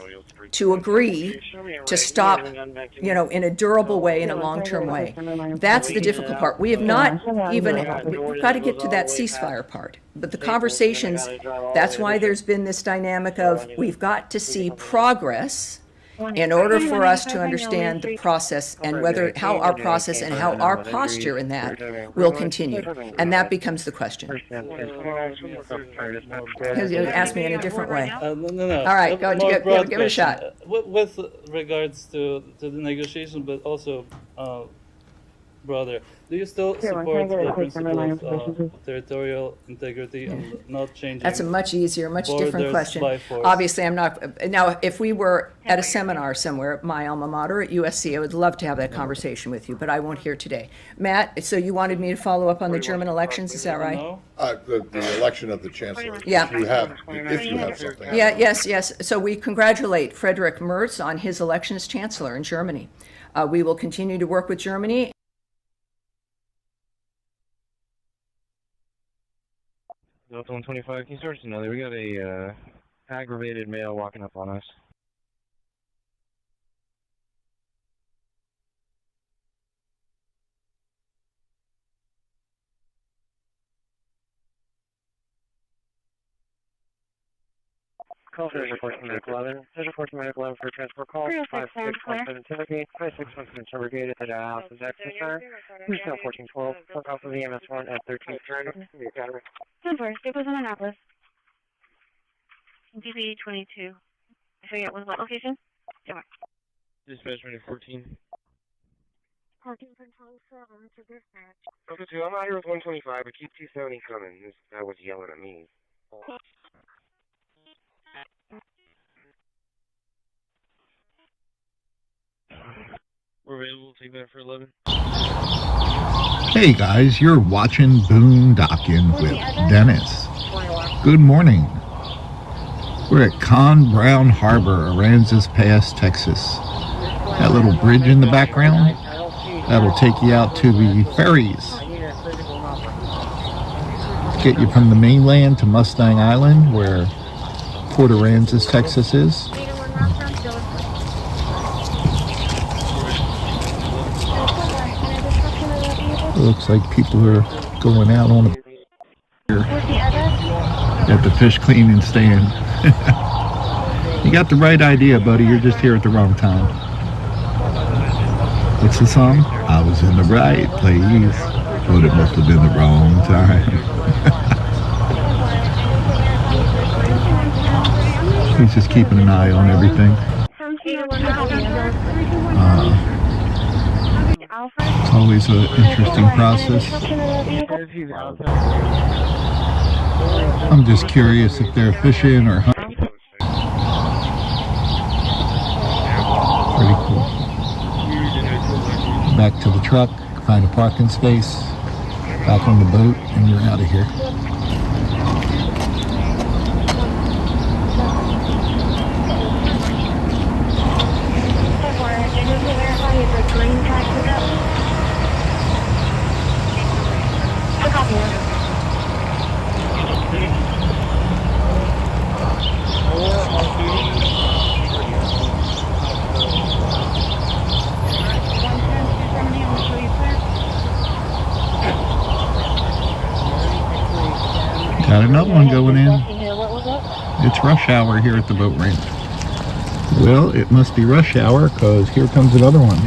to agree to stop, in a durable way, in a long-term way. That's the difficult part. We have not even, we've got to get to that ceasefire part. But the conversations, that's why there's been this dynamic of we've got to see progress in order for us to understand the process and how our process and how our posture in that will continue. And that becomes the question. Because you asked me in a different way. No. All right, go give it a shot. With regards to the negotiation, but also broader, do you still support the principle of territorial integrity and not changing? That's a much easier, much different question. Obviously, I'm not. Now, if we were at a seminar somewhere at my alma mater at USC, I would love to have that conversation with you, but I won't here today. Matt, so you wanted me to follow up on the German elections, is that right? The election of the chancellor. Yeah. If you have something. Yeah, yes. So we congratulate Friedrich Merz on his election as chancellor in Germany. We will continue to work with Germany. Delta 125, can you search another? We got a aggravated male walking up on us. Call 304 Medical 11. 304 Medical 11 for transport call. 5617 Timothy. 5617 Subrogate at the house is access center. Who's now 1412? Phone call from the MS1 at 1330. Denver, stay with Annapolis. DB 22. So yeah, what location? Yeah. Dispatch ready 14. Parking control 7 to dispatch. Okay, 2, I'm out here with 125, but keep 270 coming. This guy was yelling at me. We're available. Take that for 11. Hey guys, you're watching Boondocking with Dennis. Good morning. We're at Con Brown Harbor, Aransas Pass, Texas. That little bridge in the background, that'll take you out to the ferries. Get you from the mainland to Mustang Island, where Port Aransas, Texas is. It looks like people are going out on a pier at the fish cleaning stand. You got the right idea, buddy. You're just here at the wrong time. What's the song? I was in the right place, but it must have been the wrong time. He's just keeping an eye on everything. It's always an interesting process. I'm just curious if they're fishing or hunting. Pretty cool. Back to the truck, find a parking space, back on the boat, and you're out of here. Got another one going in. It's rush hour here at the boat ramp. Well, it must be rush hour because here comes another one.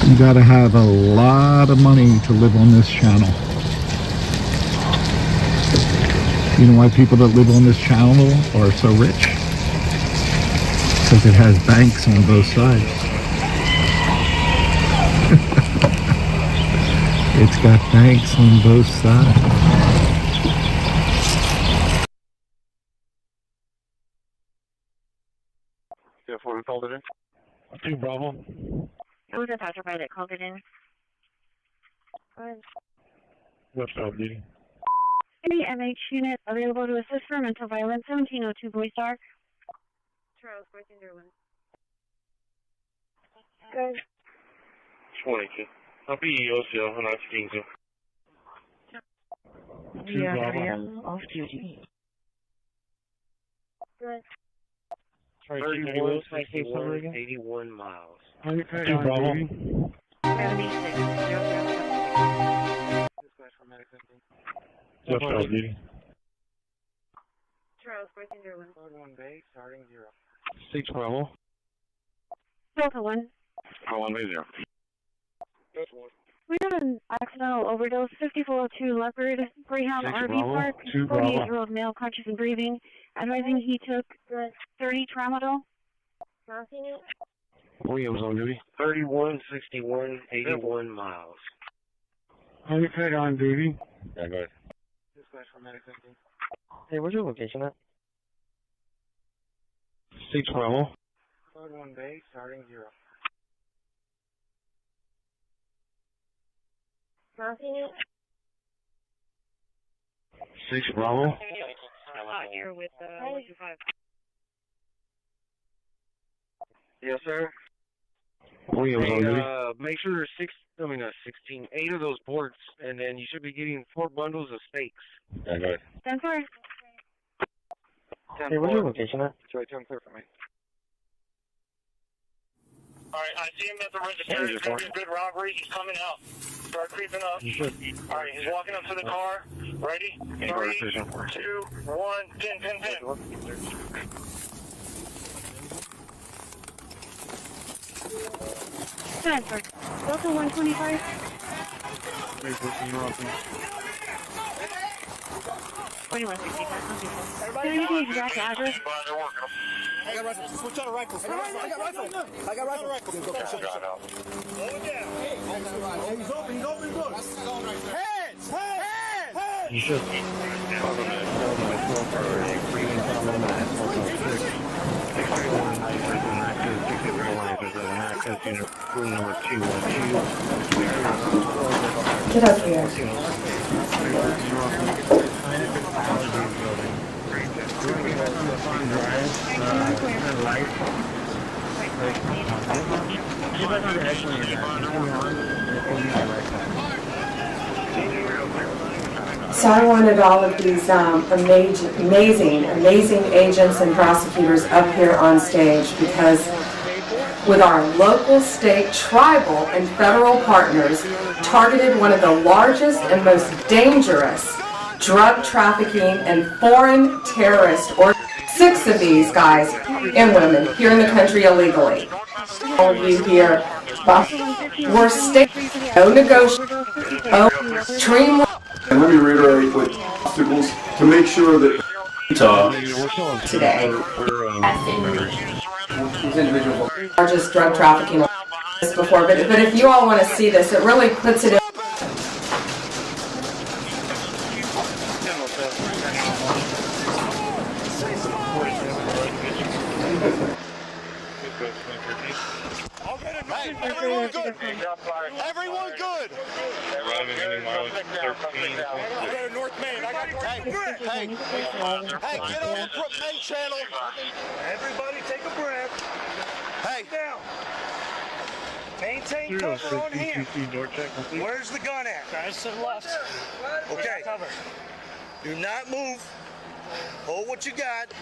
You gotta have a lot of money to live on this channel. You know why people that live on this channel are so rich? Because it has banks on both sides. It's got banks on both sides. Yeah, before we called it in. 2 Bravo. It was a passerby that called it in. What's up, dude? Any MH unit available to assist for mental violence, 1702 Boy Star. Charles, where's your one? Good. 22. I'll be OCL, I'm not speaking to. Yeah, off duty. Good. 31, 81 miles. 2 Bravo. 76. What's up, dude? Charles, where's your one? 1 Bay, starting 0. 6 Bravo. Delta 1. 1 Bay 0. We had an accidental overdose, 5402 Leopard, Greyhound 6 RV Bravo, Park, 2 Bravo. 48-year-old male conscious and breathing, advising he took 30 tramadol. Williams on duty. 31, 61, 81 miles. How you peg on, baby? Yeah, go ahead. Dispatch for medic 15. Hey, where's your location at? 6 Bravo. 1 Bay, starting 0. 6 Bravo. I'm out here with 125. Yes, sir. Make sure there's 8 of those boards, and then you should be getting 4 bundles of stakes. Okay. 10-4. Hey, what's your location at? It's right down clear for me. Alright, I see him at the register. He's going to be a good robbery. He's coming out. Start creeping up. Alright, he's walking up to the car. Ready? 3, 2, 1, pin. Transfer. Delta 125. Can I get the exact address? I got rifles. Switch out of rifles. I got rifles. Slow it down. Hey, he's open, good. Hands! You should. Get up here. So I wanted all of these amazing agents and prosecutors up here on stage because with our local, state, tribal, and federal partners, targeted one of the largest and most dangerous drug trafficking and foreign terrorist or 6 of these guys and women here in the country illegally. All of you here, we're state, no negotiation, extreme. And let me reiterate what obstacles to make sure that today. These individuals are just drug trafficking before, but if you all want to see this, it really puts it in. Everyone good. Everyone good. I got a North Main. Hey, get on the main channel. Everybody take a breath. Hey, down. Maintain cover on here. Where's the gun at? Guys to the left. Okay. Do not move. Hold what you got.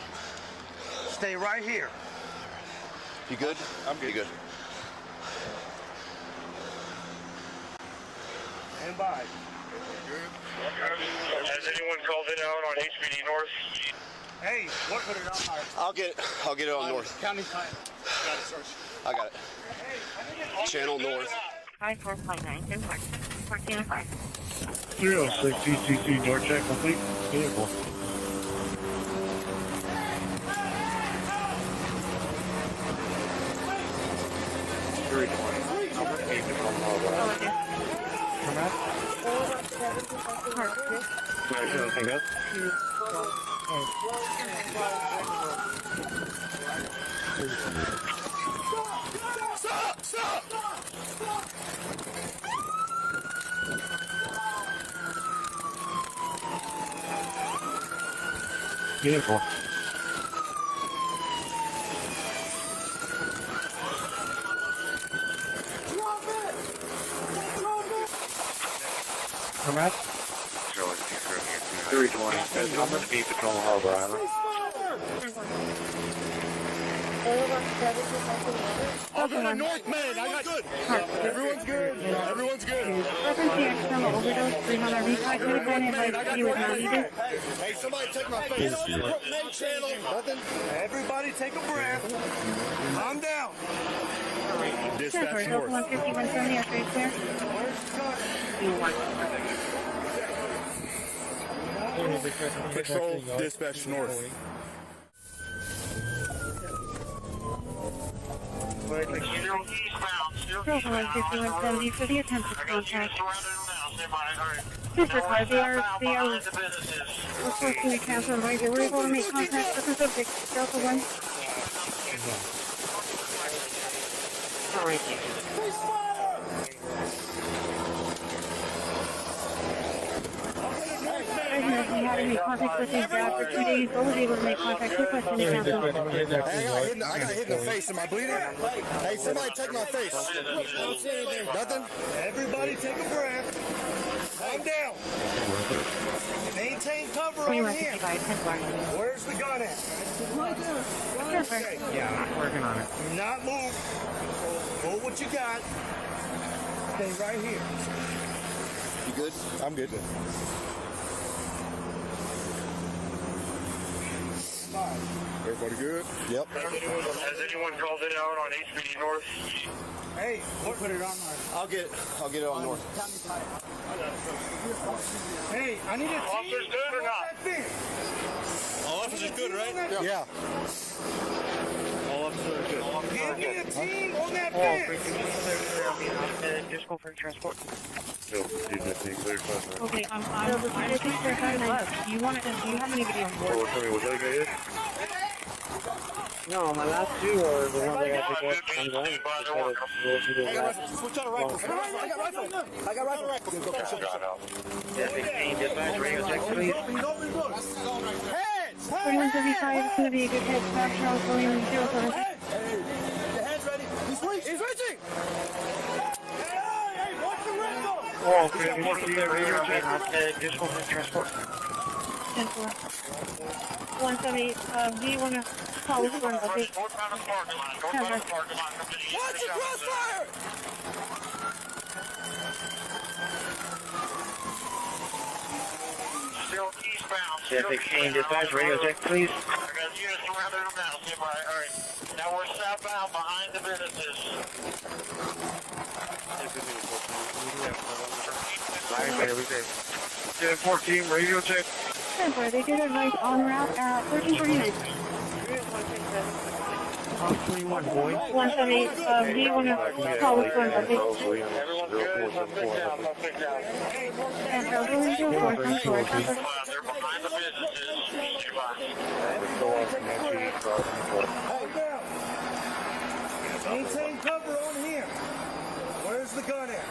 Stay right here. You good? I'm pretty good. Stand by. Has anyone called it out on HBD North? Hey, what put it on? I'll get it on North. County time. Got it, Sarge. I got it. Channel North. 5459, 1405. 306 CCC door check complete. Vehicle. Stop! Vehicle. Come out. 320. I'm going to be Patrol Harbor Island. I'll go to North Main. I got good. Everyone's good. Everyone's good. Hey, somebody take my face. Main channel. Nothing. Everybody take a breath. Calm down. Dispatch North. 15170, after it's there. Patrol, dispatch North. Still 15170 for the attempted contact. Disregard, they are reporting the council advisor. We're able to make contact with the subject. Delta 1. had any contact with his dad for 2 days. What was able to make contact with us in the council? Hey, I got hit in the face. Am I bleeding? Hey, somebody check my face. I don't see anything. Nothing? Everybody take a breath. Calm down. Maintain cover on here. Where's the gun at? Right there. Okay. Yeah, working on it. Do not move. Hold what you got. Stay right here. You good? I'm good. Everybody good? Yep. Has anyone called it out on HPD North? Hey, we'll put it on. I'll get it on north. Hey, I need a team. Officers good or not? All officers good, right? Yeah. All officers are good. Give me a team on that fence. Just go for transport. Okay, I think they're kind of. Do you have any video on board? Was that a guy hit? No, my last two are the ones I got to get on the line. Switch out a rifle. I got rifle. Dispatch, radio check, please. Heads! 4175 is going to be a good head stop. Charles William 07. Hey, the head's ready. He's reaching. Hey, watch the rifle. Oh, okay, radio check, just go for transport. 178, do you want to call us for an update? Watch the crossfire! Still eastbound. F-16 dispatch, radio check, please. I got units surrounding them now. Stand by. All right. Now we're southbound behind the businesses. Jet 14, radio check. They did advise on route at 1349. 21, boy. 178, do you want to call us for an update? Everyone's good. Suspect down. And Charles William 04, I'm sorry. They're behind the businesses. Stand by. Maintain cover on here. Where's the gun at?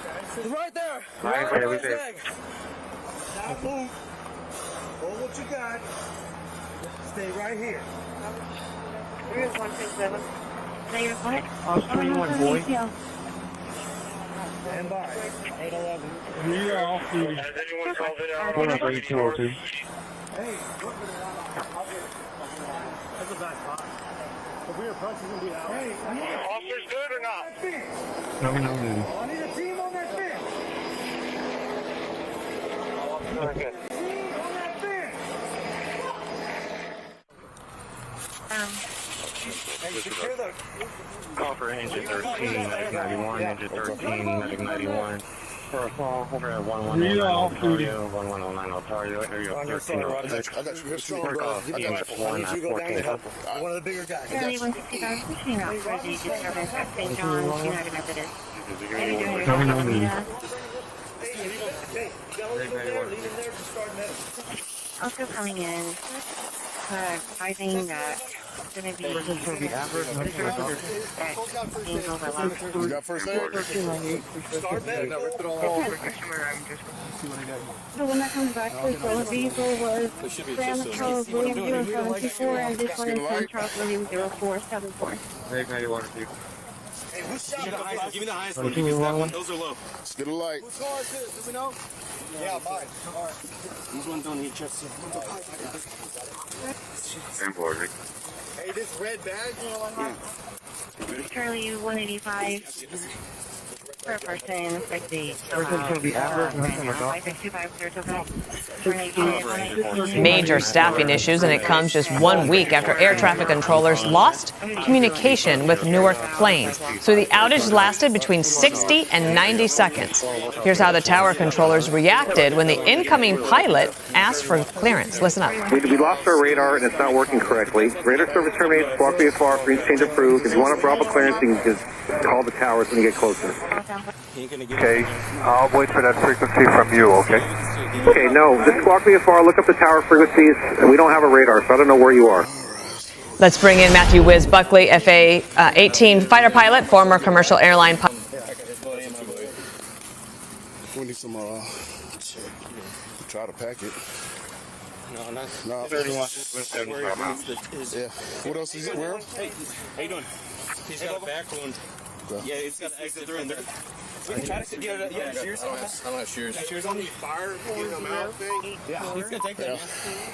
Right there. Right there. Not move. Hold what you got. Stay right here. 167. Negative on it. 21, boy. Stand by. 811. Has anyone called it out on HPD North? Hey, that's a bad spot. If we approach, we're going to be out. Hey, Officers good or not? I need a team on that fence. Okay. Team on that fence. Hey, secure the... Call for engine 13, medic 91, engine 13, medic 91. For a call over at 1109 Ontario, 1109 Ontario, area 1306. I got you. You're strong, Report bro. call I got EMS you. 1 I need at you to go down and 14. help one of the bigger guys. Charlie 165, pushing out for the disturbance at St. John's United Methodist. Hey, you got one there, leave him there to start medical. Also coming in, advising that going to be You got first aid? Start medical. So when that comes back, the vehicle was Sam Charles William 0724 and this one is Sam Charles William 0474. Hey, who's shot? Give me the highest one. Those are low. Let's get a light. Who's cars do we know? Yeah, mine. All right. These ones don't need chips. Hey, this red bag. Charlie 185 per person, 60. Major staffing issues, and it comes just 1 week after air traffic controllers lost communication with Newark planes. So the outage lasted between 60 and 90 seconds. Here's how the tower controllers reacted when the incoming pilot asked for clearance. Listen up. We lost our radar and it's not working correctly. Radar service terminates, squawk VFR, freeze change approved. If you want a Bravo clearance, you can just call the towers when you get closer. Okay, I'll wait for that frequency from you, okay? Okay, no, just squawk VFR, look up the tower frequencies, and we don't have a radar, so I don't know where you are. Let's bring in Matthew Wiz Buckley, FA-18 fighter pilot, former commercial airline pilot. We need some, try to pack it. No, not. No. 31. Yeah. What else is it? Where? Hey, how you doing? He's got a back wound. Okay. Yeah, it's got an exit through there. We can try to get it. Yeah, shears. I don't have shears. Shears on me. Fire, getting them out thing. Yeah, he's gonna take that.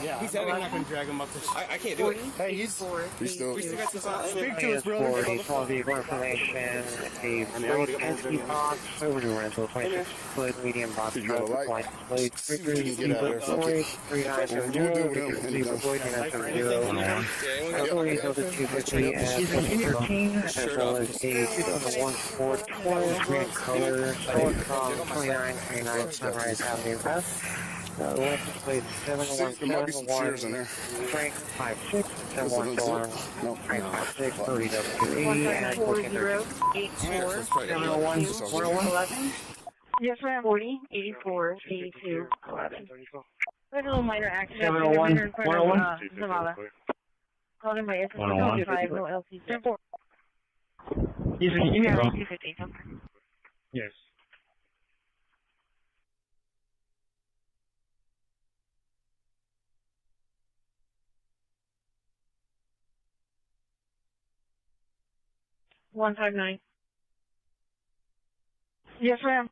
Yeah, he's heavy. I'm not gonna drag him up this. I can't do it. Hey, he's still. We still got some. Speak to us, brother. Vehicle information. A empty box over to rental place. Split medium box. You got a light? See what you can get out of there. Fuck it. We'll do it with him. As well as a 2001 Ford Taurus, green color, from 2939 Sunrise Avenue West. License plate 71711, Frank 56, 714, Frank 56, 30W80, and 1430. Yes, ma'am. 40, 84, 82, 11. There's a little minor accident. 701, 101. Zavala. Called in by SSO 25, no LC. 4. Yes. 250. Yes. $159. Yes, ma'am.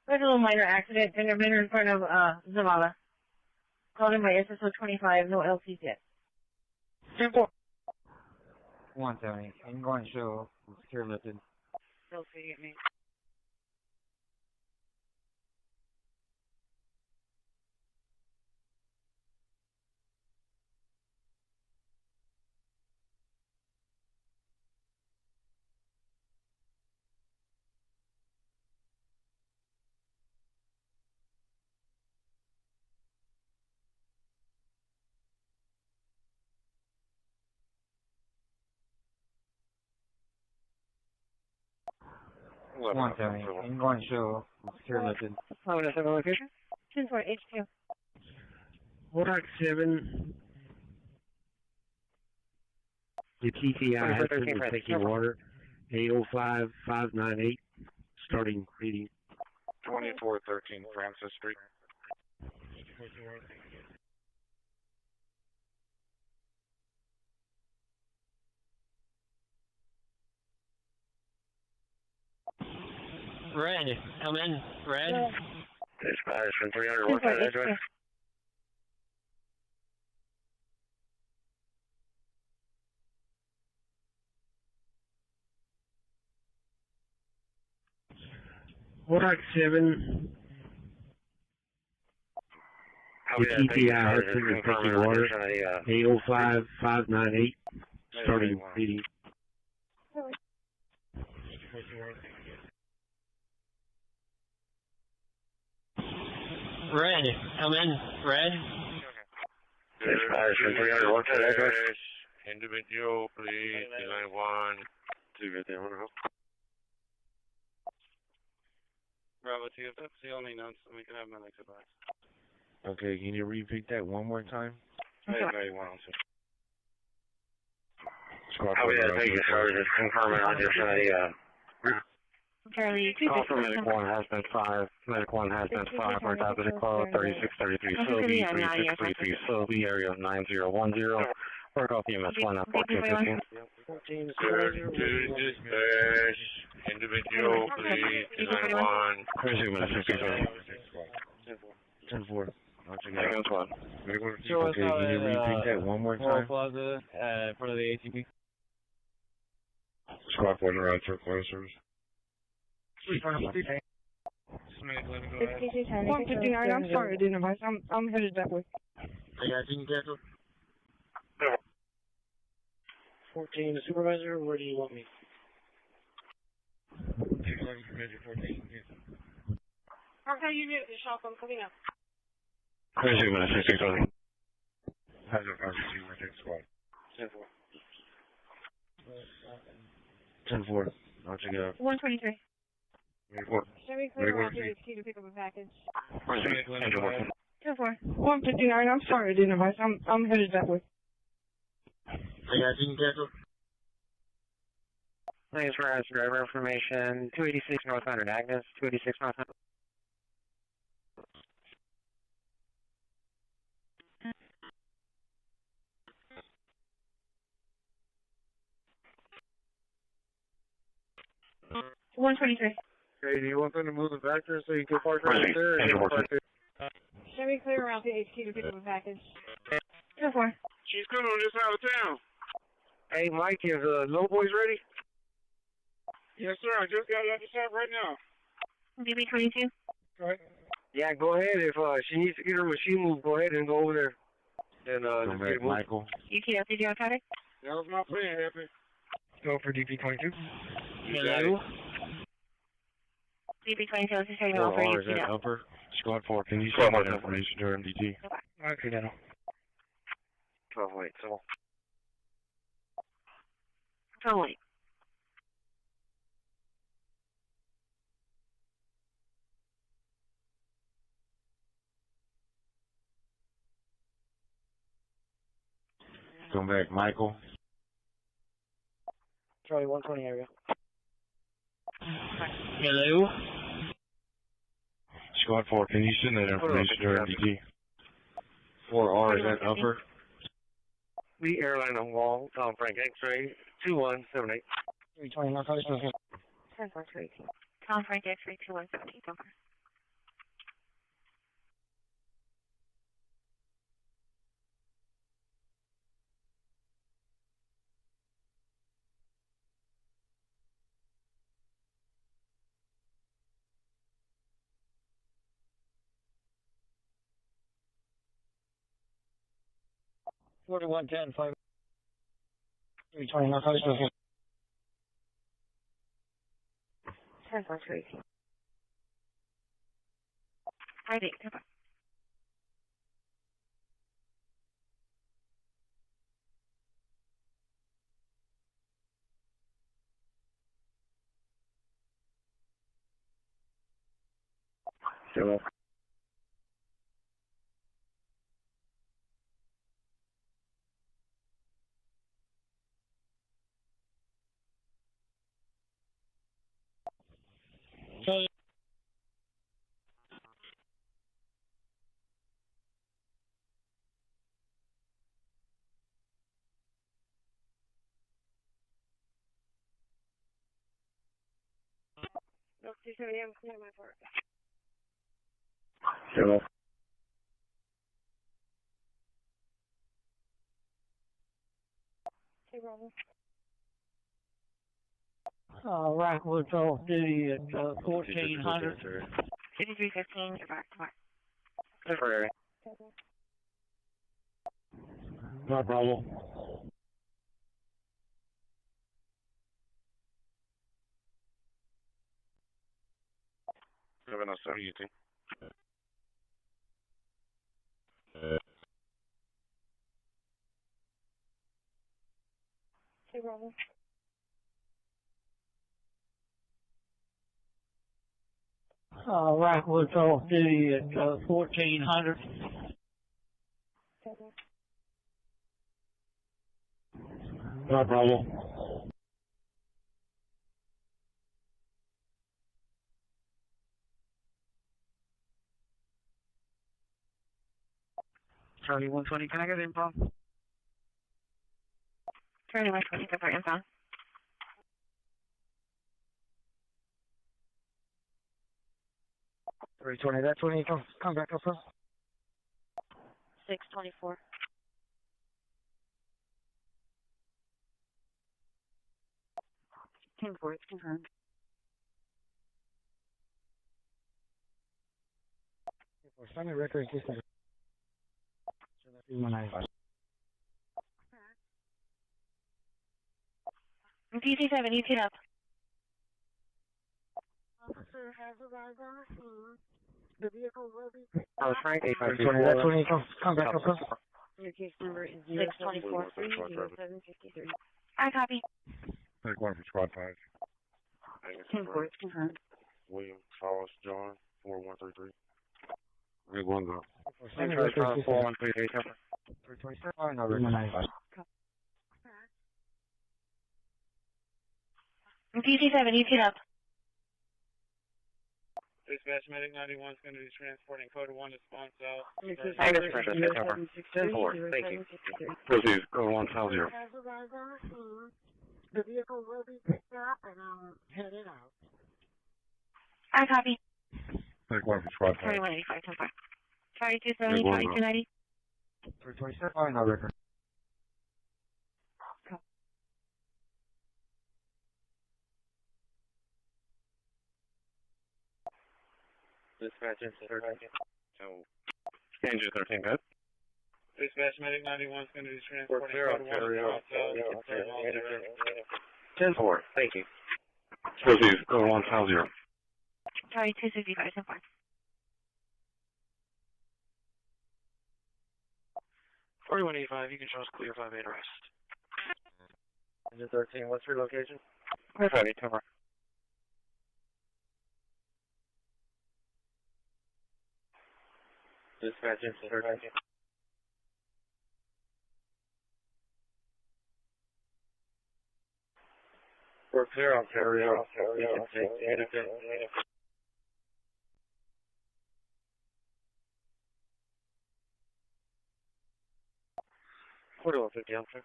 There's a little minor accident in front of Zavala. Called in by SSO 25, no LCs yet. 4. 170. I'm going to show secure lifted. LC at me. One 70. I'm going to show secure lifted. Oh, that's the location? 10-4, H2. 407. The TTI has been taking water. 805598. Starting reading. 2413 Francis Street. Red, come in. Red. Dispatch from 300, what's that address? $407. The TTI has been taking water. 805598. Starting reading. Red, come in. Red. Dispatch from 300, what's that address? Individual, please, 291. 251. Bravo 2, if that's the only notes, we can have my next advice. Okay, can you repeat that one more time? Very well. Thank you, sir. Just confirming on your side, Charlie, Call for Medic 1 has been 5. Medic 1 has been 5. Our top of the call 3633 Sylvie, 3633 Sylvie, area 9010. Work off EMS 1 at 1415. Dispatch, individual, please, 291. Crazy minute 67. 10-4. Seconds 1. Okay, can you repeat that one more time? Plaza, in front of the ATP. Squad 1 around circle service. 159, I'm sorry, I didn't advise. I'm headed that way. Yeah, can you cancel? 14, the supervisor, where do you want me? 14. Okay, you need the shop, I'm coming up. Crazy minute 67. Hazard RCC, we're taking squad. 10-4. I'll check it out. 123. 24. Chevy clear around to to pick up a package. 10-4. 159, I'm sorry, I didn't advise. I'm headed that way. Yeah, can you cancel? Thanks for asking driver information. 286 northbound in Agnes. 286 northbound. Okay, do you want them to move the vector so you can park right there? Or you can park there? Should we clear around to HQ to pick up a package? 2-4. She's coming on this side of town. Hey, Mike, is Low Boys ready? Yes, sir. I just got it at the shop right now. DB22? Right. Yeah, go ahead. If she needs to get her machine moved, go ahead and go over there. And just get it moved. Michael. UTF, did you have traffic? That was my plan, Happy. Go for DB22. Hello? DB22, this is heading off for is that UTF. upper? Squad 4, can you send that information to MDT? Okay, then. 12 wait, so. Totally. Come back, Michael. Charlie 120 area. Hello? Squad 4, can you send that information to MDT? 4R, is that upper? The airline on wall, Tom Frank X-ray 2178. 320 North Coast. 10-4-3. Tom Frank X-ray 2178. Over. Forty-one 10 5. 320 North Coast. 10-4-3. ID. Over. Hello. Look, 270, I'm clear my part. Hello. Hey, Bravo. Right, we'll talk duty at 1400. 5315, you're back to back. Temporary. No problem. 707, you think? Hey, Bravo. Right, we'll talk duty at 1400. No problem. Charlie 120, can I get info? Charlie 120, go for info. That's 20, come back up, 624. Ten-4, it's confirmed. Send me record system. DC7, you get up. Officer has arrived on the scene. The vehicle will be... Frank, 820, that's 20, come back up, Your case number is 624-30753. I copy. Take one for Squad 5. 10-4, it's confirmed. William, Hollis, John, 4133. Big one go. Send me record system. 4138. 327, no, PC7, you get up. Dispatch Medic 91 is going to be transporting code 1 to spawn south. I guess pressure 10-4. Thank you. Proceed, code 150. The vehicle will be picked up and headed out. I copy. Take one for squad. 2185, 10-4. Sorry, 270, 2290. 327, no record. Dispatch Incident 13. So, Danger 13, good. Dispatch Medic 91 is going to be transporting code 1 to spawn south. 10-4. Thank you. Proceed, code 150. Sorry, 265, 10-4. 4185, you can show us clear 5-8 arrest. Engine 13, what's your location? Clear 5-8, 10-4. Dispatch Incident 13. We're clear on Ontario. You can take the editor. 4150, I'm sure.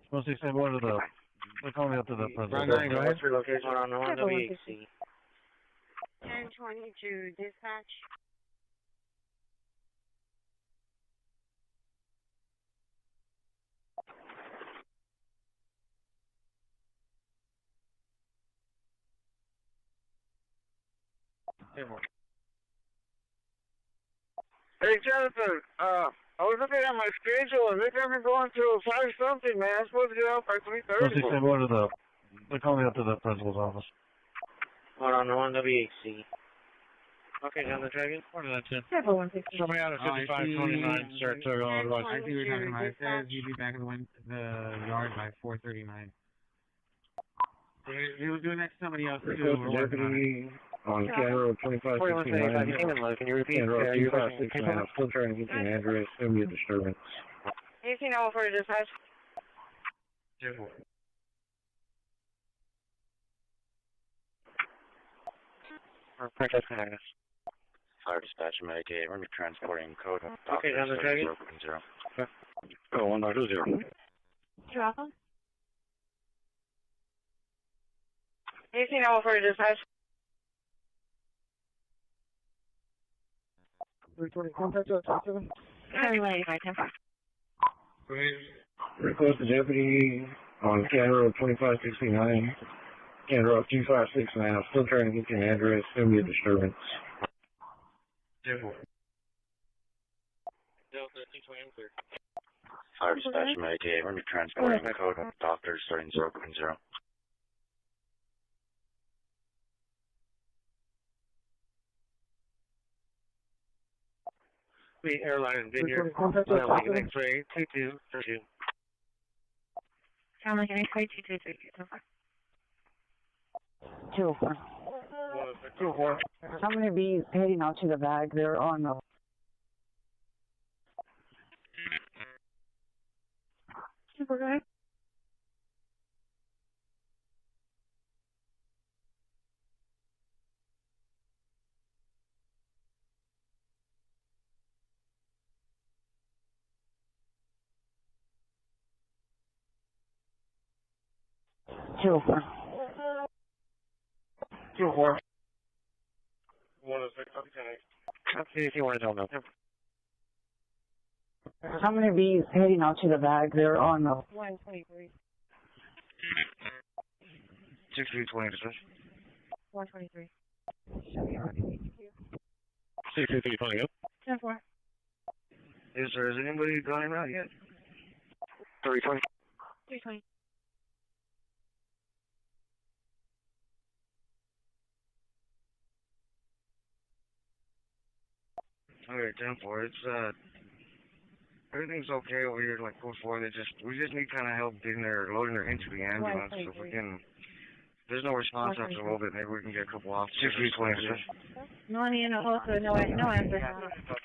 Supposed to say what to the... They're calling me up to the president. What's your location? On the 1 WHC. 1022, dispatch. Hey, Jonathan, I was looking at my schedule, and they got me going to 5-something, man. I'm supposed to get out by 3:30. Supposed to say what to the... They're calling me up to the principal's office. Hold on, the 1 WHC. Okay, down the dragon. What did I say? 160. Somebody out of 5529, Saratoga, Illinois. I see what you're talking about. It says you'd be back in the yard by 4:39. He was doing that to somebody else too. We're working on it. On camera 2569. Can you repeat? Camera 2569. I'm still trying to get you an address. It's going to be a disturbance. 1804, dispatch. 2-4. Protest Connecticut. Fire dispatch Medicaid. We're transporting code. Okay, down the dragon. 0. Go 120. Drop them. 1804, dispatch. 320, contact us, 27. 2185, 10-4. Request the deputy on camera 2569. Camera 2569. I'm still trying to get you an address. It's going to be a disturbance. 2-4. Delta 220, Fire dispatch Medicaid. We're transporting code. Doctor starting 0.0. The airline vineyard. Sound like an X-ray 2232. Sound like an X-ray 2232. 204. 2-4. Somebody be heading out to the bag there on the... Super guy. Two, four. 2-4. 106, okay. Let's see if you want to tell them. Somebody be heading out to the bag there on the... 123. 6320, 123. 6320, yep. 10-4. Is anybody going out yet? 320. 320. Alright, 10-4. It's, everything's okay over here, like, before. We just need kind of help getting loading her into the ambulance. So if we can, if there's no response after a little bit, maybe we can get a couple officers. 6320, No one in the hospital, no answer.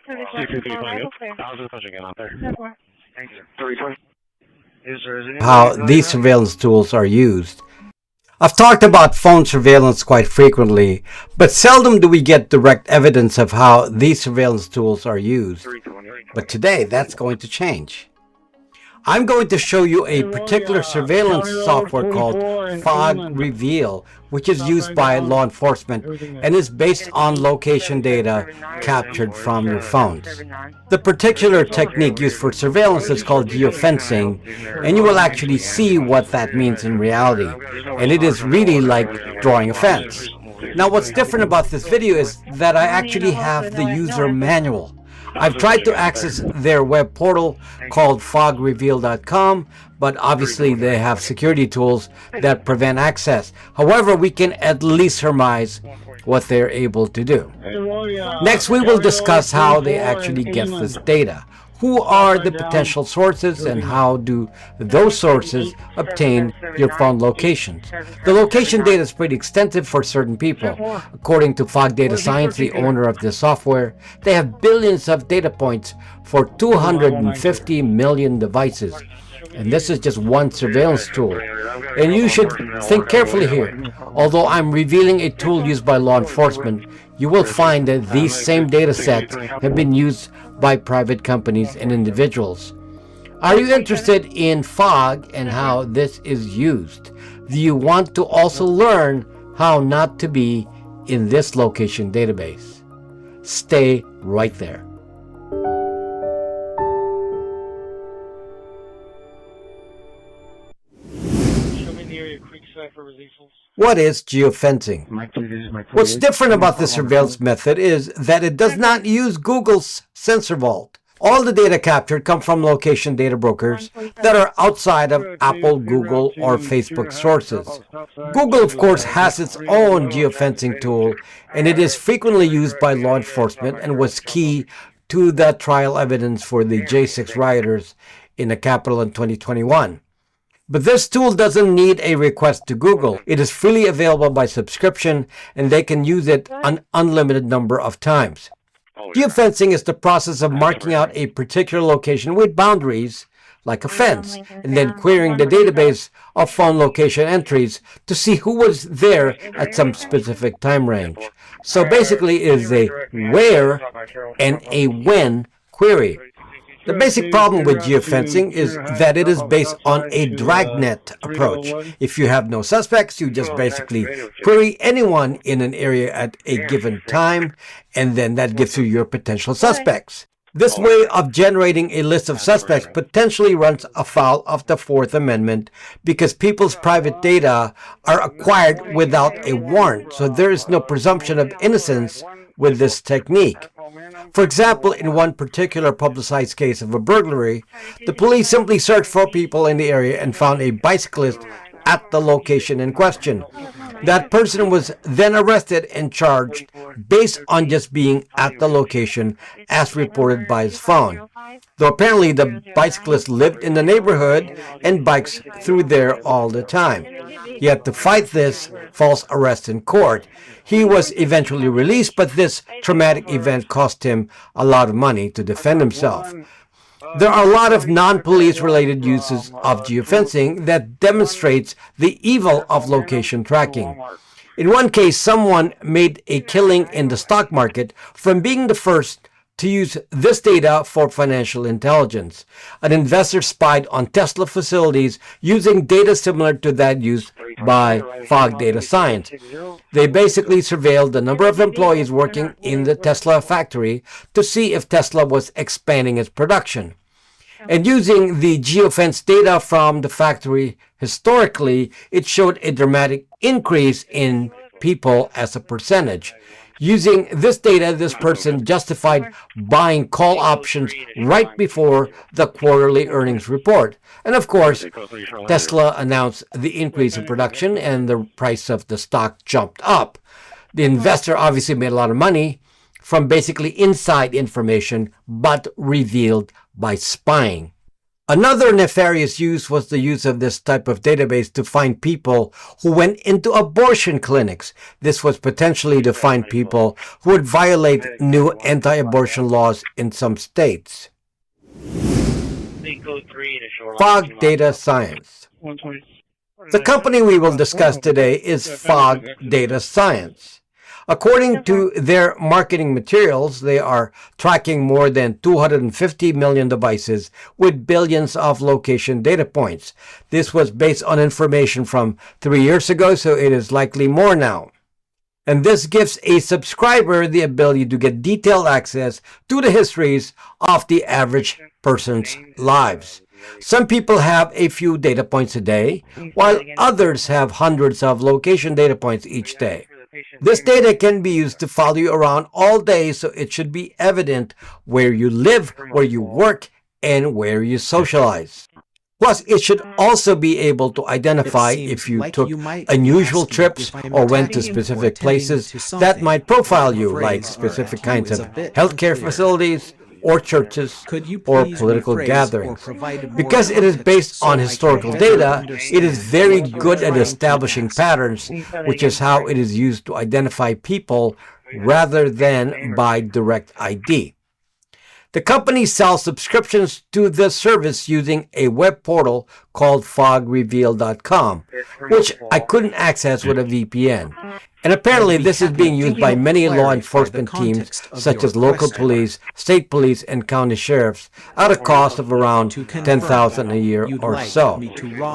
6320, yep. How's the push again out there? 10-4. Thank you. 320. Is there How these surveillance tools are used. I've talked about phone surveillance quite frequently, but seldom do we get direct evidence of how these surveillance tools are used. But today, that's going to change. I'm going to show you a particular surveillance software called Fog Reveal, which is used by law enforcement and is based on location data captured from your phones. The particular technique used for surveillance is called geofencing, and you will actually see what that means in reality. And it is really like drawing a fence. Now, what's different about this video is that I actually have the user manual. I've tried to access their web portal called fogreveal.com, but obviously they have security tools that prevent access. However, we can at least surmise what they're able to do. Next, we will discuss how they actually get this data. Who are the potential sources and how do those sources obtain your phone locations? The location data is pretty extensive for certain people. According to Fog Data Science, the owner of this software, they have billions of data points for 250 million devices. And this is just one surveillance tool. And you should think carefully here. Although I'm revealing a tool used by law enforcement, you will find that these same data sets have been used by private companies and individuals. Are you interested in fog and how this is used? Do you want to also learn how not to be in this location database? Stay right there. What is geofencing? What's different about the surveillance method is that it does not use Google's sensor vault. All the data captured come from location data brokers that are outside of Apple, Google, or Facebook sources. Google, of course, has its own geofencing tool, and it is frequently used by law enforcement and was key to the trial evidence for the J6 rioters in the Capitol in 2021. But this tool doesn't need a request to Google. It is freely available by subscription, and they can use it an unlimited number of times. Geofencing is the process of marking out a particular location with boundaries, like a fence, and then querying the database of phone location entries to see who was there at some specific time range. So basically, it is a where and a when query. The basic problem with geofencing is that it is based on a dragnet approach. If you have no suspects, you just basically query anyone in an area at a given time, and then that gives you your potential suspects. This way of generating a list of suspects potentially runs afoul of the Fourth Amendment because people's private data are acquired without a warrant, so there is no presumption of innocence with this technique. For example, in one particular publicized case of a burglary, the police simply searched for people in the area and found a bicyclist at the location in question. That person was then arrested and charged based on just being at the location as reported by his phone. Though apparently the bicyclist lived in the neighborhood and bikes through there all the time. Yet to fight this false arrest in court, he was eventually released, but this traumatic event cost him a lot of money to defend himself. There are a lot of non-police related uses of geofencing that demonstrates the evil of location tracking. In one case, someone made a killing in the stock market from being the first to use this data for financial intelligence. An investor spied on Tesla facilities using data similar to that used by Fog Data Science. They basically surveilled the number of employees working in the Tesla factory to see if Tesla was expanding its production. And using the geofence data from the factory historically, it showed a dramatic increase in people as a percentage. Using this data, this person justified buying call options right before the quarterly earnings report. And of course, Tesla announced the increase in production and the price of the stock jumped up. The investor obviously made a lot of money from basically inside information, but revealed by spying. Another nefarious use was the use of this type of database to find people who went into abortion clinics. This was potentially to find people who would violate new anti-abortion laws in some states. Fog Data Science. The company we will discuss today is Fog Data Science. According to their marketing materials, they are tracking more than 250 million devices with billions of location data points. This was based on information from 3 years ago, so it is likely more now. And this gives a subscriber the ability to get detailed access to the histories of the average person's lives. Some people have a few data points a day, while others have hundreds of location data points each day. This data can be used to follow you around all day, so it should be evident where you live, where you work, and where you socialize. Plus, it should also be able to identify if you took unusual trips or went to specific places that might profile you, like specific kinds of healthcare facilities, or churches, or political gatherings. Because it is based on historical data, it is very good at establishing patterns, which is how it is used to identify people rather than by direct ID. The company sells subscriptions to this service using a web portal called fogreveal.com, which I couldn't access with a VPN. And apparently this is being used by many law enforcement teams, such as local police, state police, and county sheriffs, at a cost of around $10,000 a year or so.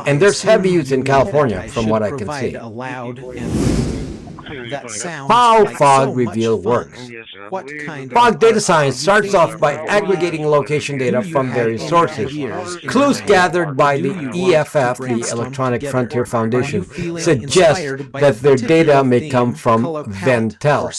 And there's heavy use in California, from what I can see. How Fog Reveal works. Fog Data Science starts off by aggregating location data from various sources. Clues gathered by the EFF, the Electronic Frontier Foundation, suggest that their data may come from Ventel.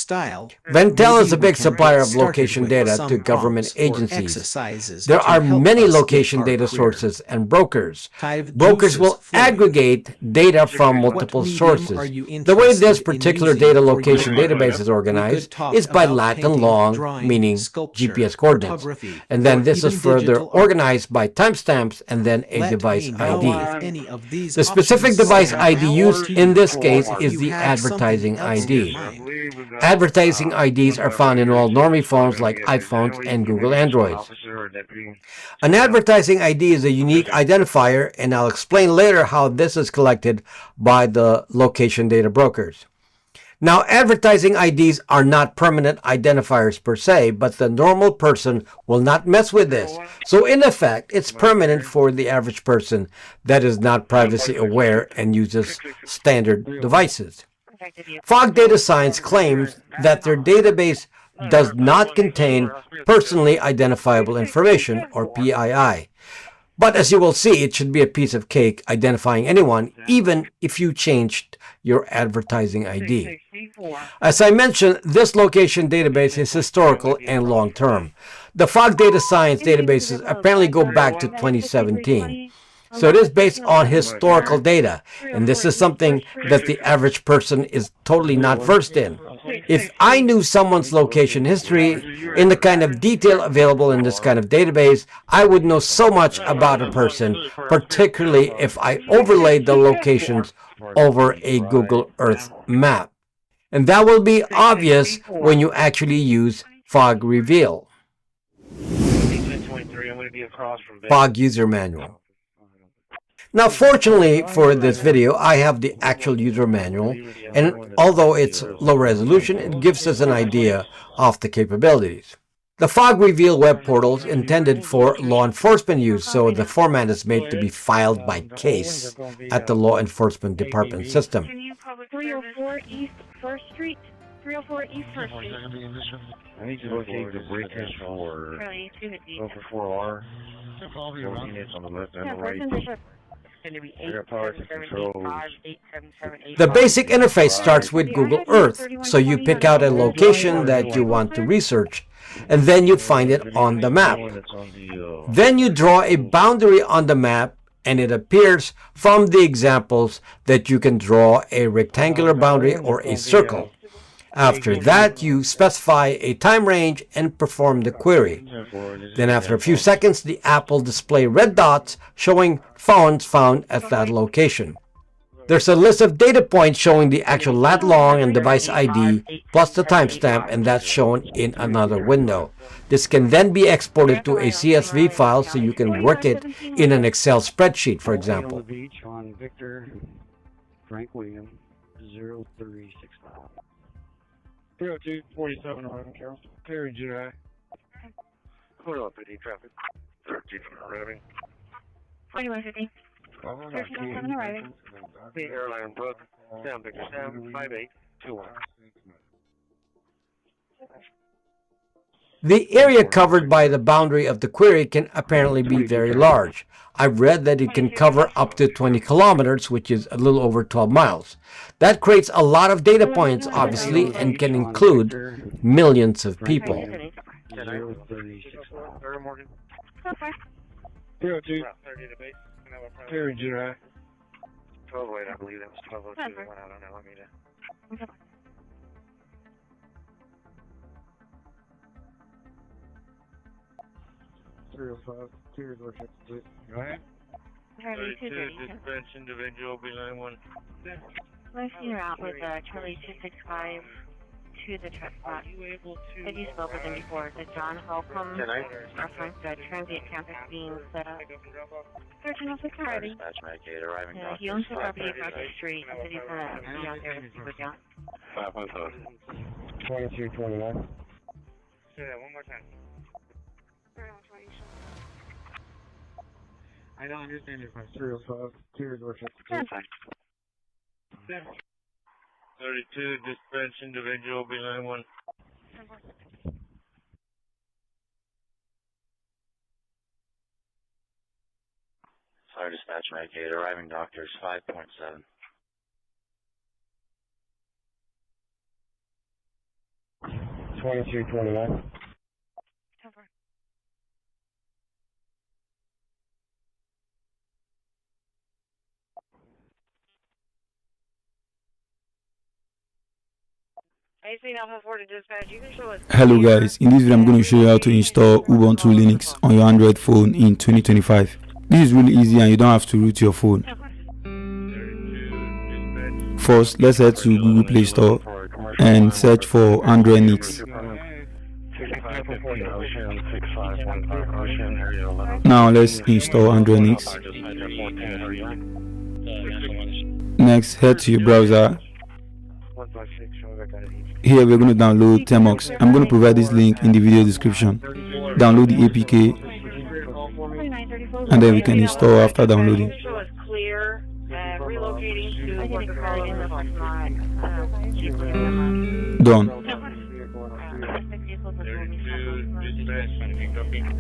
Ventel is a big supplier of location data to government agencies. There are many location data sources and brokers. Brokers will aggregate data from multiple sources. The way this particular data location database is organized is by lat and long, meaning GPS coordinates. And then this is further organized by timestamps and then a device ID. The specific device ID used in this case is the advertising ID. Advertising IDs are found in all normie phones like iPhones and Google Androids. An advertising ID is a unique identifier, and I'll explain later how this is collected by the location data brokers. Now, advertising IDs are not permanent identifiers per se, but the normal person will not mess with this. So in effect, it's permanent for the average person that is not privacy aware and uses standard devices. Fog Data Science claims that their database does not contain personally identifiable information, or PII. But as you will see, it should be a piece of cake identifying anyone, even if you changed your advertising ID. As I mentioned, this location database is historical and long-term. The Fog Data Science databases apparently go back to 2017. So it is based on historical data, and this is something that the average person is totally not versed in. If I knew someone's location history in the kind of detail available in this kind of database, I would know so much about a person, particularly if I overlaid the locations over a Google Earth map. And that will be obvious when you actually use Fog Reveal. Fog User Manual. Now, fortunately for this video, I have the actual user manual, and although it's low resolution, it gives us an idea of the capabilities. The Fog Reveal web portal is intended for law enforcement use, so the format is made to be filed by case at the law enforcement department system. 304 East 1st Street. 304 East 1st Street. I need to locate the breakers for 4R. Units on the left and the right. The basic interface starts with Google Earth, so you pick out a location that you want to research, and then you find it on the map. Then you draw a boundary on the map, and it appears from the examples that you can draw a rectangular boundary or a circle. After that, you specify a time range and perform the query. Then after a few seconds, the app will display red dots showing phones found at that location. There's a list of data points showing the actual lat long and device ID plus the timestamp, and that's shown in another window. This can then be exported to a CSV file so you can work it in an Excel spreadsheet, for example. Beach on Victor Frank William 0365. 302 47 11 Carroll. Perry July. Hold up, PD traffic. 13 arriving. 4150. 1307 arriving. The airline book. Sam Victor Sam 5821. The area covered by the boundary of the query can apparently be very large. I've read that it can cover up to 20 kilometers, which is a little over 12 miles. That creates a lot of data points, obviously, and can include millions of people. 302. Perry July. 1208, I believe that was 1202. I don't know. Let me know. 305. Two worship, please. Go ahead. 32, dispatch individual behind one. Last seen route with Charlie 265 to the truck spot. Have you spoke with him before? The John Holcomb reference transient campus being set up. 1306 arriving. Dispatch Medicaid arriving. He owns the property across the street. He said he's going to be out there to see what's out. 2229. Say that one more time. I don't understand your question. 305. Two worship, please. 32, dispatch individual behind one. Sorry, dispatch Medicaid arriving doctors 5.7. 2229. Hello guys, in this video I'm going to show you how to install Ubuntu Linux on your Android phone in 2025. This is really easy and you don't have to root your phone. First, let's head to Google Play Store and search for Android Nix. Now let's install Android Nix. Next, head to your browser. Here we're going to download Temox. I'm going to provide this link in the video description. Download the APK and then we can install after downloading. Done.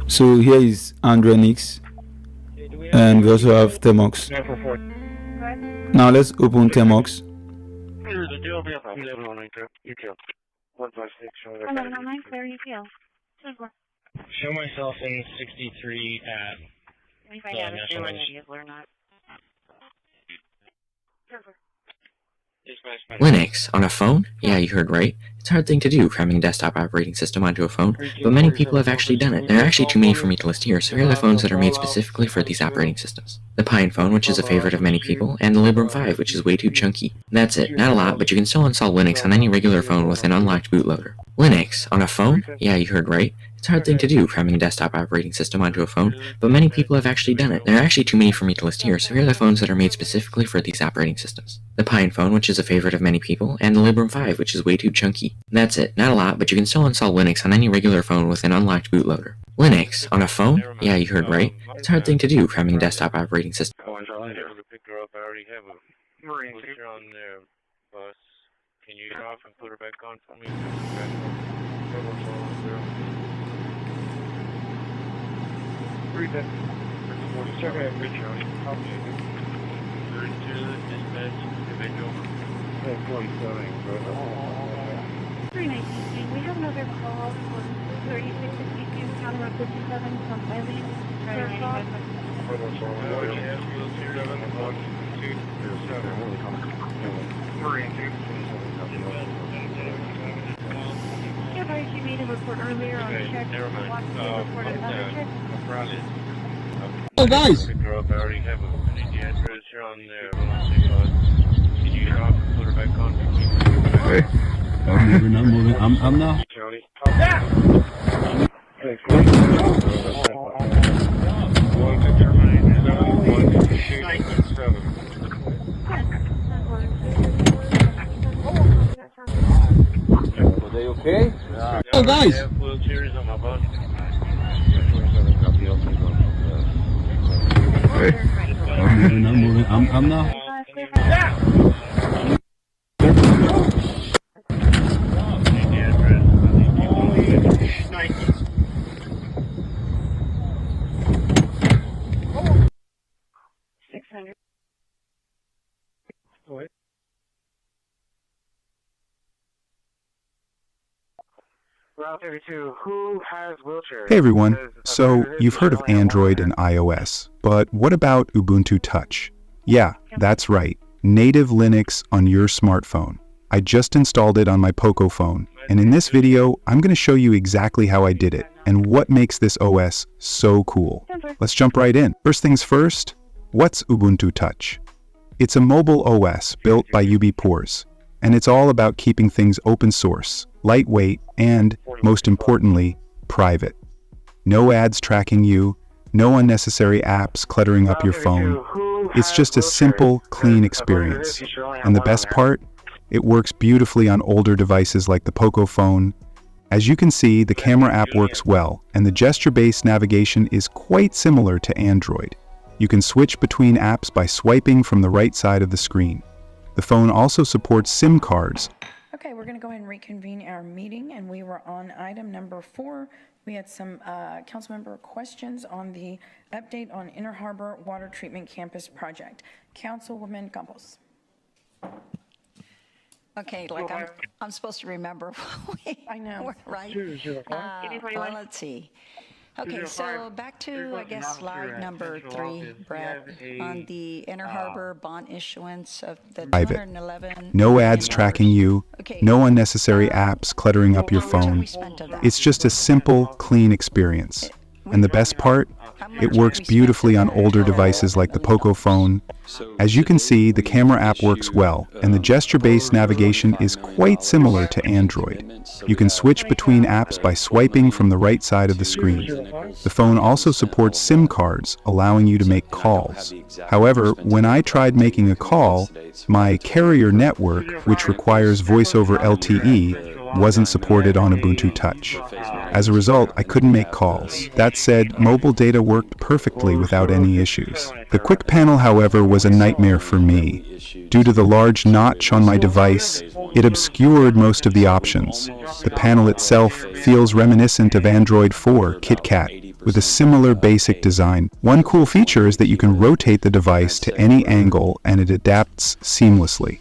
So here is Android Nix and we also have Temox. Now let's open Temox. Show myself in 63 at National Linux on a phone? Yeah, you heard right. It's a hard thing to do, cramming a desktop operating system onto a phone, but many people have actually done it. There are actually too many for me to list here, so here are the phones that are made specifically for these operating systems. The Pine phone, which is a favorite of many people, and the Librem 5, which is way too chunky. That's it, not a lot, but you can still install Linux on any regular phone with an unlocked bootloader. Linux on a phone? Yeah, you heard right. It's a hard thing to do, cramming a desktop operating system onto a phone, but many people have actually done it. There are actually too many for me to list here, so here are the phones that are made specifically for these operating systems. The Pine phone, which is a favorite of many people, and the Librem 5, which is way too chunky. That's it, not a lot, but you can still install Linux on any regular phone with an unlocked bootloader. Linux on a phone? Yeah, you heard right. It's a hard thing to do, cramming a desktop operating system. I already have a pusher on the bus. Can you get off and put her back on for me? Check out Richard. 32, dispatch, individual. 319, we have another call for 3662 County Road 57 from Eileen. Yeah, she made a report earlier on the check. Reported another check. Oh, guys! I already have an address here on there. I'm moving, I'm moving. I'm now. Are they okay? Oh, guys. I'm moving, I'm moving. I'm now. Route 32, who has wheelchairs? Hey everyone, so you've heard of Android and iOS, but what about Ubuntu Touch? Yeah, that's right, native Linux on your smartphone. I just installed it on my Poco phone, and in this video, I'm going to show you exactly how I did it and what makes this OS so cool. Let's jump right in. First things first, what's Ubuntu Touch? It's a mobile OS built by UBPORS, and it's all about keeping things open source, lightweight, and, most importantly, private. No ads tracking you, no unnecessary apps cluttering up your phone. It's just a simple, clean experience. And the best part? It works beautifully on older devices like the Poco phone. As you can see, the camera app works well, and the gesture-based navigation is quite similar to Android. You can switch between apps by swiping from the right side of the screen. The phone also supports SIM cards. Okay, we're going to go ahead and reconvene our meeting, and we were on item number 4. We had some council member questions on the update on Inner Harbor Water Treatment Campus project. Councilwoman Campos. Okay, like I'm supposed to remember. I know, right? Well, let's see. Okay, so back to, I guess, slide number 3, Brett, on the Inner Harbor bond issuance of the Private. 211. No ads tracking you, no unnecessary apps cluttering up your phone. It's just a simple, clean experience. And the best part? It works beautifully on older devices like the Poco phone. As you can see, the camera app works well, and the gesture-based navigation is quite similar to Android. You can switch between apps by swiping from the right side of the screen. The phone also supports SIM cards, allowing you to make calls. However, when I tried making a call, my carrier network, which requires voice over LTE, wasn't supported on Ubuntu Touch. As a result, I couldn't make calls. That said, mobile data worked perfectly without any issues. The quick panel, however, was a nightmare for me. Due to the large notch on my device, it obscured most of the options. The panel itself feels reminiscent of Android 4 KitKat, with a similar basic design. One cool feature is that you can rotate the device to any angle and it adapts seamlessly.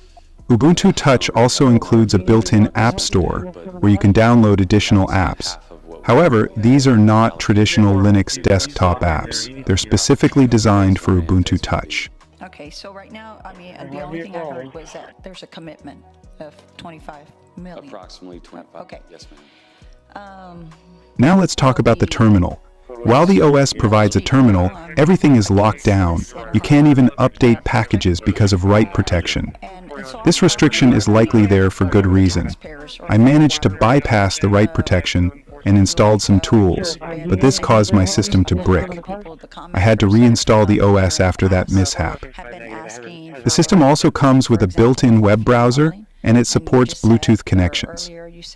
Ubuntu Touch also includes a built-in app store where you can download additional apps. However, these are not traditional Linux desktop apps. They're specifically designed for Ubuntu Touch. Okay, so right now, I mean, the only thing I heard was that there's a commitment of 25 million. Approximately 25. Okay. Yes, ma'am. Now let's talk about the terminal. While the OS provides a terminal, everything is locked down. You can't even update packages because of write protection. This restriction is likely there for good reason. I managed to bypass the write protection and installed some tools, but this caused my system to brick. I had to reinstall the OS after that mishap. The system also comes with a built-in web browser, and it supports Bluetooth connections.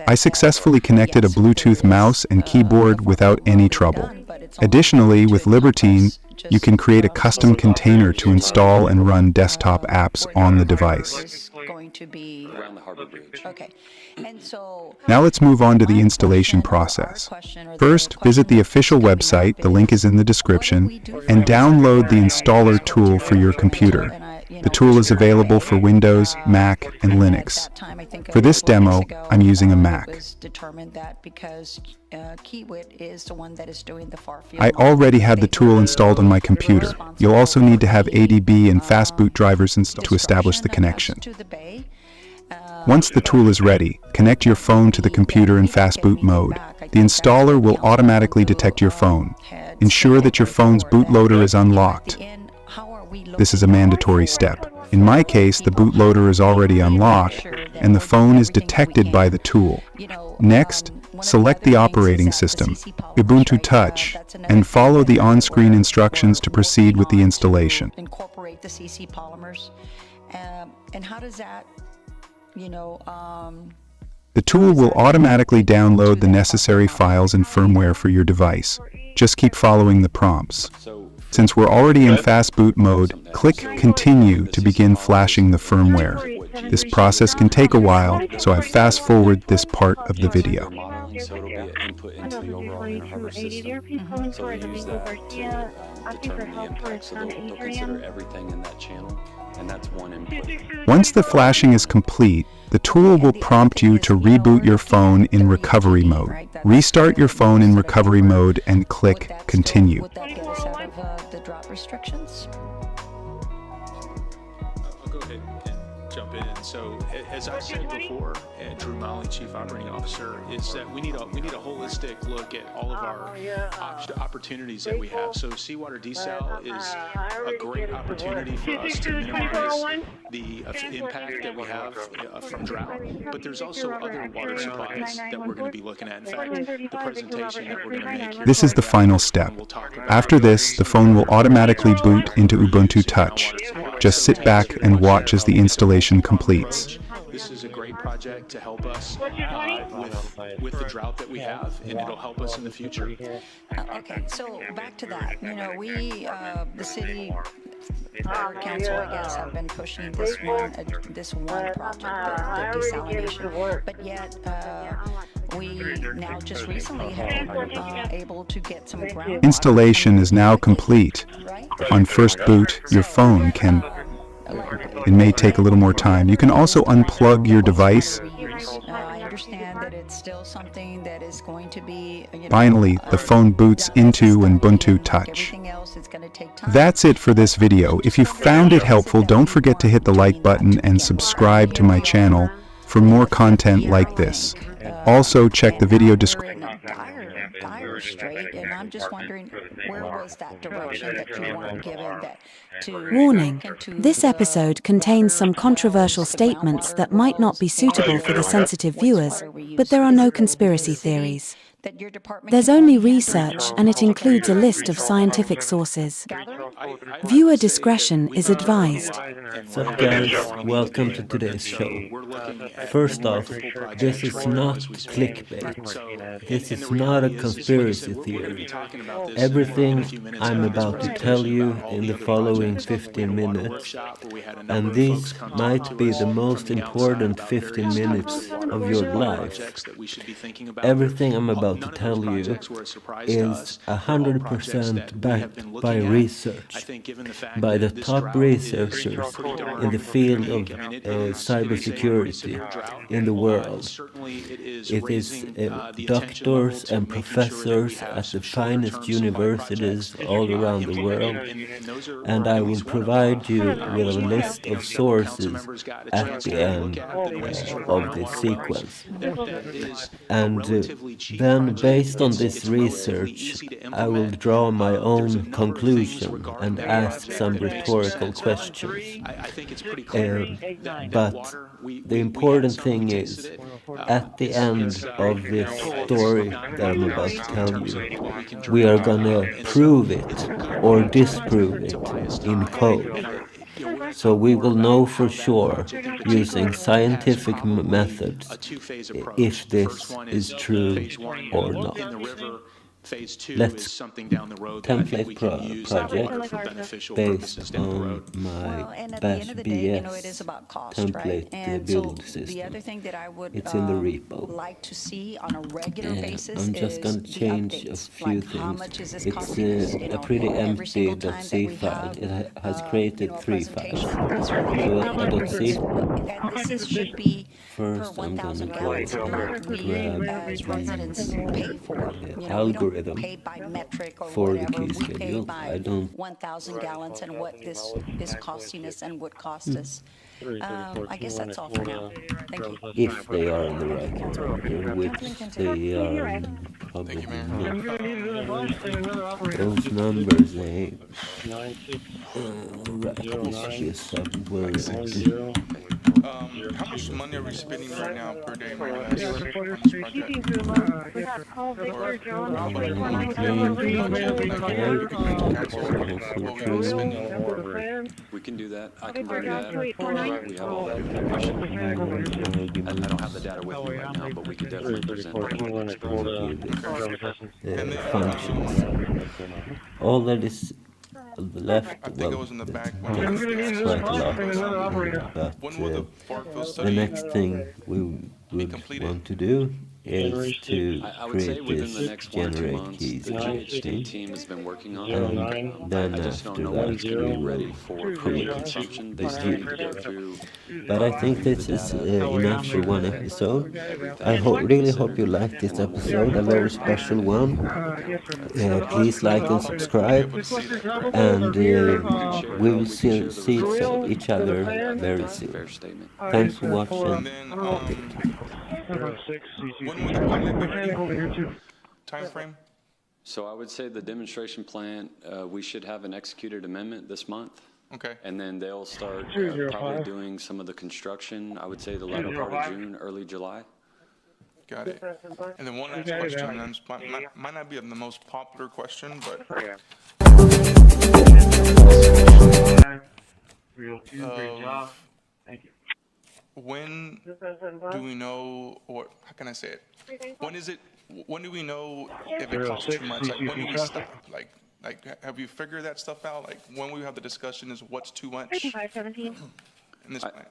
I successfully connected a Bluetooth mouse and keyboard without any trouble. Additionally, with Libertine, you can create a custom container to install and run desktop apps on the device. Around the Harbor Bridge. Okay. And so now let's move on to the installation process. First, visit the official website, the link is in the description, and download the installer tool for your computer. The tool is available for Windows, Mac, and Linux. For this demo, I'm using a Mac. I already had the tool installed on my computer. You'll also need to have ADB and fastboot drivers installed to establish the connection. Once the tool is ready, connect your phone to the computer in fastboot mode. The installer will automatically detect your phone. Ensure that your phone's bootloader is unlocked. This is a mandatory step. In my case, the bootloader is already unlocked, and the phone is detected by the tool. Next, select the operating system, Ubuntu Touch, and follow the on-screen instructions to proceed with the installation. Incorporate the CC polymers. And how does that, The tool will automatically download the necessary files and firmware for your device. Just keep following the prompts. Since we're already in fast boot mode, click Continue to begin flashing the firmware. This process can take a while, so I've fast-forwarded this part of the video. So it'll be an input into the overall Inner Harbor system. So we use that to determine the impact. So they'll consider everything in that channel, and that's one input. Once the flashing is complete, the tool will prompt you to reboot your phone in recovery mode. Restart your phone in recovery mode and click Continue. Would that get us out of the drop restrictions? I'll go ahead and jump in. So, as I said before, Drew Molly, Chief Operating Officer, is that we need a holistic look at all of our opportunities that we have. So, seawater desal is a great opportunity for us to minimize the impact that we have from drought. But there's also other water supplies that we're going to be looking at. In fact, the presentation that we're going to make. This is the final step. After this, the phone will automatically boot into Ubuntu Touch. Just sit back and watch as the installation completes. This is a great project to help us with the drought that we have, and it'll help us in the future. Okay, so back to that. We, the city, our council, I guess, have been pushing this one project, the desalination, but yet we now just recently have been able to get some ground. Installation is now complete. On first boot, your phone can. It may take a little more time. You can also unplug your device. I understand that it's still something that is going to be. Finally, the phone boots into Ubuntu Touch. That's it for this video. If you found it helpful, don't forget to hit the like button and subscribe to my channel for more content like this. Also, check the video description. Straight, and I'm just wondering, where was that direction that you weren't given that to Warning, this episode contains some controversial statements that might not be suitable for the sensitive viewers, but there are no conspiracy theories. There's only research, and it includes a list of scientific sources. Viewer discretion is advised. What's up, guys? Welcome to today's show. First off, this is not clickbait. This is not a conspiracy theory. Everything I'm about to tell you in the following 15 minutes, and these might be the most important 15 minutes of your life. Everything I'm about to tell you is 100% backed by research, by the top researchers in the field of cybersecurity in the world. It is doctors and professors at the finest universities all around the world, and I will provide you with a list of sources at the end of this sequence. And then, based on this research, I will draw my own conclusion and ask some rhetorical questions. But the important thing is, at the end of this story that I'm about to tell you, we are gonna prove it or disprove it in code. So we will know for sure, using scientific methods, if this is true or not. Phase 2 is something down the road that I think we can use that water for beneficial purposes down the road. And at the end of the day, it is about cost, right? And so the other thing that I would like to see on a regular basis I'm just going to change a few things. It's a pretty empty .c file. It has created 3 files. So .c. This should be First, I'm going to go and grab the algorithm for the key schedule. I don't 1,000 gallons and what this is costing us and would cost us. I guess that's all for now. Thank you. If they are in the right order, which they are probably not. Those numbers, they right, this should be somewhere. How much money are we spending right now per day, more or less, on this project? We can do that. I can bring that. We have all that information. I don't have the data with me right now, but we can definitely present that. Functions. All that is left, well, quite a lot, but the next thing we would want to do is to create this generate keys thing, team has been working on and then I just don't after know when it's going to be that ready for permanent consumption. They still need to go through. but I think this is enough for one episode. I really hope you liked this episode, a very special one. Please like and subscribe, and we will see each other very soon. Thanks for watching. Time frame? So I would say the demonstration plant, we should have an executed amendment this month. Okay. And then they'll start probably doing some of the construction, I would say the latter part of June, early July. Got it. And then one last question, and might not be the most popular question, but Thank you. When do we know, or how can I say it? When do we know if it costs too much? Like, when do we stop? Like, have you figured that stuff out? Like, when we have the discussion is what's too much? 5517. In this plan.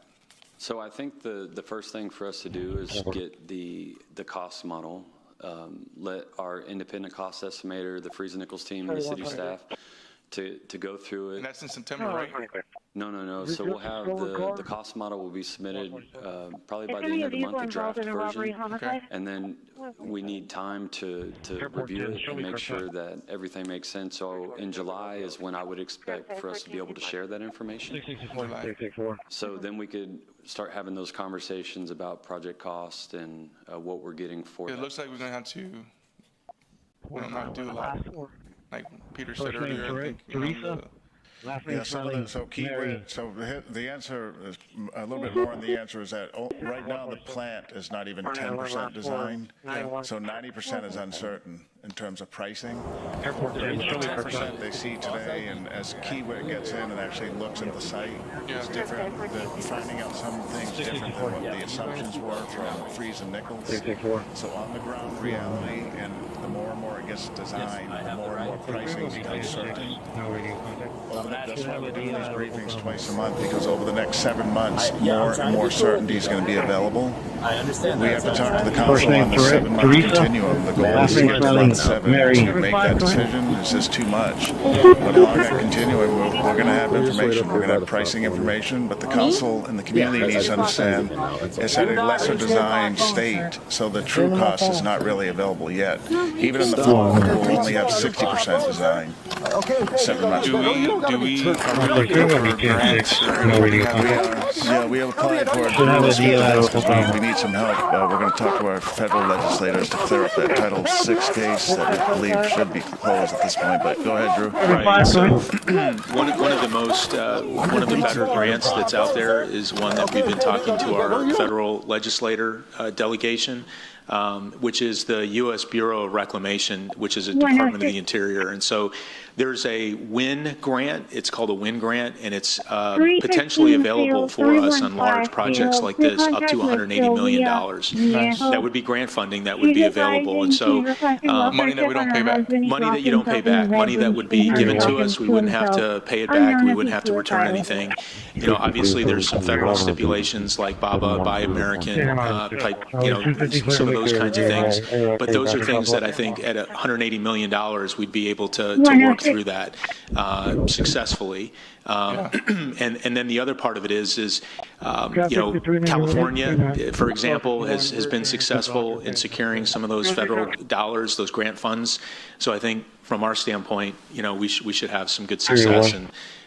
So I think the first thing for us to do is get the cost model, let our independent cost estimator, the Freeze and Nichols team, and the city staff to go through it. And that's in September, right? No. So we'll have the cost model will be submitted probably by the end of the month, the draft version. Okay. And then we need time to review it and make sure that everything makes sense. So in July is when I would expect for us to be able to share that information. So then we could start having those conversations about project cost and what we're getting for It looks like we're going to have to not do a lot. Like Peter said earlier, the answer is a little bit more, and the answer is that right now the plant is not even 10% designed, so 90% is uncertain in terms of pricing. The 10% they see today, and as Keyway gets in and actually looks at the site, is different. They're finding out some things different than what the assumptions were from Freeze and Nichols. So on the ground reality, and the more and more it gets designed, the more and more pricing becomes certain. That's why we're doing these briefings twice a month, because over the next 7 months, more and more certainty is going to be available. We have to talk to the council on the 7-month continuum. The goal is to get to month 7 to make that decision. Is this too much? But along that continuum, we're going to have information. We're going to have pricing information, but the council and the community needs to understand it's at a lesser designed state, so the true cost is not really available yet. Even in the fall, we'll only have 60% design. 7 months. Do we grants? Yeah, we have applied for it because we need some help. We're going to talk to our federal legislators to clear up that Title VI case that we believe should be closed at this point. But go ahead, Drew. Right. So one of the better grants that's out there is one that we've been talking to our federal legislator delegation. Which is the U.S. Bureau of Reclamation, which is a Department of the Interior. And so there's a WIN grant. It's called a WIN grant, and it's potentially available for us on large projects like this, up to $180 million. That would be grant funding that would be available. And so money that we don't pay back. Money that you don't pay back, money that would be given to us. We wouldn't have to pay it back. We wouldn't have to return anything. You know, obviously there's some federal stipulations like BABA, Buy American type, some of those kinds of things. But those are things that I think at $180 million we'd be able to work through that successfully. And then the other part of it is California, for example, has been successful in securing some of those federal dollars, those grant funds. So I think from our standpoint, we should have some good success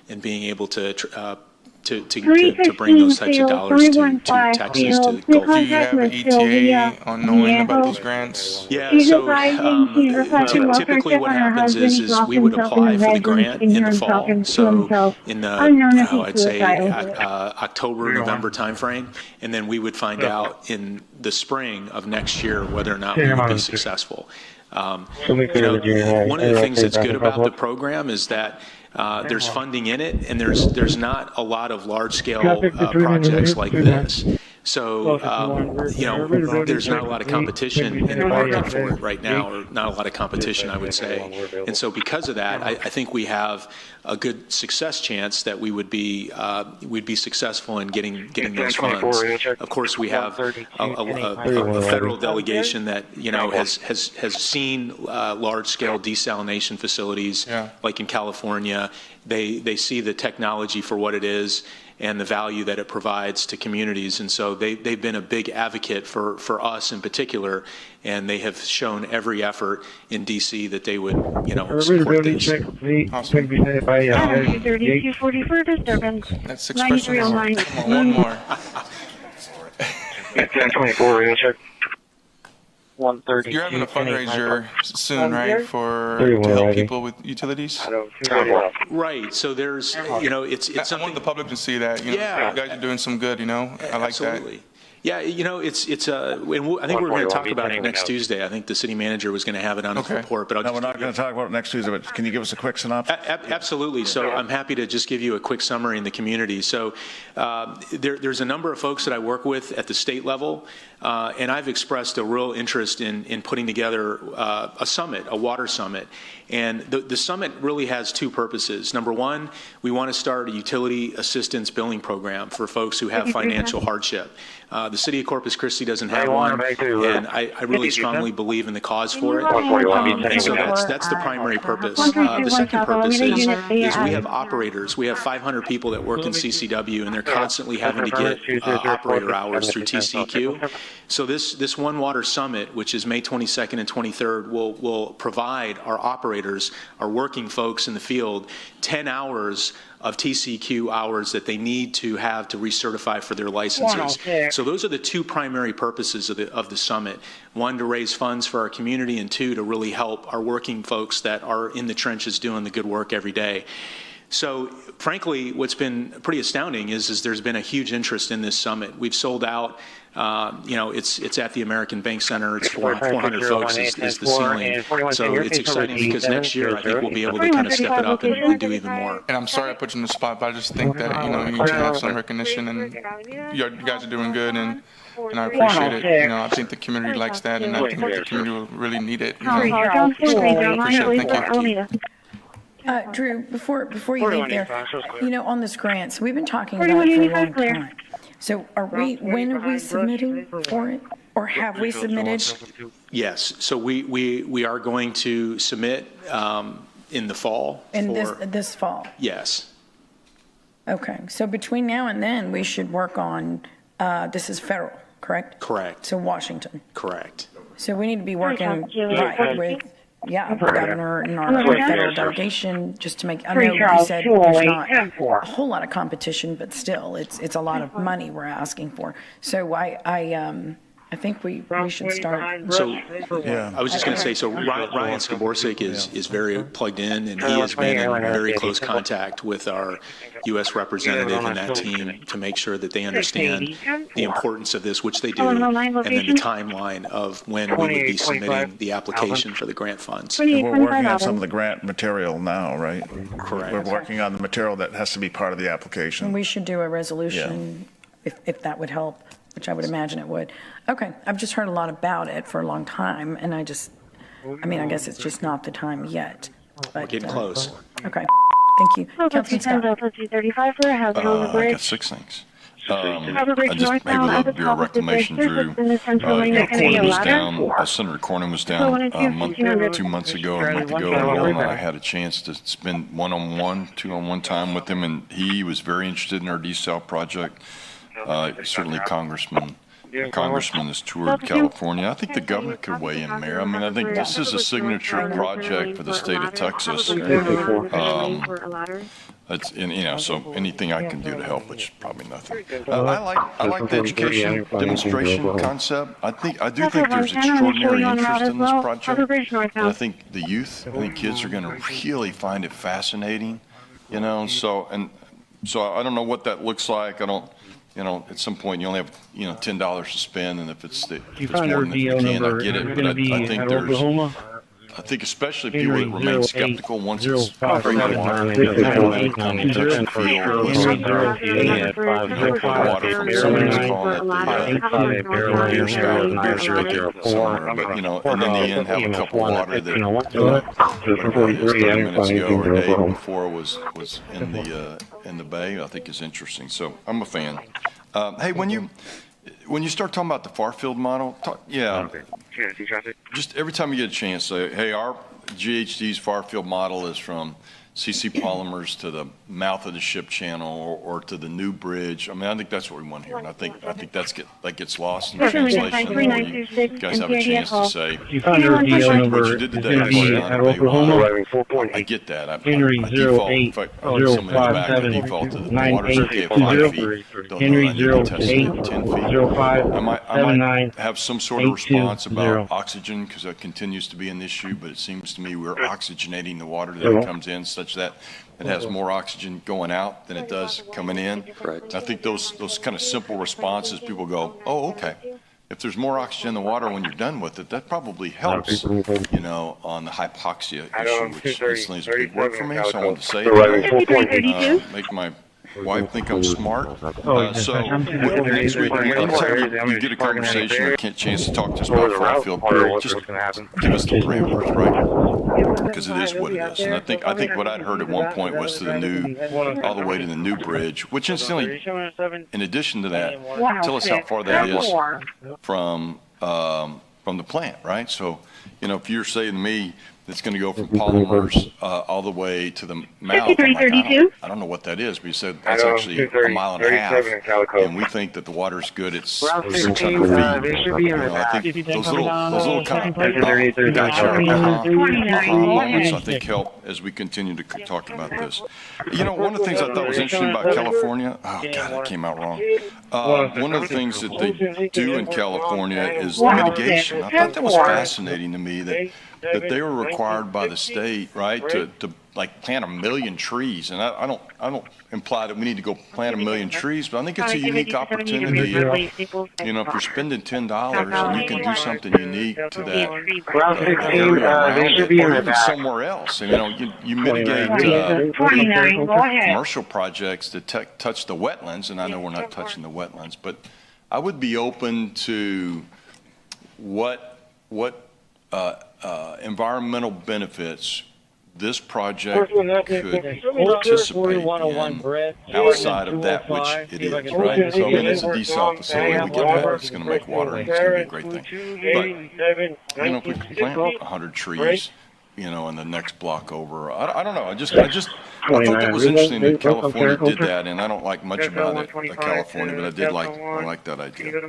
in being able to to bring those types of dollars to Texas, to the Gulf. Do you have an ETA on knowing about these grants? Yeah, so typically what happens is we would apply for the grant in the fall, so in the, I'd say October, November timeframe, and then we would find out in the spring of next year whether or not we would be successful. One of the things that's good about the program is that there's funding in it, and there's not a lot of large-scale projects like this. So, there's not a lot of competition in the market for it right now, or not a lot of competition, I would say. And so because of that, I think we have a good success chance that we would be we'd be successful in getting those funds. Of course, we have a federal delegation that has seen large-scale desalination facilities, like in California. They see the technology for what it is and the value that it provides to communities. And so they've been a big advocate for us in particular, and they have shown every effort in D.C. that they would, support this. Awesome. 3244 disturbance. That's 6 questions. Come on, one more. 1024, Richard. 130. You're having a fundraiser soon, right, to help people with utilities? Right. So there's, it's I want the public to see that. You guys are doing some good. I like that. Yeah, it's I think we're going to talk about it next Tuesday. I think the city manager was going to have it on his report, but we're not going to talk about it next Tuesday. But can you give us a quick synopsis? Absolutely. So I'm happy to just give you a quick summary in the community. So there's a number of folks that I work with at the state level, and I've expressed a real interest in putting together a summit, a water summit. And the summit really has two purposes. Number one, we want to start a utility assistance billing program for folks who have financial hardship. The city of Corpus Christi doesn't have one, and I really strongly believe in the cause for it. And so that's the primary purpose. The second purpose is we have operators. We have 500 people that work in CCW, and they're constantly having to get operator hours through TCQ. So this One Water Summit, which is May 22nd and 23rd, will provide our operators, our working folks in the field, 10 hours of TCQ hours that they need to have to recertify for their licenses. So those are the two primary purposes of the summit. One, to raise funds for our community, and two, to really help our working folks that are in the trenches doing the good work every day. So frankly, what's been pretty astounding is there's been a huge interest in this summit. We've sold out. It's at the American Bank Center. It's 400 folks is the ceiling. So it's exciting because next year I think we'll be able to kind of step it up and do even more. And I'm sorry I put you in the spot, but I just think that you need to have some recognition, and you guys are doing good, and I appreciate it. I think the community likes that, and I think the community will really need it. Appreciate it. Thank you. Drew, before you leave there, on this grant, so we've been talking about it for a long time. So when are we submitting for it, or have we submitted? Yes, so we are going to submit in the fall. This fall? Yes. Okay, so between now and then, we should work on, this is federal, correct? Correct. So Washington. Correct. So we need to be working with the governor and our federal delegation, just to make, I know you said there's not a whole lot of competition, but still, it's a lot of money we're asking for. So I think we should start. So I was just going to say, so Ryan Skaborczyk is very plugged in, and he has been in very close contact with our U.S. representative and that team to make sure that they understand the importance of this, which they do, and then the timeline of when we would be submitting the application for the grant funds. And we're working on some of the grant material now, right? Correct. We're working on the material that has to be part of the application. And we should do a resolution if that would help, which I would imagine it would. Okay, I've just heard a lot about it for a long time, and I guess it's just not the time yet. But, we're getting close. Okay, thank you. Councilman Scott. I got 6 things. I just maybe love the Bureau of Reclamation, Drew. Corning was down, Senator Corning was down 2 months ago, a month ago, and I had a chance to spend one-on-one, two-on-one time with him, and he was very interested in our desal project. Certainly Congressman congressman has toured California. I think the governor could weigh in, Mayor. I mean, I think this is a signature project for the state of Texas. It's, so anything I can do to help, which is probably nothing. I like the education demonstration concept. I do think there's extraordinary interest in this project. And I think the youth, kids are going to really find it fascinating, so I don't know what that looks like. I don't, at some point you only have, $10 to spend, and if it's more than you can, I get it. But I think especially people that remain skeptical once it's bring the water, they come and touch and feel, listen, water from somebody's calling it the beer spout, the beer spigot somewhere, but and in the end have a cup of water that, whatever it is, 30 minutes ago or a day before was in the bay, I think is interesting. So I'm a fan. Hey, when you start talking about the far field model, just every time you get a chance, say, hey, our GHD's far field model is from CC Polymers to the mouth of the ship channel or to the new bridge. I mean, I think that's what we want here, and I think that gets lost in translation. Or you guys have a chance to say, what you did today, I get that. I default, in fact, somebody in the back, I default to the water's okay at 5 feet. Don't know I need to test it at 10 feet. I might have some sort of response about oxygen because that continues to be an issue, but it seems to me we're oxygenating the water that comes in such that it has more oxygen going out than it does coming in. Correct. I think those kind of simple responses, people go, oh, okay. If there's more oxygen in the water when you're done with it, that probably helps, on the hypoxia issue, which instantly is a big word for me, so I wanted to say it. Make my wife think I'm smart. So next week, anytime you get a conversation or a chance to talk to us about far field, just give us the parameters, right? Because it is what it is. And I think what I'd heard at one point was all the way to the new bridge, which incidentally, in addition to that, tell us how far that is from the plant, right? So, if you're saying to me, it's going to go from Polymers all the way to the mouth. I don't know what that is, but you said that's actually a mile and a half, and we think that the water is good at 600 feet. I think those little kind of moments, I think, help as we continue to talk about this. One of the things I thought was interesting about California, oh God, that came out wrong. One of the things that they do in California is mitigation. I thought that was fascinating to me that they were required by the state, right, to plant 1 million trees. And I don't imply that we need to go plant 1 million trees, but I think it's a unique opportunity. If you're spending $10 and you can do something unique to that area around it, or even somewhere else. And, you mitigate commercial projects that touch the wetlands, and I know we're not touching the wetlands, but I would be open to what environmental benefits this project could participate in outside of that which it is, right? So, it's a desal facility. We get that. It's going to make water, and it's going to be a great thing. But, if we could plant 100 trees, in the next block over, I don't know. I thought that was interesting that California did that, and I don't like much about it, California, but I did like that idea.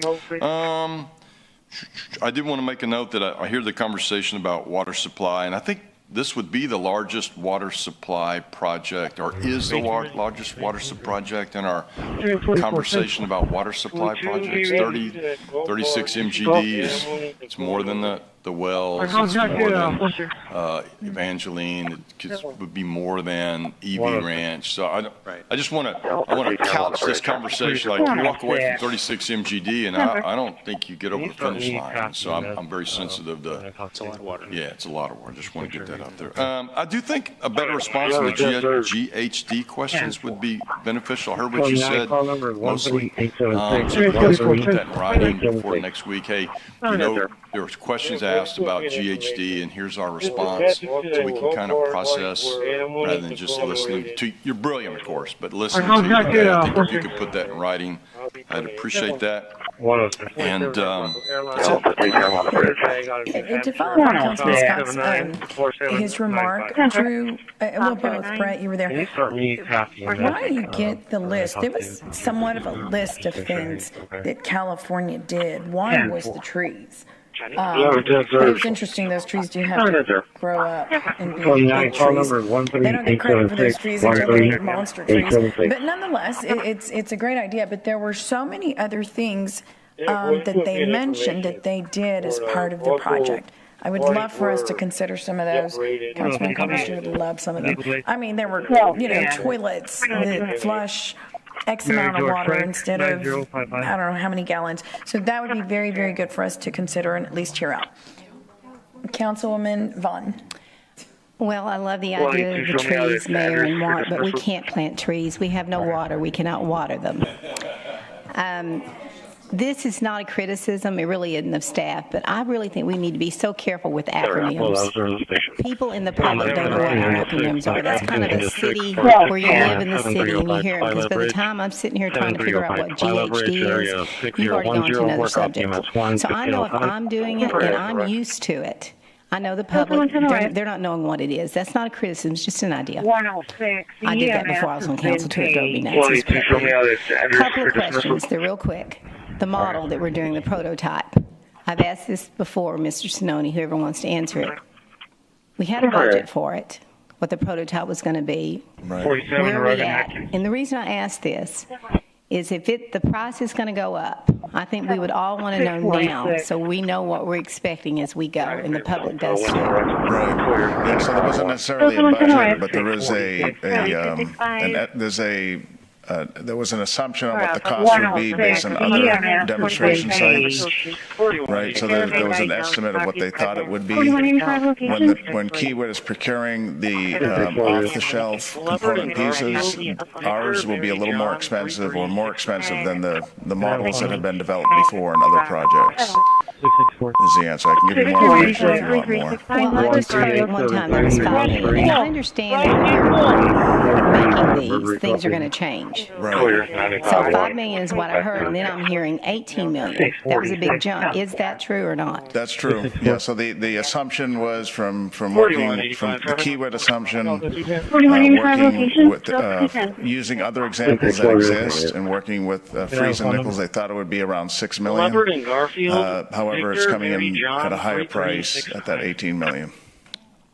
I did want to make a note that I hear the conversation about water supply, and I think this would be the largest water supply project, or is the largest water supply project in our conversation about water supply projects. 36 MGD it's more than the wells, it's more than Evangeline, it would be more than EV Ranch. So I just want to couch this conversation like you walk away from 36 MGD, and I don't think you get over the finish line. So I'm very sensitive to. It's a lot of water. Yeah, it's a lot of water. I just want to get that out there. I do think a better response to the GHD questions would be beneficial. I heard what you said mostly. So put that in writing before next week. Hey, there was questions asked asked about GHD, and here's our response, so we can kind of process rather than just listening to. You're brilliant, of course, but listening to you today, I think if you could put that in writing, I'd appreciate that. And that's it. To follow up on Councilman Scott's his remark, Drew, well, both, Brett, you were there. Why do you get the list? There was somewhat of a list of things that California did. One was the trees. But it was interesting, those trees do have to grow up and be big trees. They don't get credit for those trees until they're monster trees. But nonetheless, it's a great idea. But there were so many other things that they mentioned that they did as part of the project. I would love for us to consider some of those. Councilman Cummings would love some of them. I mean, there were, toilets that flush X amount of water instead of, I don't know how many gallons. So that would be very, very good for us to consider and at least hear out. Councilwoman Vaughn. Well, I love the idea of the trees, Mayor, and water, but we can't plant trees. We have no water. We cannot water them. This is not a criticism, it really isn't of staff, but I really think we need to be so careful with acronyms. People in the public don't know what acronyms are. That's kind of a city where you live in the city and you hear them, because by the time I'm sitting here trying to figure out what GHD is, you've already gone to another subject. So I know if I'm doing it and I'm used to it, I know the public, they're not knowing what it is. That's not a criticism, it's just an idea. 106. I did that before I was on council too. It drove me nuts. A couple of questions, they're real quick. The model that we're doing, the prototype. I've asked this before, Mr. Sinoni, whoever wants to answer it. We had a budget for it, what the prototype was going to be. Where are we at? And the reason I ask this is if the price is going to go up, I think we would all want to know now so we know what we're expecting as we go, and the public does too. Right. Yeah, so there wasn't necessarily a budget, but there is there was an assumption on what the cost would be based on other demonstration sites, right? So there was an estimate of what they thought it would be. When Kiewit is procuring the off-the-shelf component pieces, ours will be a little more expensive or more expensive than the models that have been developed before in other projects. Is the answer. I can give you more information if you want more. Well, I just heard it one time that was 5 million. And I understand that when you're making these, things are going to change. Right. So 5 million is what I heard, and then I'm hearing 18 million. That was a big jump. Is that true or not? That's true. Yeah, so the assumption was from working from the Kiewit assumption, working with using other examples that exist and working with Freeze and Nichols, they thought it would be around 6 million. However, it's coming in at a higher price at that 18 million.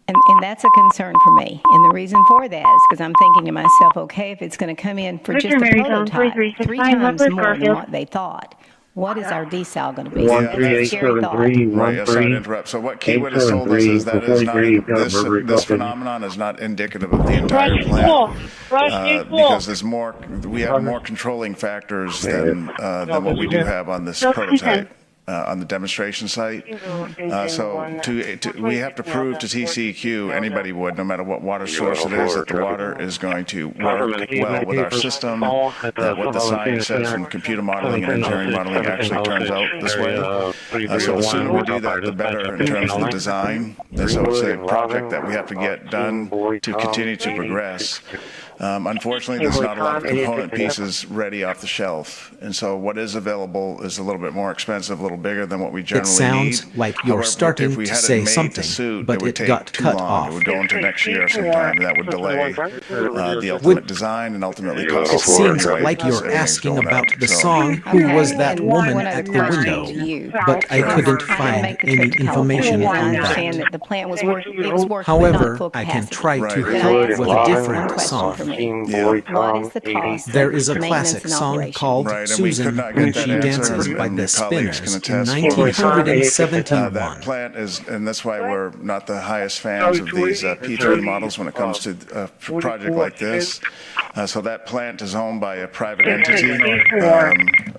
And that's a concern for me. And the reason for that is because I'm thinking to myself, okay, if it's going to come in for just a prototype, 3 times more than what they thought, what is our desal going to be? That's a scary thought. Right, yes, sorry to interrupt. So what Kiewit has told us is that is not, this phenomenon is not indicative of the entire plant, because we have more controlling factors than what we do have on this prototype. On the demonstration site. So we have to prove to TCEQ, anybody would, no matter what water source it is, that the water is going to work well with our system, that what the science says from computer modeling and engineering modeling actually turns out this way. So the sooner we do that, the better in terms of the design. And so it's a project that we have to get done to continue to progress. Unfortunately, there's not a lot of component pieces ready off the shelf, and so what is available is a little bit more expensive, a little bigger than what we generally need. It sounds like you're starting to say something, but it got cut off. It would go into next year sometime, and that would delay the ultimate design and ultimately cost. It seems like you're asking about the song "Who Was That Woman at the Window," but I couldn't find any information on that. However, I can try to help with a different song. What is the cost? There is a classic song called Susan When She Dances by the Spinners in 1971. That plant is, and that's why we're not the highest fans of these P3 models when it comes to a project like this. So that plant is owned by a private entity,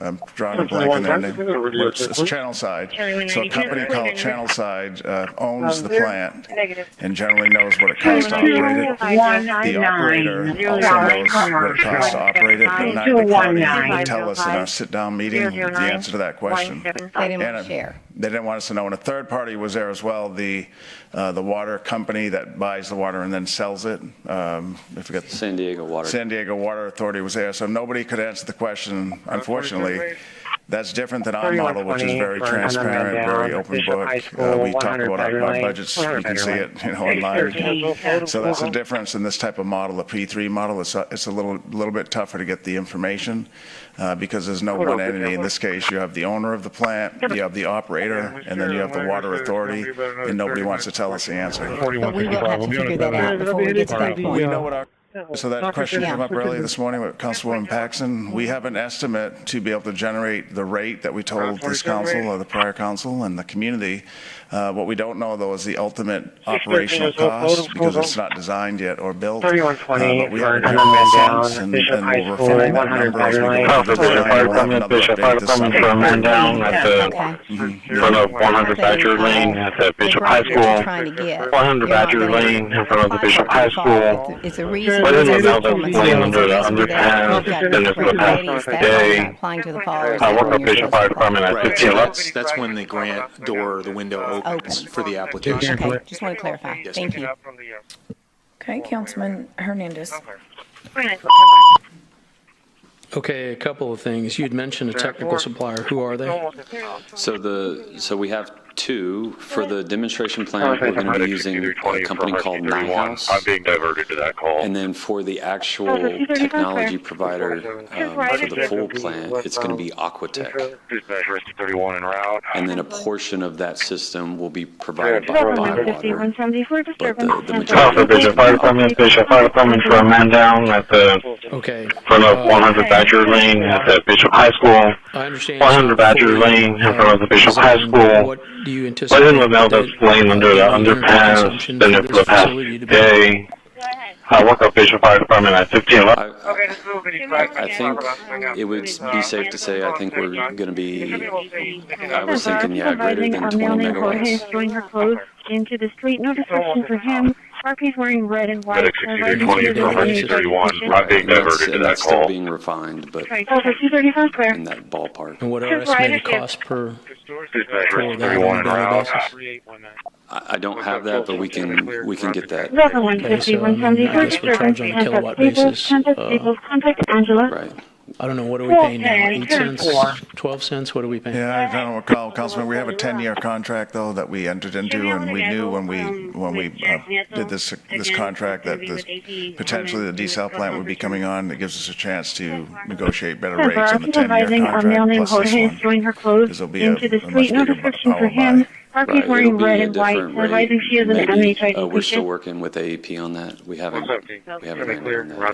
I'm drawing a blank on their name. It's Channelside. So a company called Channelside owns the plant and generally knows what it costs to operate it. The operator also knows what it costs to operate it, but neither party would tell us in our sit-down meeting the answer to that question. They didn't want to share. They didn't want us to know. And a third party was there as well, the water company that buys the water and then sells it. I forget. San Diego Water. San Diego Water Authority was there. So nobody could answer the question, unfortunately. That's different than our model, which is very transparent, very open book. We talk about our budgets. You can see it, online. So that's the difference in this type of model, the P3 model. It's a little bit tougher to get the information because there's no one entity. In this case, you have the owner of the plant, you have the operator, and then you have the water authority, and nobody wants to tell us the answer. But we will have to figure that out before we get to that point. We know what our So that question came up earlier this morning with Councilwoman Paxton. We have an estimate to be able to generate the rate that we told this council or the prior council and the community. What we don't know, though, is the ultimate operational cost because it's not designed yet or built. But we have a general sense, and we'll refine that number as we go through the design. We'll have another update this summer. In front of 100 Badger Lane at the Bishop High School. 100 Badger Lane in front of the Bishop High School. It's a reason. But in the middle of the lane under the underpass, then it's the past day. I work at Bishop Fire Department at 1511. That's when the grant door, the window opens for the application. Okay, just want to clarify. Yes, Thank you. Okay, Councilman Hernandez. Okay, a couple of things. You'd mentioned a technical supplier. Who are they? So we have two. For the demonstration plant, we're going to be using a company called Nyhouse. I'm being diverted to that call. And then for the actual technology provider for the full plant, it's going to be Aquatech. And then a portion of that system will be provided by Bywater. But the majority Bishop Fire Department, Bishop Fire Department for a man down at the front of 100 Badger Lane at the Bishop High School. I understand. 100 Badger Lane in front of the Bishop High School. What do you anticipate? Right in the middle of the lane under the underpass, then it's the past day. I work at Bishop Fire Department at 1511. I think it would be safe to say, I think we're going to be, I was thinking, greater than 20 megawatts. Join her close into the street. No distraction for him. RP's wearing red and white. And that's still being refined, but in that ballpark. And what are estimated costs per that on a daily basis? I don't have that, but we can get that. Okay, so I guess we're charging on a kilowatt basis. Right. I don't know, what are we paying now? 8 cents? 12 cents? What are we paying? Yeah, I don't recall, Councilman. We have a 10-year contract, though, that we entered into, and we knew when we did this contract that potentially the desal plant would be coming on. It gives us a chance to negotiate better rates on the 10-year contract plus this one, because there'll be a much bigger power buy. RP's wearing red and white. Advising she is an MHID. We're still working with AEP on that. We haven't landed on that yet.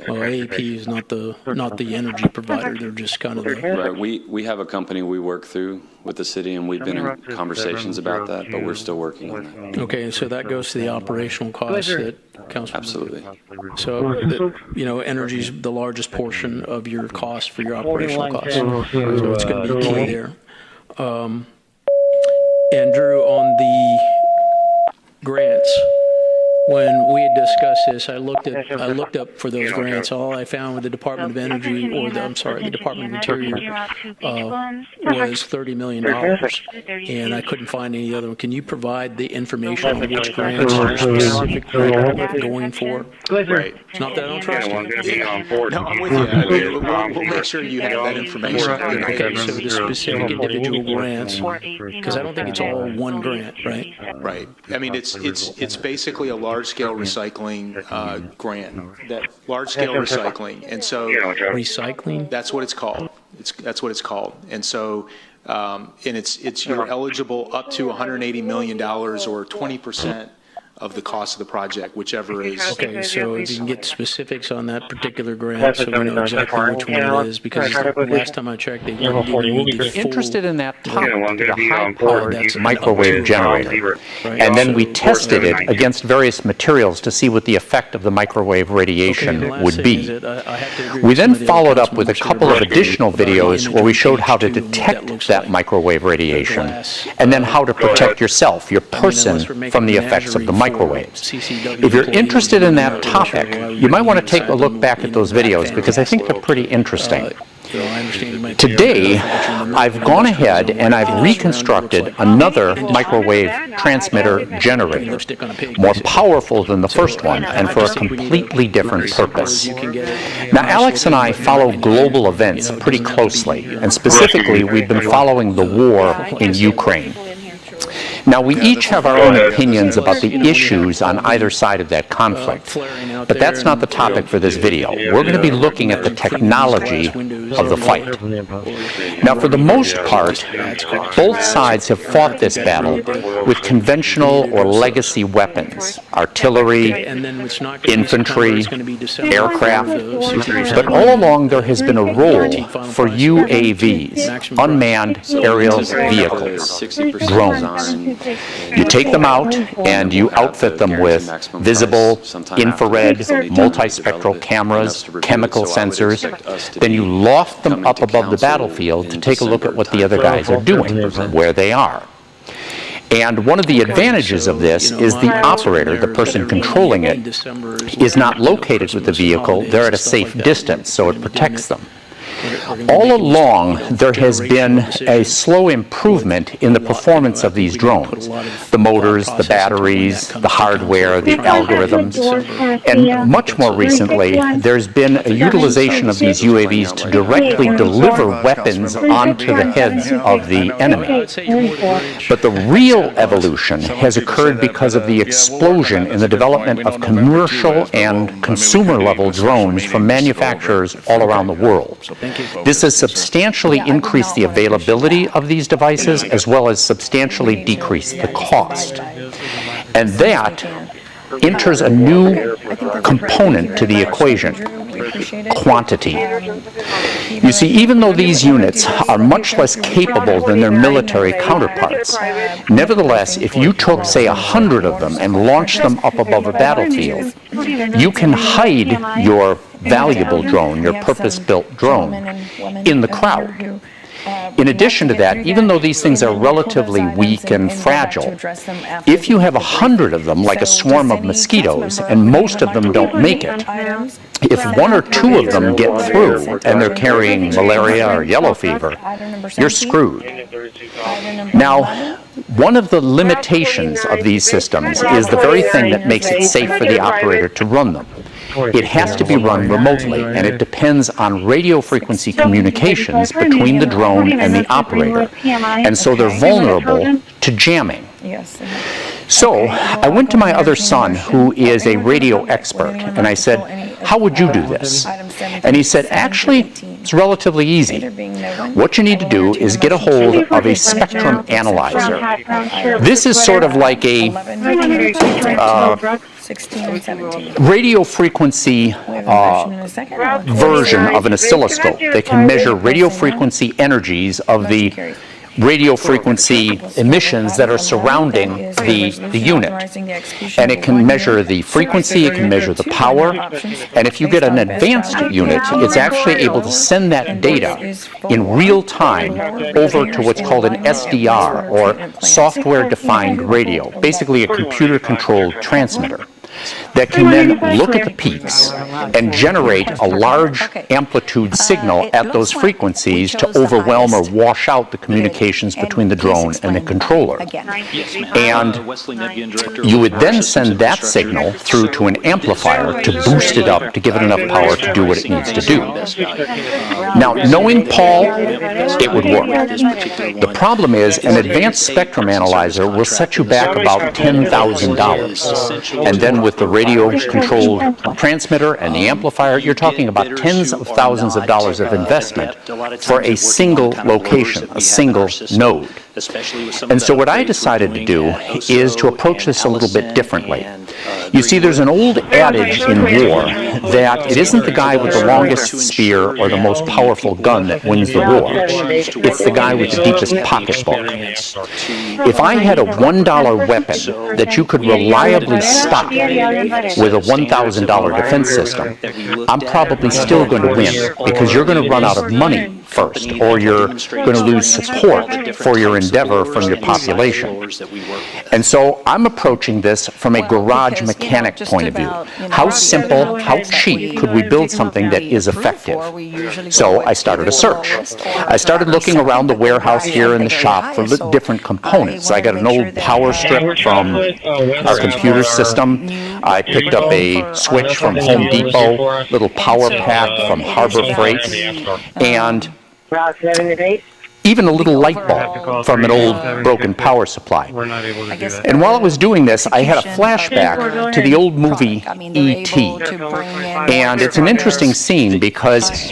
Well, AEP is not the energy provider. They're just kind of the... Right. We have a company we work through with the city, and we've been in conversations about that, but we're still working on that. Okay, so that goes to the operational costs that Councilman... Absolutely. So, energy is the largest portion of your cost for your operational costs. So it's going to be key there. Andrew, on the grants, when we had discussed this, I looked up for those grants. All I found with the Department of Energy, the Department of Interior, was $30 million, and I couldn't find any other one. Can you provide the information on which grants are specifically going for? Right. It's not that I don't trust you. No, I'm with you. We'll make sure you have that information. Okay, so the specific individual grants, because I don't think it's all one grant, right? Right. I mean, it's basically a large-scale recycling grant. That large-scale recycling, and so recycling. That's what it's called. That's what it's called. And so, and you're eligible up to $180 million or 20% of the cost of the project, whichever is. Okay, so if you can get specifics on that particular grant, so we know exactly which one it is, because last time I checked, they didn't need the full. Interested in that topic, the high-powered microwave generator. And then we tested it against various materials to see what the effect of the microwave radiation would be. We then followed up with a couple of additional videos where we showed how to detect that microwave radiation, and then how to protect yourself, your person, from the effects of the microwaves. If you're interested in that topic, you might want to take a look back at those videos, because I think they're pretty interesting. Today, I've gone ahead and I've reconstructed another microwave transmitter generator, more powerful than the first one and for a completely different purpose. Now, Alex and I follow global events pretty closely, and specifically, we've been following the war in Ukraine. Now, we each have our own opinions about the issues on either side of that conflict, but that's not the topic for this video. We're going to be looking at the technology of the fight. Now, for the most part, both sides have fought this battle with conventional or legacy weapons, artillery, infantry, aircraft, but all along there has been a role for UAVs, unmanned aerial vehicles, drones. You take them out and you outfit them with visible, infrared, multispectral cameras, chemical sensors. Then you loft them up above the battlefield to take a look at what the other guys are doing, where they are. And one of the advantages of this is the operator, the person controlling it, is not located with the vehicle. They're at a safe distance, so it protects them. All along, there has been a slow improvement in the performance of these drones. The motors, the batteries, the hardware, the algorithms. And much more recently, there's been a utilization of these UAVs to directly deliver weapons onto the heads of the enemy. But the real evolution has occurred because of the explosion in the development of commercial and consumer-level drones from manufacturers all around the world. This has substantially increased the availability of these devices, as well as substantially decreased the cost. And that enters a new component to the equation: quantity. You see, even though these units are much less capable than their military counterparts, nevertheless, if you took, say, 100 of them and launched them up above a battlefield, you can hide your valuable drone, your purpose-built drone, in the crowd. In addition to that, even though these things are relatively weak and fragile, if you have 100 of them, like a swarm of mosquitoes, and most of them don't make it, if one or two of them get through and they're carrying malaria or yellow fever, you're screwed. Now, one of the limitations of these systems is the very thing that makes it safe for the operator to run them. It has to be run remotely, and it depends on radio frequency communications between the drone and the operator, and so they're vulnerable to jamming. So I went to my other son, who is a radio expert, and I said, "How would you do this?" And he said, "Actually, it's relatively easy. What you need to do is get a hold of a spectrum analyzer. This is sort of like a radio frequency version of an oscilloscope. They can measure radio frequency energies of the radio frequency emissions that are surrounding the unit. And it can measure the frequency, it can measure the power, and if you get an advanced unit, it's actually able to send that data in real time over to what's called an SDR, or software-defined radio, basically a computer-controlled transmitter, that can then look at the peaks and generate a large amplitude signal at those frequencies to overwhelm or wash out the communications between the drone and the controller. And you would then send that signal through to an amplifier to boost it up, to give it enough power to do what it needs to do. Now, knowing Paul, it would work. The problem is, an advanced spectrum analyzer will set you back about $10,000. And then with the radio-controlled transmitter and the amplifier, you're talking about tens of thousands of dollars of investment for a single location, a single node. And so what I decided to do is to approach this a little bit differently. You see, there's an old adage in war that it isn't the guy with the longest spear or the most powerful gun that wins the war. It's the guy with the deepest pocketbook. If I had a $1 weapon that you could reliably stop with a $1,000 defense system, I'm probably still going to win because you're going to run out of money first, or you're going to lose support for your endeavor from your population. And so I'm approaching this from a garage mechanic point of view. How simple, how cheap could we build something that is effective? So I started a search. I started looking around the warehouse here in the shop for different components. I got an old power strip from our computer system. I picked up a switch from Home Depot, little power pack from Harbor Freight, and even a little light bulb from an old broken power supply. And while I was doing this, I had a flashback to the old movie E.T. And it's an interesting scene because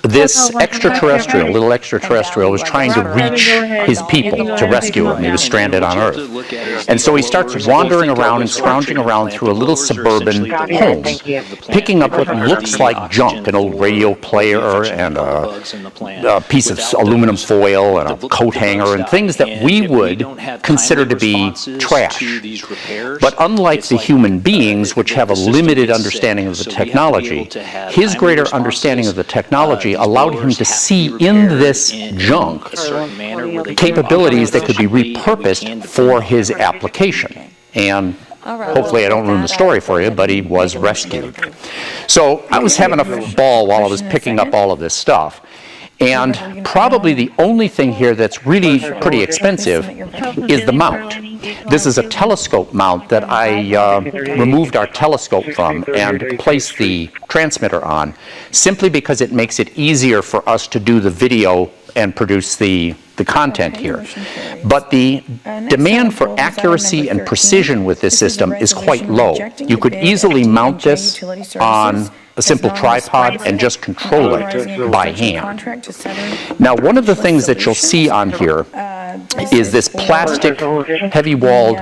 this little extraterrestrial, was trying to reach his people to rescue him. He was stranded on Earth. And so he starts wandering around and scrounging around through a little suburban home, picking up what looks like junk, an old radio player and a piece of aluminum foil and a coat hanger and things that we would consider to be trash. But unlike the human beings, which have a limited understanding of the technology, his greater understanding of the technology allowed him to see in this junk capabilities that could be repurposed for his application. And hopefully I don't ruin the story for you, but he was rescued. So I was having a ball while I was picking up all of this stuff. And probably the only thing here that's really pretty expensive is the mount. This is a telescope mount that I removed our telescope from and placed the transmitter on, simply because it makes it easier for us to do the video and produce the content here. But the demand for accuracy and precision with this system is quite low. You could easily mount this on a simple tripod and just control it by hand. Now, one of the things that you'll see on here is this plastic heavy-walled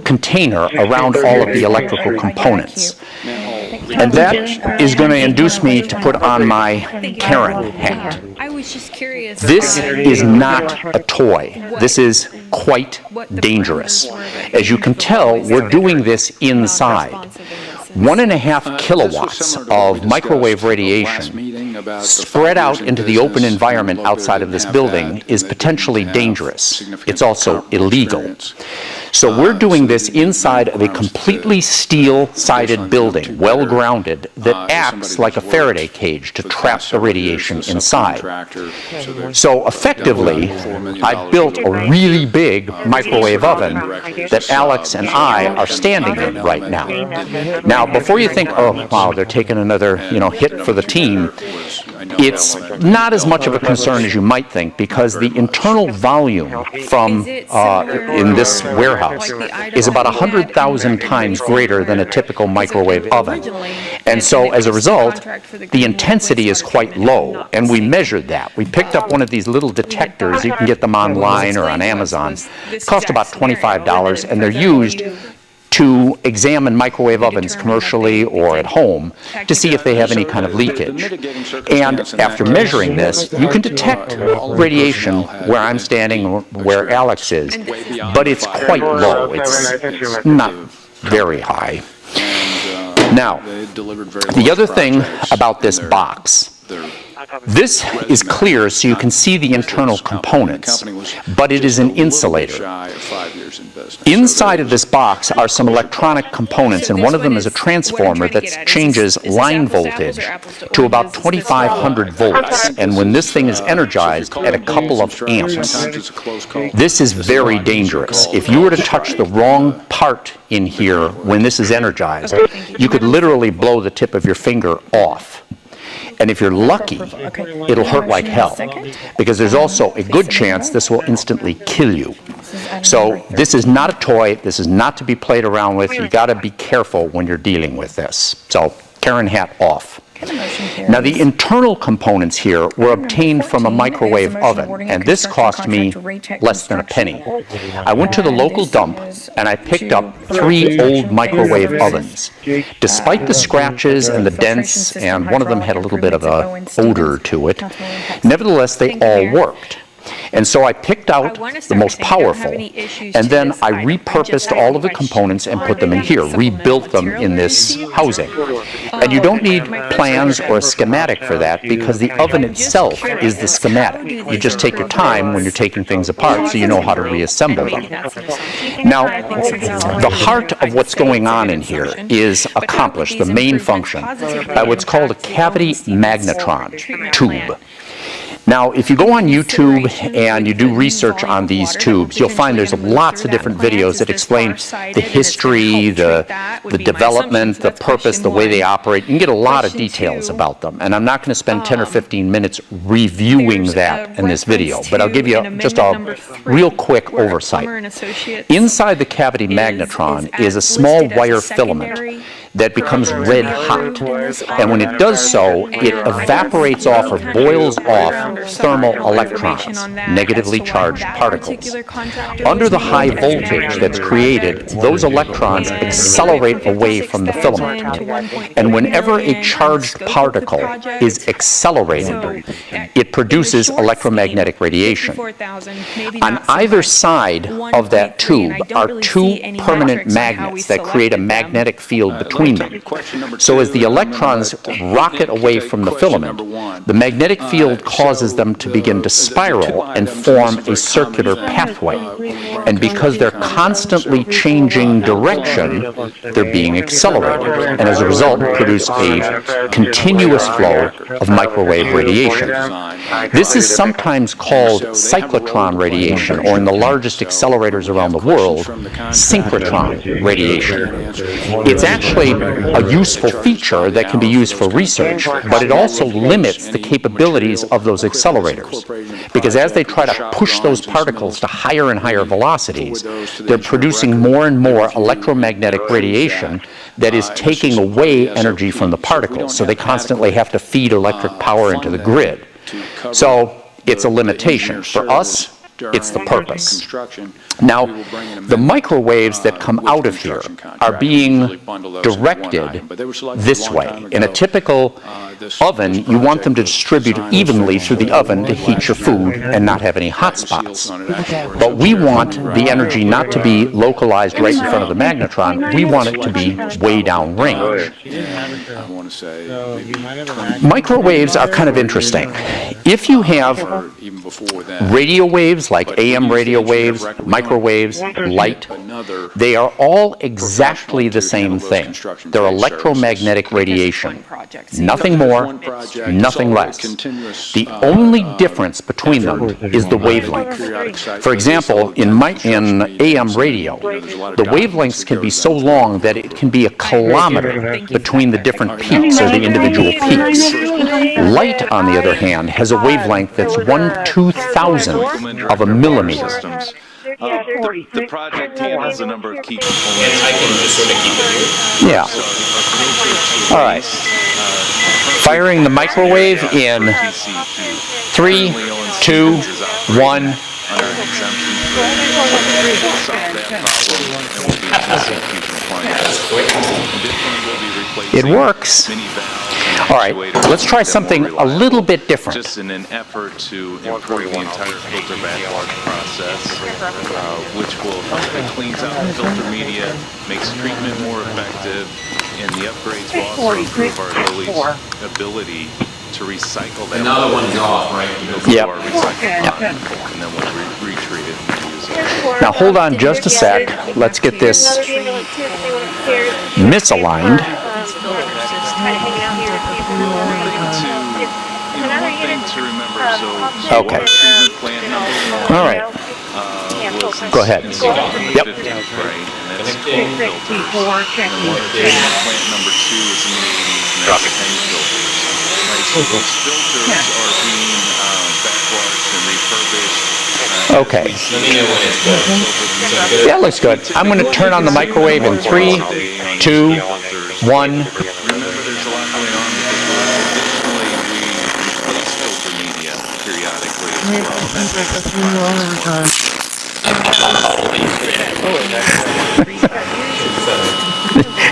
container around all of the electrical components. And that is going to induce me to put on my Karen hat. I was just curious. This is not a toy. This is quite dangerous. As you can tell, we're doing this inside. 1.5 kilowatts of microwave radiation spread out into the open environment outside of this building is potentially dangerous. It's also illegal. So we're doing this inside of a completely steel-sided building, well-grounded, that acts like a Faraday cage to trap the radiation inside. So effectively, I built a really big microwave oven that Alex and I are standing in right now. Now, before you think, oh, wow, they're taking another, hit for the team, it's not as much of a concern as you might think, because the internal volume from in this warehouse is about 100,000 times greater than a typical microwave oven. And so as a result, the intensity is quite low, and we measured that. We picked up one of these little detectors. You can get them online or on Amazon. They cost about $25, and they're used to examine microwave ovens commercially or at home to see if they have any kind of leakage. And after measuring this, you can detect radiation where I'm standing or where Alex is, but it's quite low. It's not very high. Now, the other thing about this box, this is clear so you can see the internal components, but it is an insulator. Inside of this box are some electronic components, and one of them is a transformer that changes line voltage to about 2,500 volts, and when this thing is energized at a couple of amps. This is very dangerous. If you were to touch the wrong part in here when this is energized, you could literally blow the tip of your finger off. And if you're lucky, it'll hurt like hell, because there's also a good chance this will instantly kill you. So this is not a toy. This is not to be played around with. You got to be careful when you're dealing with this. So Karen hat off. Now the internal components here were obtained from a microwave oven, and this cost me less than a penny. I went to the local dump and I picked up 3 old microwave ovens. Despite the scratches and the dents, and one of them had a little bit of an odor to it, nevertheless they all worked. And so I picked out the most powerful, and then I repurposed all of the components and put them in here, rebuilt them in this housing. And you don't need plans or a schematic for that, because the oven itself is the schematic. You just take your time when you're taking things apart so you know how to reassemble them. Now, the heart of what's going on in here is accomplished, the main function, by what's called a cavity magnetron tube. Now, if you go on YouTube and you do research on these tubes, you'll find there's lots of different videos that explain the history, the development, the purpose, the way they operate. You can get a lot of details about them. And I'm not going to spend 10 or 15 minutes reviewing that in this video, but I'll give you just a real quick oversight. Inside the cavity magnetron is a small wire filament that becomes red hot. And when it does so, it evaporates off or boils off thermal electrons, negatively charged particles. Under the high voltage that's created, those electrons accelerate away from the filament. And whenever a charged particle is accelerated, it produces electromagnetic radiation. On either side of that tube are 2 permanent magnets that create a magnetic field between them. So as the electrons rocket away from the filament, the magnetic field causes them to begin to spiral and form a circular pathway. And because they're constantly changing direction, they're being accelerated, and as a result produce a continuous flow of microwave radiation. This is sometimes called cyclotron radiation, or in the largest accelerators around the world, synchrotron radiation. It's actually a useful feature that can be used for research, but it also limits the capabilities of those accelerators, because as they try to push those particles to higher and higher velocities, they're producing more and more electromagnetic radiation that is taking away energy from the particles, so they constantly have to feed electric power into the grid. So it's a limitation. For us, it's the purpose. Now, the microwaves that come out of here are being directed this way. In a typical oven, you want them to distribute evenly through the oven to heat your food and not have any hot spots. But we want the energy not to be localized right in front of the magnetron. We want it to be way down range. Microwaves are kind of interesting. If you have radio waves like AM radio waves, microwaves, light, they are all exactly the same thing. They're electromagnetic radiation. Nothing more, nothing less. The only difference between them is the wavelength. For example, in AM radio, the wavelengths can be so long that it can be a kilometer between the different peaks or the individual peaks. Light, on the other hand, has a wavelength that's 1/2000th of a millimeter. The project handles a number of key components. I can just sort of keep it here. Yeah. All right. Firing the microwave in 3, 2, 1. It works. All right, let's try something a little bit different. Just in an effort to improve the entire filter backwash process, which it cleans out the filter media, makes treatment more effective, and the upgrades will also improve our ability to recycle that. Another one's off, right? Yep. And then we'll retreat it and use it. Now hold on just a sec. Let's get this misaligned. Okay. All right. Go ahead. Yep. Plant number 2 is in the 80s, and that's 10 filters. Right, so those filters are being backwashed and refurbished Okay. Yeah, looks good. I'm going to turn on the microwave in 3, 2, 1. Remember, there's a lot going on because additionally we replace filter media periodically as well.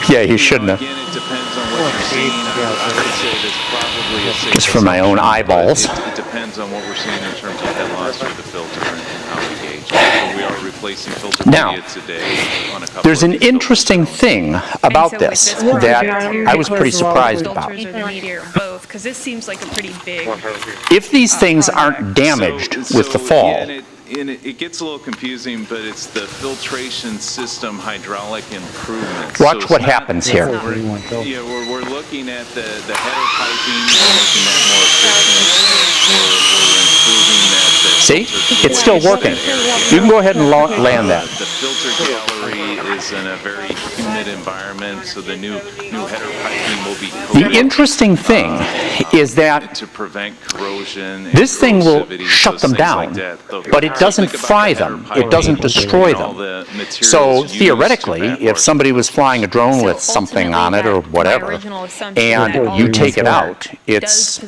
Yeah, you shouldn't have. Again, it depends on what you're seeing. I would say there's probably a safe Just for my own eyeballs. It depends on what we're seeing in terms of head loss through the filter and how we gauge. But we are replacing filter media today on a couple There's an interesting thing about this that I was pretty surprised about. Because this seems like a pretty big... If these things aren't damaged with the fall, yeah, and it gets a little confusing, but it's the filtration system hydraulic improvements. watch what happens here. We're looking at the header piping, we're making that more efficient. We're improving that. See? It's still working. You can go ahead and land that. The filter gallery is in a very humid environment, so the new header piping will be The interesting thing is that to prevent corrosion. this thing will shut them down, but it doesn't fry them. It doesn't destroy them. So theoretically, if somebody was flying a drone with something on it or whatever, and you take it out, it's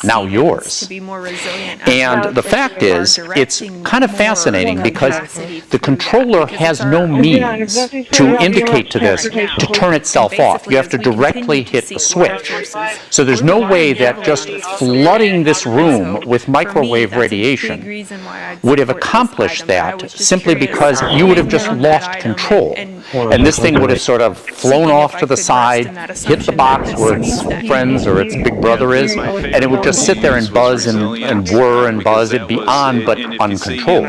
now yours. And the fact is, it's kind of fascinating because the controller has no means to indicate to this to turn itself off. You have to directly hit the switch. So there's no way that just flooding this room with microwave radiation would have accomplished that simply because you would have just lost control. And this thing would have sort of flown off to the side, hit the box where its friends or its big brother is, and it would just sit there and buzz and whir and buzz. It'd be on but uncontrolled.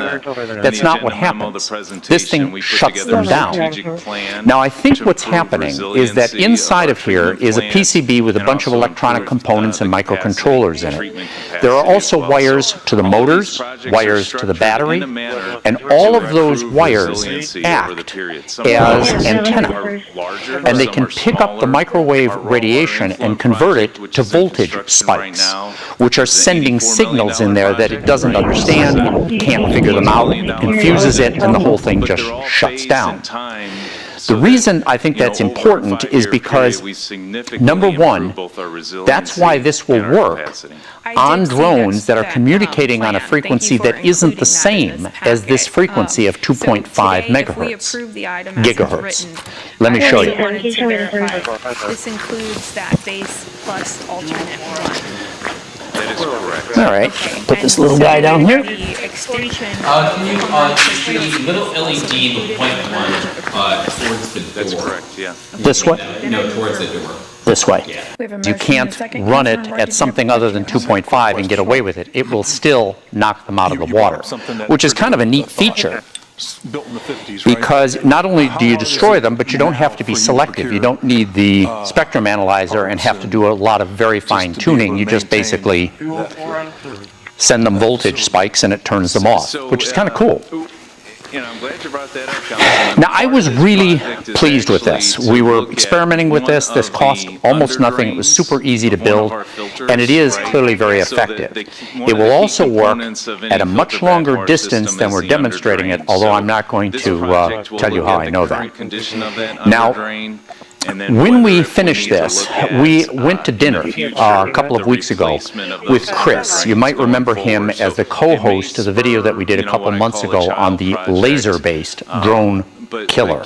That's not what happens. This thing shuts them down. Now I think what's happening is that inside of here is a PCB with a bunch of electronic components and microcontrollers in it. There are also wires to the motors, wires to the battery, and all of those wires act as antennae. And they can pick up the microwave radiation and convert it to voltage spikes, which are sending signals in there that it doesn't understand, can't figure them out, confuses it, and the whole thing just shuts down. The reason I think that's important is because, number one, that's why this will work on drones that are communicating on a frequency that isn't the same as this frequency of 2.5 gigahertz. Let me show you. This includes that base plus alternate one. That is correct. All right, put this little guy down here. The extension. Can you, the little LED, the white one, towards the door. That's correct, yeah. This way? No, towards the door. This way. You can't run it at something other than 2.5 and get away with it. It will still knock them out of the water, which is kind of a neat feature. Built in the 50s, Because not only do you destroy them, but you don't have to be selective. You don't need the spectrum analyzer and have to do a lot of very fine tuning. You just basically send them voltage spikes and it turns them off, which is kind of cool. I'm glad you brought that up, Councilman. Now, I was really pleased with this. We were experimenting with this. This cost almost nothing. It was super easy to build, and it is clearly very effective. It will also work at a much longer distance than we're demonstrating it, although I'm not going to tell you how I know that. Now, when we finished this, we went to dinner a couple of weeks ago with Chris. You might remember him as the co-host of the video that we did a couple months ago on the laser-based drone killer.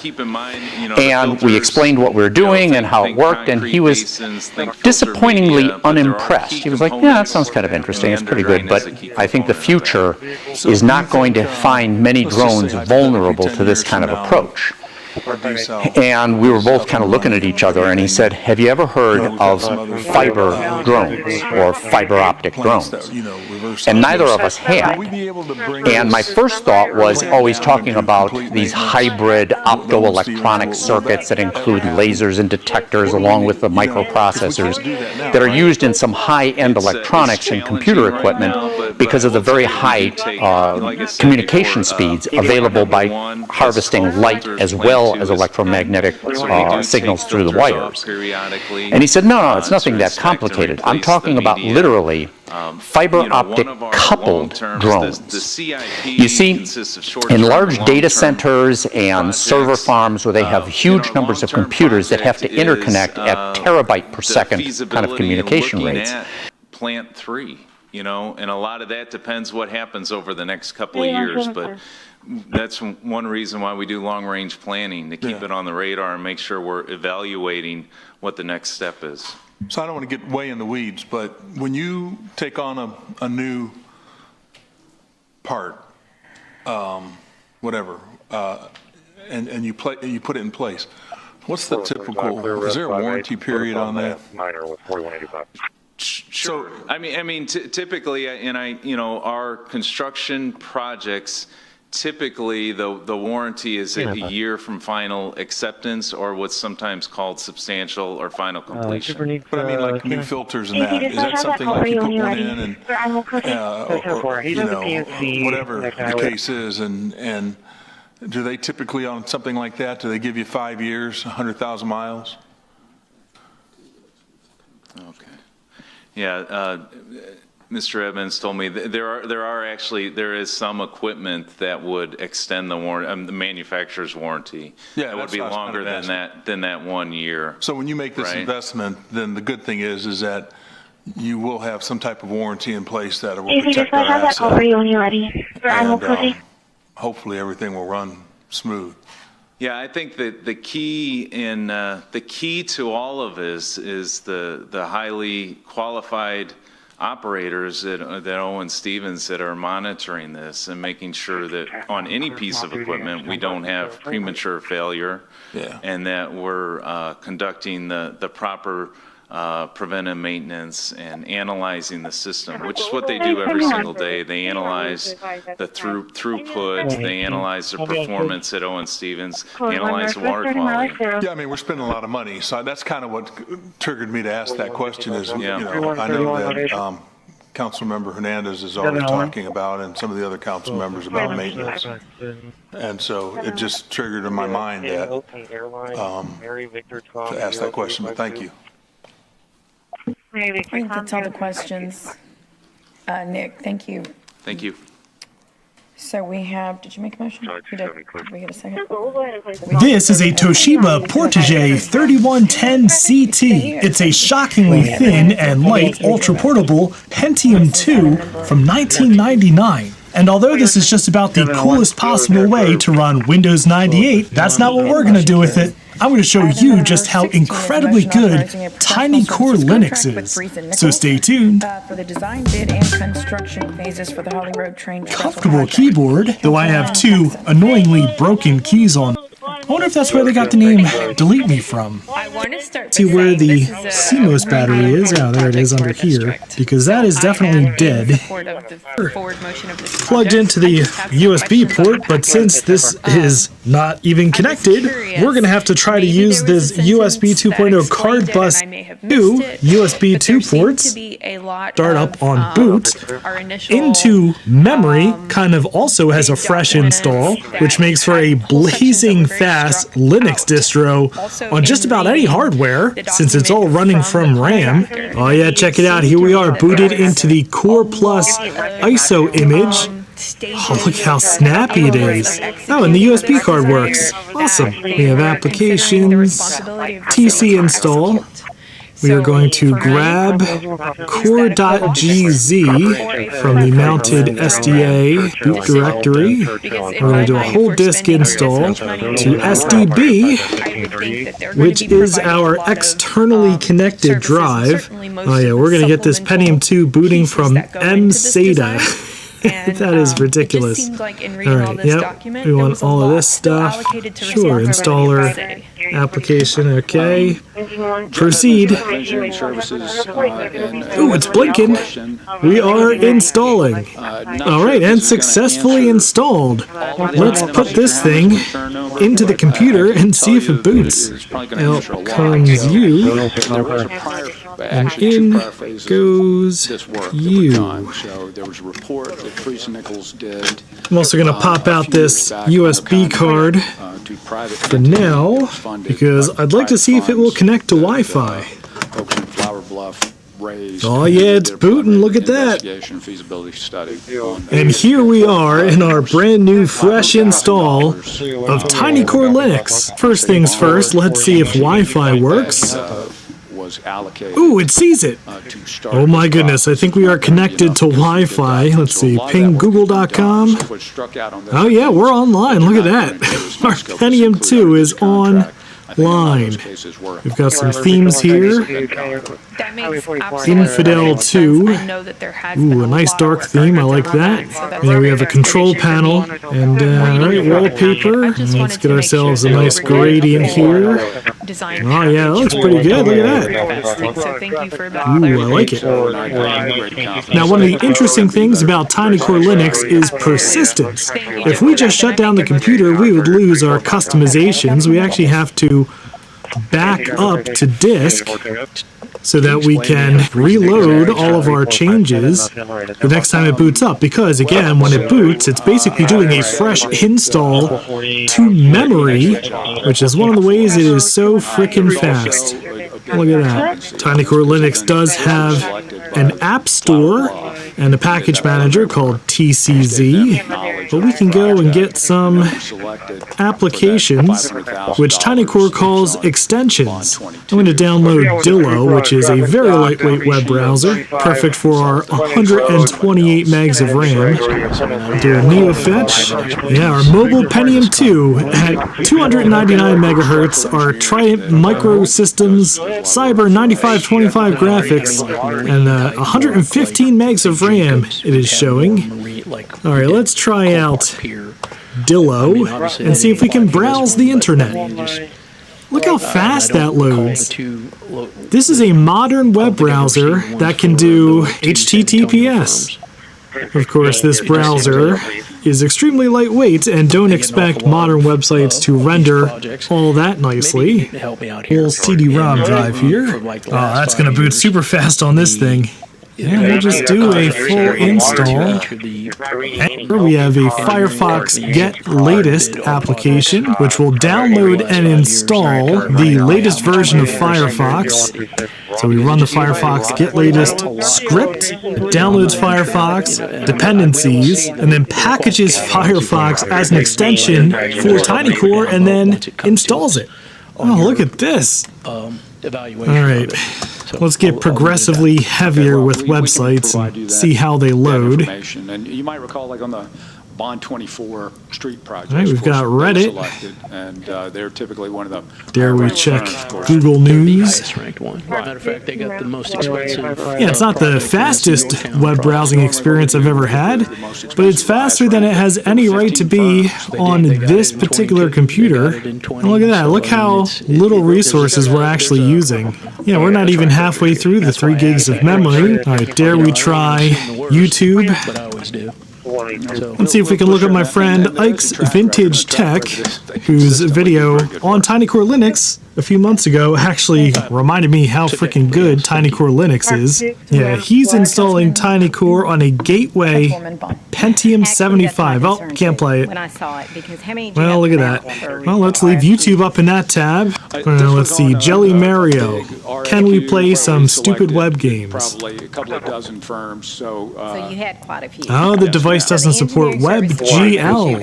And we explained what we were doing and how it worked, and he was disappointingly unimpressed. He was like, yeah, that sounds kind of interesting, it's pretty good, but I think the future is not going to find many drones vulnerable to this kind of approach. And we were both kind of looking at each other, and he said, have you ever heard of fiber drones or fiber optic drones? And neither of us had. And my first thought was always talking about these hybrid optoelectronic circuits that include lasers and detectors along with the microprocessors that are used in some high-end electronics and computer equipment because of the very high communication speeds available by harvesting light as well as electromagnetic signals through the wires. And he said, no, it's nothing that complicated. I'm talking about literally fiber optic coupled drones. You see, in large data centers and server farms where they have huge numbers of computers that have to interconnect at terabyte per second kind of communication rates. Plant 3, you know, and a lot of that depends what happens over the next couple of years, but that's one reason why we do long-range planning, to keep it on the radar and make sure we're evaluating what the next step is. So I don't want to get way in the weeds, but when you take on a new part, whatever, and you put it in place, what's the typical, is there a warranty period on that? Sure. I mean, typically, our construction projects, typically the warranty is a year from final acceptance, or what's sometimes called substantial or final completion. But I mean, like new filters and that. Is that something like you put one in and, whatever the case is, and do they typically on something like that, do they give you 5 years, 100,000 miles? Okay. Yeah, Mr. Evans told me that there is some equipment that would extend the warranty, the manufacturer's warranty. Yeah, that would be longer than that 1 year. So when you make this investment, then the good thing is that you will have some type of warranty in place that will protect our assets. And hopefully everything will run smooth. Yeah, I think that the key to all of this is the highly qualified operators at Owen Stevens that are monitoring this and making sure that on any piece of equipment we don't have premature failure, and that we're conducting the proper preventive maintenance and analyzing the system, which is what they do every single day. They analyze the throughput, they analyze the performance at Owen Stevens, analyze the water quality. Yeah, I mean, we're spending a lot of money, so that's kind of what triggered me to ask that question is, I know that Councilmember Hernandez is always talking about, and some of the other council members, about maintenance. And so it just triggered in my mind that to ask that question, but thank you. I think that's all the questions. Nick, thank you. Thank you. So we have, did you make a motion? You did. Did we get a second? This is a Toshiba Portage 3110CT. It's a shockingly thin and light ultra-portable Pentium 2 from 1999. And although this is just about the coolest possible way to run Windows 98, that's not what we're going to do with it. I'm going to show you just how incredibly good Tiny Core Linux is. So stay tuned. For the design, bid, and construction phases for the Holly Road train. Comfortable keyboard, though I have two annoyingly broken keys on. I wonder if that's where they got the name Delete Me from. I want to start See where the CMOS battery is? Yeah, there it is under here. Because that is definitely dead. Plugged into the USB port, but since this is not even connected, we're going to have to try to use this USB 2.0 card bus to USB 2 ports, start up on boot, into memory, kind of also has a fresh install, which makes for a blazing fast Linux distro on just about any hardware, since it's all running from RAM. Oh yeah, check it out. Here we are, booted into the Core Plus ISO image. Oh, look how snappy it is. Oh, and the USB card works. Awesome. We have applications, TC install. We are going to grab core.gz from the mounted SDA boot directory. We're going to do a whole disk install to SDB, which is our externally connected drive. Oh yeah, we're going to get this Pentium 2 booting from mSATA. That is ridiculous. Alright, yep, we want all of this stuff. Sure, installer, application, okay. Proceed. Ooh, it's blinking. We are installing. Alright, and successfully installed. Let's put this thing into the computer and see if it boots. Out comes you. actually, to in paraphrase goes this work that you. we've done. So there was a report that Freese and Nichols did. I'm also going to pop out this USB card for now because I'd like to see if it will connect to Wi-Fi. Folks in Flower Bluff raised. Oh yeah, it's booting, look at that. Investigation feasibility study. And here we are in our brand new fresh install of TinyCore Linux. First things first, let's see if Wi-Fi works. Ooh, it sees it. Oh my goodness, I think we are connected to Wi-Fi. Let's see, ping google.com. Oh yeah, we're online, look at that. Our Pentium 2 is online. We've got some themes here. Infidel 2. Ooh, a nice dark theme. I like that. And then we have a control panel and alright, wallpaper. Let's get ourselves a nice gradient here. Oh yeah, that looks pretty good. Look at that. Ooh, I like it. Now, one of the interesting things about TinyCore Linux is persistence. If we just shut down the computer, we would lose our customizations. We actually have to back up to disk so that we can reload all of our changes the next time it boots up. Because again, when it boots, it's basically doing a fresh install to memory, which is one of the ways it is so freaking fast. Look at that. TinyCore Linux does have an app store and a package manager called TCZ, but we can go and get some applications, which TinyCore calls extensions. I'm going to download Dillo, which is a very lightweight web browser, perfect for our 128 megs of RAM. Do a NeoFetch. Yeah, our mobile Pentium 2 at 299 megahertz, our Triumph Microsystems Cyber 9525 graphics, and 115 megs of RAM it is showing. Alright, let's try out Dillo and see if we can browse the internet. Look how fast that loads. This is a modern web browser that can do HTTPS. Of course, this browser is extremely lightweight, and don't expect modern websites to render all that nicely. Whole CD-ROM drive here. Oh, that's going to boot super fast on this thing. Yeah, we'll just do a full install. And we have a Firefox Get Latest application, which will download and install the latest version of Firefox. So we run the Firefox Get Latest script, it downloads Firefox dependencies, and then packages Firefox as an extension for TinyCore and then installs it. Oh, look at this. All right. Let's get progressively heavier with websites and see how they load. And you might recall, like on the Bond 24 Street project. All right, we've got Reddit. And they're typically one of the. Dare we check Google News? Ranked one. Matter of fact, they got the most expensive. Yeah, it's not the fastest web browsing experience I've ever had, but it's faster than it has any right to be on this particular computer. And look at that. Look how little resources we're actually using. Yeah, we're not even halfway through the 3 gigs of memory. All right, dare we try YouTube? But I always do. Let's see if we can look up my friend Ike's Vintage Tech, whose video on TinyCore Linux a few months ago actually reminded me how freaking good TinyCore Linux is. Yeah, he's installing TinyCore on a Gateway Pentium 75. Oh, can't play it. Well, look at that. Well, let's leave YouTube up in that tab. Let's see, Jelly Mario. Can we play some stupid web games? Probably a couple of dozen firms. So you had quite a few. Oh, the device doesn't support WebGL.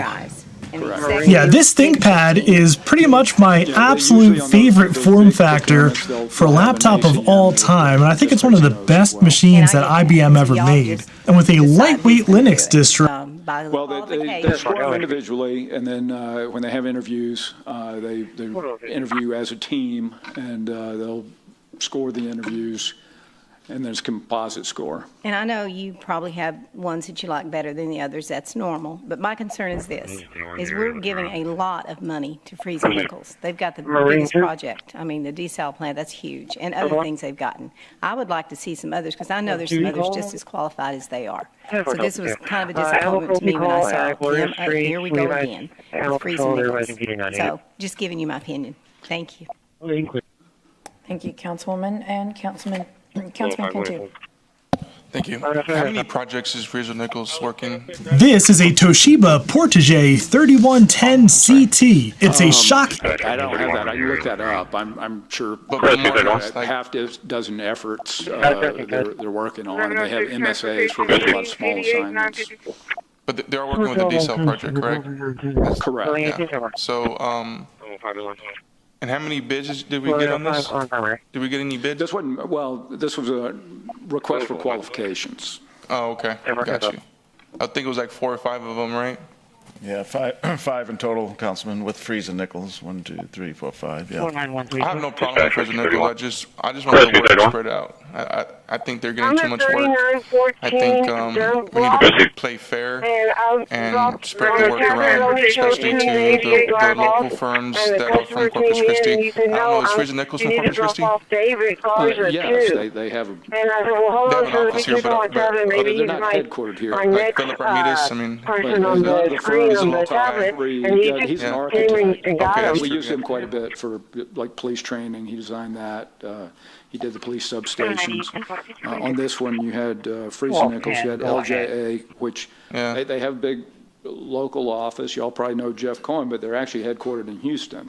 Yeah, this ThinkPad is pretty much my absolute favorite form factor for a laptop of all time, and I think it's one of the best machines that IBM ever made. And with a lightweight Linux distro. Well, they score them individually, and then when they have interviews, they interview as a team, and they'll score the interviews. And there's composite score. And I know you probably have ones that you like better than the others. That's normal. But my concern is this, is we're giving a lot of money to Freese and Nichols. They've got the biggest project. I mean, the desal plant, that's huge. And other things they've gotten. I would like to see some others, because I know there's some others just as qualified as they are. So this was kind of a disappointment to me when I saw them. Here we go again with Freese and Nichols. So just giving you my opinion. Thank you. Thank you, Councilwoman and Councilman Councilman Cantu. Thank you. How many projects is Fraser Nichols working? This is a Toshiba Portage 3110 CT. It's a shock. I don't have that. I can look that up. I'm sure half dozen efforts they're working on. They have MSAs for a lot of small assignments. But they are working with the D-Cell project, correct? Correct. Yeah. So, and how many bids did we get on this? Did we get any bids? This was a request for qualifications. Oh, okay. Got you. I think it was like 4 or 5 of them, right? Yeah, five in total, Councilman, with Friesen Nichols. 1, 2, 3, 4, 5. Yeah. I have no problem with Friesen Nichols. I just want the work to spread out. I think they're getting too much work. I think we need to play fair and spread the work around, especially to the local firms that are from Corpus Christi. I don't know, is Friesen Nichols from Corpus Christi? Yes, they have an office here, but they're not headquartered here. Like Philip Ramirez, I mean, the firm is a local guy. He's an architect. Okay, we use him quite a bit for like police training. He designed that. He did the police substations. On this one, you had Friesen Nichols, you had LJA, which they have a big local office. You all probably know Jeff Cohen, but they're actually headquartered in Houston.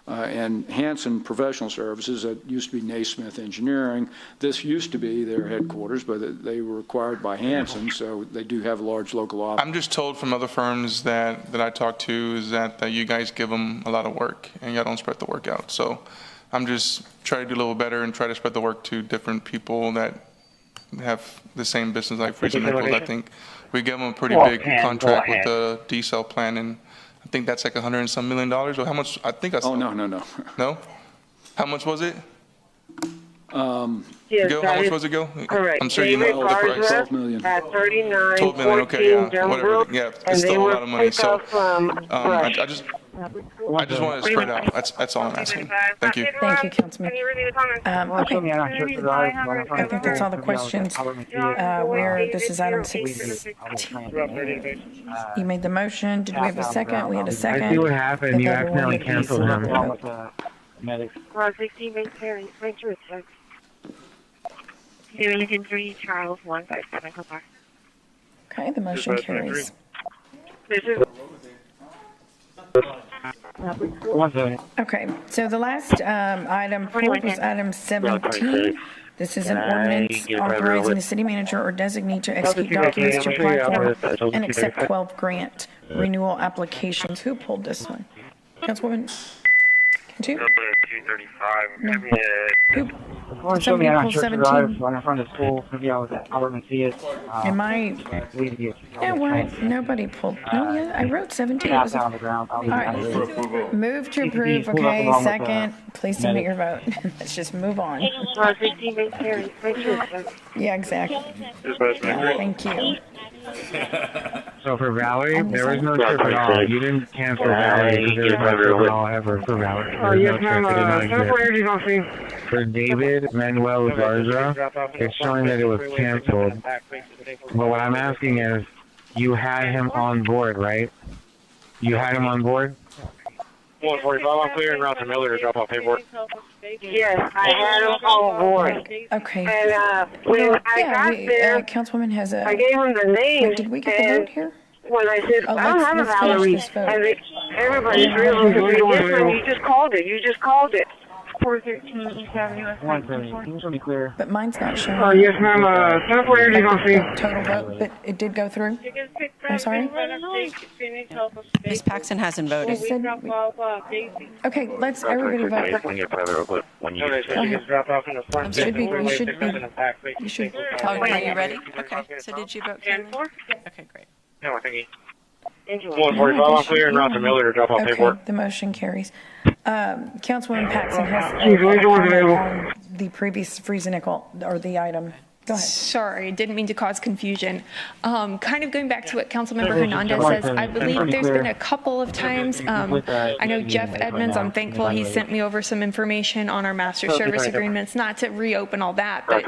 And Hanson Professional Services, that used to be Naismith Engineering. This used to be their headquarters, but they were acquired by Hanson, so they do have a large local office. I'm just told from other firms that I talk to is that you guys give them a lot of work and y'all don't spread the work out. So I'm just trying to do a little better and try to spread the work to different people that have the same business like Friesen Nichols. I think we gave them a pretty big contract with the D-Cell plan, and I think that's like $100 and some million. Or how much? I think I saw. Oh, no. No? How much was it? Yes, Gil, how much was it, Gil? Correct. I'm sure you know the price. 12 million. At 39, 12 million, okay, yeah, whatever. Yeah, it's still a lot of money. So I just want to spread out. That's all I'm asking. Thank you. Thank you, Councilman. Okay. I think that's all the questions. Where this is item 16. You made the motion. Did we have a second? We had a second. I see what happened. You accidentally canceled him. Medics. 16 base carry. Make sure it's checked. 3 Charles 157. Go back. Okay, the motion carries. Okay, so the last item was item 17. This is an ordinance authorizing the city manager or designee to execute documents to apply for and accept 12 grant renewal applications. Who pulled this one? Councilwoman? Cantu? No. Who? Somebody pulled 17. Am I? Yeah, what? Nobody pulled. No, yeah, I wrote 17. All right. Move to approve. Okay, second. Please submit your vote. Let's just move on. Yeah, exactly. Thank you. So for Valerie, there was no trip at all. You didn't cancel Valerie because there was no trip at all ever for Valerie. There was no trip. It did not exist. For David Manuel Garza, it's showing that it was canceled. But what I'm asking is, you had him on board, right? You had him on board? 145, I'm clearing Route to Miller to drop off paperwork. Yes, I had him on board. Okay. And when I got there, Councilwoman has a. I gave him the name. Wait, did we get the vote here? When I said, I don't have a Valerie, and everybody's realizing you just called it. You just called it. 413 East Avenue. 130. Can be clear. But mine's not showing. Oh, yes, ma'am. 1040, you see. Total vote, but it did go through? I'm sorry? Ms. Paxton hasn't voted. Okay, let's everybody vote. You should. Oh, are you ready? Okay, so did you vote? Okay, great. No, thank you. 145, I'm clearing Route to Miller to drop off paperwork. Okay, the motion carries. Councilwoman Paxton has a comment on the previous Friesen Nichols, or the item. Go ahead. Sorry, didn't mean to cause confusion. Kind of going back to what Councilmember Hernandez says, I believe there's been a couple of times. I know Jeff Edmonds, I'm thankful he sent me over some information on our master service agreements, not to reopen all that, but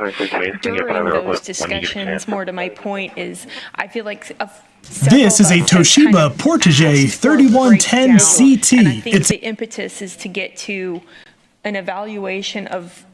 during those discussions, more to my point is, I feel like this is a Toshiba Portage 3110 CT. And I think the impetus is to get to an evaluation of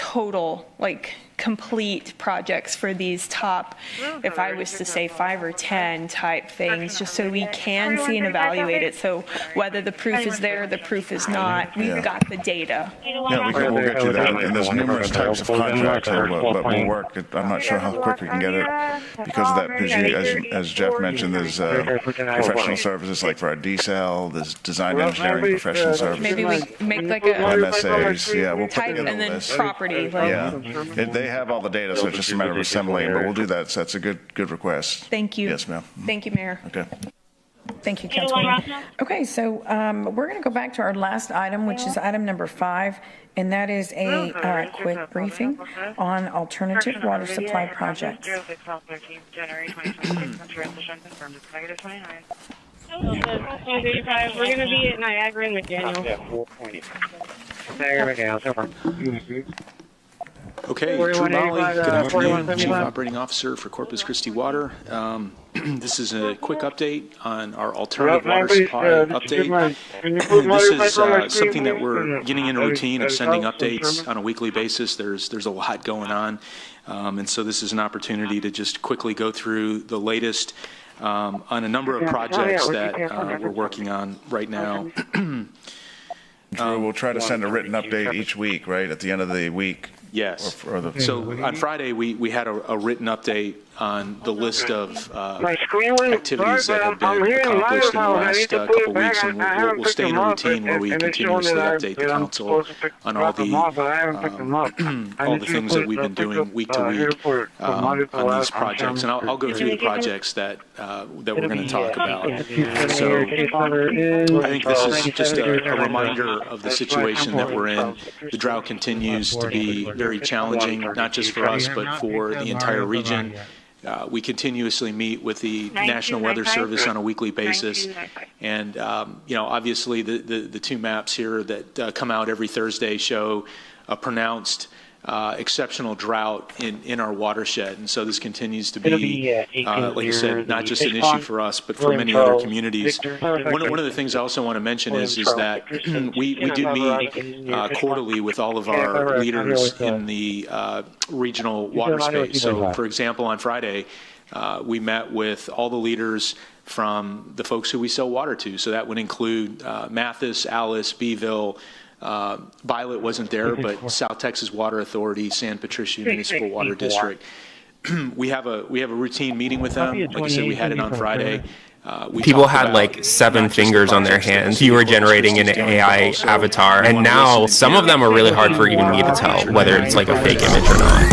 total, like, complete projects for these top, if I was to say 5 or 10 type things, just so we can see and evaluate it. So whether the proof is there, the proof is not, we've got the data. Yeah, we'll get you that. And there's numerous types of contracts, but we'll work. I'm not sure how quick we can get it because of that. Because as Jeff mentioned, there's professional services like for our D-cell, there's design engineering professional services. Maybe we make like a MSAs, yeah, we'll put type together and a then list. property. Like, Yeah, they have all the data, so it's just a matter of assembling, but we'll do that. So that's a good request. Thank you. Yes, ma'am. Thank you, Mayor. Okay. Thank you, Councilwoman. Okay, so we're going to go back to our last item, which is item number 5, and that is a quick briefing on alternative water supply projects. We're going to be at Niagara and McDaniel. Niagara McDaniel, Okay, Drew Molly, good afternoon, Chief Operating Officer for Corpus Christi Water. This is a quick update on our alternative water supply update. This is something that we're getting in a routine of sending updates on a weekly basis. There's a lot going on, and so this is an opportunity to just quickly go through the latest on a number of projects that we're working on right now. Drew, we'll try to send a written update each week, right, at the end of the week. Yes. So on Friday, we had a written update on the list of activities that have been accomplished in the last couple weeks, and we'll stay in a routine where we continuously update the council on all the things that we've been doing week to week on these projects. And I'll go through the projects that we're going to talk about. So I think this is just a reminder of the situation that we're in. The drought continues to be very challenging, not just for us, but for the entire region. We continuously meet with the National Weather Service on a weekly basis, and obviously the two maps here that come out every Thursday show a pronounced exceptional drought in our watershed, and so this continues to be, like you said, not just an issue for us, but for many other communities. One of the things I also want to mention is that we do meet quarterly with all of our leaders in the regional water space. So, for example, on Friday, we met with all the leaders from the folks who we sell water to. So that would include Mathis, Alice, Beeville. Violet wasn't there, but South Texas Water Authority, San Patricio Municipal Water District. We have a routine meeting with them. Like I said, we had it on Friday. People had like 7 fingers on their hands. You were generating an AI avatar, and now some of them are really hard for even me to tell whether it's like a fake image or not.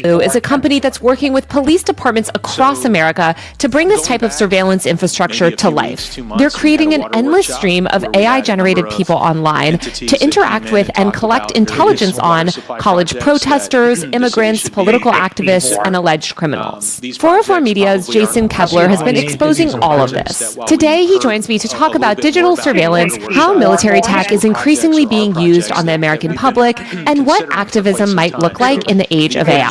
Blue is a company that's working with police departments across America to bring this type of surveillance infrastructure to life. They're creating an endless stream of AI-generated people online to interact with and collect intelligence on college protesters, immigrants, political activists, and alleged criminals. 404 Media's Jason Kepler has been exposing all of this. Today, he joins me to talk about digital surveillance, how military tech is increasingly being used on the American public, and what activism might look like in the age of AI.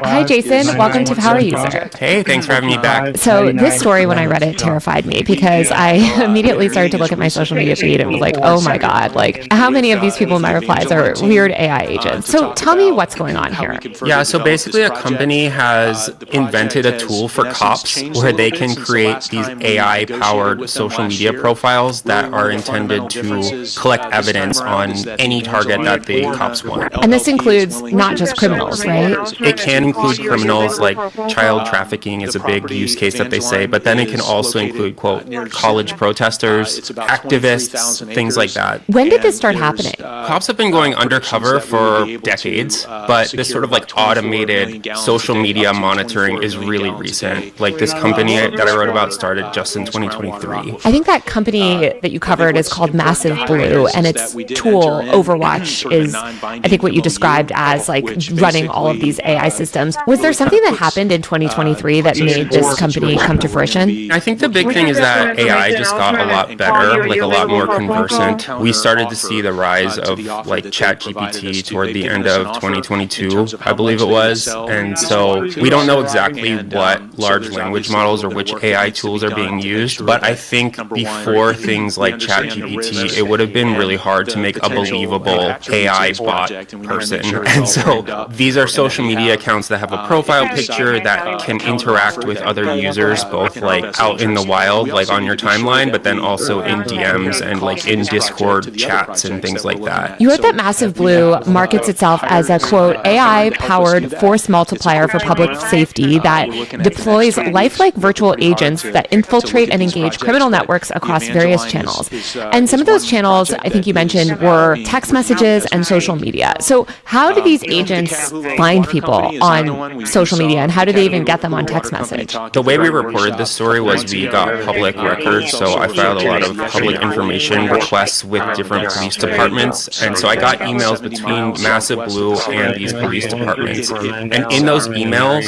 Hi, Jason. Welcome to Power User. Hey, thanks for having me back. So this story, when I read it, terrified me because I immediately started to look at my social media feed and was like, oh my God, like how many of these people in my replies are weird AI agents? So tell me what's going on here. Yeah, so basically a company has invented a tool for cops where they can create these AI-powered social media profiles that are intended to collect evidence on any target that the cops want. And this includes not just criminals, right? It can include criminals, like child trafficking is a big use case that they say, but then it can also include, quote, college protesters, activists, things like that. When did this start happening? Cops have been going undercover for decades, but this sort of like automated social media monitoring is really recent. Like this company that I wrote about started just in 2023. I think that company that you covered is called Massive Blue, and its tool, Overwatch, is I think what you described as like running all of these AI systems. Was there something that happened in 2023 that made this company come to fruition? I think the big thing is that AI just got a lot better, like a lot more conversant. We started to see the rise of like ChatGPT toward the end of 2022, I believe it was. And so we don't know exactly what large language models or which AI tools are being used, but I think before things like ChatGPT, it would have been really hard to make a believable AI bot person. And so these are social media accounts that have a profile picture that can interact with other users, both like out in the wild, like on your timeline, but then also in DMs and like in Discord chats and things like that. You wrote that Massive Blue markets itself as a, quote, AI-powered force multiplier for public safety that deploys lifelike virtual agents that infiltrate and engage criminal networks across various channels. And some of those channels, I think you mentioned, were text messages and social media. So how do these agents find people on social media, and how do they even get them on text message? The way we reported this story was we got public records, so I filed a lot of public information requests with different police departments, and so I got emails between Massive Blue and these police departments. And in those emails,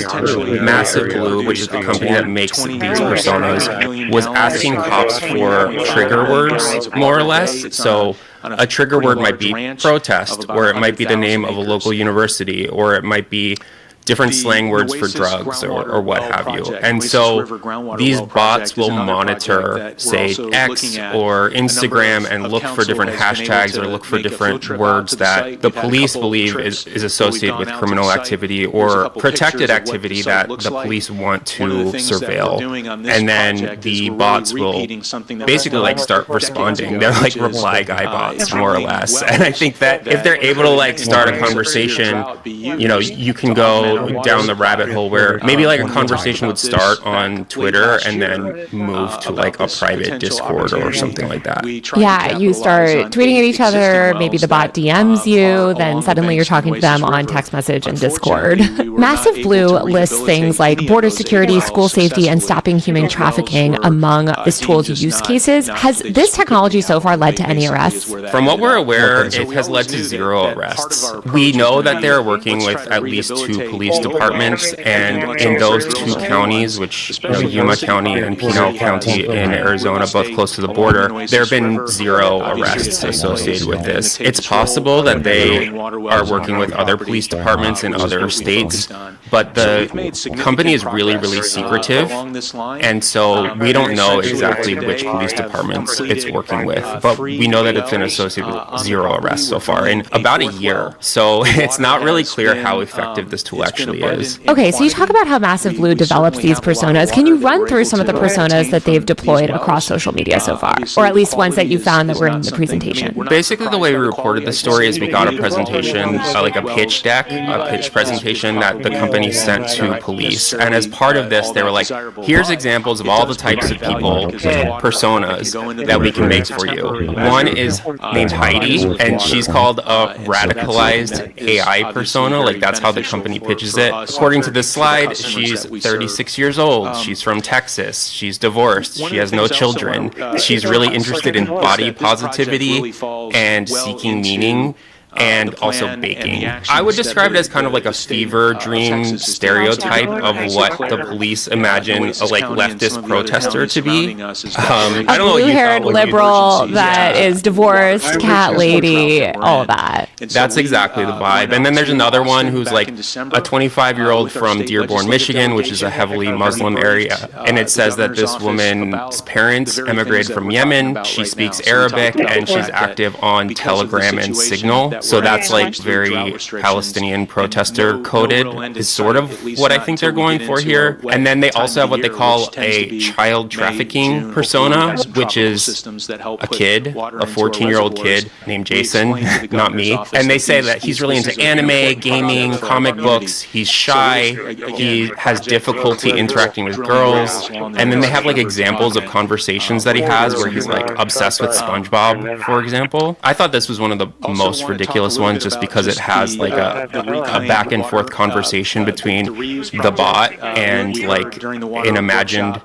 Massive Blue, which is the company that makes these personas, was asking cops for trigger words, more or less. So a trigger word might be protest, or it might be the name of a local university, or it might be different slang words for drugs or what have you. And so these bots will monitor, say, X or Instagram and look for different hashtags or look for different words that the police believe is associated with criminal activity or protected activity that the police want to surveil. And then the bots will basically like start responding. They're like reply guy bots, more or less. And I think that if they're able to like start a conversation, you know, you can go down the rabbit hole where maybe like a conversation would start on Twitter and then move to like a private Discord or something like that. Yeah, you start tweeting at each other, maybe the bot DMs you, then suddenly you're talking to them on text message and Discord. Massive Blue lists things like border security, school safety, and stopping human trafficking among this tool's use cases. Has this technology so far led to any arrests? From what we're aware, it has led to 0 arrests. We know that they're working with at least 2 police departments, and in those 2 counties, which, you know, Yuma County and Pinal County in Arizona, both close to the border, there have been 0 arrests associated with this. It's possible that they are working with other police departments in other states, but the company is really, really secretive, and so we don't know exactly which police departments it's working with, but we know that it's been associated with 0 arrests so far in about a year. So it's not really clear how effective this tool actually is. Okay, so you talk about how Massive Blue develops these personas. Can you run through some of the personas that they've deployed across social media so far? Or at least ones that you found that were in the presentation? Basically, the way we reported the story is we got a presentation, like a pitch deck, a pitch presentation that the company sent to police. And as part of this, they were like, here's examples of all the types of people, personas, that we can make for you. One is named Heidi, and she's called a radicalized AI persona. Like, that's how the company pitches it. According to this slide, she's 36 years old. She's from Texas. She's divorced. She has no children. She's really interested in body positivity and seeking meaning, and also baking. I would describe it as kind of like a fever dream stereotype of what the police imagine a like leftist protester to be. I don't know what you blue-haired liberal that is divorced, cat lady, all of that. That's exactly the vibe. And then there's another one who's like a 25-year-old from Dearborn, Michigan, which is a heavily Muslim area. And it says that this woman's parents immigrated from Yemen. She speaks Arabic, and she's active on Telegram and Signal. So that's like very Palestinian protester coded is sort of what I think they're going for here. And then they also have what they call a child trafficking persona, which is a kid, a 14-year-old kid named Jason, not me. And they say that he's really into anime, gaming, comic books. He's shy. He has difficulty interacting with girls. And then they have like examples of conversations that he has where he's like obsessed with SpongeBob, for example. I thought this was one of the most ridiculous one just because it has like a back and forth conversation between the bot and like an imagined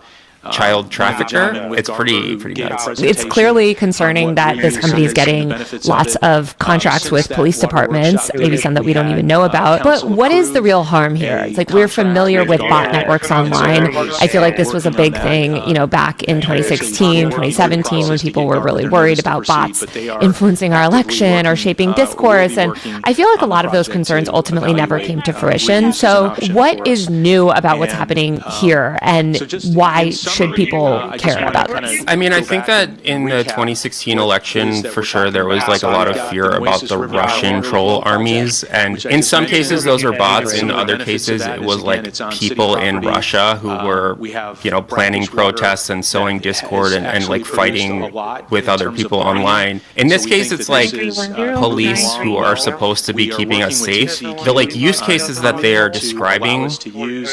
child trafficker. It's pretty nuts. It's clearly concerning that this company is getting lots of contracts with police departments, maybe some that we don't even know about. But what is the real harm here? It's like we're familiar with bot networks online. I feel like this was a big thing, back in 2016, 2017, when people were really worried about bots influencing our election or shaping discourse. And I feel like a lot of those concerns ultimately never came to fruition. So what is new about what's happening here, and why should people care about this? I mean, I think that in the 2016 election, for sure, there was like a lot of fear about the Russian troll armies. And in some cases, those are bots. In other cases, it was like people in Russia who were, planning protests and sowing discord and like fighting with other people online. In this case, it's like police who are supposed to be keeping us safe. The like use cases that they are describing,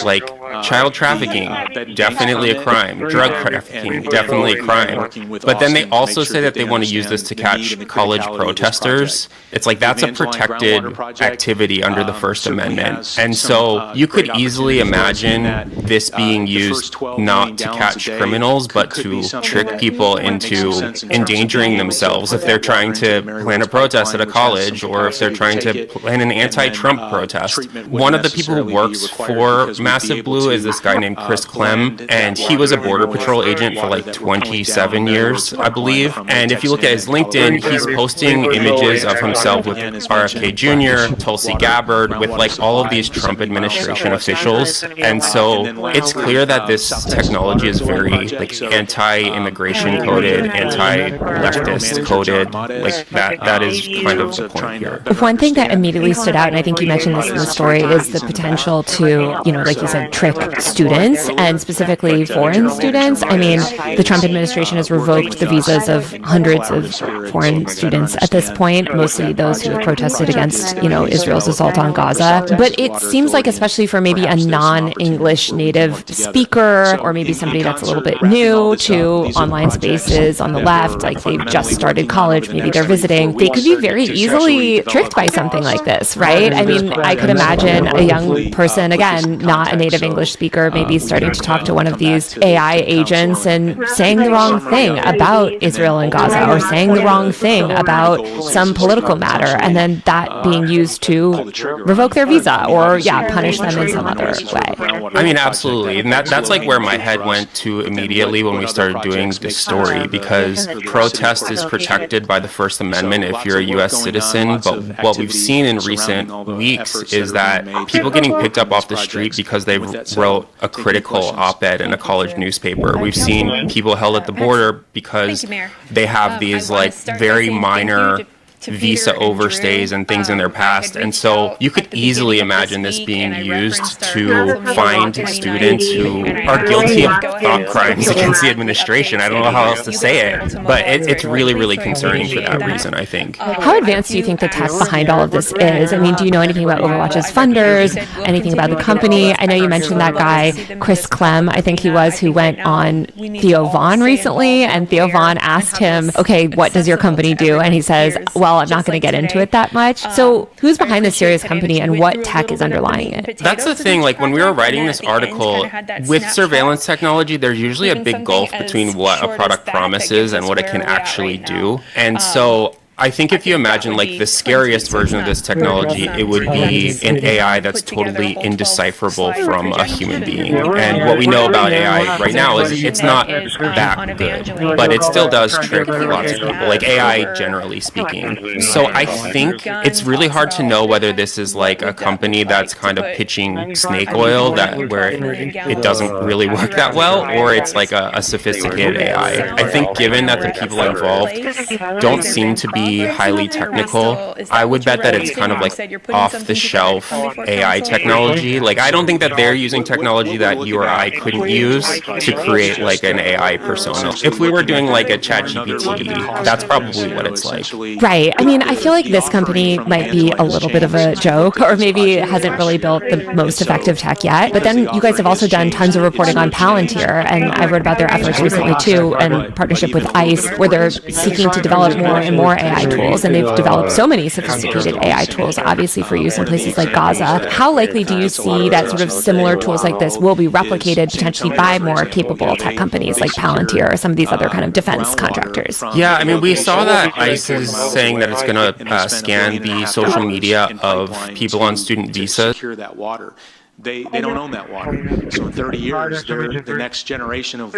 like child trafficking, definitely a crime. Drug trafficking, definitely a crime. But then they also say that they want to use this to catch college protesters. It's like that's a protected activity under the First Amendment. And so you could easily imagine this being used not to catch criminals, but to trick people into endangering themselves if they're trying to plan a protest at a college or if they're trying to plan an anti-Trump protest. One of the people who works for Massive Blue is this guy named Chris Clem, and he was a Border Patrol agent for like 27 years, I believe. And if you look at his LinkedIn, he's posting images of himself with RFK Jr., Tulsi Gabbard, with like all of these Trump administration officials. And so it's clear that this technology is very like anti-immigration coded, anti-leftist coded. Like that is kind of the point here. One thing that immediately stood out, and I think you mentioned this in the story, is the potential to, like you said, trick students, and specifically foreign students. I mean, the Trump administration has revoked the visas of hundreds of foreign students at this point, mostly those who have protested against, Israel's assault on Gaza. But it seems like, especially for maybe a non-English native speaker, or maybe somebody that's a little bit new to online spaces on the left, like they've just started college, maybe they're visiting, they could be very easily tricked by something like this, right? I mean, I could imagine a young person, again, not a native English speaker, maybe starting to talk to one of these AI agents and saying the wrong thing about Israel and Gaza, or saying the wrong thing about some political matter, and then that being used to revoke their visa or, punish them in some other way. I mean, absolutely. And that's like where my head went to immediately when we started doing this story, because protest is protected by the First Amendment if you're a U.S. citizen. But what we've seen in recent weeks is that people getting picked up off the street because they wrote a critical op-ed in a college newspaper. We've seen people held at the border because they have these like very minor visa overstays and things in their past. And so you could easily imagine this being used to find students who are guilty of thought crimes against the administration. I don't know how else to say it, but it's really, really concerning for that reason, I think. How advanced do you think the tech behind all of this is? I mean, do you know anything about Overwatch's funders, anything about the company? I know you mentioned that guy, Chris Clem, I think he was, who went on Theo Vaughn recently, and Theo Vaughn asked him, okay, what does your company do? And he says, well, I'm not going to get into it that much. So who's behind this serious company, and what tech is underlying it? That's the thing. Like when we were writing this article, with surveillance technology, there's usually a big gulf between what a product promises and what it can actually do. And so I think if you imagine like the scariest version of this technology, it would be an AI that's totally indecipherable from a human being. And what we know about AI right now is it's not that good, but it still does trick lots of people, like AI generally speaking. So I think it's really hard to know whether this is like a company that's kind of pitching snake oil where it doesn't really work that well, or it's like a sophisticated AI. I think given that the people involved don't seem to be highly technical, I would bet that it's kind of like off-the-shelf AI technology. Like, I don't think that they're using technology that you or I couldn't use to create like an AI persona. If we were doing like a ChatGPT, that's probably what it's like. Right. I mean, I feel like this company might be a little bit of a joke, or maybe it hasn't really built the most effective tech yet. But then you guys have also done tons of reporting on Palantir, and I wrote about their efforts recently too, in partnership with ICE, where they're seeking to develop more and more AI AI tools, and they've developed so many sophisticated AI tools, obviously for use in places like Gaza. How likely do you see that sort of similar tools like this will be replicated potentially by more capable tech companies like Palantir or some of these other kind of defense contractors? Yeah, I mean, we saw that ICE is saying that it's going to scan the social media of people on student visas. Secure that water. They don't own that water. So in 30 years, the next generation of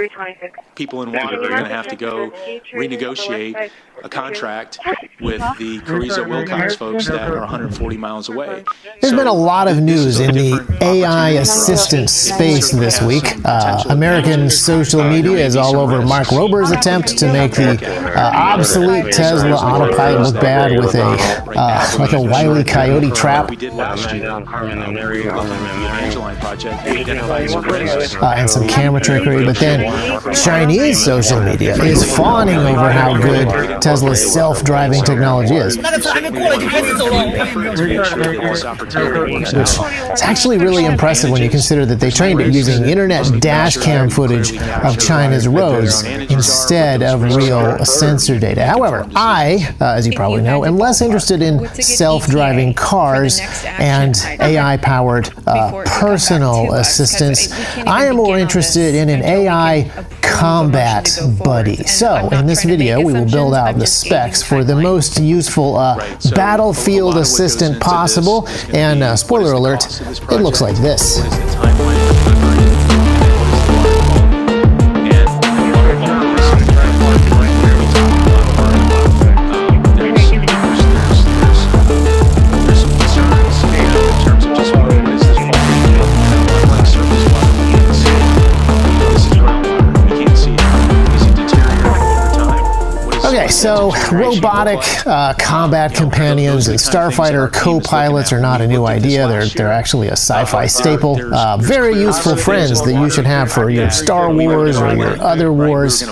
people in water are going to have to go renegotiate a contract with the Carrizo Wilcox folks that are 140 miles away. There's been a lot of news in the AI assistant space this week. American social media is all over Mark Rober's attempt to make the obsolete Tesla autopilot look bad with like a Wile E. Coyote trap. And some camera trickery, but then Chinese social media is fawning over how good Tesla's self-driving technology is. Which is actually really impressive when you consider that they trained it using internet dash cam footage of China's roads instead of real sensor data. However, I, as you probably know, am less interested in self-driving cars and AI-powered personal assistance. I am more interested in an AI combat buddy. So, in this video, we will build out the specs for the most useful battlefield assistant possible. And spoiler alert, it looks like this. Okay, so robotic combat companions and starfighter co-pilots are not a new idea. They're actually a sci-fi staple. Very useful friends that you should have for your Star Wars or your other wars.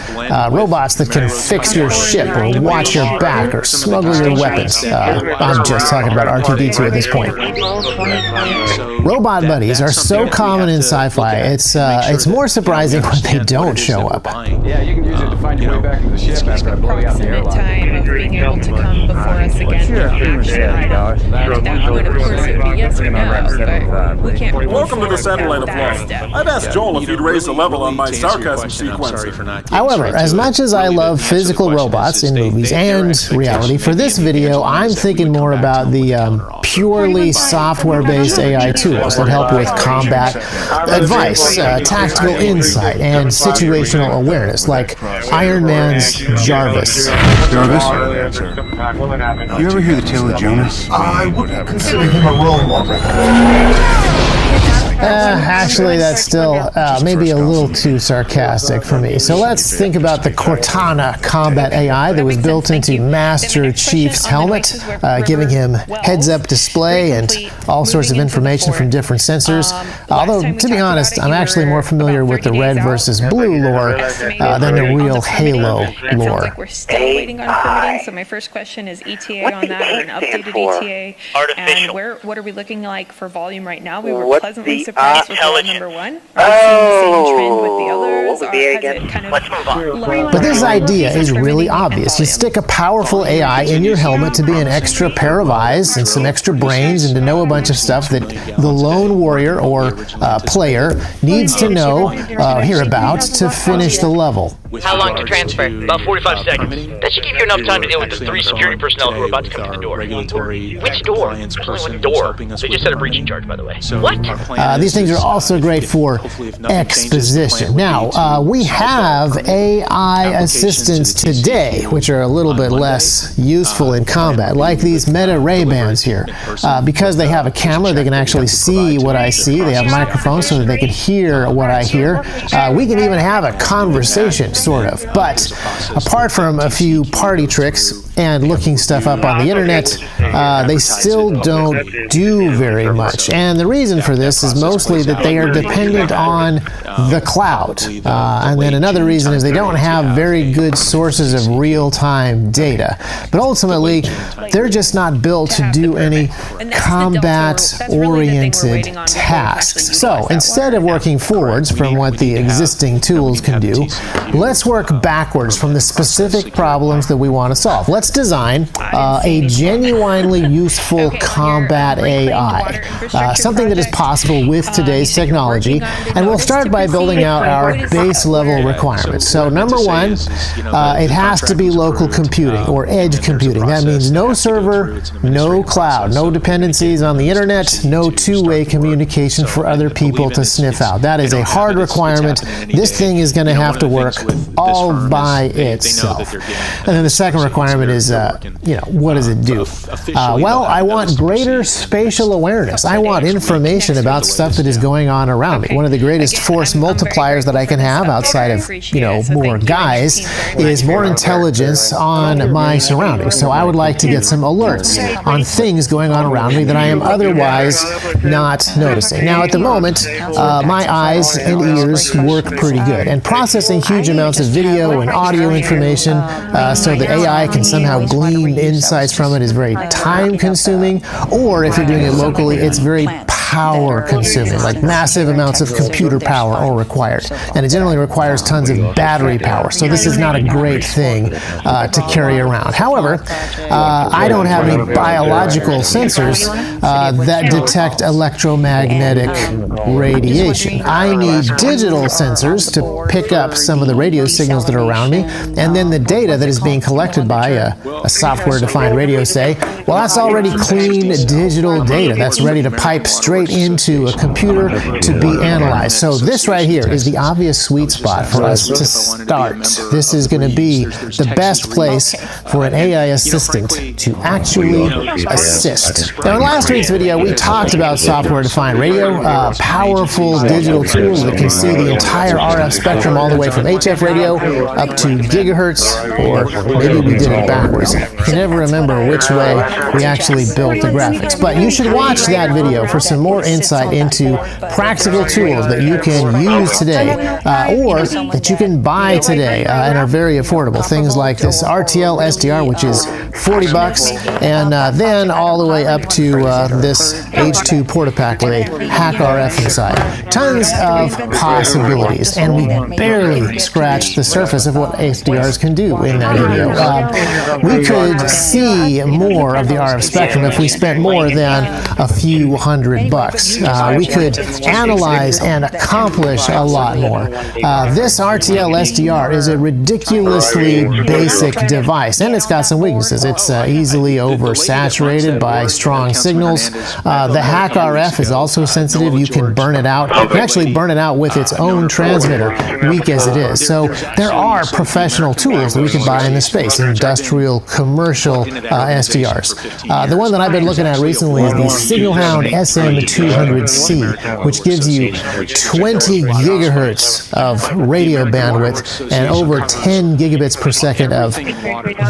Robots that can fix your ship or watch your back or smuggle your weapons. I'm just talking about R2-D2 at this point. Robot buddies are so common in sci-fi, it's more surprising when they don't show up. Yeah, you can use it to find your way back into the ship after I blow you out the airlock. Time of being able to come before us again. Sure, That would, of course, it would be yes or no, but we can't. Welcome to the satellite of love. I've asked Joel if he'd raise the level on my sarcasm sequencer. However, as much as I love physical robots in movies and reality, for this video, I'm thinking more about the purely software-based AI tools that help with combat advice, tactical insight, and situational awareness, like Iron Man's Jarvis. Jarvis? You ever hear the tale of Jonas? I would consider him a role model. Actually, that's still maybe a little too sarcastic for me. So let's think about the Cortana combat AI that was built into Master Chief's helmet, giving him heads-up display and all sorts of information from different sensors. Although, to be honest, I'm actually more familiar with the red versus blue lore than the real Halo lore. We're still waiting on permitting, so my first question is ETA on that, or an updated ETA, and what are we looking like for volume right now? We were pleasantly surprised with role number one. Are we seeing the same trend with the others, or has it kind of But this idea is really obvious. You stick a powerful AI in your helmet to be an extra pair of eyes and some extra brains and to know a bunch of stuff that the lone warrior or player needs to know, hear about, to finish the level. How long to transfer? About 45 seconds. That should give you enough time to deal with the 3 security personnel who are about to come through the door. Which door? There's only one door. They just set a breaching charge, by the way. What? These things are also great for exposition. Now, we have AI assistants today, which are a little bit less useful in combat, like these Meta Ray-Bans here. Because they have a camera, they can actually see what I see. They have microphones so that they can hear what I hear. We can even have a conversation, sort of. But apart from a few party tricks and looking stuff up on the internet, they still don't do very much. And the reason for this is mostly that they are dependent on the cloud. And then another reason is they don't have very good sources of real-time data. But ultimately, they're just not built to do any combat-oriented tasks. So instead of working forwards from what the existing tools can do, let's work backwards from the specific problems that we want to solve. Let's let's design a genuinely useful combat AI, something that is possible with today's technology. And we'll start by building out our base level requirements. So number one, it has to be local computing or edge computing. That means no server, no cloud, no dependencies on the internet, no two-way communication for other people to sniff out. That is a hard requirement. This thing is going to have to work all by itself. And then the second requirement is, what does it do? Well, I want greater spatial awareness. I want information about stuff that is going on around me. One of the greatest force multipliers that I can have outside of, more guys is more intelligence on my surroundings. So I would like to get some alerts on things going on around me that I am otherwise not noticing. Now, at the moment, my eyes and ears work pretty good, and processing huge amounts of video and audio information so the AI can somehow glean insights from it is very time-consuming, or if you're doing it locally, it's very power-consuming, like massive amounts of computer power are required, and it generally requires tons of battery power, so this is not a great thing to carry around. However, I don't have any biological sensors that detect electromagnetic radiation. I need digital sensors to pick up some of the radio signals that are around me, and then the data that is being collected by a software-defined radio, say, well, that's already clean digital data that's ready to pipe straight into a computer to be analyzed. So this right here is the obvious sweet spot for us to start. This is going to be the best place for an AI assistant to actually assist. Now, in last week's video, we talked about software-defined radio, powerful digital tools that can see the entire RF spectrum all the way from HF radio up to gigahertz, or maybe we did it backwards. I can never remember which way we actually built the graphics. But you should watch that video for some more insight into practical tools that you can use today, or that you can buy today and are very affordable. Things like this RTL SDR, which is $40, and then all the way up to this H2 Portapack with a hack RF inside. Tons of possibilities, and we barely scratched the surface of what SDRs can do in that video. We could see more of the RF spectrum if we spent more than a few $100. We could analyze and accomplish a lot more. This RTL SDR is a ridiculously basic device, and it's got some weaknesses. It's easily oversaturated by strong signals. The hack RF is also sensitive. You can burn it out. You can actually burn it out with its own transmitter, weak as it is. So there are professional tools that we can buy in this space, industrial, commercial SDRs. The one that I've been looking at recently is the Signal Hound SM200C, which gives you 20 gigahertz of radio bandwidth and over 10 gigabits per second of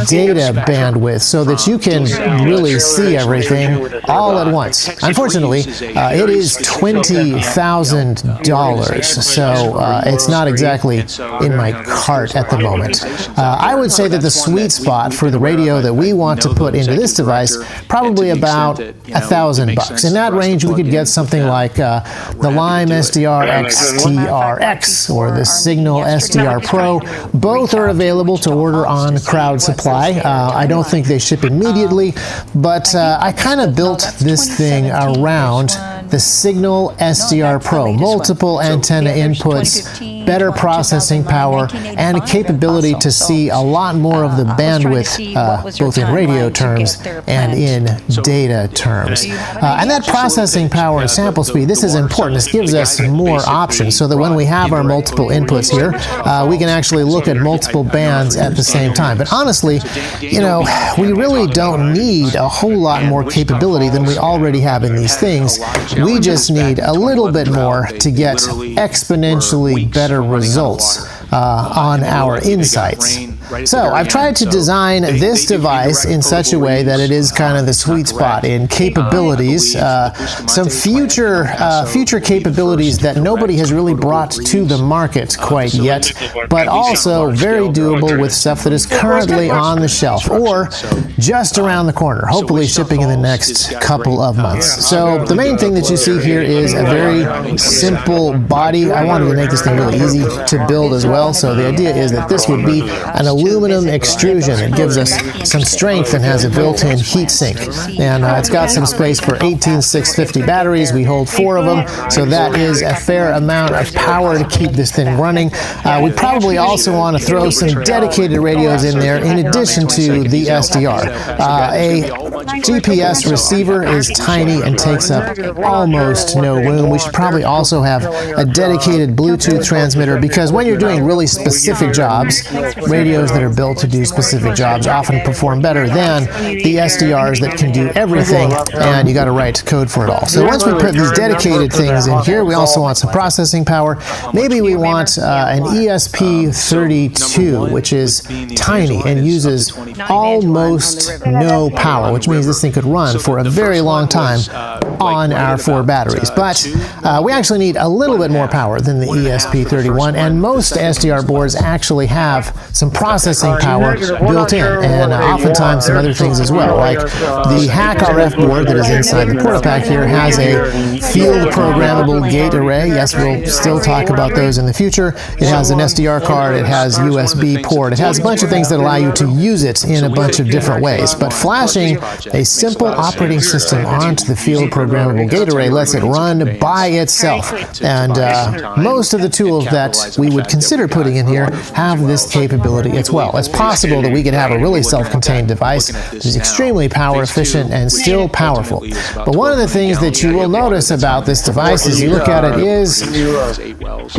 data bandwidth, so that you can really see everything all at once. Unfortunately, it is $20,000, so it's not exactly in my cart at the moment. I would say that the sweet spot for the radio that we want to put into this device, probably about $1,000. In that range, we could get something like the Lime SDR XTRX or the Signal SDR Pro. Both are available to order on Crowd Supply. I don't think they ship immediately, but I kind of built this thing around the Signal SDR Pro. Multiple antenna inputs, better processing power, and a capability to see a lot more of the bandwidth, both in radio terms and in data terms. And that processing power and sample speed, this is important. This gives us more options so that when we have our multiple inputs here, we can actually look at multiple bands at the same time. But honestly, we really don't need a whole lot more capability than we already have in these things. We just need a little bit more to get exponentially better results on our insights. So I've tried to design this device in such a way that it is kind of the sweet spot in capabilities, some future capabilities that nobody has really brought to the market quite yet, but also very doable with stuff that is currently on the shelf or just around the corner, hopefully shipping in the next couple of months. So the main thing that you see here is a very simple body. I wanted to make this thing really easy to build as well. well. So the idea is that this would be an aluminum extrusion that gives us some strength and has a built-in heat sink. And it's got some space for 18 650 batteries. We hold 4 of them, so that is a fair amount of power to keep this thing running. We probably also want to throw some dedicated radios in there in addition to the SDR. A GPS receiver is tiny and takes up almost no room. We should probably also have a dedicated Bluetooth transmitter, because when you're doing really specific jobs, radios that are built to do specific jobs often perform better than the SDRs that can do everything, and you got to write code for it all. So once we put these dedicated things in here, we also want some processing power. Maybe we want an ESP32, which is tiny and uses almost no power, which means this thing could run for a very long time on our 4 batteries. But we actually need a little bit more power than the ESP31, and most SDR boards actually have some processing power built in, and oftentimes some other things as well. Like the Hack RF board that is inside the Portapack here has a field programmable gate array. Yes, we'll still talk about those in the future. It has an SDR card, it has USB port, it has a bunch of things that allow you to use it in a bunch of different ways. But flashing a simple operating system onto the field programmable gate array lets it run by itself. And most of the tools that we would consider putting in here have this capability as well. It's possible that we could have a really self-contained device that is extremely power efficient and still powerful. But one of the things that you will notice about this device as you look at it is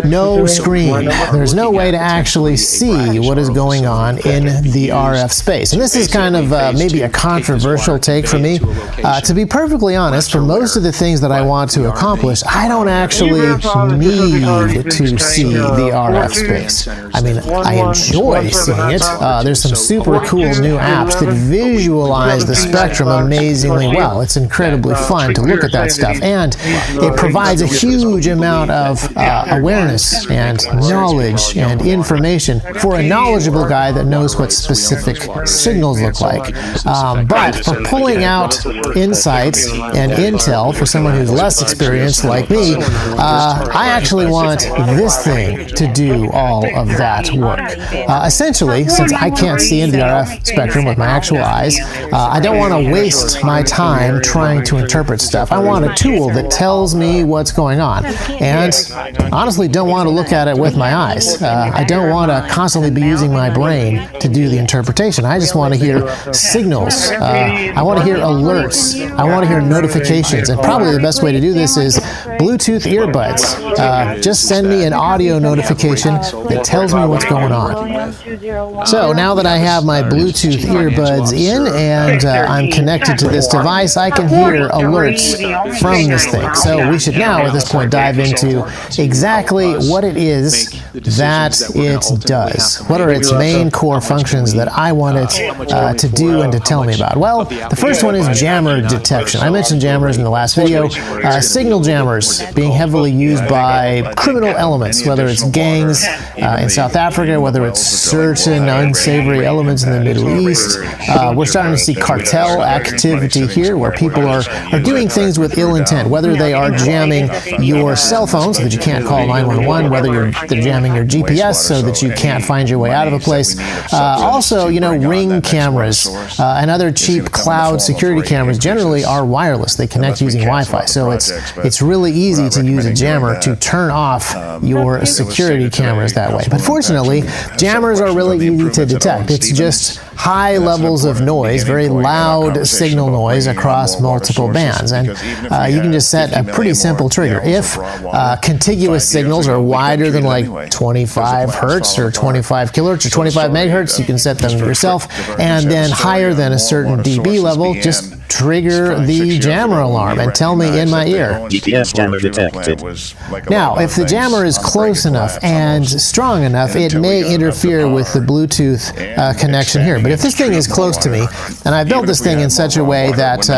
no screen. There's no way to actually see what is going on in the RF space. And this is kind of maybe a controversial take for me. To be perfectly honest, for most of the things that I want to accomplish, I don't actually need to see the RF space. I mean, I enjoy seeing it. There's some super cool new apps that visualize the spectrum amazingly well. It's incredibly fun to look at that stuff, and it provides a huge amount of awareness and knowledge and information for a knowledgeable guy that knows what specific signals look like. But for pulling out insights and intel for someone who's less experienced like me, I actually want this thing to do all of that work. Essentially, since I can't see into the RF spectrum with my actual eyes, I don't want to waste my time trying to interpret stuff. I want a tool that tells me what's going on, and honestly don't want to look at it with my eyes. I don't want to constantly be using my brain to do the interpretation. I just want to hear signals. I want to hear alerts. I want to hear notifications, and probably the best way to do this is Bluetooth earbuds. Just send me an audio notification that tells me what's going on. So now that I have my Bluetooth earbuds in and I'm connected to this device, I can hear alerts from this thing. So we should now at this point dive into exactly what it is that it does. What are its main core functions that I want it to do and to tell me about? Well, the first one is jammer detection. I mentioned jammers in the last video. Signal jammers being heavily used by criminal elements, whether it's gangs in South Africa, whether it's certain unsavory elements in the Middle East. We're starting to see cartel activity here where people are doing things with ill intent, whether they are jamming your cell phone so that you can't call 911, whether they're jamming your GPS so that you can't find your way out of a place. Also, you know, Ring cameras and other cheap cloud security cameras generally are wireless. They connect using Wi-Fi, so it's really easy to use a jammer to turn off your security cameras that way. But fortunately, jammers are really easy to detect. It's just high levels of noise, very loud signal noise across multiple bands, and you can just set a pretty simple trigger. If contiguous signals are wider than like 25 hertz or 25 kilohertz or 25 megahertz, you can set them yourself, and then higher than a certain dB level, just trigger the jammer alarm and tell me in my ear. GPS jammer detected. Now, if the jammer is close enough and strong enough, it may interfere with the Bluetooth connection here. But if this thing is close to me, and I built this thing in such a way that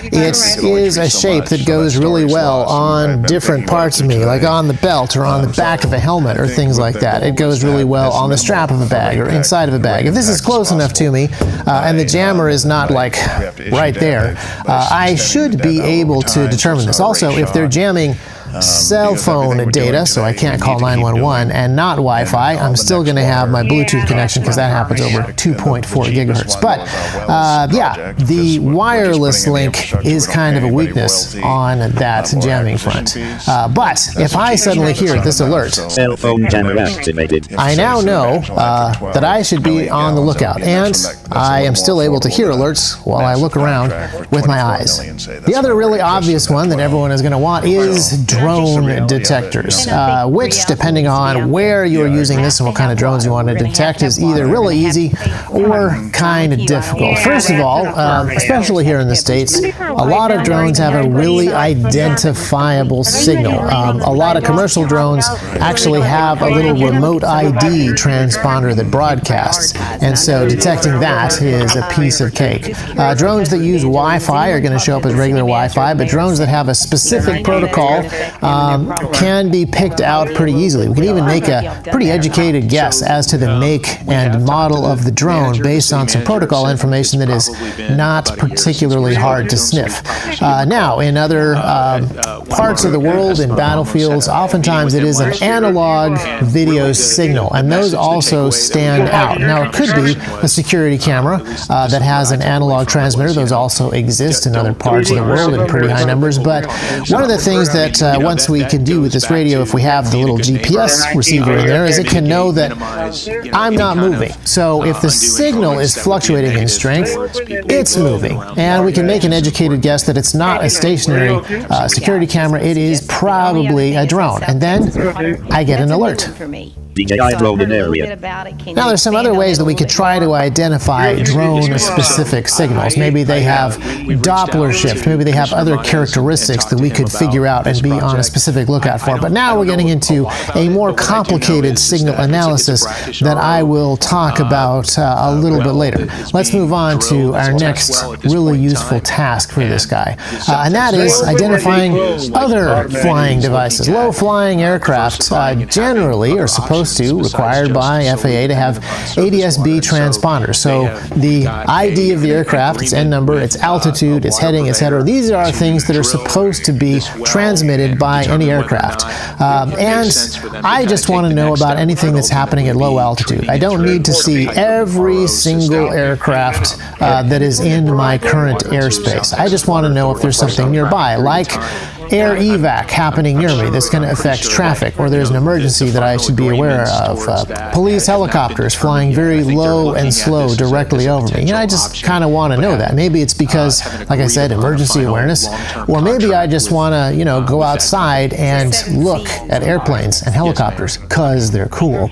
it is a shape that goes really well on different parts of me, like on the belt or on the back of a helmet or things like that. It goes really well on the strap of a bag or inside of a bag. If this is close enough to me, and the jammer is not like right there, I should be able to determine this. Also, if they're jamming cell phone data, so I can't call 911, and not Wi-Fi, I'm still going to have my Bluetooth connection because that happens over 2.4 gigahertz. But yeah, the wireless link is kind of a weakness on that jamming front. But if I suddenly hear this alert, cell phone jammer activated, I now know that I should be on the lookout, and I am still able to hear alerts while I look around with my eyes. The other really obvious one that everyone is going to want is drone detectors, which, depending on where you're using this and what kind of drones you want to detect, is either really easy or kind of difficult. First of all, especially here in the States, a lot of drones have a really identifiable signal. A lot of commercial drones actually have a little remote ID transponder that broadcasts, and so detecting that is a piece of cake. Drones that use Wi-Fi are going to show up as regular Wi-Fi, but drones that have a specific protocol can be picked out pretty easily. We can even make a pretty educated guess as to the make and model of the drone based on some protocol information that is not particularly hard to sniff. Now, in other parts of the world, in battlefields, oftentimes it is an analog video signal, and those also stand out. Now, it could be a security camera that has an analog transmitter. Those also exist in other parts of the world in pretty high numbers, but one of the things that once we can do with this radio, if we have the little GPS receiver in there, is it can know that I'm not moving. So if the signal is fluctuating in strength, it's moving, and we can make an educated guess that it's not a stationary security camera, it is probably a drone, and then I get an alert. DJI drone in area. Now, there's some other ways that we could try to identify drone-specific signals. Maybe they have Doppler shift. Maybe they have other characteristics that we could figure out and be on a specific lookout for. But now we're getting into a more complicated signal analysis that I will talk about a little bit later. Let's move on to our next really useful task for this guy, and that is identifying other flying devices. Low-flying aircraft generally are supposed to, required by FAA, to have ADS-B transponders. So the ID of the aircraft, its N number, its altitude, its heading, etc. These are things that are supposed to be transmitted by any aircraft. And I just want to know about anything that's happening at low altitude. I don't need to see every single aircraft that is in my current airspace. I just want to know if there's something nearby, like air evac happening near me that's going to affect traffic, or there's an emergency that I should be aware of. Police helicopters flying very low and slow directly over me. I just kind of want to know that. Maybe it's because, like I said, emergency awareness, or maybe I just want to, go outside and look at airplanes and helicopters because they're cool.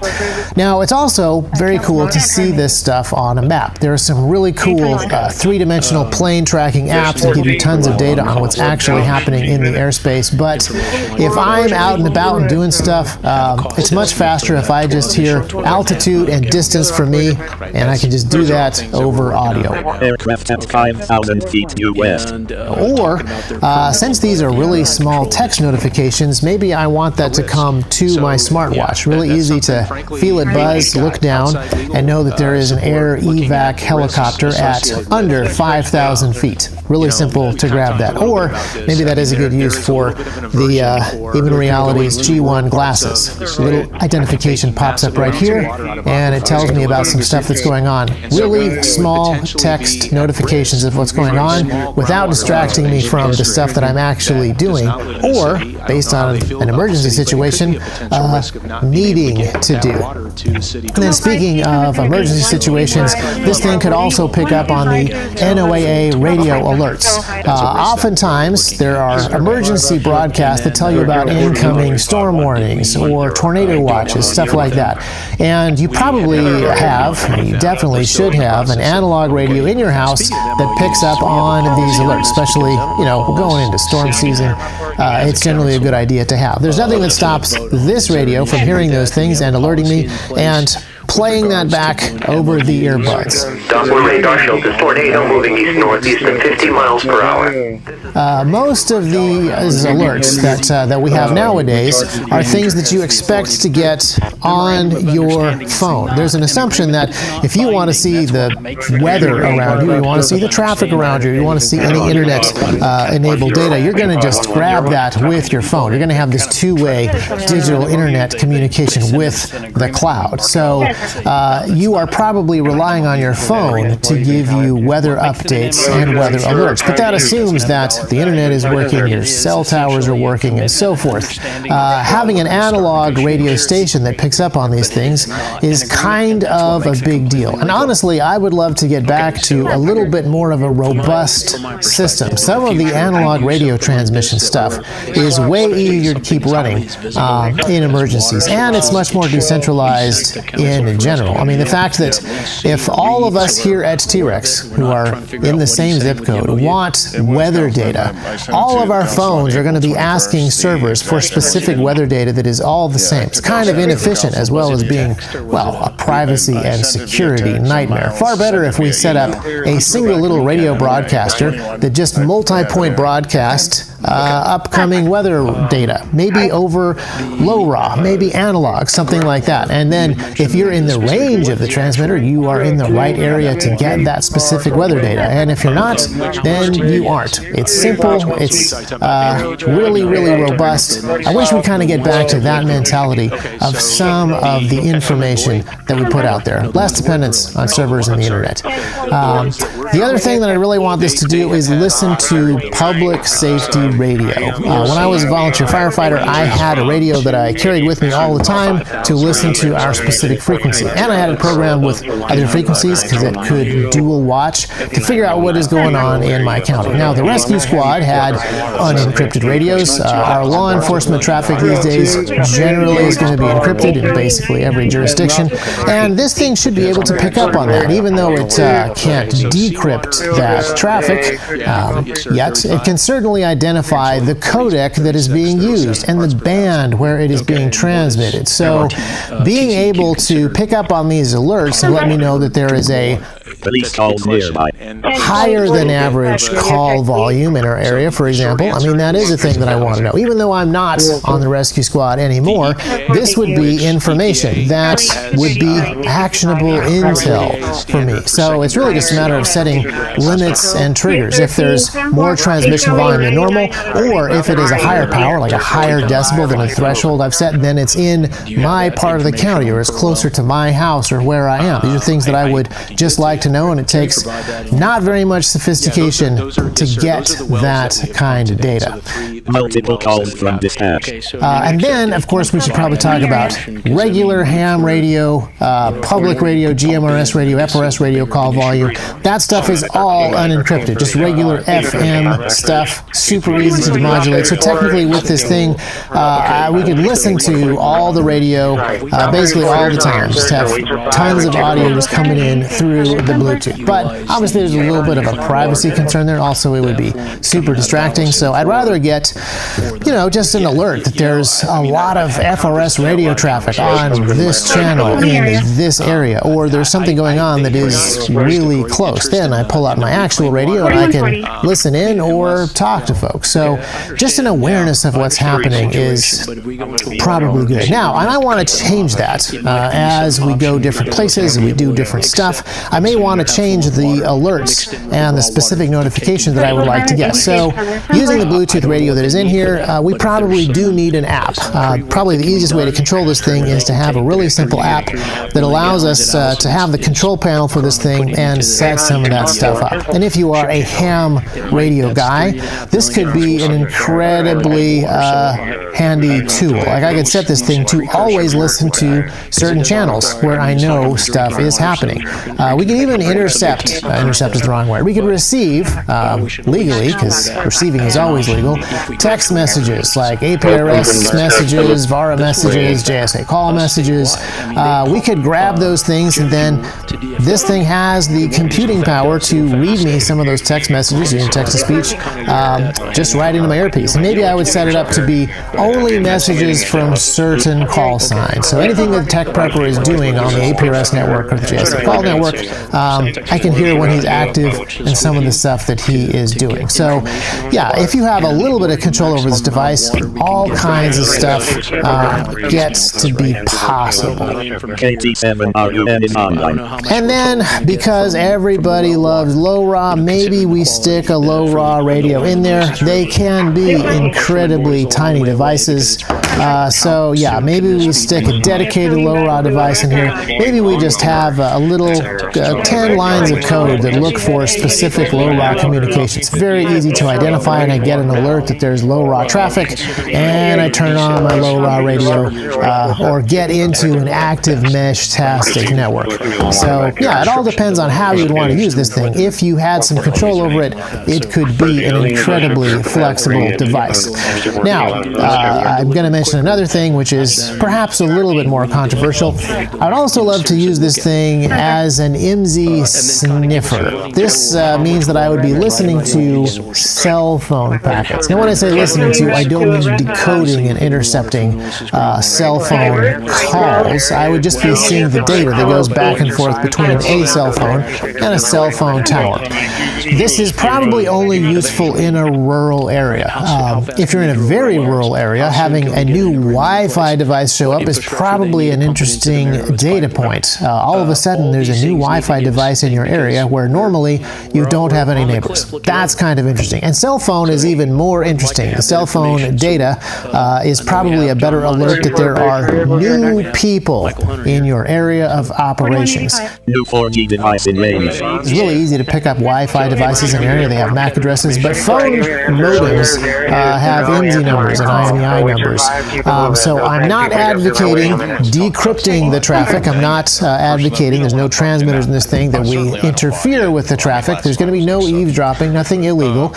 Now, it's also very cool to see this stuff on a map. There are some really cool three-dimensional plane tracking apps that give you tons of data on what's actually happening in the airspace, but if I'm out and about and doing stuff, it's much faster if I just hear altitude and distance from me, and I can just do that over audio. Aircraft at 5,000 feet due west. Or, since these are really small text notifications, maybe I want that to come to my smartwatch. Really easy to feel it buzz, look down, and know that there is an air evac helicopter at under 5,000 feet. Really simple to grab that. Or maybe that is a good use for the Even Reality's G1 glasses. A little identification pops up right here, and it tells me about some stuff that's going on. Really small text notifications of what's going on without distracting me from the stuff that I'm actually doing, or, based on an emergency situation, needing to do. And then speaking of emergency situations, this thing could also pick up on the NOAA radio alerts. Oftentimes, there are emergency broadcasts that tell you about incoming storm warnings or tornado watches, stuff like that. And you probably have, you definitely should have, an analog radio in your house that picks up on these alerts, especially, going into storm season. It's generally a good idea to have. There's nothing that stops this radio from hearing those things and alerting me, and playing that back over the earbuds. Doppler radar shows this tornado moving east-northeast at 50 miles per hour. Most of these alerts that we have nowadays are things that you expect to get on your phone. There's an assumption that if you want to see the weather around you, you want to see the traffic around you, you want to see any internet-enabled data, you're going to just grab that with your phone. You're going to have this two-way digital internet communication with the cloud. So you are probably relying on your phone to give you weather updates and weather alerts. But that assumes that the internet is working, your cell towers are working, and so forth. Having an analog radio station that picks up on these things is kind of a big deal. And honestly, I would love to get back to a little bit more of a robust system. Some of the analog radio transmission stuff is way easier to keep running in emergencies, and it's much more decentralized in general. I mean, the fact that if all of us here at T-Rex, who are in the same zip code, want weather data, all of our phones are going to be asking servers for specific weather data that is all the same. It's kind of inefficient, as well as being, well, a privacy and security nightmare. Far better if we set up a single little radio broadcaster that just multi-point broadcast upcoming weather data, maybe over LoRa, maybe analog, something like that. And then if you're in the range of the transmitter, you are in the right area to get that specific weather data. And if you're not, then you aren't. It's simple. It's really, really robust. I wish we kind of get back to that mentality of some of the information that we put out there. Less dependence on servers and the internet. The other thing that I really want this to do is listen to public safety radio. When I was a volunteer firefighter, I had a radio that I carried with me all the time to listen to our specific frequency. And I had a program with other frequencies because it could dual watch to figure out what is going on in my county. Now, the rescue squad had unencrypted radios. Our law enforcement traffic these days generally is going to be encrypted in basically every jurisdiction. And this thing should be able to pick up on that, even though it can't decrypt that traffic yet. It can certainly identify the codec that is being used and the band where it is being transmitted. So being able to pick up on these alerts and let me know that there is a police calls nearby. Higher than average call volume in our area, for example. I mean, that is a thing that I want to know. Even though I'm not on the rescue squad anymore, this would be information that would be actionable intel for me. So it's really just a matter of setting limits and triggers. If there's more transmission volume than normal, or if it is a higher power, like a higher decibel than a threshold I've set, then it's in my part of the county, or it's closer to my house or where I am. These are things that I would just like to know, and it takes not very much sophistication to get that kind of data. Multiple calls from dispatch. And then, of course, we should probably talk about regular ham radio, public radio, GMRS radio, FRS radio call volume. That stuff is all unencrypted, just regular FM stuff, super easy to demodulate. So technically with this thing, we could listen to all the radio basically all the time, just have tons of audio just coming in through the Bluetooth. But obviously there's a little bit of a privacy concern there. Also, it would be super distracting. So I'd rather get, just an alert that there's a lot of FRS radio traffic on this channel in this area, or there's something going on that is really close. Then I pull out my actual radio and I can listen in or talk to folks. So just an awareness of what's happening is probably good. Now, and I want to change that as we go different places and we do different stuff. I may want to change the alerts and the specific notifications that I would like to get. So using the Bluetooth radio that is in here, we probably do need an app. Probably the easiest way to control this thing is to have a really simple app that allows us to have the control panel for this thing and set some of that stuff up. And if you are a ham radio guy, this could be an incredibly handy tool. Like I could set this thing to always listen to certain channels where I know stuff is happening. We can even intercept is the wrong word. We could receive, legally, because receiving is always legal, text messages like APRS messages, VARA messages, JSA call messages. We could grab those things and then this thing has the computing power to read me some of those text messages using text-to-speech just right into my earpiece. And maybe I would set it up to be only messages from certain call signs. So anything that the tech prepper is doing on the APRS network or the JSC call network, I can hear when he's active and some of the stuff that he is doing. So yeah, if you have a little bit of control over this device, all kinds of stuff gets to be possible. And then, because everybody loves LoRa, maybe we stick a LoRa radio in there. They can be incredibly tiny devices. So yeah, maybe we stick a dedicated LoRa device in here. Maybe we just have a little 10 lines of code that look for specific LoRa communications. Very easy to identify, and I get an alert that there's LoRa traffic, and I turn on my LoRa radio or get into an active mesh-tastic network. So yeah, it all depends on how you'd want to use this thing. If you had some control over it, it could be an incredibly flexible device. Now, I'm going to mention another thing, which is perhaps a little bit more controversial. I'd also love to use this thing as an IMSI sniffer. This means that I would be listening to cell phone packets. Now, when I say listening to, I don't mean decoding and intercepting cell phone calls. I would just be seeing the data that goes back and forth between a cell phone and a cell phone tower. This is probably only useful in a rural area. If you're in a very rural area, having a new Wi-Fi device show up is probably an interesting data point. All of a sudden, there's a new Wi-Fi device in your area where normally you don't have any neighbors. That's kind of interesting. And cell phone is even more interesting. The cell phone data is probably a better alert that there are new people in your area of operations. New 4G device in range. It's really easy to pick up Wi-Fi devices in your area. They have MAC addresses, but phone modems have IMSI numbers and IMEI numbers. So I'm not advocating decrypting the traffic. I'm not advocating, there's no transmitters in this thing, that we interfere with the traffic. There's going to be no eavesdropping, nothing illegal.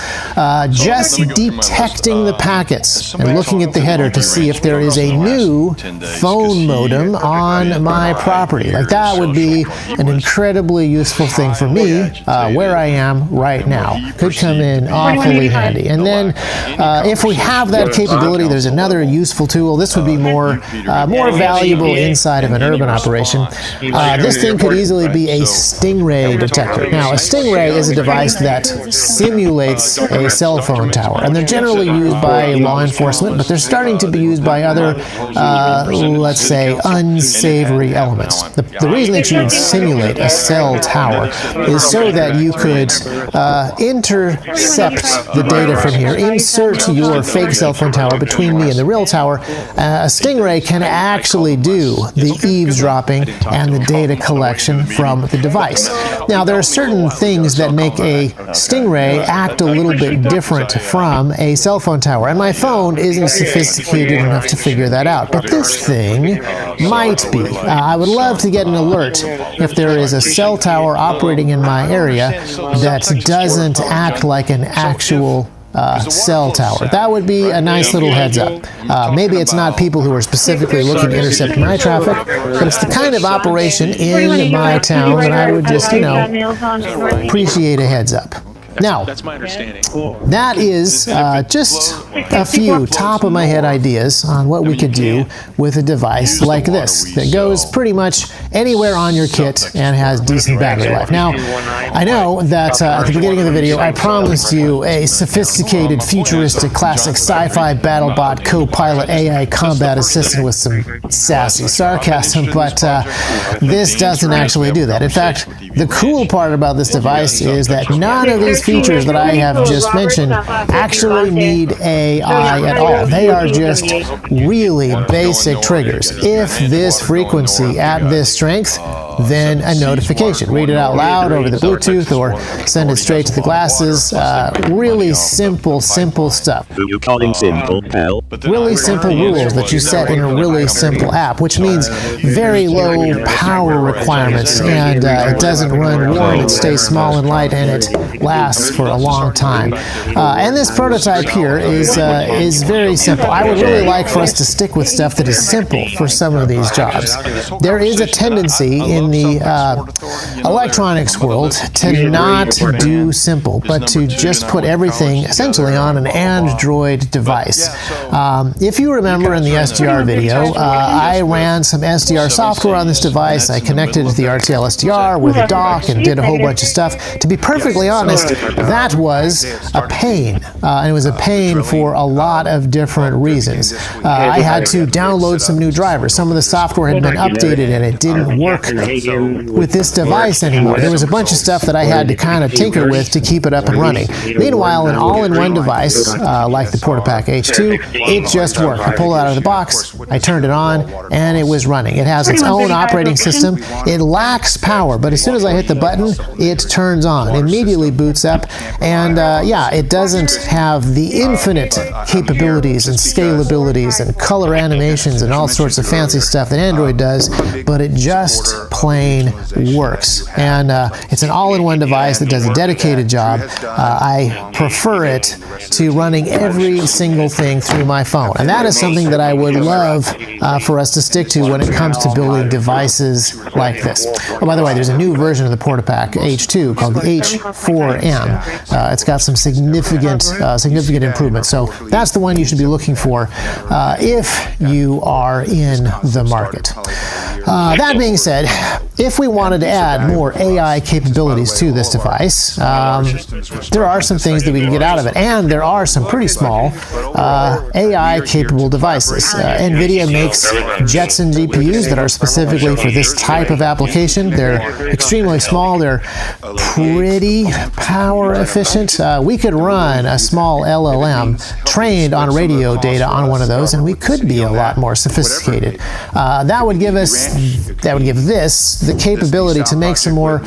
Just detecting the packets and looking at the header to see if there is a new phone modem on my property. Like, that would be an incredibly useful thing for me where I am right now. Could come in awfully handy. And then if we have that capability, there's another useful tool. This would be more valuable inside of an urban operation. This thing could easily be a stingray detector. Now, a stingray is a device that simulates a cell phone tower, and they're generally used by law enforcement, but they're starting to be used by other, let's say, unsavory elements. The reason that you would simulate a cell tower is so that you could intercept the data from here, insert your fake cell phone tower between me and the real tower. A stingray can actually do the eavesdropping and the data collection from the device. Now, there are certain things that make a stingray act a little bit different from a cell phone tower, and my phone isn't sophisticated enough to figure that out, but this thing might be. I would love to get an alert if there is a cell tower operating in my area that doesn't act like an actual cell tower. That would be a nice little heads up. Maybe it's not people who are specifically looking to intercept my traffic, but it's the kind of operation in my town that I would just, appreciate a heads up. Now, that's my understanding. That is just a few top-of-my-head ideas on what we could do with a device like this that goes pretty much anywhere on your kit and has decent battery life. Now, I know that at the beginning of the video, I promised you a sophisticated, futuristic, classic sci-fi BattleBot co-pilot AI combat assistant with some sassy sarcasm, but this doesn't actually do that. In fact, the cool part about this device is that none of these features that I have just mentioned actually need AI at all. They are just really basic triggers. If this frequency at this strength, then a notification. Read it out loud over the Bluetooth or send it straight to the glasses. Really simple stuff. You calling simple, pal? Really simple rules that you set in a really simple app, which means very low power requirements, and it doesn't run warm, it stays small and light, and it lasts us for a long time. And this prototype here is very simple. I would really like for us to stick with stuff that is simple for some of these jobs. There is a tendency in the electronics world to not do simple, but to just put everything essentially on an Android device. If you remember in the SDR video, I ran some SDR software on this device. I connected to the RTL SDR with a dock and did a whole bunch of stuff. To be perfectly honest, that was a pain. And it was a pain for a lot of different reasons. I had to download some new drivers. Some of the software had been updated and it didn't work with this device anymore. There was a bunch of stuff that I had to kind of tinker with to keep it up and running. Meanwhile, an all-in-one device, like the PortaPack H2, it just worked. I pulled it out of the box, I turned it on, and it was running. It has its own operating system. It lacks power, but as soon as I hit the button, it turns on, immediately boots up, and yeah, it doesn't have the infinite capabilities and scalabilities and color animations and all sorts of fancy stuff that Android does, but it just plain works. And it's an all-in-one device that does a dedicated job. I prefer it to running every single thing through my phone. And that is something that I would love for us to stick to when it comes to building devices like this. Oh, by the way, there's a new version of the PortaPack H2 called the H4M. It's got some significant improvements. So that's the one you should be looking for if you are in the market. That being said, if we wanted to add more AI capabilities to this device, there are some things that we can get out of it, and there are some pretty small AI-capable devices. NVIDIA makes Jetson GPUs that are specifically for this type of application. They're extremely small. They're pretty power efficient. We could run a small LLM trained on radio data on one of those, and we could be a lot more sophisticated. That would give this the capability to make some more,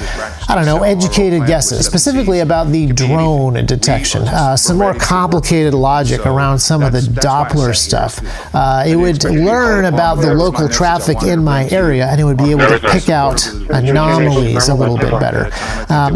I don't know, educated guesses, specifically about the drone detection, some more complicated logic around some of the Doppler stuff. It would learn about the local traffic in my area, and it would be able to pick out anomalies a little bit better.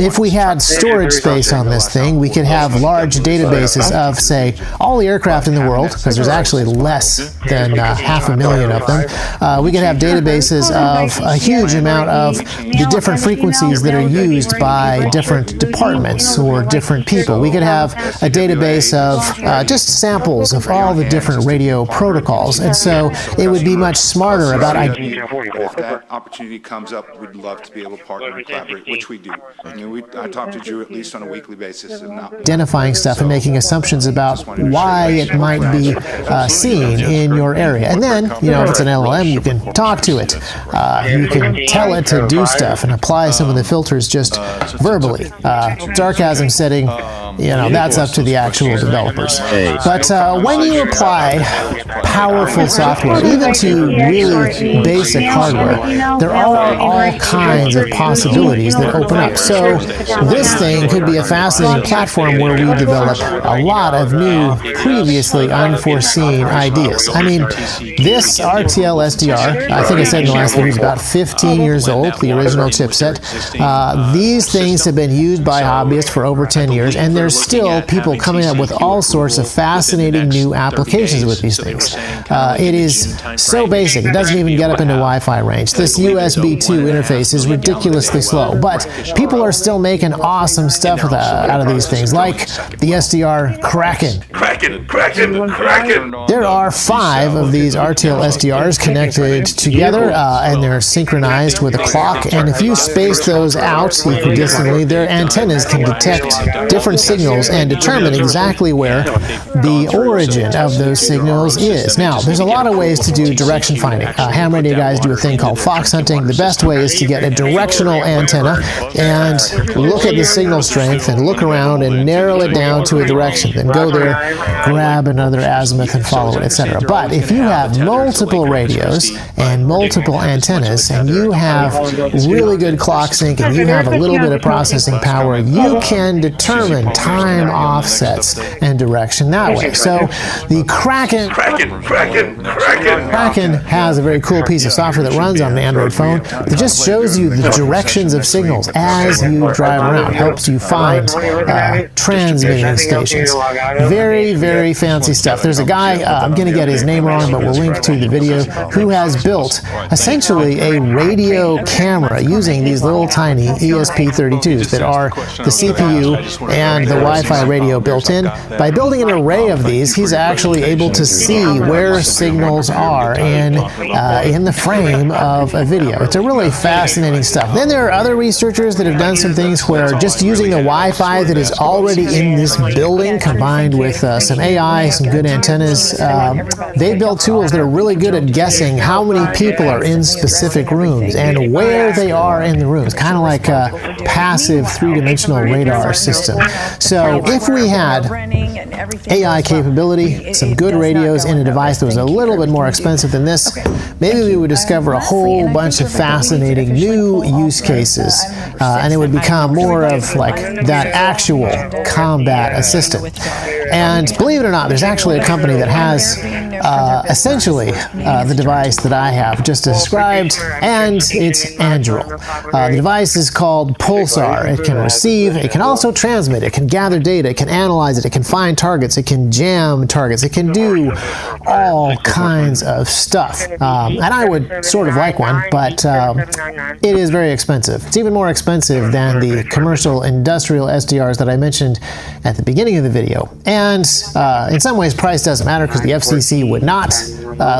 If we had storage space on this thing, we could have large databases of, say, all the aircraft in the world, because there's actually less than 500,000 of them. We could have databases of a huge amount of the different frequencies that are used by different departments or different people. We could have a database of just samples of all the different radio protocols, and so it would be much smarter about if that opportunity comes up, we'd love to be able to partner and collaborate, which we do. I talk to Drew at least on a weekly basis. And identifying stuff and making assumptions about why it might be seen in your area. And then, if it's an LLM, you can talk to it. You can tell it to do stuff and apply some of the filters just verbally. Sarcasm setting, that's up to the actual developers. But when you apply powerful software, even to really basic hardware, there are all kinds of possibilities that open up. So this thing could be a fascinating platform where we develop a lot of new, previously unforeseen ideas. I mean, this RTL SDR, I think I said in the last video, is about 15 years old, the original chipset. These things have been used by hobbyists for over 10 years, and there's still people coming up with all sorts of fascinating new applications with these things. It is so basic, it doesn't even get up into Wi-Fi range. This USB 2 interface is ridiculously slow, but people are still making awesome stuff out of these things, like the SDR Kraken. There are 5 of these RTL SDRs connected together, and they're synchronized with a clock, and if you space those out equidistantly, their antennas can detect different signals and determine exactly where the origin of those signals is. Now, there's a lot of ways to do direction finding. Ham radio guys do a thing called fox hunting. The best way is to get a directional antenna and look at the signal strength and look around and narrow it down to a direction. Then go there, grab another azimuth and follow it, etc. But if you have multiple radios and multiple antennas and you have really good clock sync and you have a little bit of processing power, you can determine time offsets and direction that way. So the Kraken has a very cool piece of software that runs on an Android phone that just shows you the directions of signals as you drive around, helps you find transmitting stations. Very, very fancy stuff. There's a guy, I'm going to get his name wrong, but we'll link to the video, who has built essentially a radio camera using these little tiny ESP32s that are the CPU and the Wi-Fi radio built in. By building an array of these, he's actually able to see where signals are in the frame of a video. It's a really fascinating stuff. Then there are other researchers that have done some things where just using the Wi-Fi that is already in this building combined with some AI, some good antennas, they built tools that are really good at guessing how many people are in specific rooms and where they are in the rooms, kind of like a passive three-dimensional radar system. So if we had AI capability, some good radios in a device that was a little bit more expensive than this, maybe we would discover a whole bunch of fascinating new use cases, and it would become more of like that actual combat assistant. And believe it or not, there's actually a company that has essentially the device that I have just described, and it's Anduril. The device is called Pulsar. It can receive, it can also transmit, it can gather data, it can analyze it, it can find targets, it can jam targets, it can do all kinds of stuff. And I would sort of like one, but it is very expensive. It's even more expensive than the commercial industrial SDRs that I mentioned at the beginning of the video. And in some ways, price doesn't matter because the FCC would not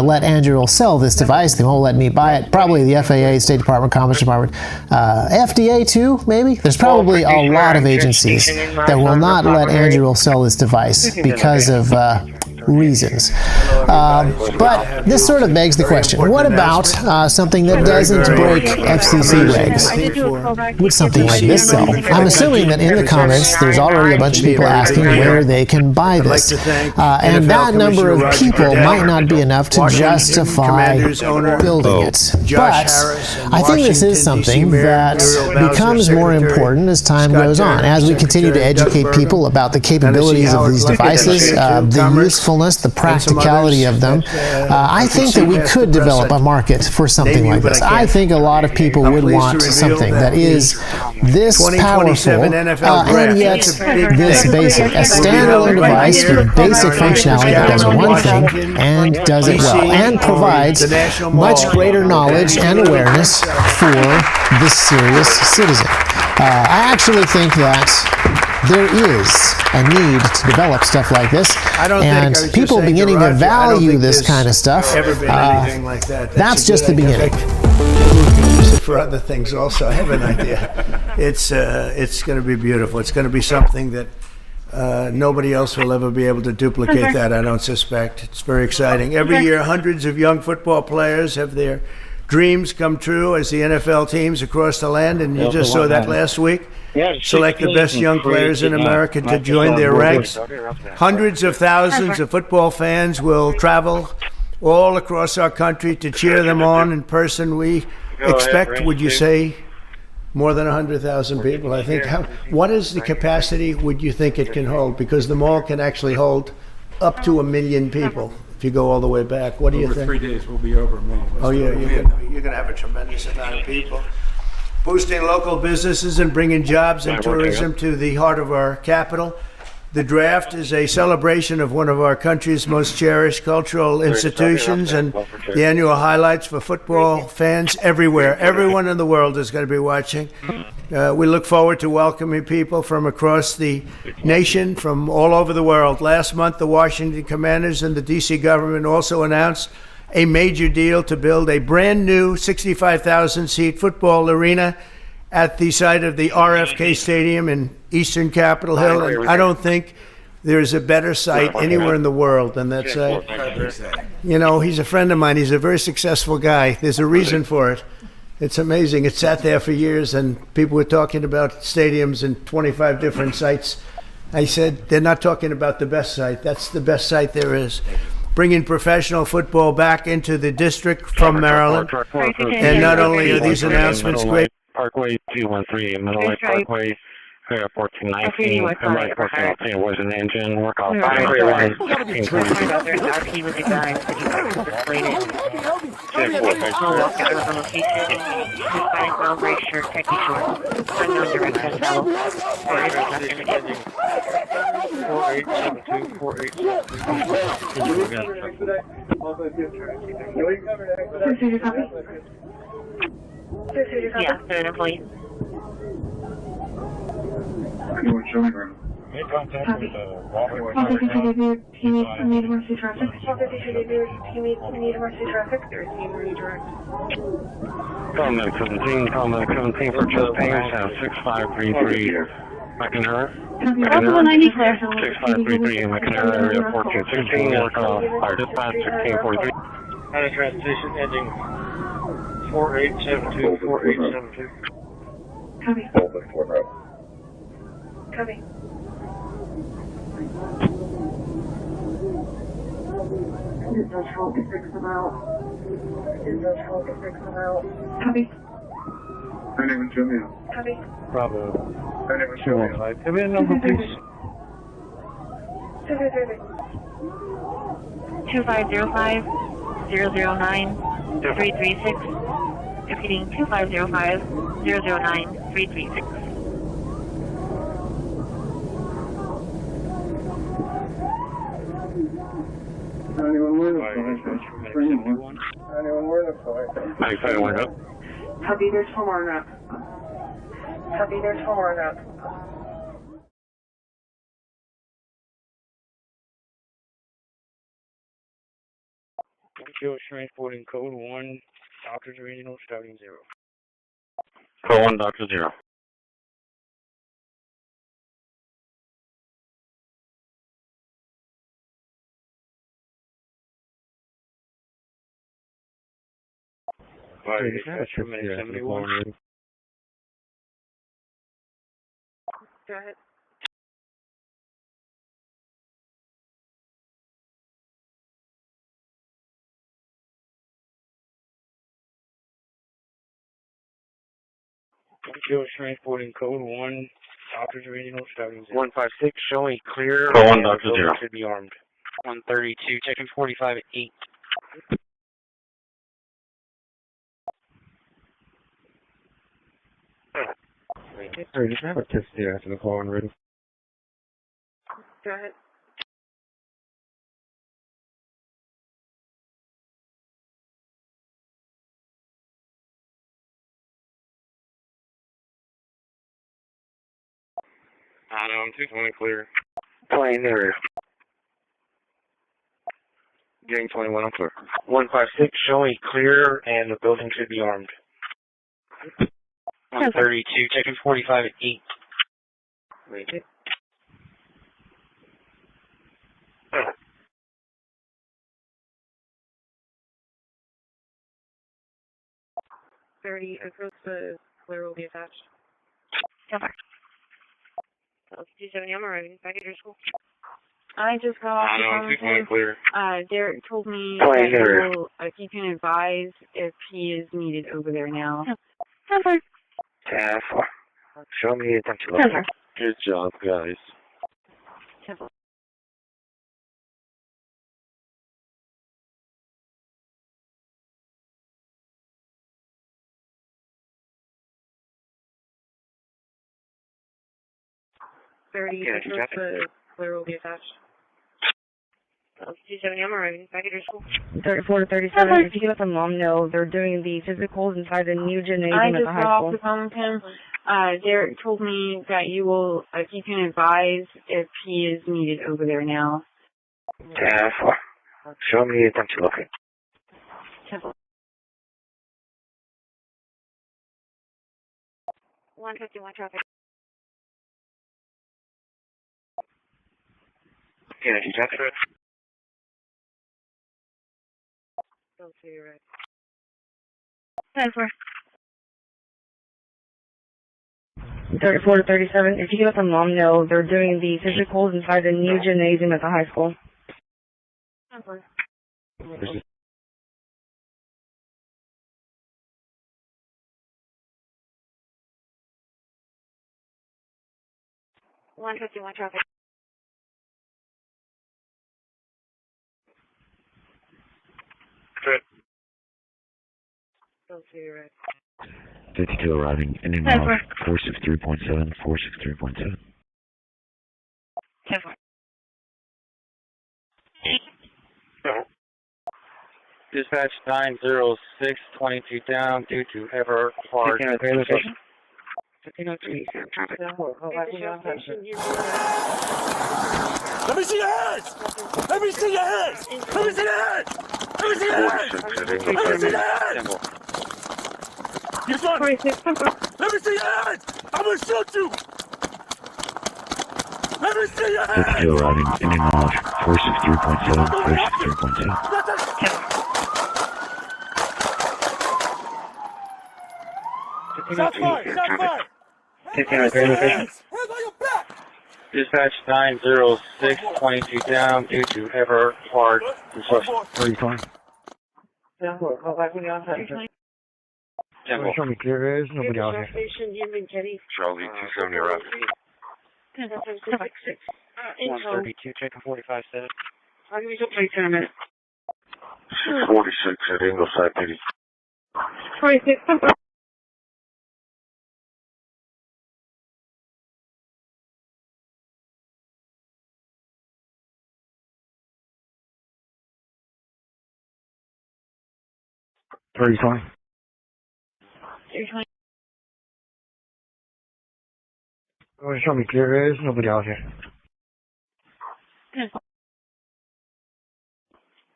let Anduril sell this device. They won't let me buy it. Probably the FAA, State Department, Commerce Department, FDA too, maybe. There's probably a lot of agencies that will not let Anduril sell this device because of reasons. But this sort of begs the question, what about something that doesn't break FCC regs? Would something like this sell? I'm assuming that in the comments there's already a bunch of people asking where they can buy this. And that number of people might not be enough to justify building it. But I think this is something that becomes more important as time goes on. As we continue to educate people about the capabilities of these devices, the usefulness, the practicality of them, I think that we could develop a market for something like this. I think a lot of people would want something that is this powerful and yet this basic. A standalone device with basic functionality that does one thing and does it well and provides much greater knowledge and awareness for the serious citizen. I actually think that there is a need to develop stuff like this, and people beginning to value this kind of stuff, that's just the beginning. We can use it for other things also. I have an idea. It's going to be beautiful. It's going to be something that nobody else will ever be able to duplicate that, I don't suspect. It's very exciting. Every year, hundreds of young football players have their dreams come true as the NFL teams across the land, and you just saw that last week. Select the best young players in America to join their ranks. Hundreds of thousands of football fans will travel all across our country to cheer them on in person. We expect, would you say, more than 100,000 people, I think. What is the capacity would you think it can hold? Because the mall can actually hold up to 1 million people if you go all the way back. What do you think? Over 3 days, we'll be over 1 million. Oh, yeah, you're going to have a tremendous amount of people. Boosting local businesses and bringing jobs and tourism to the heart of our capital. The draft is a celebration of one of our country's most cherished cultural institutions and the annual highlights for football fans everywhere. Everyone in the world is going to be watching. We look forward to welcoming people from across the nation, from all over the world. Last month, the Washington Commanders and the D.C. government also announced a major deal to build a brand new 65,000-seat football arena at the site of the RFK Stadium in eastern Capitol Hill. And I don't think there's a better site anywhere in the world than that site. You know, he's a friend of mine. He's a very successful guy. There's a reason for it. It's amazing. It sat there for years, and people were talking about stadiums in 25 different sites. I said, they're not talking about the best site. That's the best site there is. Bringing professional football back into the district from Maryland. And not only are these announcements great. Parkway 213, Middle Lake Parkway, Clear 1419. MI 1419 was an engine. Work off 5. RP would be done. Explain it. I'll walk out of the location. Hispanic Ground Racer, Techie Short. Unknown direct SL. Or interceptor. 4872. Yeah, they're an employee. Make contact with Robert. Need emergency traffic. Need emergency traffic. Comment 17 for chest pain, sound 6533. McInerney. 190 clear. 6533 McInerney area 1416. Work off fire dispatch 1643. Out of transition ending 4872, 4872. Copy. Copy. Industrial districts about. Copy. My name is Jimmy. Copy. Bravo. My name is 215. Give me a number, please. 2505 009 336. Repeating 2505 009 336. Anyone where the fire? 95 went up. Copy, there's 4 more up. Copy, there's 4 more up. Fuel transporting code 1, Doctor's Regional starting 0. Code 1, Doctor 0. Go ahead. Fuel transporting code 1, Doctor's Regional starting 0. 156 showing clear. Code 1, Doctor 0. Should be armed. 132, checking 45 at 8. Sorry, just have a test there after the call and ready. Go ahead. I'm 220 clear. Plane area. Getting 21 on clear. 156 showing clear and the building should be armed. 132, checking 45 at 8. Wait. 30, approach the clear will be attached. Yes, sir. 270, I'm arriving. Back at your school. I just got off the phone with him. Clear. Derek told me that he can advise if he is needed over there now. Yes, sir. Show me attention. Yes, sir. Good job, guys. Yes, sir. The clear will be attached. 270, I'm arriving. Back at your school. 34 to 37. If you let the mom know, they're doing the physicals inside the new gymnasium at the high school. I just got off the phone with him. Derek told me that you will, you can advise if he is needed over there now. Show me attention. Okay. 151 traffic. Kennedy, traffic. Don't see you right. 34. 34 to 37. If you can let the mom know, they're doing the physicals inside the new gymnasium at the high school. 10-4. 151 traffic. Good. Don't see you right. 52 arriving, ending off 463.7, 463.7. 10-4. Dispatch 90622 down due to ever hard. 1503 Let me see your hands! Let me see your hands! Let me see your hands! Let me see your hands! Let me see your hands! You son! Let me see your hands! I'm gonna shoot you! Let me see your hands! 52 arriving, ending off 463.7, 463.7. Shot fired! Shot fired! 1503 location. Dispatch 90622 down due to ever hard. 35. 10-4. Show me clear areas, nobody out here. Charlie 270 arrived. 132, checking 45 7. I'll give you some plates in a minute. 646 at Ingleside, maybe. 46. 35. 320. Show me clear areas, nobody out here.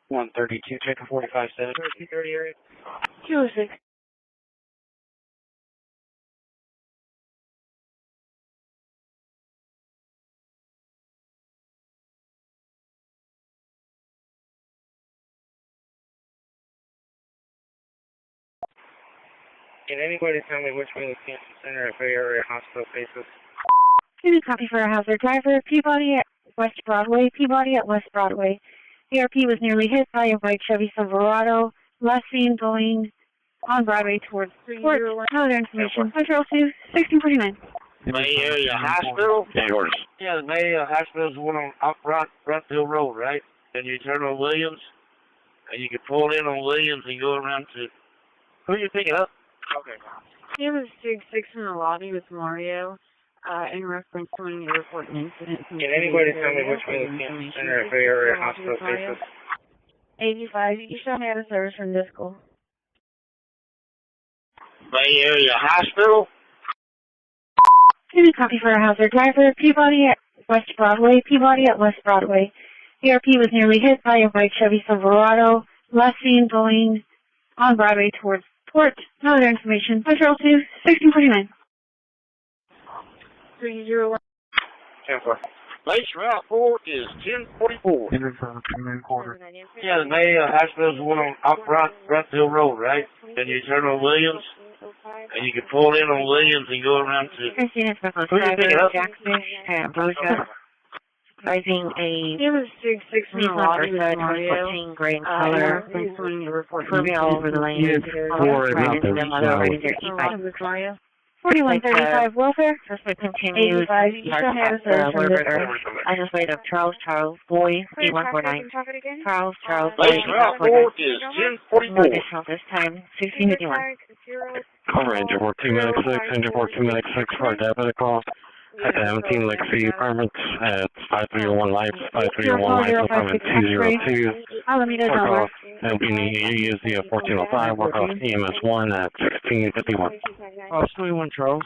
132, checking 45 7. 230 area. 206. Can anybody tell me which way the Canton Center at Bay Area Hospital faces? Give me a copy for a hazard driver. Peabody at West Broadway. Peabody at West Broadway. ARP was nearly hit by a white Chevy Silverado. Last seen going on Broadway towards Port. No other information. Control 2, 1649. Bay Area Hospital? Any orders? Yeah, the Bay Area Hospital is the one on Rockville Road, right? And you turn on Williams, and you can pull in on Williams and go around to... Who are you picking up? Okay. He was 6 in the lobby with Mario. In reference to an airport incident. Can anybody tell me which way the Canton Center at Bay Area Hospital faces? 85. You should have a service from this school. Bay Area Hospital? Give me a copy for a hazard driver. Peabody at West Broadway. Peabody at West Broadway. ARP was nearly hit by a white Chevy Silverado. Last seen going on Broadway towards Port. No other information. Control 2, 1649. 301. 10-4. Base route 4 is 1044. Yeah, the Bay Area Hospital is the one on Rockville Road, right? And you turn on Williams, and you can pull in on Williams and go around to... Christina Who are you picking up? Jackfish at Boja. Rising a... It was 6 in the lobby with Mario. 14 gray in color. Moving all over the lane. 4135 welfare. Suspect continues. 85. You should have a service from this earth. I just laid up Charles Boy, 8149. Charles Boy, Base route 4 is 1044. No additional this time, 1651. Cover Engine 4296, Engine 4296 for a debit call. At 17 Legacy Apartments at 5301 Lights, 5301 Lights, apartment 202. Alameda Delmar. And we need to use the 1405, work off EMS 1 at 1651. 21 Charles.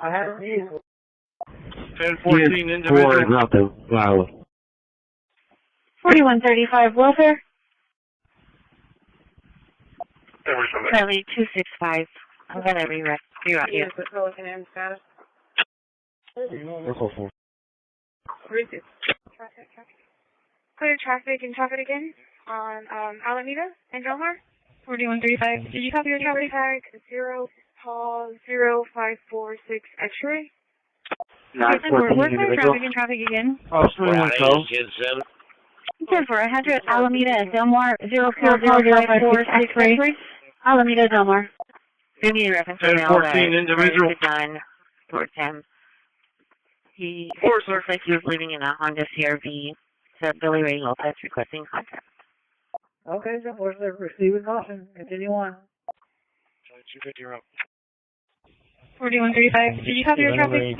I have 1014 individual. 4135 welfare. Charlie 265. I'm going to reroute you. Clear traffic and traffic again on Alameda and Delmar. 4135. Did you copy your traffic tag? 0 Paul 0546 X-ray. Where's my traffic again? Oh, 21 Charles. 10-4. I had you at Alameda and Delmar 040546 X-ray. Alameda Delmar. Give me a reference email. 1014 individual. Done towards him. He looks like he was leaving in a Honda CRV to Billy Ray Lopez requesting contact. Okay, so force receiving caution. Continue on. 250 route. 4135, did you copy your traffic?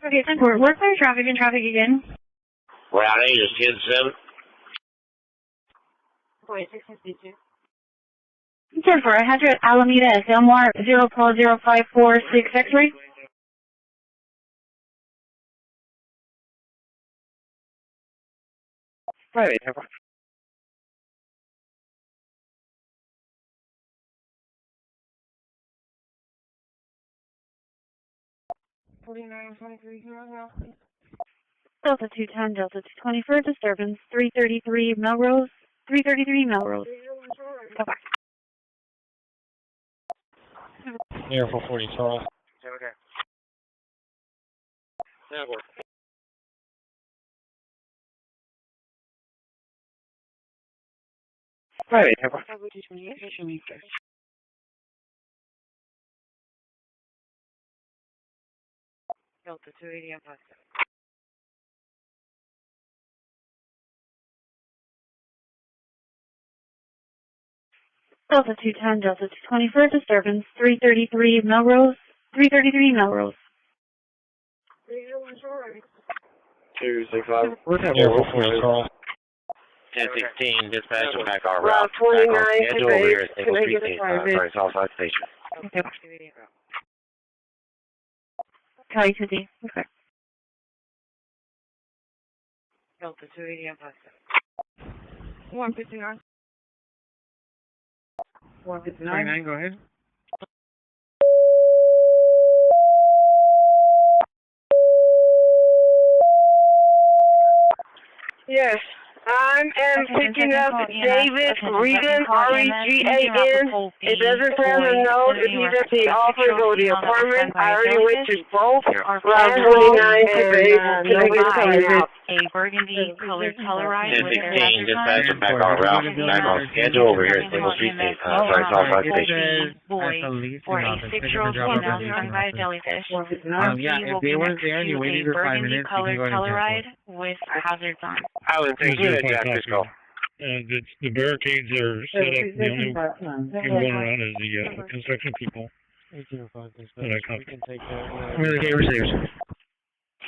Okay, 10-4, what's our traffic and traffic again? Route 8 is 10-7. 4652. 10-4, I had you at Alameda at Delmar 00546 X-ray. Right, 10-4. Delta 210, Delta 220 for disturbance, 333 Melrose, 333 Melrose. Go back. Air 440, Charles. Okay. Network. Right, 10-4. Delta 280 on Delta 210, Delta 220 for disturbance, 333 Melrose, 333 Melrose. 265. Air 440, Charles. 1016, dispatch and back our route. Back on schedule over here at Single Street Station. Sorry, Southside Station. Okay. Cali 2D, okay. Delta 280 on 159. 159, go ahead. Yes, I am picking up David Regan, R-E-G-A-N. It doesn't say on the note if he's at the office or the apartment. I already went to both. Route 29 today. Nobody's coming out. A burgundy colored Telluride with their 1016, dispatch and back our route. Back on schedule over here at Single Street Station. Sorry, Southside Station. Boy for a 6-year-old female run by a jellyfish. Yeah, if they weren't there and you waited for 5 minutes, you can go ahead and Telluride with hazards on. Island 3, go ahead, Jack, just go. The barricades are set up. The only people going around is the construction people. 805, That I copy. we can take care Where the receivers?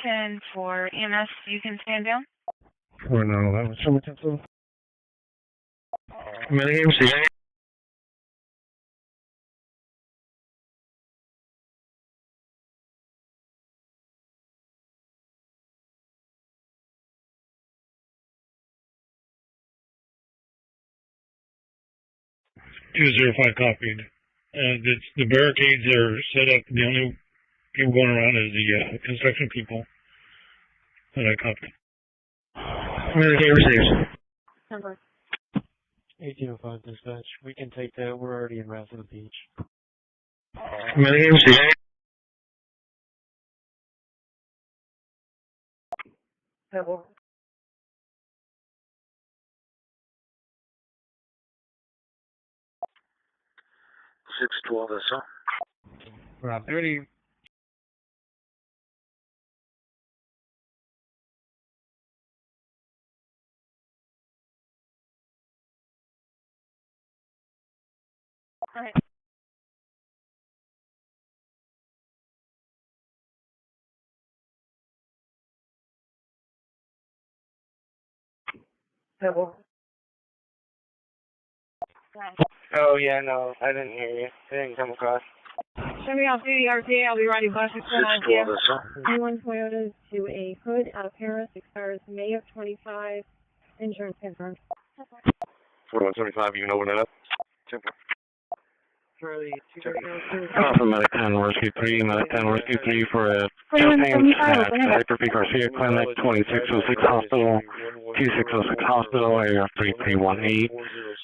10 for EMS, you can stand down. Or no, that was someone. Where the receivers? .205 copied. The barricades are set up. The only people going around is the construction people. That I copied. Where the receivers? Number. 1805 dispatch. We can take that. We're already en route to the beach. Where the receivers? Pebble. 612, that's all. Route 30. Alright. Pebble. Oh, yeah, no, I didn't hear you. I didn't come across. Show me off duty RTA, I'll be riding bus 619 612, that's all. New Toyota to a hood out of Paris, expires May of 25. Insurance confirmed. 4175, you know what it is? Charlie, From Medic 10 Rescue 3, Medic 10 Rescue 3 for a campaign at Hector P. Garcia Clinic, 2606 Hospital, 2606 Hospital, area 3318.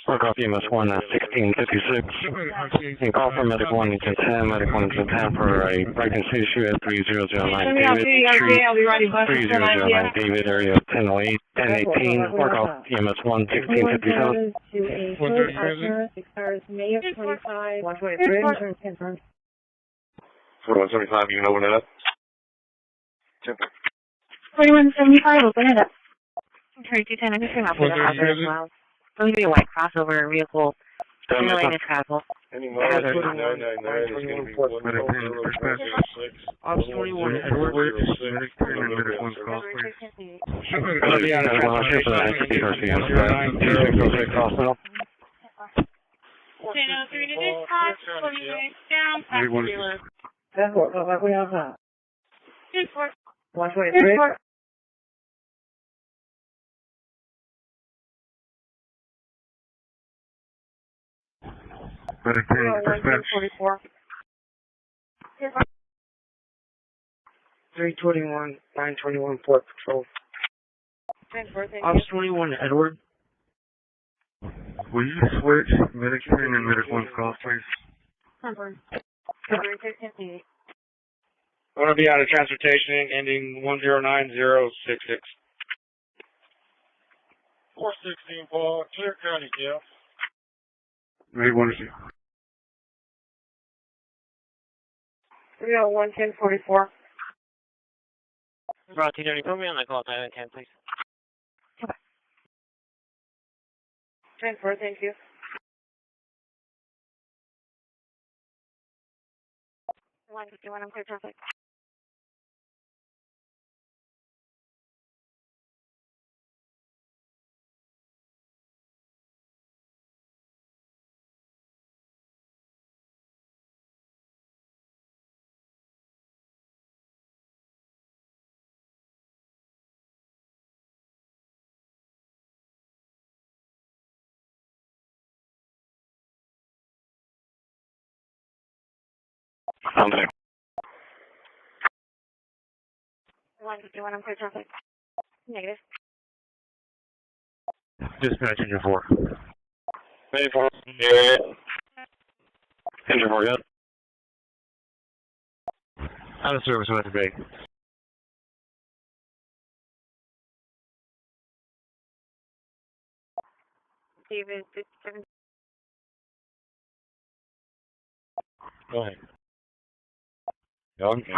Work off EMS 1 at 1656. And call for Medic 1 and 10, Medic 1 and 10 for a break-in issue at 3009 David Street, 3009 David, area 1008, 1018. Work off EMS 1, 1657. To a hood out of Paris, expires May of 25. Insurance confirmed. 4175, you can open it up. 4175, open it up. 3210, I'm just going to open it up as well. It's going to be a white crossover vehicle. Lane of travel. Any more? 999 is going to be 106. Ops 21, Edward. Medicaid dispatch. 321, 921 Port Patrol. Ops 21, Edward. Will you switch Medicaid and Medic 1's calls, please? I'm going to be out of transportation ending 109066. 416 Paul, Clear County, Jeff. Medic 1 is you. 301, 1044. Route 230, put me on the call, 910, please. 10-4, thank you. Line 51, I'm clear traffic. Something. Line 51, I'm clear traffic. Negative. Dispatch engine 4. 94. Yeah. Engine 4, yeah. Out of service with the bay. David, 57. Go ahead. Something.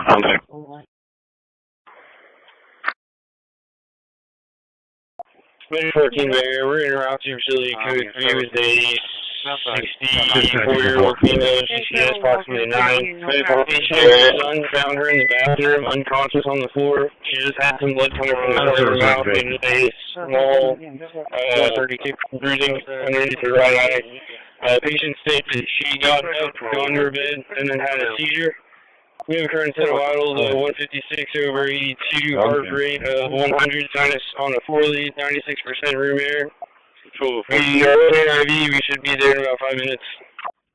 14 there, we're in route to facility code 3 with a 64-year-old female, GCS, approximately 9. Patient son found her in the bathroom, unconscious on the floor. She just had some blood coming from the corner of her mouth and a small bruising underneath her right eye. Patient states that she got up, gone to her bed, and then had a seizure. We have a current set of vitals of 156/82, heart rate of 100, sinus on a 4-lead, 96% room air. We are in IV, we should be there in about 5 minutes.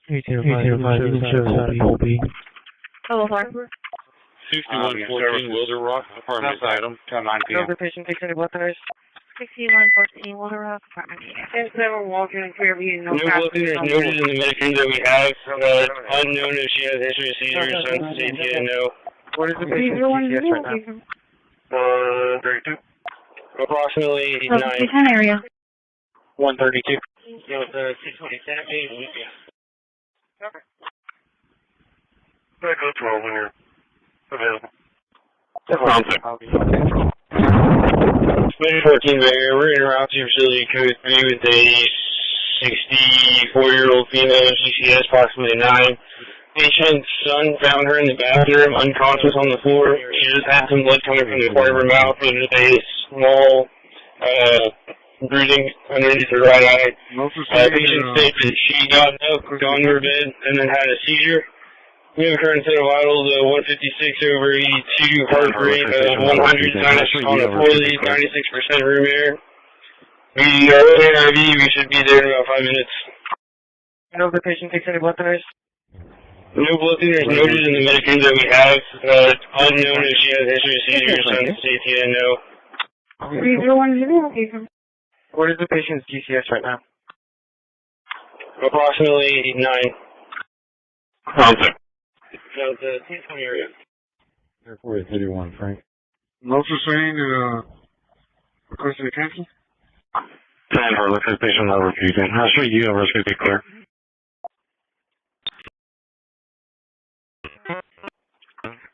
805, you can show us how to OB. Hello, 6114 Wilder Rock, apartment item, 10-9 p.m. Another patient takes any blood thinners. 6114 Wilder Rock apartment. There's no walking in clear view. No blood thinners noted in the medicines that we have. Unknown if she has a history of seizures, since CTN, no. What is the patient's GCS right now? 32. Approximately 9. 10 area. 132. So the 627 patient. Okay. Back up 12 when you're available. Something. 14 there, we're in route to facility code 3 with a 64-year-old female, GCS, approximately 9. Patient's son found her in the bathroom, unconscious on the floor. She just had some blood coming from the corner of her mouth and just a small bruising underneath her right eye. Patient states that she got up, gone to her bed, and then had a seizure. We have a current set of vitals of 156/82, heart rate of 100, sinus on a 4-lead, 96% room air. We are in IV, we should be there in about 5 minutes. You know if the patient takes any blood thinners? No blood thinners noted in the medicines that we have. Unknown if she has a history of seizures, since CTN, no. 3010. What is the patient's GCS right now? Approximately 9. Something. So the T20 area. Airport 31, Frank. No sustained, request to cancel? 10 for look at patient not refusing. I'll show you over to be clear.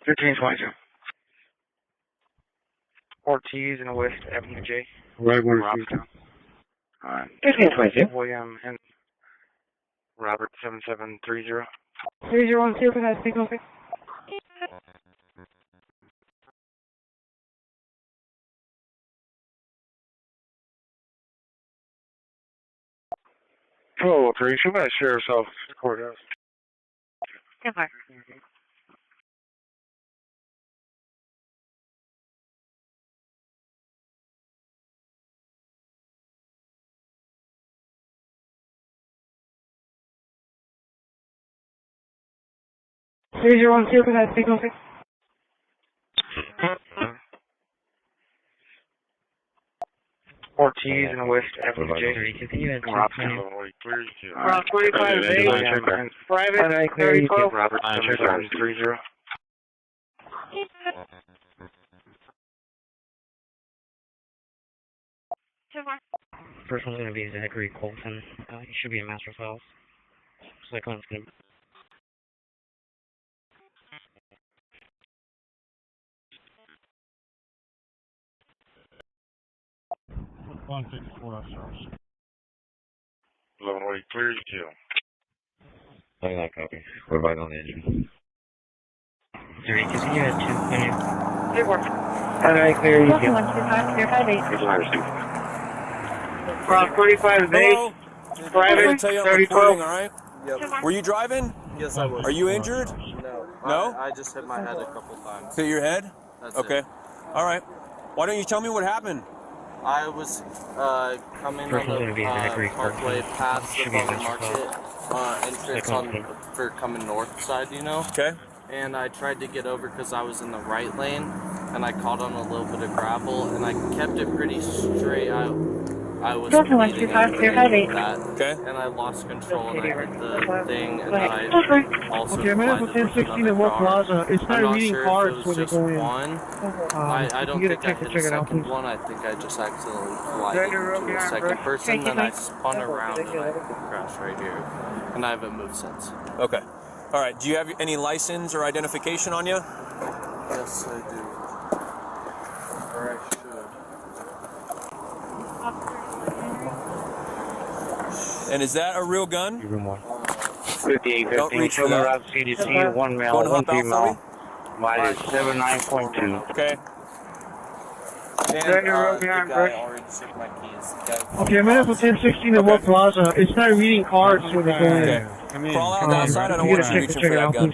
1522. Ortiz and West Avenue J. Right where Robstown. 1522. William and Robert 7730. 3012, can I speak on? Hello, Operation. I'm at Sheriff's Office, Courthouse. Yes, sir. 3012, can I speak on? Ortiz and West Avenue J. Robstown. 45 days. Private 3012. Robert 7730. First one's going to be Zachary Colton. He should be in Master Files. Second one's going to be... One 54 officers. 1108, clear you kill. I got copy. What about on the engine? Sorry, continue at 2. Good work. Alright, clear you kill. 125, clear 58. Here's my receipt. From 45 days. Private 3012. Alright? Yep. Were you driving? Yes, I was. Are you injured? No. No? I just hit my head a couple times. Hit your head? That's okay. it. Alright. Why don't you tell me what happened? I was coming First on one's the gonna be Zachary parkway Carson. past the Should be Bubba Master Market entrance Second. for coming north side, you know? Okay. And I tried to get over because I was in the right lane, and I caught on a little bit of gravel, and I kept it pretty straight. I was Delta 125, clear 58. that, okay. and I lost control, and I hit the thing, and I also Okay, I'm at collided with 1016 another at War car. Plaza. It's I'm not not reading sure cards if it when was they just go in. one. I don't you get a think I chance to hit check a it out, second please. one. I think I just accidentally collided into a second person, and I spun around and I crashed right here. And I haven't moved since. Okay. Alright, do you have any license or identification on you? Yes, I do. Or I should. And is that a real gun? 5815, Silver Rock CDC, 1 mile, Going to 1 hop out female. for me? Mileage 79.2. Okay. And the guy already took my keys. Okay, I'm at 1016 at War Plaza. It's not reading cards when they go in. Okay. Crawl out outside. I don't want you reaching for that gun.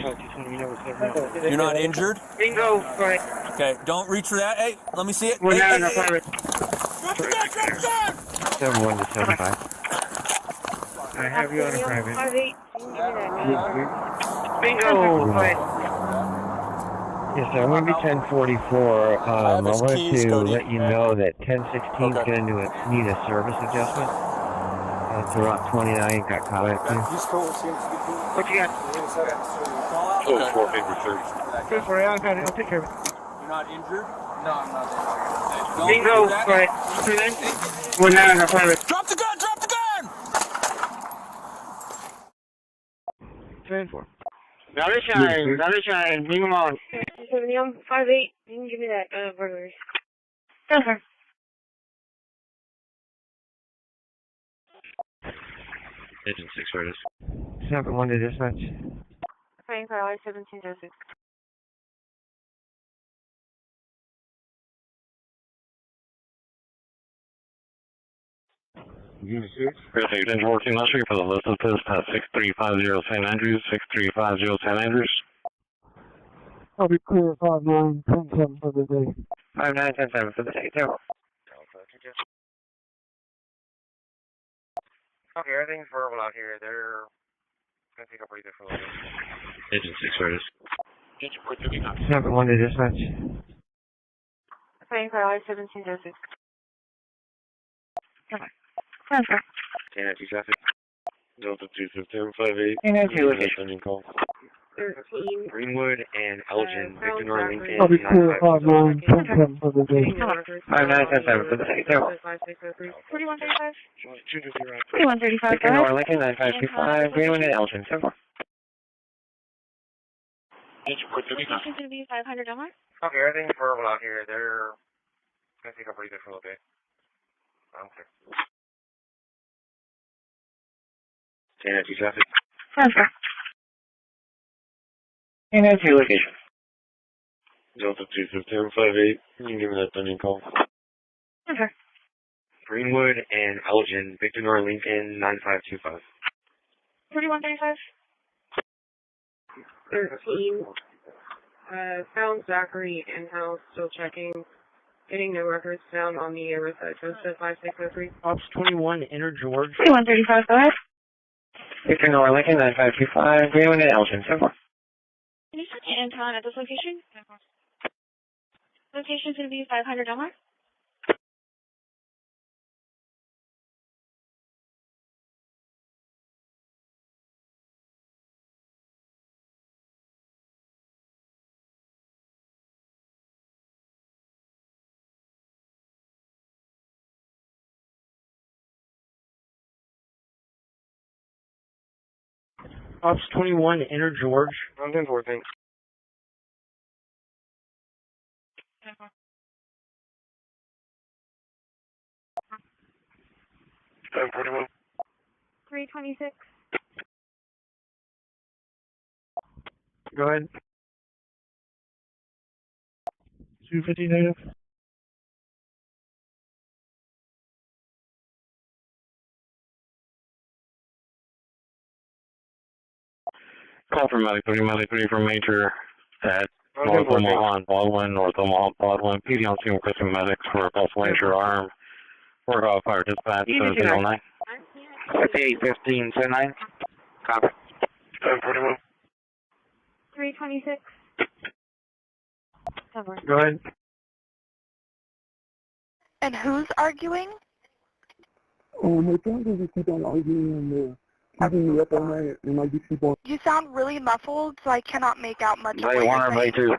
You're not injured? Bingo, right. Okay, don't reach for that. Hey, let me see it. We're Hey, now hey, in the hey, private. Drop the gun! Drop the gun! 71 to 75. I have you on a private. Bingo, right. Yes, sir. I'm going to be 1044. I wanted to let you know that 1016 is going to need a service adjustment. It's Route 29. Got comment too. What you got? Oh, 453. Good for you. I'll take care of it. You're not injured? No, I'm not injured. Bingo, right. We're now in the private. Drop the gun! Drop the gun! 10-4. Now they shine. Bring them on. 71, 58. You can give me that, burglary. Yes, sir. Engine 6, where it is. 7-1 to dispatch. Praying for hour 1706. Unit 6. Perfect. 1014, let's for the list of this, 6350 San Andrews, 6350 San Andrews. I'll be clear 5917 for the day. 5917 for the day, too. Okay, everything's verbal out here. They're going to take a breather for a little bit. Engine 6, where it is. Engine 439. 7-1 to dispatch. Praying for hour 1706. Come on. Yes, sir. 10 traffic. Delta 21558. And that's your location. Sending call. 13. Greenwood and Elgin, Victor Northington. I'll be clear 5917 for the day. 5917 for the day, too. 4135. 250. 4135. Victor Northington, 9525. Greenwood and Elgin, 7-4. Location's going to be 500 Delmar. Okay, everything's verbal out here. They're going to take a pretty good full day. Okay. 10 traffic. Transfer. And that's your location. Delta 25758. You can give me that Dunning call. Transfer. Greenwood and Elgin, Victor Nor Lincoln 9525. 4135. Found Zachary in-house, still checking. Getting no records found on the Riverside Joseph 5603. Ops 21, Inner George. 4135, go ahead. Victor Nor Lincoln 9525. Greenwood and Elgin, so far. Can you set Anton at this location? Location's going to be 500 Delmar. Ops 21, Inner George. I'm doing 4 things. I'm 41. 326. Go ahead. 250 native. Call from Medic 3 from Major at North Omaha and Baldwin, North Omaha, Baldwin. PD on scene requesting medics for a possible injured arm. We're fire dispatch 709. 581579. Copy. 41. 326. Go ahead. And who's arguing? My friends just keep on arguing and keeping me up all night, and I just keep on. You sound really muffled, so I cannot make out much of what Bay 1 or Bay 2?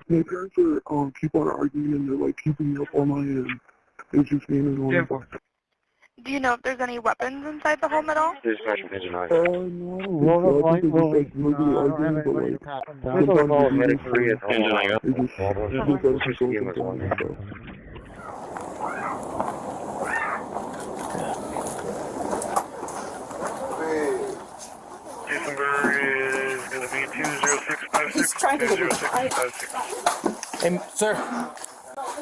My parents are keep on arguing and they're like keeping me up all night, and it's just being annoying. Do you know if there's any weapons inside the home at all? Dispatch from Pigeon Eye. No, I think they're just like regular arguing, but like sometimes Medic 3 at Pigeon Eye. they just gotta control sometimes, so. December is going to be 20656. He's trying to get me. Hey, sir.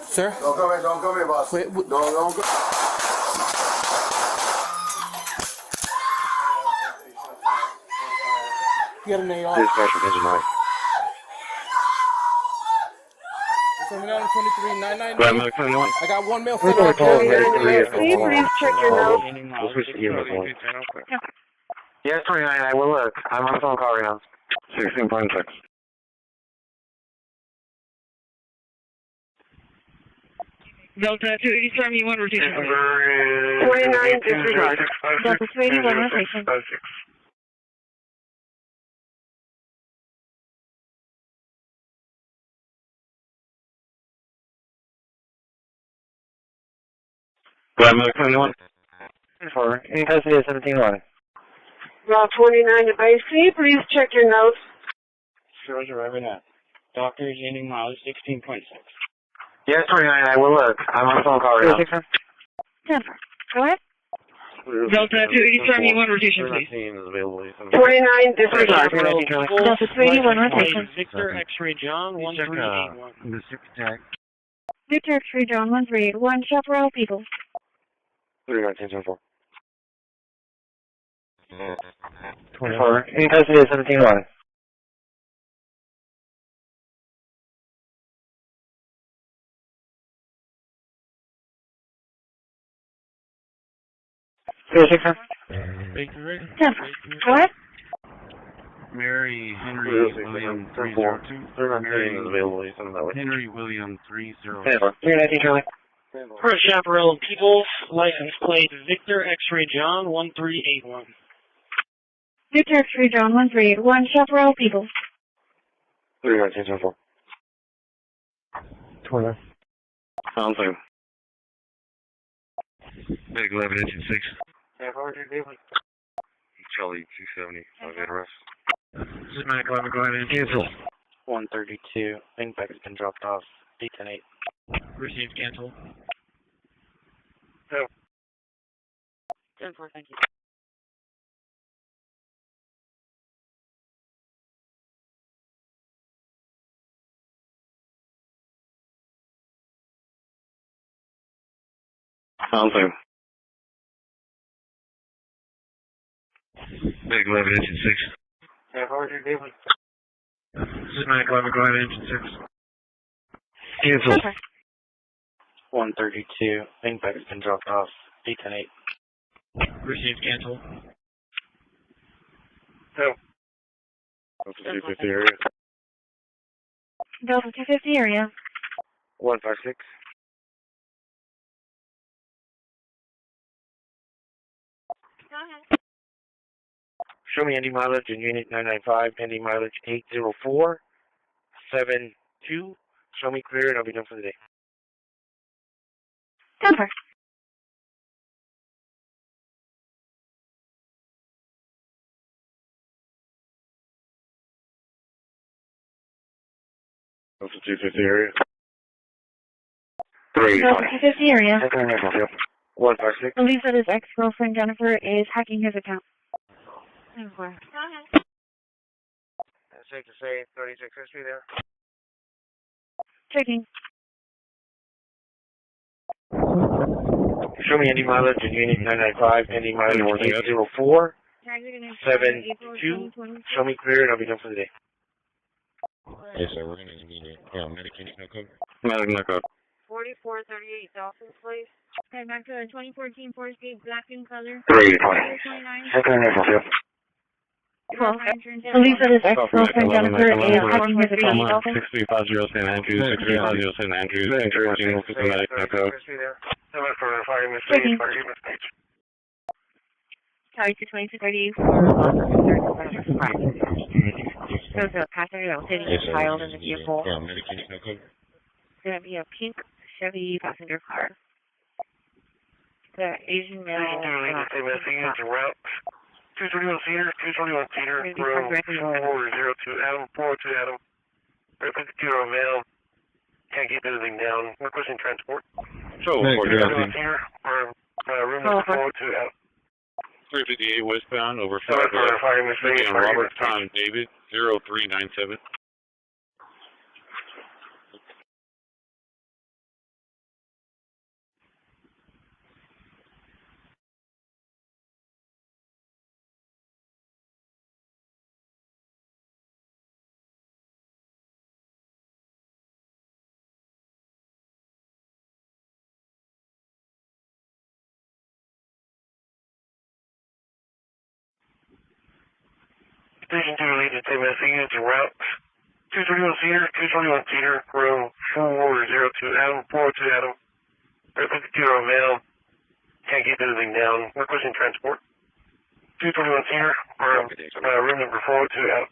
Sir? Don't come here, boss. Wait, don't go. You got an AR. Dispatch from Pigeon Eye. 7923 I got one male Please female. check your notes. We'll switch to EMS 1. Yes, 29, I will look. I'm on the phone call right now. 16.6. Delta 280 you want rotation. 29, disregard. Delta 281, rotation. Go ahead, Miller 21. 4. In custody of 17-1. Route 29 to base. Can you please check your notes? Sure, right now. Doctor gaining mileage 16.6. Yes, 29, I will look. I'm on the phone call right now. Denver. Go ahead. Delta 280 you want rotation, please. 29, disregard. Delta 281, rotation. Victor X-ray John 1381. Victor X-ray John 1381, Chaparral People. 39, 24. In custody of 17-1. Go ahead. Mary Henry William 302. Henry William 302. 319, Charlie. For Chaparral People, license plate Victor X-ray John 1381. Victor X-ray John 1381, Chaparral People. 39, 20. Sounds like Big 11, engine 6. Charlie 270, 5 arrest. This is Mac 11, go ahead and cancel. 132, Wingback has been dropped off, 810-8. Received, cancel. Oh. 10-4, thank you. Sounds like Mac 11, engine 6. Yeah, Roger, David. This is Mac 11, go ahead, engine 6. Cancel. Okay. 132, Wingback has been dropped off, 810-8. Received, cancel. Oh. Delta 250 area. Delta 250 area. 156. Go ahead. Show me ending mileage in unit 995, ending mileage 80472. Show me clear and I'll be done for the day. Denver. Delta 250 area. Delta 250 area. 156. Believes that his ex-girlfriend Jennifer is hacking his account. Go ahead. That's safe to say 36 history there. Checking. Show me ending mileage in unit 995, ending mileage 80472. Show me clear and I'll be done for the day. Yes, sir. We're going to need it. Medication, no cover. Medical, no code. 4438 Dolphin Place. Okay, back to 2014 Forest Gate, black in color. 320. Well, believes that his ex-girlfriend Jennifer is hacking his account. 6350 St. Andrews, 6350 St. Andrews, 14 systematic, no code. Checking. Charlie 2230 for loss of concern in front of the front. There was a passenger that was hitting a child in the vehicle. Medication, no cover. It's going to be a pink Chevy passenger car. The Asian male. 221 Cedar, 221 Cedar, room 402 Adam, 402 Adam. Representative male, can't keep anything down. Requesting transport. So, 402 Cedar, room number 402 Adam. 358 westbound over 5 Again, Robert Tom David, 0397. Station 2 related to messages and route 221 Cedar, 221 Cedar, room 402 Adam, 402 Adam. Representative male, can't keep anything down. Requesting transport. 221 Cedar, room number 402 Adam.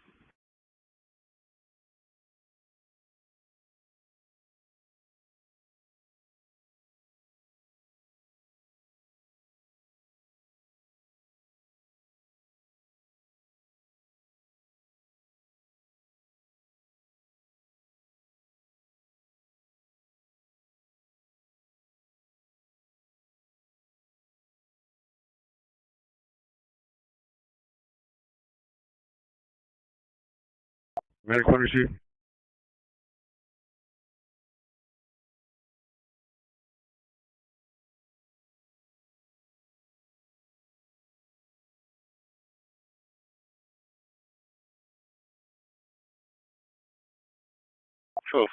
Medical undershoot.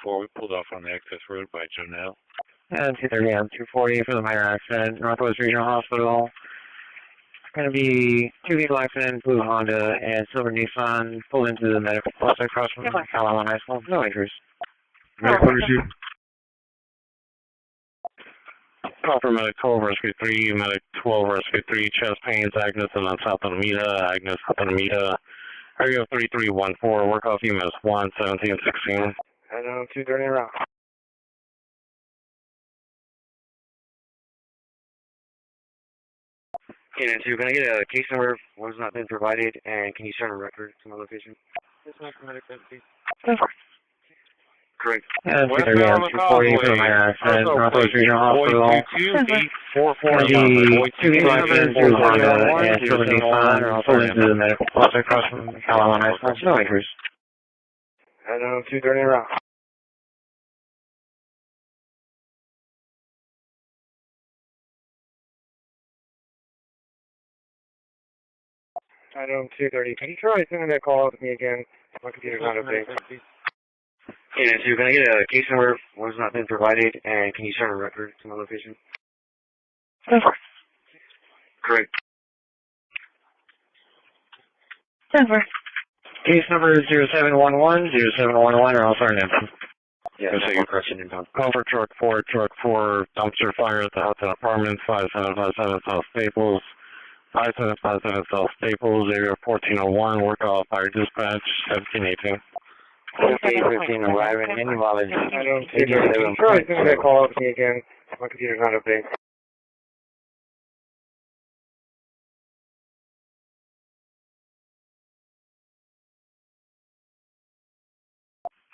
We pulled off on the access road by Jonelle. And 230 on 240 for the minor accident, Northwest Regional Hospital. Going to be 2 vehicle accident, blue Honda and silver Nissan, pulled into the medical post across from Alamo High School. No injuries. Medical undershoot. Call for Medic 12, Rescue 3, Medic 12, Rescue 3, chest pains, Agnes and on South Alameda, Agnes, South Alameda, area 3314, work off EMS 1, 17, 16. I know, 230 route. Cannon 2, can I get a case number? What has not been provided, and can you send a record to my location? It's not permitted, please. Correct. 240 for the minor accident, Northwest Regional Hospital. Gonna be 2 people accident, blue Honda, and silver Nissan, pulled into the medical bus across from Alabama High School. No injuries. I know, 230 rock. I know, 230. Can you try sending that call out to me again? My computer's not updated. Cannon 2, can I get a case number? What has not been provided, and can you send a record to my location? Correct. Denver. Case number 0711, 0711, or else our name. Yeah, no correction inbound. Call for truck 4, dumpster fire at the Hudson Apartments, 5757 South Staples. 5757 South Staples, area 1401, work off fire dispatch, 1718. 15 arriving, any mileage. I don't see that. Try sending that call out to me again. My computer's not updated.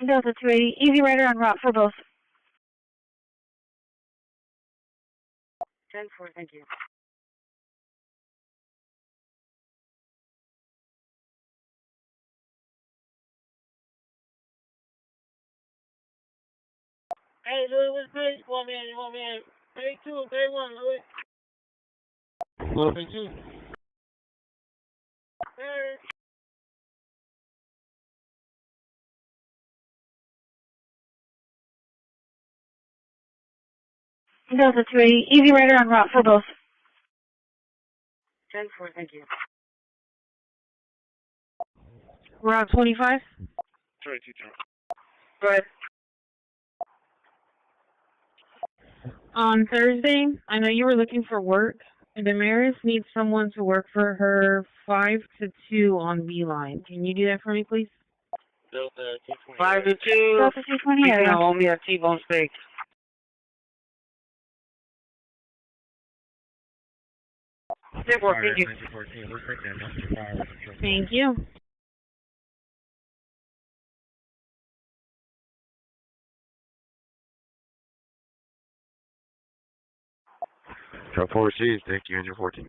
Delta 280, Easy Rider on route for both. 10-4, thank you. Hey, Louis, what's good? You want me in? Day 2, day 1, Louis. Day 2. Hey. Delta 280, Easy Rider on route for both. 10-4, thank you. Route 25. 32. Go ahead. On Thursday, I know you were looking for work. Damaris needs someone to work for her 5 to 2 on Beeline. Can you do that for me, please? Delta 220. 5 to 2. Delta 220 area. Hold me a T-bone steak. Thank you. Truck 4C, thank you, engine 14.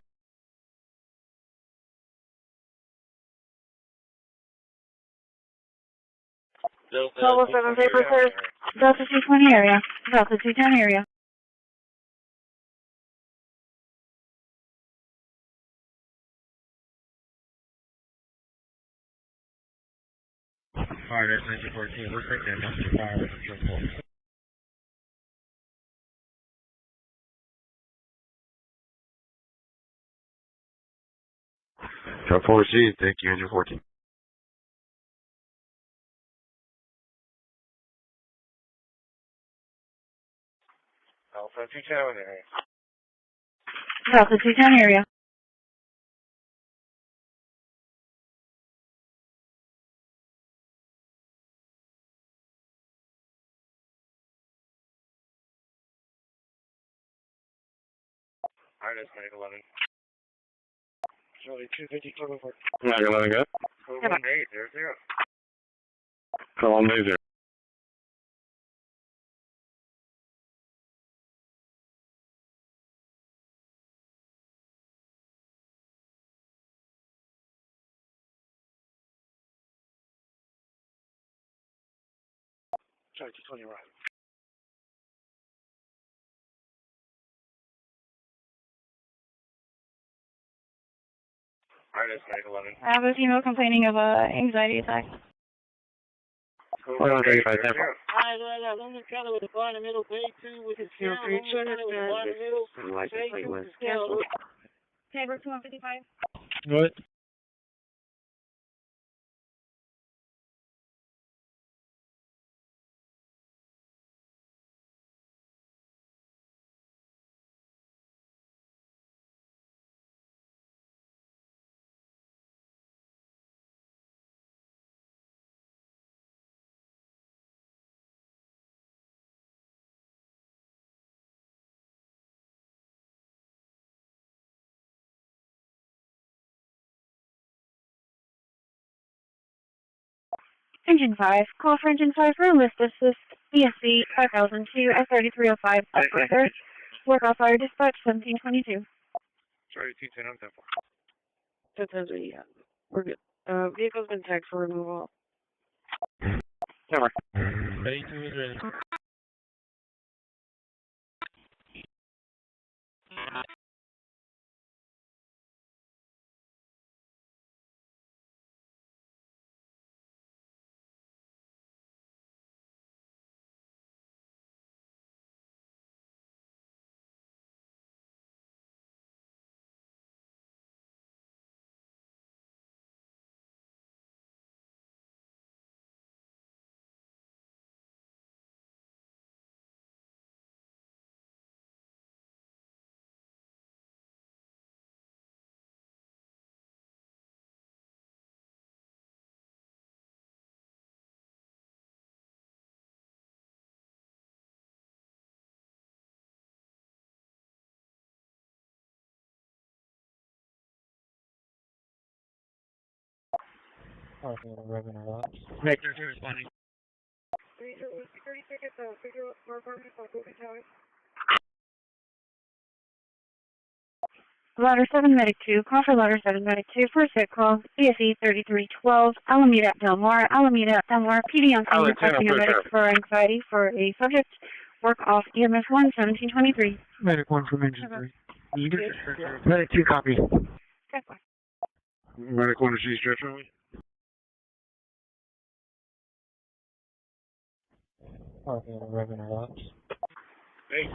Level 7 paper, sir. Delta 220 area. Delta 210 area. Fire, that's 1914. We're taking that dumpster fire with the truck 4. Truck 4C, thank you, engine 14. Alpha 210 area. Delta 210 area. Alright, that's 911. Charlie 250, 911, good. 1800. Columbia 0. Charlie 220 right. Alright, that's 911. I have a female complaining of anxiety attack. Alright, let me kind of with the bar in the middle, day 2 with the scale. Let me kind of with the bar in the middle, day 2 with the scale. Tabor 255. What? Engine 5, call for Engine 5 for a lift assist, BSC 5002 at 3305 Upper. Work off fire dispatch 1722. Sorry, 210 on 10. Sometimes we're good. Vehicle's been tagged for removal. Over. 82 is ready. Make sure you're responding. Ladder 7 Medic 2, call for Ladder 7 Medic 2 for a sick call, BSE 3312, Alameda at Del Mar, PD on scene requesting a medic for anxiety for a subject, work off EMS 1, 1723. Medic 1 from Engine 3. Medic 2, copy. Medic 1 to see stretch on me.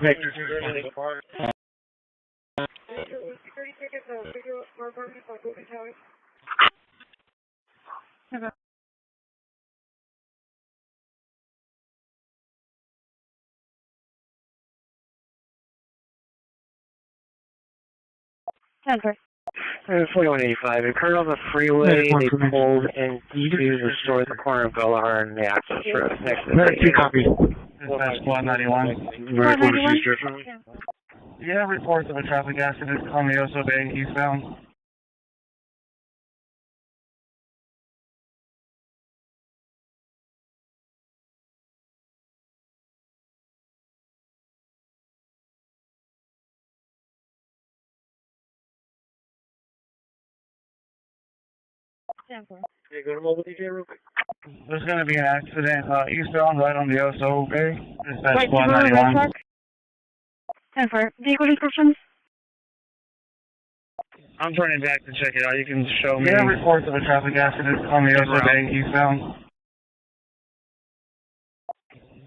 Make sure you're responding. Center. 4185. Occurred on the freeway. They pulled into the store at the corner of Bellahar and the access road next to the Medic 2, copy. Dispatch Squad 91. Medic 1 to see stretch on me. Yeah, reports of a traffic accident on the Oso Bay eastbound. Hey, go to mobile DJ real quick. There's going to be an accident eastbound right on the Oso Bay. Dispatch Squad 91. 10-4. Vehicle descriptions? I'm turning back to check it out. You can show me. Yeah, reports of a traffic accident on the Oso Bay eastbound.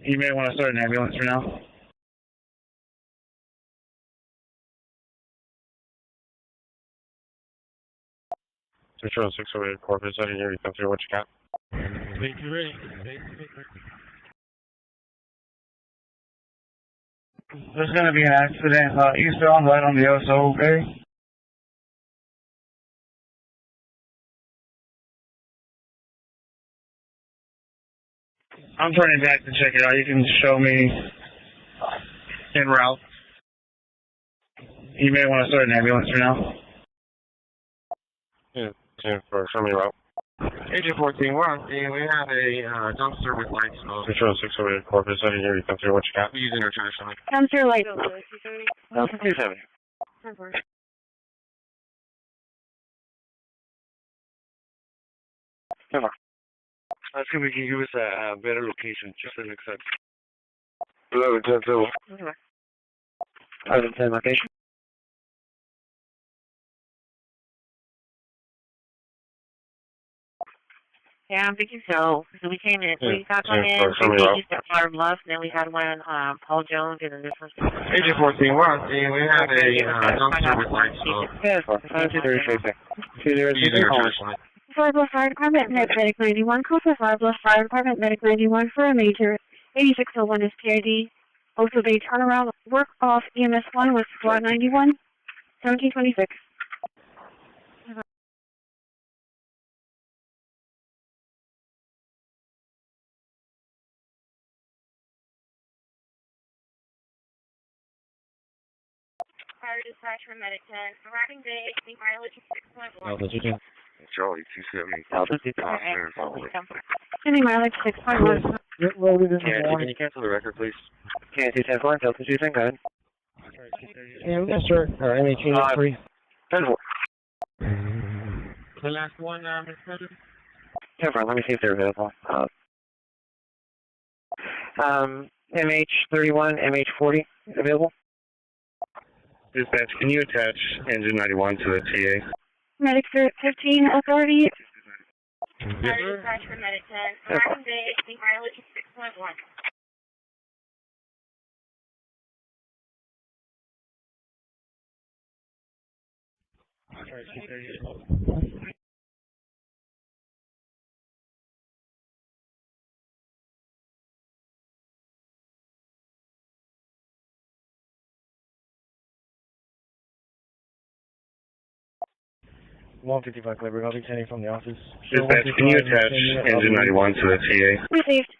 You may want to start an ambulance for now. Control 608 corpus. I didn't hear you come through. What you got? Thank you, ready. There's going to be an accident eastbound right on the Oso Bay. I'm turning back to check it out. You can show me en route. You may want to start an ambulance for now. Yeah, 10-4. Show me route. Agent 14, we're on scene. We have a dumpster with lights on. Control 608 corpus. I didn't hear you come through. What you got? We use international. Dumpster light. Delta 270. 10-4. Let's see if we can give us a better location, just as accept. 11-10-2. 11-10 location. Yeah, I'm thinking so. So we came in, we got one in, we used at Flower Bluff, and then we had one, Paul Jones, and then this one. Agent 14, we're on scene. We have a dumpster with lights on. Yeah, 2-0-2-0. Flower Bluff Fire Department, Medic 91, call for Flower Bluff Fire Department, Medic 91 for a major 8601 SPID. Also, they turn around, work off EMS 1 with Squad 91, 1726. Fire dispatch from Medic 10. Arriving day, mileage 6.1. Charlie 270. Sending mileage 6.1. Get loaded in the morning. Can you cancel the record, please? Can 210-4, Delta 2, go ahead. Yes, sir. MH 3. 10-4. The last one, Mr. President? 10-4, let me see if they're available. MH31, MH40 available? Dispatch, can you attach engine 91 to the TA? Medic 15, authority. Yes, sir. Dispatch for Medic 10. Arriving day, mileage 6.1. $155 Clever, I'll be sending from the office. Dispatch, can you attach engine 91 to the TA? Received.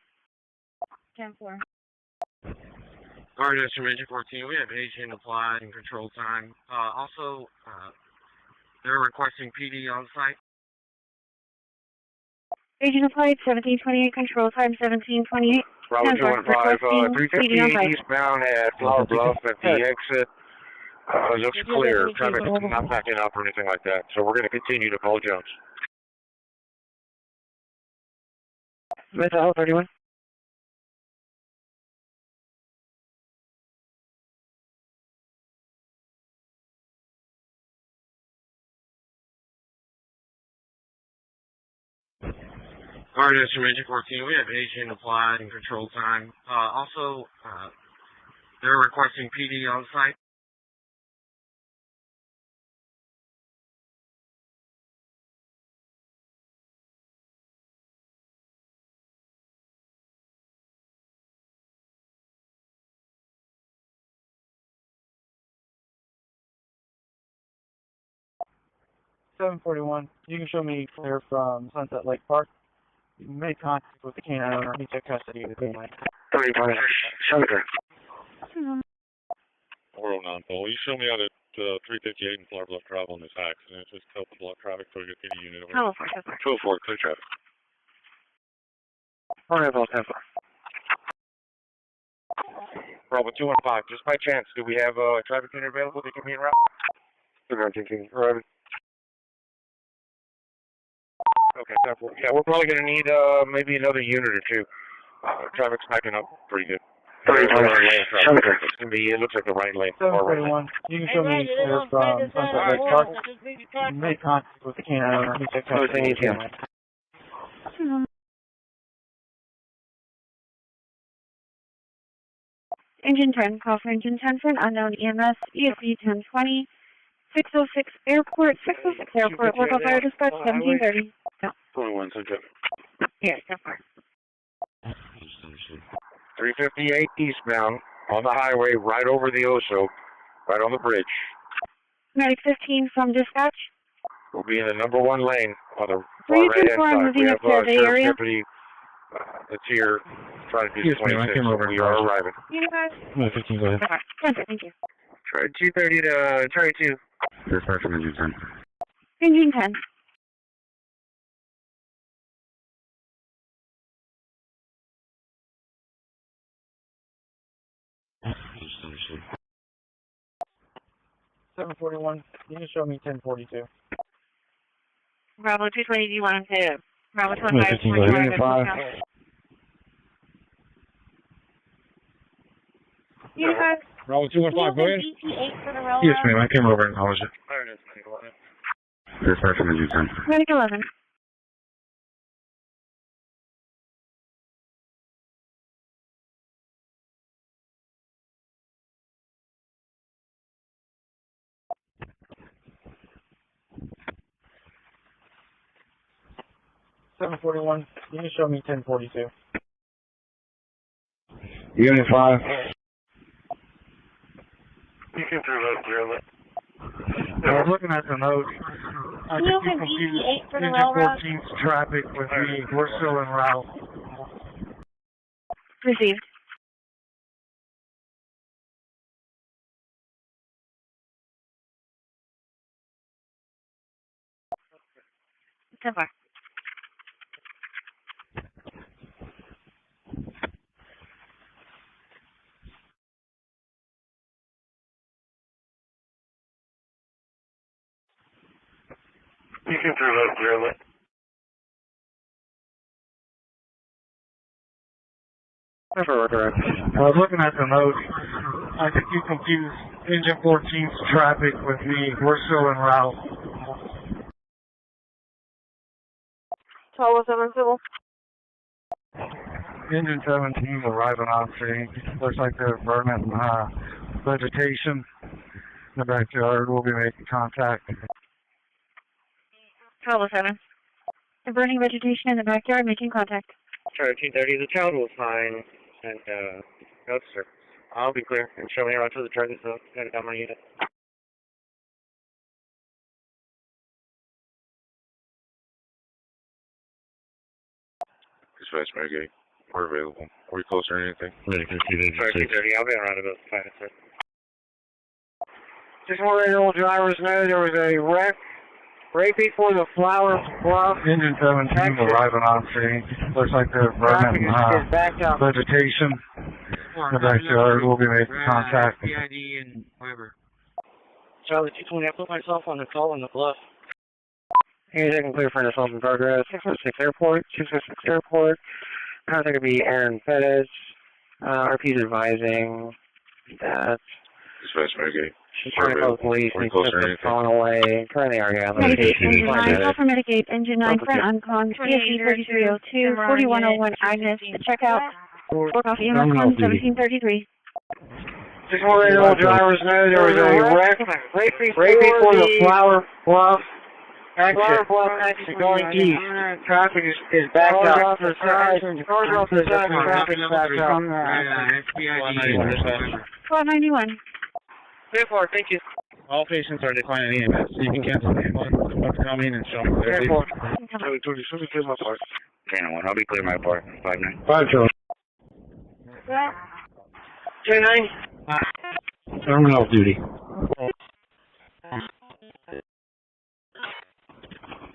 10-4. Alright, that's from Engine 14. We have agent applied and control time. Also, they're requesting PD on site. Agent applied 1728, control time 1728. Bravo 215, 350 eastbound at Flower Bluff at the exit. Looks clear. Traffic not backing up or anything like that. So we're going to continue to Paul Jones. Mesa 31. Alright, that's from Engine 14. We have agent applied and control time. Also, they're requesting PD on site. $741. You can show me clear from Sunset Lake Park. You made contact with the canine owner. He took custody of the canine. 35, show me clear. 409 Paul, you show me out at 358 and Flower Bluff Drive on this accident. Just help the block traffic so we get the unit over. 204, clear traffic. Alright, Paul, 10-4. Bravo 215, just by chance, do we have a traffic unit available that can be en route? Right. Okay, 10-4. Yeah, we're probably going to need maybe another unit or two. Traffic's backing up pretty good. 35, show me clear. It's going to be, it looks like the right lane. 741, you can show me clear from Sunset Lake Park. You made contact with the canine owner. He took custody of the canine. Engine 10, call for Engine 10 for an unknown EMS, ESV 1020, 606 Airport, 606 Airport, local fire dispatch 1730. No. 21, so traffic. Yes, so far. 358 eastbound on the highway, right over the Oso, right on the bridge. Medic 15 from dispatch. We'll be in the number 1 lane on the far 324, right-hand side. moving We up have to the area. deputy that's here trying to do 26. We are arriving. You guys? 15, go ahead. Okay, thank you. Try 230 to Charlie 2. Dispatch from Engine 10. Engine 10. Understood. 741, you can show me 1042. Bravo 220, do you want him to? Bravo 25, 15, go ahead. 5. You guys? Bravo 215, go ahead. ET8 for the railroad? Yes, ma'am, I came over and acknowledged it. Dispatch from Engine 10. Medic 11. $741, you can show me 1042. Unit 5. You can through that clearly. I was looking at the note. I You think have you confused ET8 for the Engine railroad? 14's traffic with me. We're still en route. Received. So far. You can throw that clearly. Looking at the notes, I think you confused Engine 14's traffic with me. We're still en route. 1207 civil. Engine 17 arriving on scene. Looks like they're burning vegetation in the backyard. We'll be making contact. 1207. They're burning vegetation in the backyard, making contact. Charlie 230, the child will sign and go, sir. I'll be clear and show me around to the target, so got it on my unit. Dispatch, Medicaid. We're available. Are we close or anything? Charlie 230, I'll be around about 5 minutes, sir. Just want to let all drivers know there was a wreck right before the Flower Bluff. Engine 17 arriving on scene. Looks like they're burning vegetation in the backyard. We'll be making contact. PID and whatever. Charlie 220, I put myself on the call on the bluff. Hey, they can clear for an assault in progress. 616 Airport, 616 Airport. Contact would be Aaron Perez. RP's advising that Dispatch, Medicaid. she's trying to call the police and took the phone away. Currently arguing. Mitigate, Engine 9, call for Mitigate, Engine 9, front uncon, PSC 3302, 4101 Agnes, check out. Work off EMS con 1733. Just want to let all drivers know there was a wreck right before the Flower Bluff exit going east. Traffic is backed up. Cars off the side, traffic is backed up. 1291. Therefore, thank you. All patients are declining EMS. You can cancel the ambulance. Come in and show them. Airport. I'll be clear my part. 5-9. 5-2. 2-9. Terminal duty.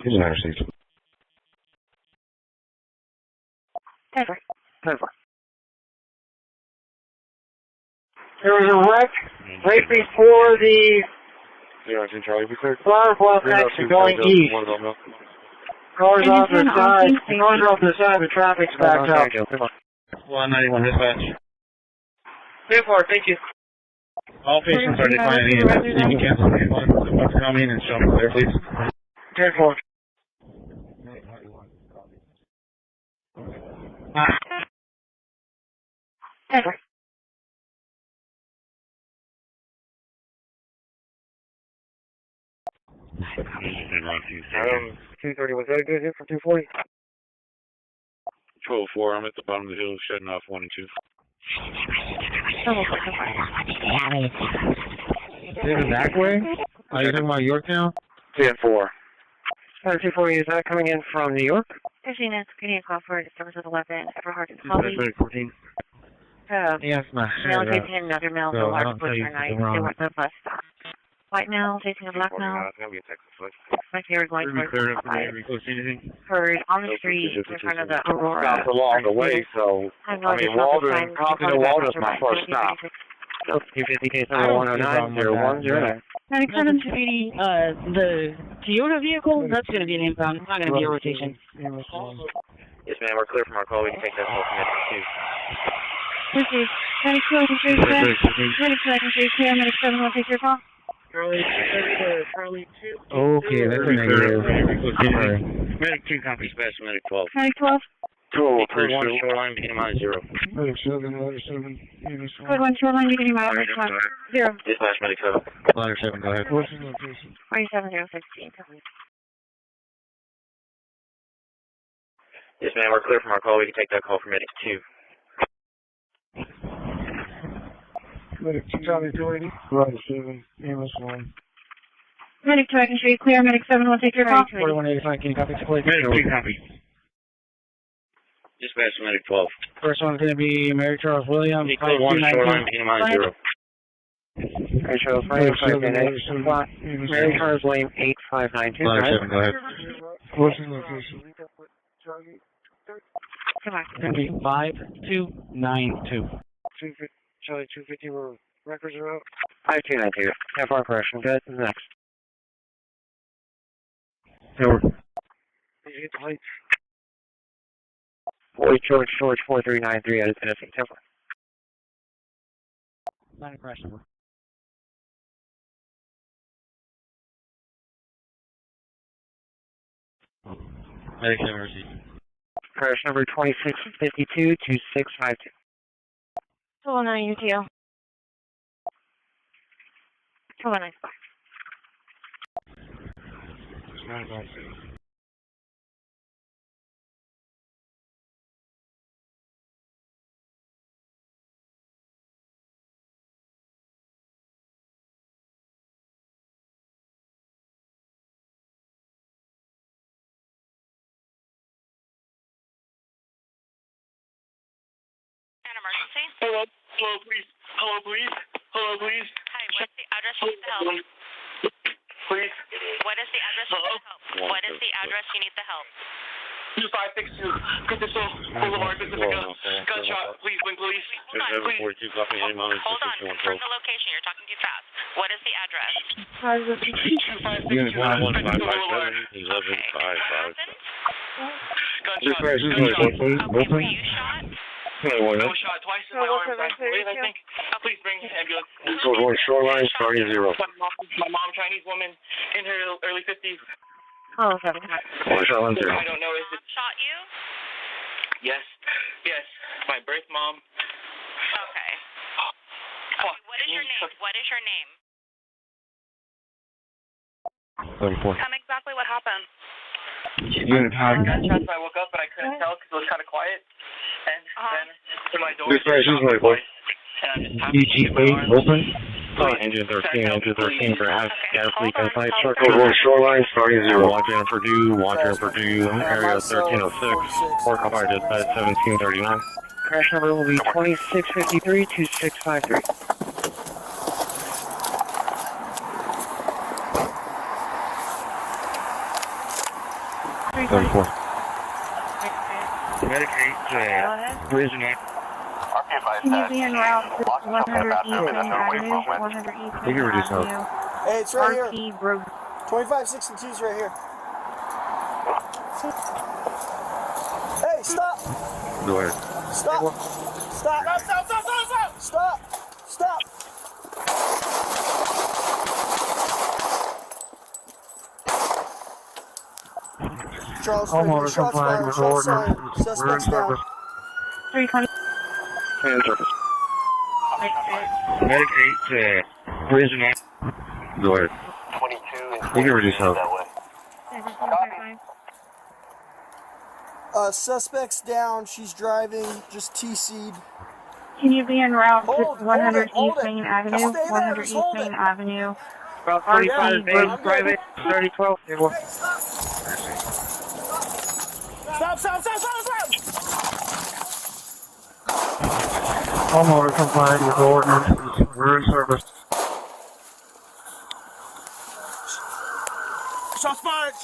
Here's an receipt. 10-4. There was a wreck right before the Flower Bluff exit going east. Cars off the side, the traffic's backed up. 191 dispatch. Therefore, thank you. All patients are declining EMS. You can cancel the ambulance. Come in and show them there, please. 10-4. Um, 230, was that a good hit for 240? 12-4, I'm at the bottom of the hill, shutting off 1 and 2. David that way? Are you talking about Yorktown? 10-4. 240, is that coming in from New York? 15 minutes, getting a call for a disturbance with a weapon, Everhard and Holly. 14. Yes, ma'am. Male facing another male, So no I large don't tell you butcher knife, something wrong. they want the bus stop. White male facing a black male, It's going to be a Texas West. like they were going We're towards cleared up the today. side. We close anything? Heard on the street in front of the Aurora. Stopped along the way, so I know I mean, there's not the Walden, sign. Compton to Walden's my first stop. 250 case number 109-0109. 97 to 80, the Toyota vehicle, that's going to be an impound. It's not going to be a rotation. Yes, ma'am. We're clear from our call. We can take that call from This is Medic 2, I can show you clear. Medic 2, I can show you clear. Medic 7, will take your call. Charlie 2. Okay, that's a negative. Medic 2, copy special. Medic 12. Medic 12. 201 shoreline, beginning minus 0. Medic 7. Code 1 shoreline, beginning minus 0. Dispatch, Medic 7. Ladder 7, go ahead. What's your location? 47016. Yes, ma'am. We're clear from our call. We can take that call from Medic 2. Medic 2, Charlie 280. Ladder 7, EMS 1. Medic 2, I can show you clear. Medic 7 will take your call. 4185, can you copy? Medic 2, copy. Dispatch, Medic 12. First one's going to be Mary Charles Williams. Code 1 shoreline, beginning minus 0. Mary Charles Williams, Mary Charles Williams 8592. Ladder 7, go ahead. What's your location? Come on. It's going to be 5292. Charlie 250, where records are out. 5292. Have our correction. Good. Next. Over. Boy, George, 4393 out of Tennessee, Temple. Line of crash number. Medic emergency. Crash number 2652 2652. 209 UTL. 209. Emergency? Hello, please. Hello, please. Hello, please. Hi, what's the address you need the help? Please. What is the address you need the help? What is the address you need the help? 2562, Christi Boulevard, Pacifica. Gunshot, please, wing police. Please. Hold on, confirm the location. You're talking too fast. What is the address? 2562, Christi Boulevard. Gunshot. Were you shot? I was shot twice in my arm, I think. Please bring ambulance. Code 1 shoreline, starting 0. My mom, Chinese woman, in her early 50s. Oh, okay. Shoreline 0. I don't know if it's... Shot you? Yes. Yes. My birth mom. Okay. What is your name? What is your name? 74. Tell me exactly what happened. Unit high. Gunshots, I woke up, but I couldn't tell because it was kind of quiet. And then to my door, EG8 open. Engine 13, engine 13 for gas leak inside. Code 1 shoreline, starting 0. Launch in Purdue, area 1306. Port call fire dispatch 1739. Crash number will be 2653 2653. Medic 8, Bridge net. Can you be en route to 100 East Main Avenue? 100 East Main Avenue. Hey, it's right RP here. Road. 2562's right here. Hey, stop! Go ahead. Stop! Stop! Stop! Stop! Charles, right, shots fired, shots fired, suspects down. 320. Hand surface. Medic 8, Bridge net. Go ahead. 22 You can reduce health. Suspects down, she's driving, just TC'd. Can you be en route to Hold 100 it. East Main Avenue? Stay there, 100 just East hold Main it. Avenue. About 45 RP base, Road. private, 3012. Stop! Homeowner compliant with ordinance. We're in service. Shots fired!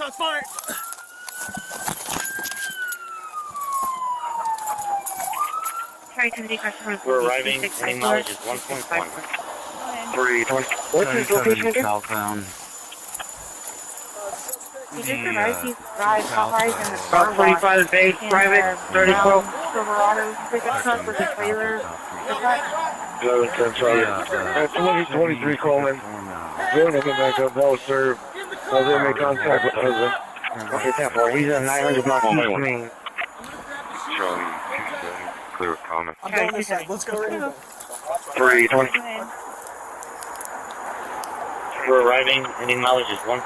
We're arriving. Any mileage is 1.1. 320. What's his location again? Southbound. He just arrived. He's drive Popeyes in the About 45 base, private, 3012. Silverado pickup truck with a trailer. 1110 Charlie. 23 Coleman. Doing him back up. No, sir. They make contact with husband. Okay, 10-4. He's in 900 block East Main. Charlie, clear with comment. I'm going this side. Let's go right here. 320. We're arriving. Any mileage is 1.1.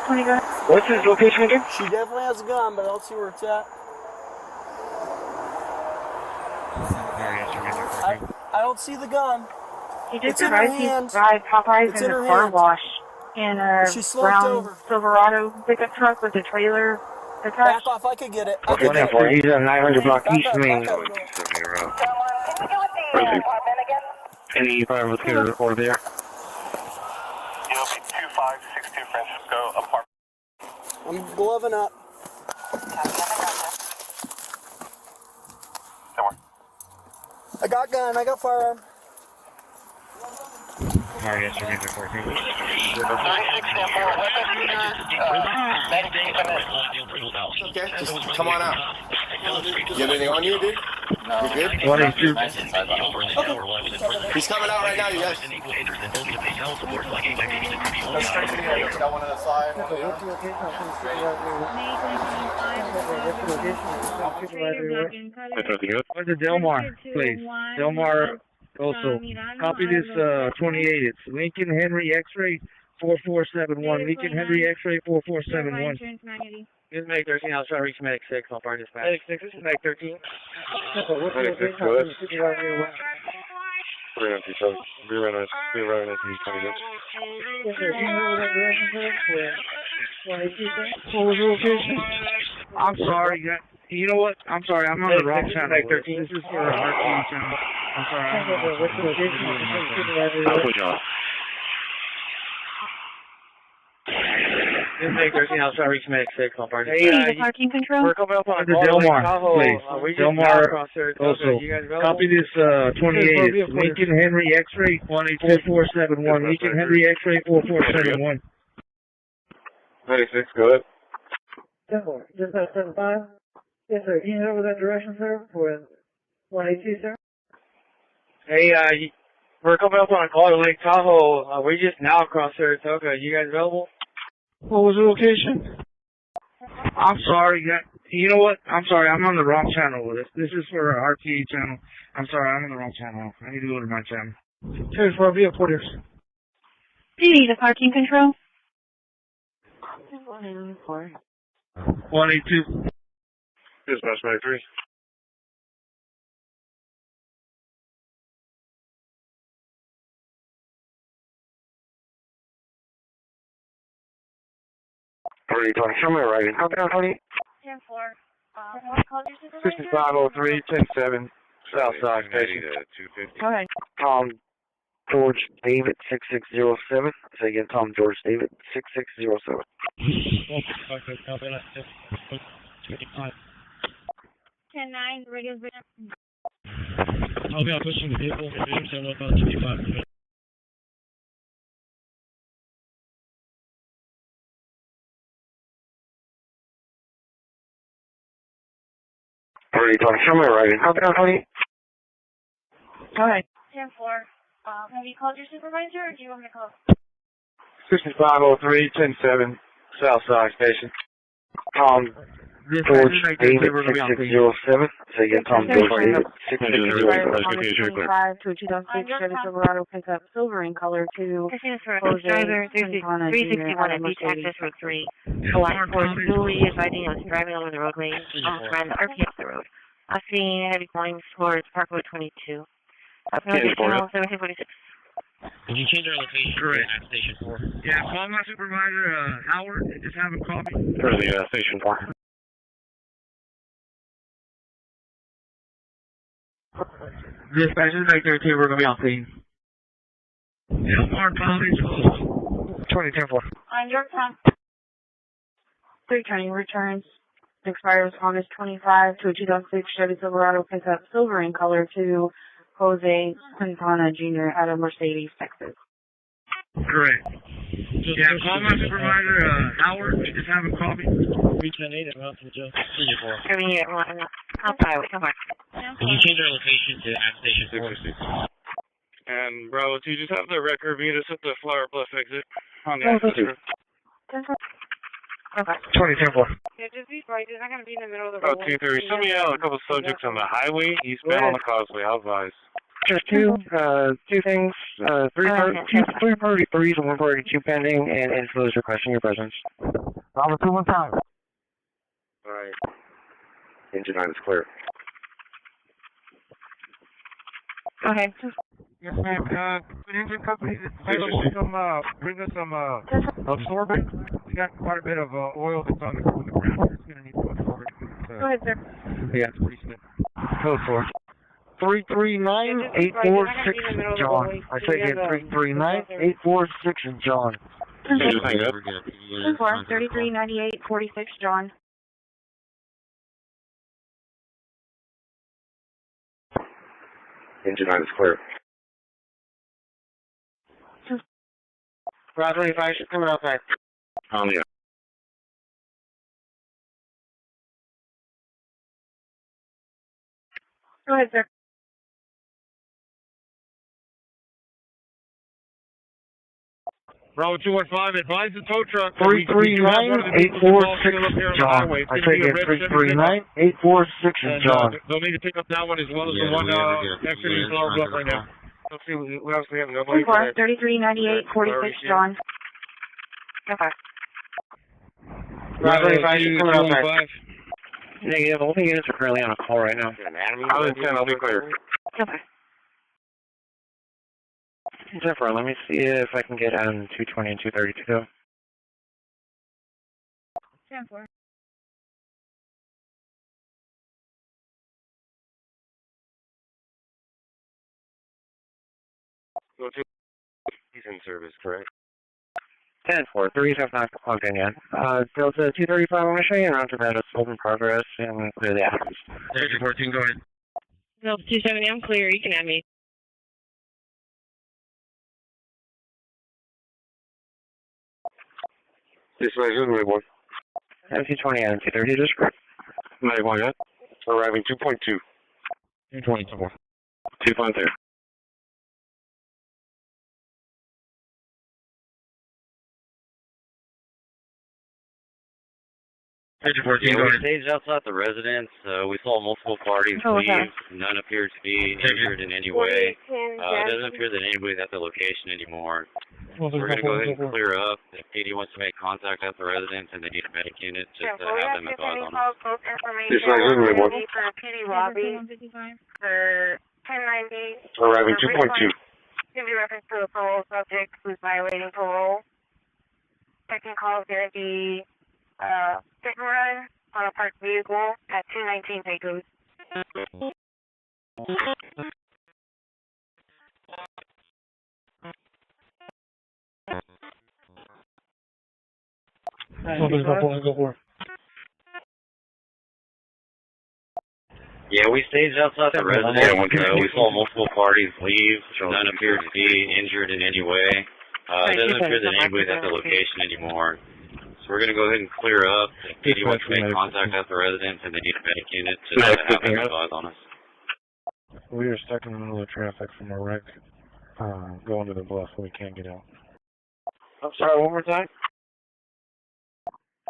20 go ahead. What's his location again? She definitely has a gun, but I don't see where it's at. I don't see the gun. He just It's in her arrived. He's hands. drive Popeyes It's in in the her car hands. wash in a She sloped brown over. Silverado pickup truck with a trailer. Back off, I could get it. I Okay, could get 10-4. it. He's in 900 block East Main. Any private care or there? ELB 2562 Francisco apartment. I'm gloving up. I got gun, I got firearm. Alright, yes, sir. 14. 96 10-4, Okay, just come on out. You have anything on you, dude? No. You good? He's coming out right now, you guys. Got one on the side. Where's the Delmar, please? Delmar, also. Copy this 28. It's Lincoln Henry X-ray 4471. Lincoln Henry X-ray 4471. This is Meg 13. I'll try to reach Medic 6. I'll fire dispatch. Medic 6, this is Meg 13. Medic 6, go ahead. I'm sorry, guys. You know what? I'm sorry, I'm on the wrong channel. This is for RT channel. I'm sorry. I'll put you on. This is Meg 13. I'll try to reach Medic 6. I'll fire dispatch. Hey, the parking control? We're coming up on the Delmar, please. Delmar, also. Copy this 28. It's Lincoln Henry X-ray 4471. Lincoln Henry X-ray 4471. Medic 6, go ahead. Just at 75. Yes, sir. Can you head over that direction, sir, for 182, sir? Hey, we're coming up on a call to Lake Tahoe. We're just now across Saratoga. You guys available? What was the location? I'm sorry, guys. You know what? I'm sorry, I'm on the wrong channel with this. This is for RTA channel. I'm sorry, I'm on the wrong channel. I need to go to my channel. Here's for vehicle orders. Hey, the parking control? 182. Dispatch Medic 3. Show me right in. How can I help you? 10-4. 6503, 107, Southside Station. Okay. Tom George David 6607. Say again, Tom George David 6607. 10-9, radio's been. I'll be out pushing the vehicle. So about 55. Show me right in. How can I help you? Okay. 10-4. Have you called your supervisor, or do you want me to call? 6503, 107, Southside Station. Tom George David 6607. Say again, Tom George David 6607. 25 to 2006 Chevy Silverado pickup, silver in color to Jose driver 361 at Beach Access Road 3. Black Ford Julie advising I was driving along the roadway, almost ran the RP up the road. I've seen heavy going towards Parkway 22. Up north channel 1746. Did you change our location to Station 4? Yeah, call my supervisor, Howard, and just have him call me. For the Station 4. Dispatch is back there too, we're going to be on scene. Delmar, College, 2010-4. On your time. 3 training returns. Expires August 25 to 2006 Chevy Silverado pickup, silver in color to Jose Quintana Jr. out of Mercedes, Texas. Correct. Yeah, call my supervisor, Howard, and just have him call me. 310-8 at Mountain Joe. Having you outside, come on. Can you change our location to Station 4? And Bravo 2, just have the record meet us at the Flower Bluff exit on the Oh, access road. Okay. 2010-4. Yeah, just be right. It's not going to be in the middle of the About road. 2:30. Send me out a couple subjects on the highway, eastbound on the causeway. I'll advise. Just two things. 333s and 142 pending, and inflows requesting your presence. Bravo 2, 1 time. Alright. Engine 9 is clear. Okay. Yes, ma'am. Good engine company, bring us some absorbent. We got quite a bit of oil that's on the ground. It's going to need to absorb it. Go ahead, sir. Yeah, it's pretty smooth. Code 4. 339-846 John. I say again, 339-846 John. Engine 339846 John. Engine 9 is clear. Roger, 25 coming outside. On the Go ahead, sir. Bravo 215, advise the tow truck. 339-846 John. I take it 339-846 John. They'll need to pick up that one as well as the one extra you saw up right now. Let's see, we obviously have nobody for that. 3398-46 John. Okay. Bravo 215. Negative. All the units are currently on a call right now. I'll intend, I'll be clear. Okay. Jennifer, let me see if I can get on 220 and 232. 10-4. He's in service, correct? 10-4, 3 have not plugged in yet. Delta 235, I'm going to show you around to that. It's still in progress and clear the access. Delta 14, go ahead. Delta 270, I'm clear. You can have me. This way, who's the boy? 220 and 230, just correct. Night one, yeah? Arriving 2.2. 224. 2.0. We staged outside the residence. We saw multiple parties leave. None appeared to be injured in any way. It doesn't appear that anybody's at the location anymore. So we're going to go ahead and clear up. If PD wants to make contact at the residence and they need a medic unit, just have them advise on us. This way, who's the boy? For PD lobby for 1090. Arriving 2.2. Give you reference to a parole subject who's violating parole. Second call is going to be hit and run on a parked vehicle at 219 Pecos. Yeah, we staged outside the residence. We saw multiple parties leave. None appeared to be injured in any way. It doesn't appear that anybody's at the location anymore. So we're going to go ahead and clear up. If PD wants to make contact at the residence and they need a medic unit, just have them advise on us. We are stuck in the middle of traffic from a wreck going to the bluff. We can't get out. I'm sorry, one more time?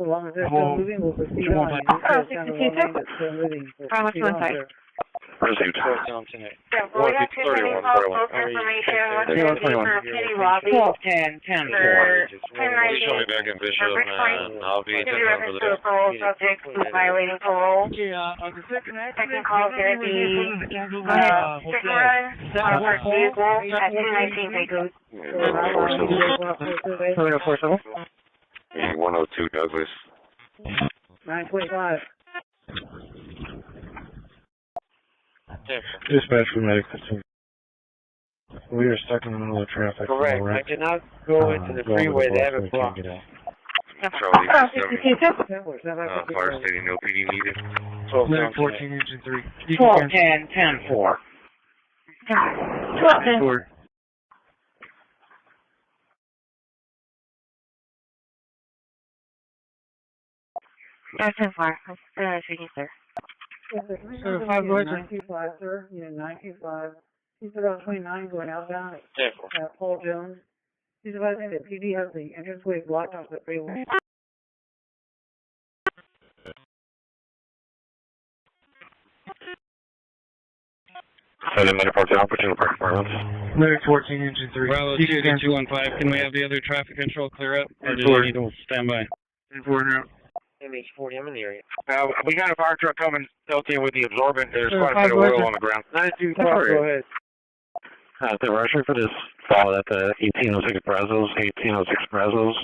As long as they're still moving, we'll proceed on. Oh, 62. How much one side? Received. 131. PD lobby. 10-10-4. Show me back in Bishop, and I'll be in touch with the parole subject who's violating parole. Second call is going to be hit and run on a parked vehicle at 219 Pecos. 102 Douglas. 925. Dispatch for medical team. We are stuck in the middle of traffic. Correct. I cannot go into the freeway. They have it blocked. Charlie, 7. Fire City, no PD needed. 14 engine 3. 12-10-10-4. 12-10. That's 10-4. Speaking, sir. Sir, 525, sir. Unit 925. He's about 29 going outbound at Paul Jones. He's advising that PD has the entranceway blocked off the freeway. Send a medic park to opportunity park apartments. Medic 14 engine 3. Bravo 215. Can we have the other traffic control clear up? Or do we need to stand by? 4 now. MH40, I'm in the area. We got a fire truck coming, LT with the absorbent. There's quite a bit of oil on the ground. 925, go ahead. The rusher for this fall at the 1806 Brazos, 1806 Brazos,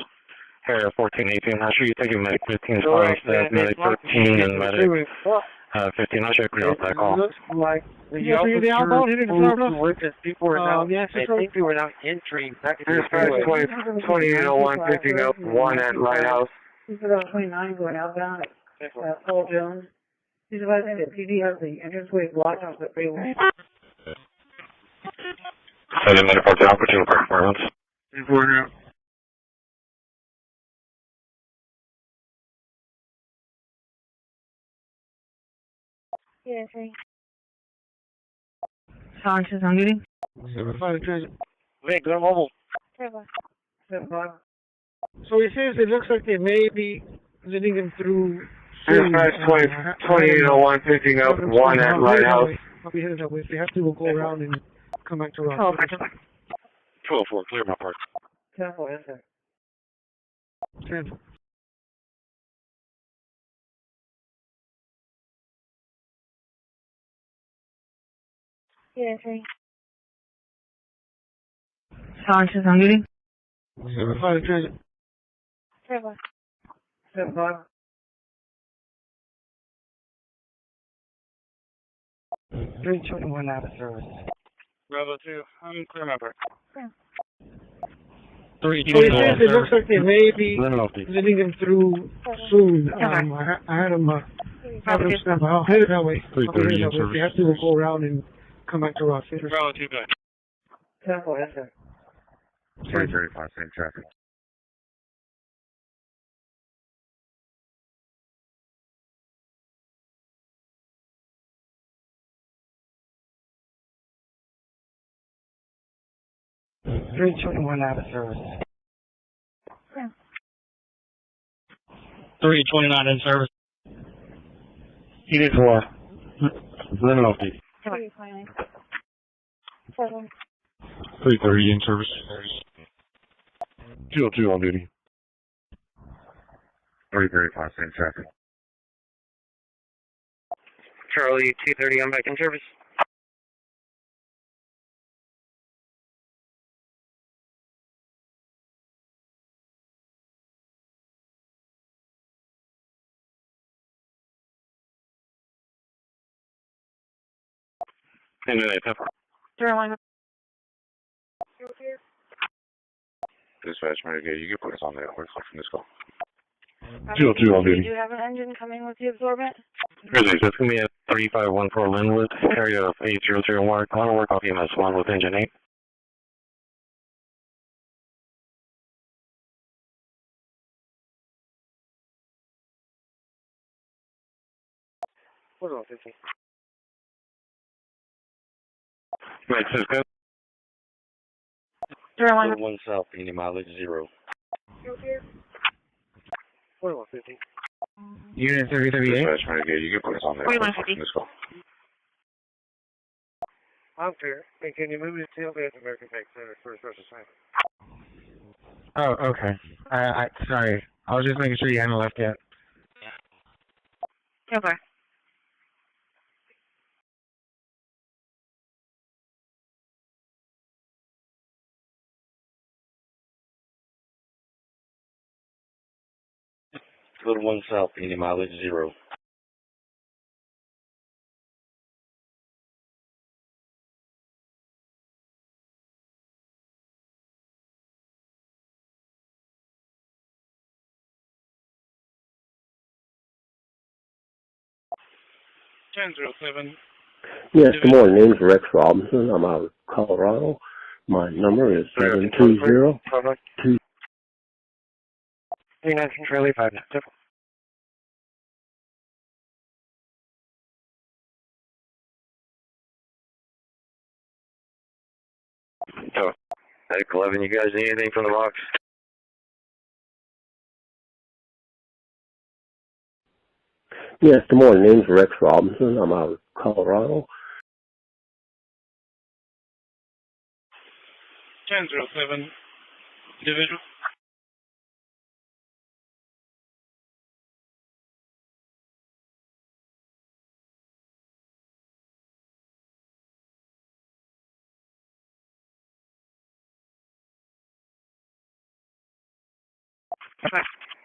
area 1418. Not sure you taking medic 15 spots, medic 13, and medic 15. Not sure if you're that call. Looks like the officer witness people are now, I think people are now entering back into the freeway. 2801, 1501 at Lighthouse. He's about 29 going outbound at Paul Jones. He's advising that PD has the entranceway blocked off the freeway. Send a medic park to opportunity park apartments. 4 now. Yeah, Fox is on duty. 7-5 transit. Vic, they're mobile. 7-5. So he says it looks like they may be letting him through. 2801 picking up 1 at Lighthouse. I'll be headed that way. If they have to, we'll go around and come back to Rock. 12-4, clear my park. 10-4, answer. 10. Yeah, 3. Fox is on duty. 7-5 transit. 7-5. 321 out of service. Bravo 2, I'm clear my park. 321. So it looks like they may be letting him through soon. I had him snap. I'll head it that way. If they have to, we'll go around and come back to Rock. Bravo 2, go. 10-4, answer. 335, same traffic. Yeah. 321 out of service. 329 in service. Unit 4. Lemon off duty. 330 in service. 202 on duty. 335, same traffic. Charlie 230, I'm back in service. And then pepper. Dispatch, Medicaid, you can put us on there. Where's from this call? 202 on duty. Do you have an engine coming with the absorbent? Grizzly, that's going to be at 3514 Linwood, area of 8001. I want to work off EMS1 with engine 8. What's on 15? Right, Cisco. 1 south, any mileage 0. What's on 15? Unit 3038. Dispatch, Medicaid, you can put us on there. Where's from this call? I'm clear. Hey, can you move me to tailgate at American Bank Center for a special assignment? Oh, okay. Sorry. I was just making sure you hadn't left yet. Okay. Good 1 south, any mileage 0. Yes, good morning. Name's Rex Robinson. I'm out of Colorado. My number is 720-2. 39 Charlie 5. Oh, Medic 11, you guys need anything from the box? Yes, good morning. Name's Rex Robinson. I'm out of Colorado. 1007, individual.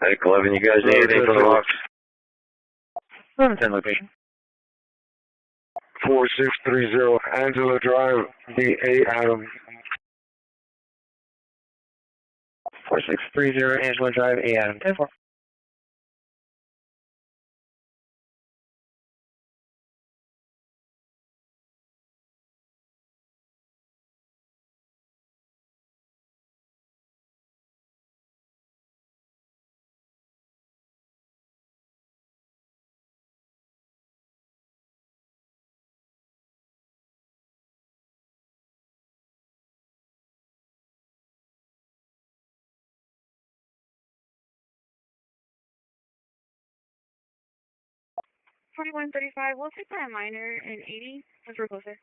Medic 11, you guys need anything from the box? 10 location. 4630 Angela Drive, B8 Adam. 4630 Angela Drive, A Adam. 10-4. 4135, we'll take that minor in 80, since we're closer.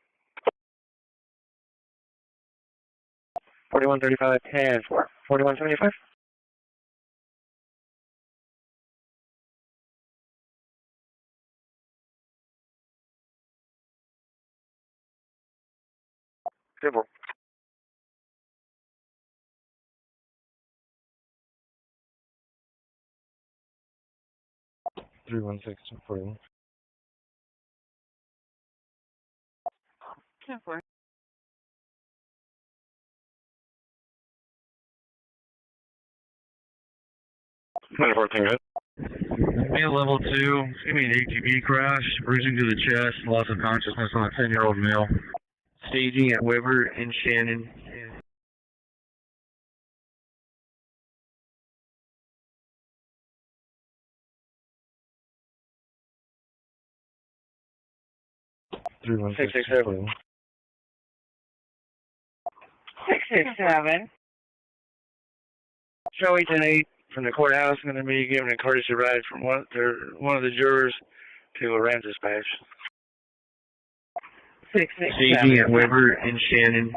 4135, 10-4. 4175. Simple. 316-41. 10-4. Good. Male level 2, give me an ATV crash, bruising to the chest, loss of consciousness on a 10-year-old male. Staging at Weber and Shannon. Three one six six seven. 667. Joey tonight from the courthouse going to be giving a courtesy ride from one of the jurors to a Ram's dispatch. 667. at Weber and Shannon.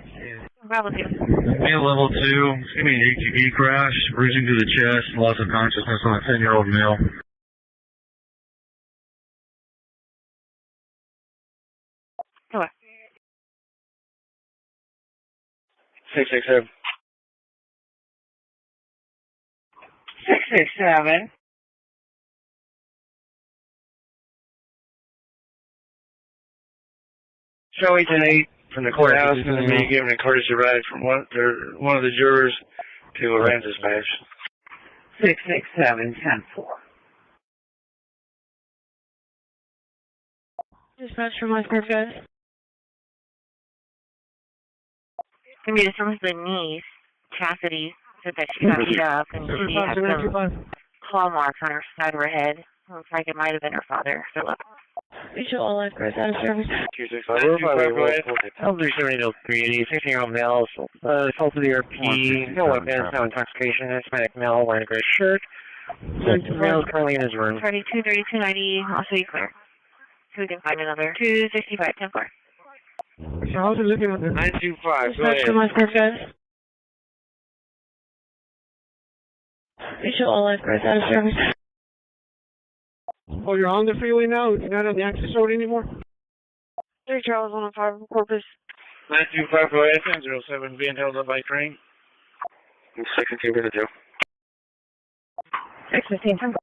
Male level 2, give me an ATV crash, bruising to the chest, loss of consciousness on a 10-year-old male. What? 667. 667. Joey tonight from the courthouse is going to be giving a courtesy ride from one of the jurors to a Ram's dispatch. 667, 10-4. Dispatch from West Coast, guys. It's going to be someone's niece, Chastity, said that she got beat up and she had some claw marks on her side of her head. Looks like it might have been her father, Philip. We show all lifeguards out of service. 370 16-year-old male, assault of the ERP, no weapons, no intoxication, asthmatic male, wearing a gray shirt. The male is currently in his room. 32, 32, 90, also be clear. So we can find another 265, 10-4. So how's it looking at the 925? Go ahead. From West Coast, guys. We show all lifeguards out of service. Oh, you're on the freeway now? You're not on the access road anymore? 3 Charles 105, Corpus. 925, go ahead. 1007, being held up by train. 615 to Joe. 615.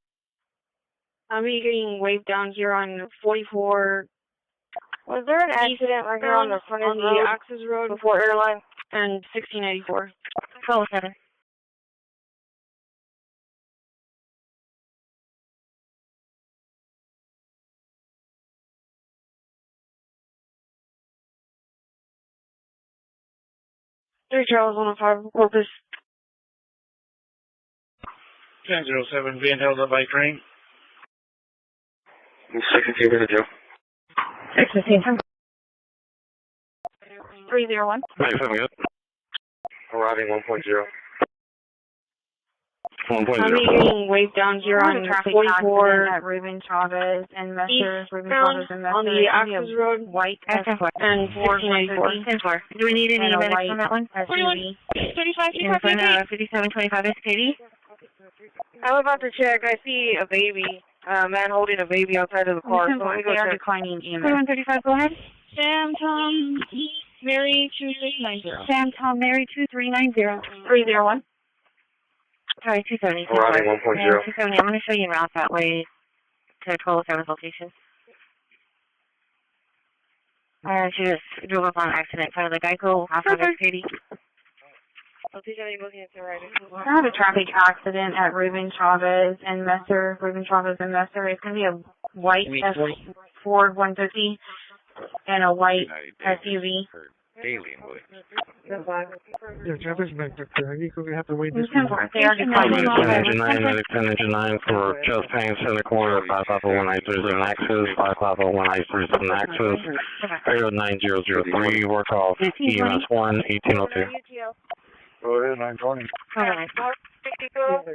I'm getting waved down here on 44. Was there an accident right here on the front of the access road before airline? And 1694. 1207. Charles 105, Corpus. 1007, being held up by train. 615 to Joe. 615. 301. Good. Arriving 1.0. 1.0. I'm getting waved down here on 44 at Ruben Chavez and Messer. Ruben Chavez and on the access road. White and 1694. Do we need any medics on that one? 41, 35, 5725 SKD. I'm about to check. I see a baby. Man holding a baby outside of the car. So let me go check. Declining EMS. 4135, go ahead. Sam Tom Mary 2390. Sam Tom Mary 2390. 301. Sorry, 270. Arriving 1.0. 270. I'm going to show you en route that way to 1207's location. She just drove up on accident in front of the Geico off of Katie. I had a traffic accident at Ruben Chavez and Messer. Ruben Chavez and Messer. It's going to be a white Ford 150 and a white SUV. Daily Williams. Yeah, Travis back there. I think we're going to have to wait this They are declining. Engine 9, medic 10, engine 9 for chest pain, center corner, 550-1937 axis, 550-1937 axis, area 9003, work off EMS 1, 1802. Go ahead, 920.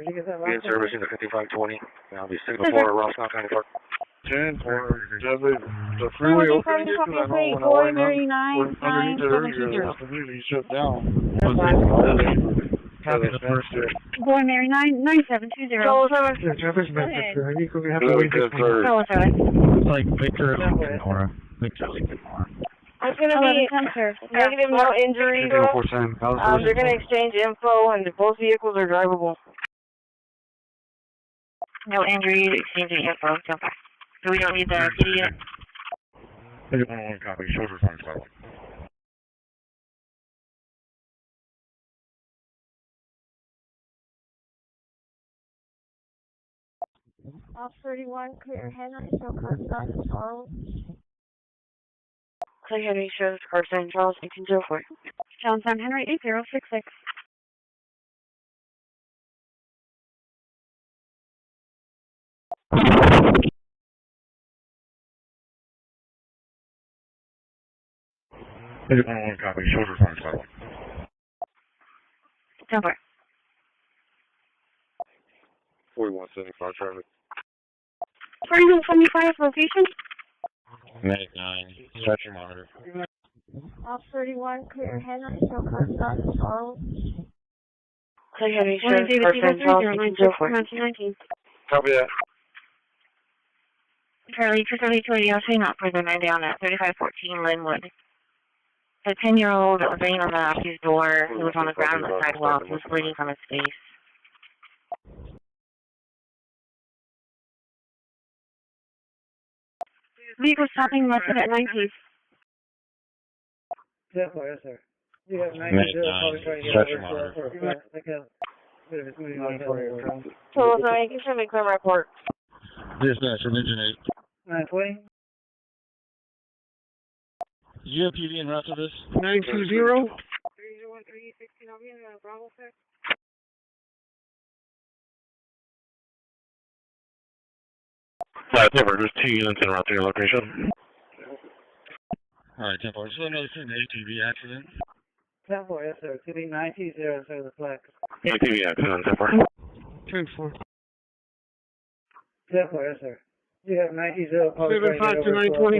Be in service in the 5520. I'll be 6 before Roscoe County Park. 10 for the freeway opening it, because I know when I went underneath the area, it's completely shut down. Copy the first. Boy Mary 9720. Yeah, traffic's message. I think we have to wait this one. It's like Victor Lincoln Nora. Victor Lincoln Nora. It's going to be negative, no injuries. They're going to exchange info, and both vehicles are drivable. No injuries, exchanging info. So we don't need the kitty yet? Negative 1 copy. Shoulders on silent. Off 31, clear Henry, so Carson, Charles. Clear Henry shows Carson, Charles, 1804. Johnstown Henry, 8066. Negative 1 copy. Shoulders on silent. Temper. 4175 traffic. 4175 location. Medic 9. Stretcher monitor. Off 31, clear Henry, so Carson, Charles. Clear Henry shows Carson, Charles, 1804. Copy that. Charlie, 23280, I'll say not further than down at 3514 Linwood. The 10-year-old that was banging on the accused door, who was on the ground on the sidewalk, was bleeding from his face. Vehicle stopping listed at 19. Yes, sir. You have 90 Stretcher monitor. So, you can send me a clear report. Dispatch from engine 8. 920. Do you have PD en route to this? 920. 3013, 16, I'll be in Bravo, sir. Flat Timber, there's 2 units en route to your location. Alright, 10-4. So another ATV accident. 10-4, yes, sir. 2B920, sir, the flag. ATV accident, 10-4. 10-4. 10-4, yes, sir. You have 90, 75 to 920.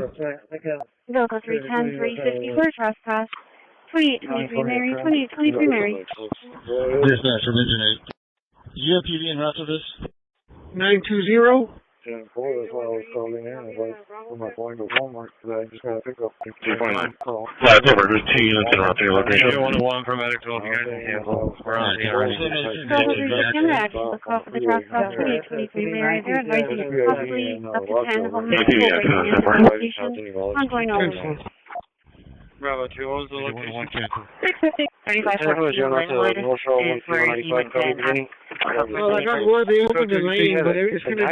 Vehicle 310, 354, trespass. 2823 Mary, 2823 Mary. Dispatch from engine 8. Do you have PD en route to this? 920. 10-4, that's why I was calling in. I'm not going to Walmart today. I just got to pick up 249. Flat Timber, there's 2 units en route to your location. 101 from Medic 12, you guys can cancel. We're on the already. Vehicle 310, action the call for the trespass, 2823 Mary. They're advising you possibly up to 10 home medical breaking into the location. Ongoing over. Bravo 2, what was the location? 3514 Linwood is where he went in. Well, I got word they opened the lane, but it's going to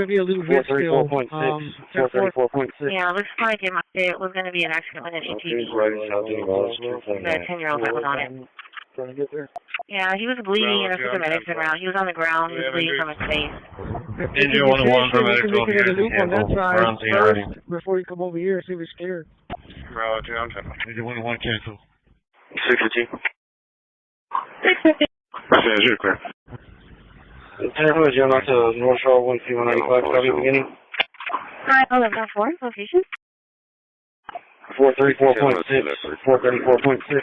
be a little bit still. 434.6. Yeah, it looks like it was going to be an accident with an ATV. The 10-year-old that was on it. Trying to get there? Yeah, he was bleeding and that's what the medics went around. He was on the ground, he was bleeding from his face. Engine 101 from Medic 12, you guys can cancel. We're on scene already. Before you come over here, see if he's scared. Bravo 2, I'm checking. Engine 101 cancel. 615. 650. Percentage, you're clear. 10-4, you're not to North Shore 1C195, copy beginning. Alright, 1104, location. 434.6, 434.6.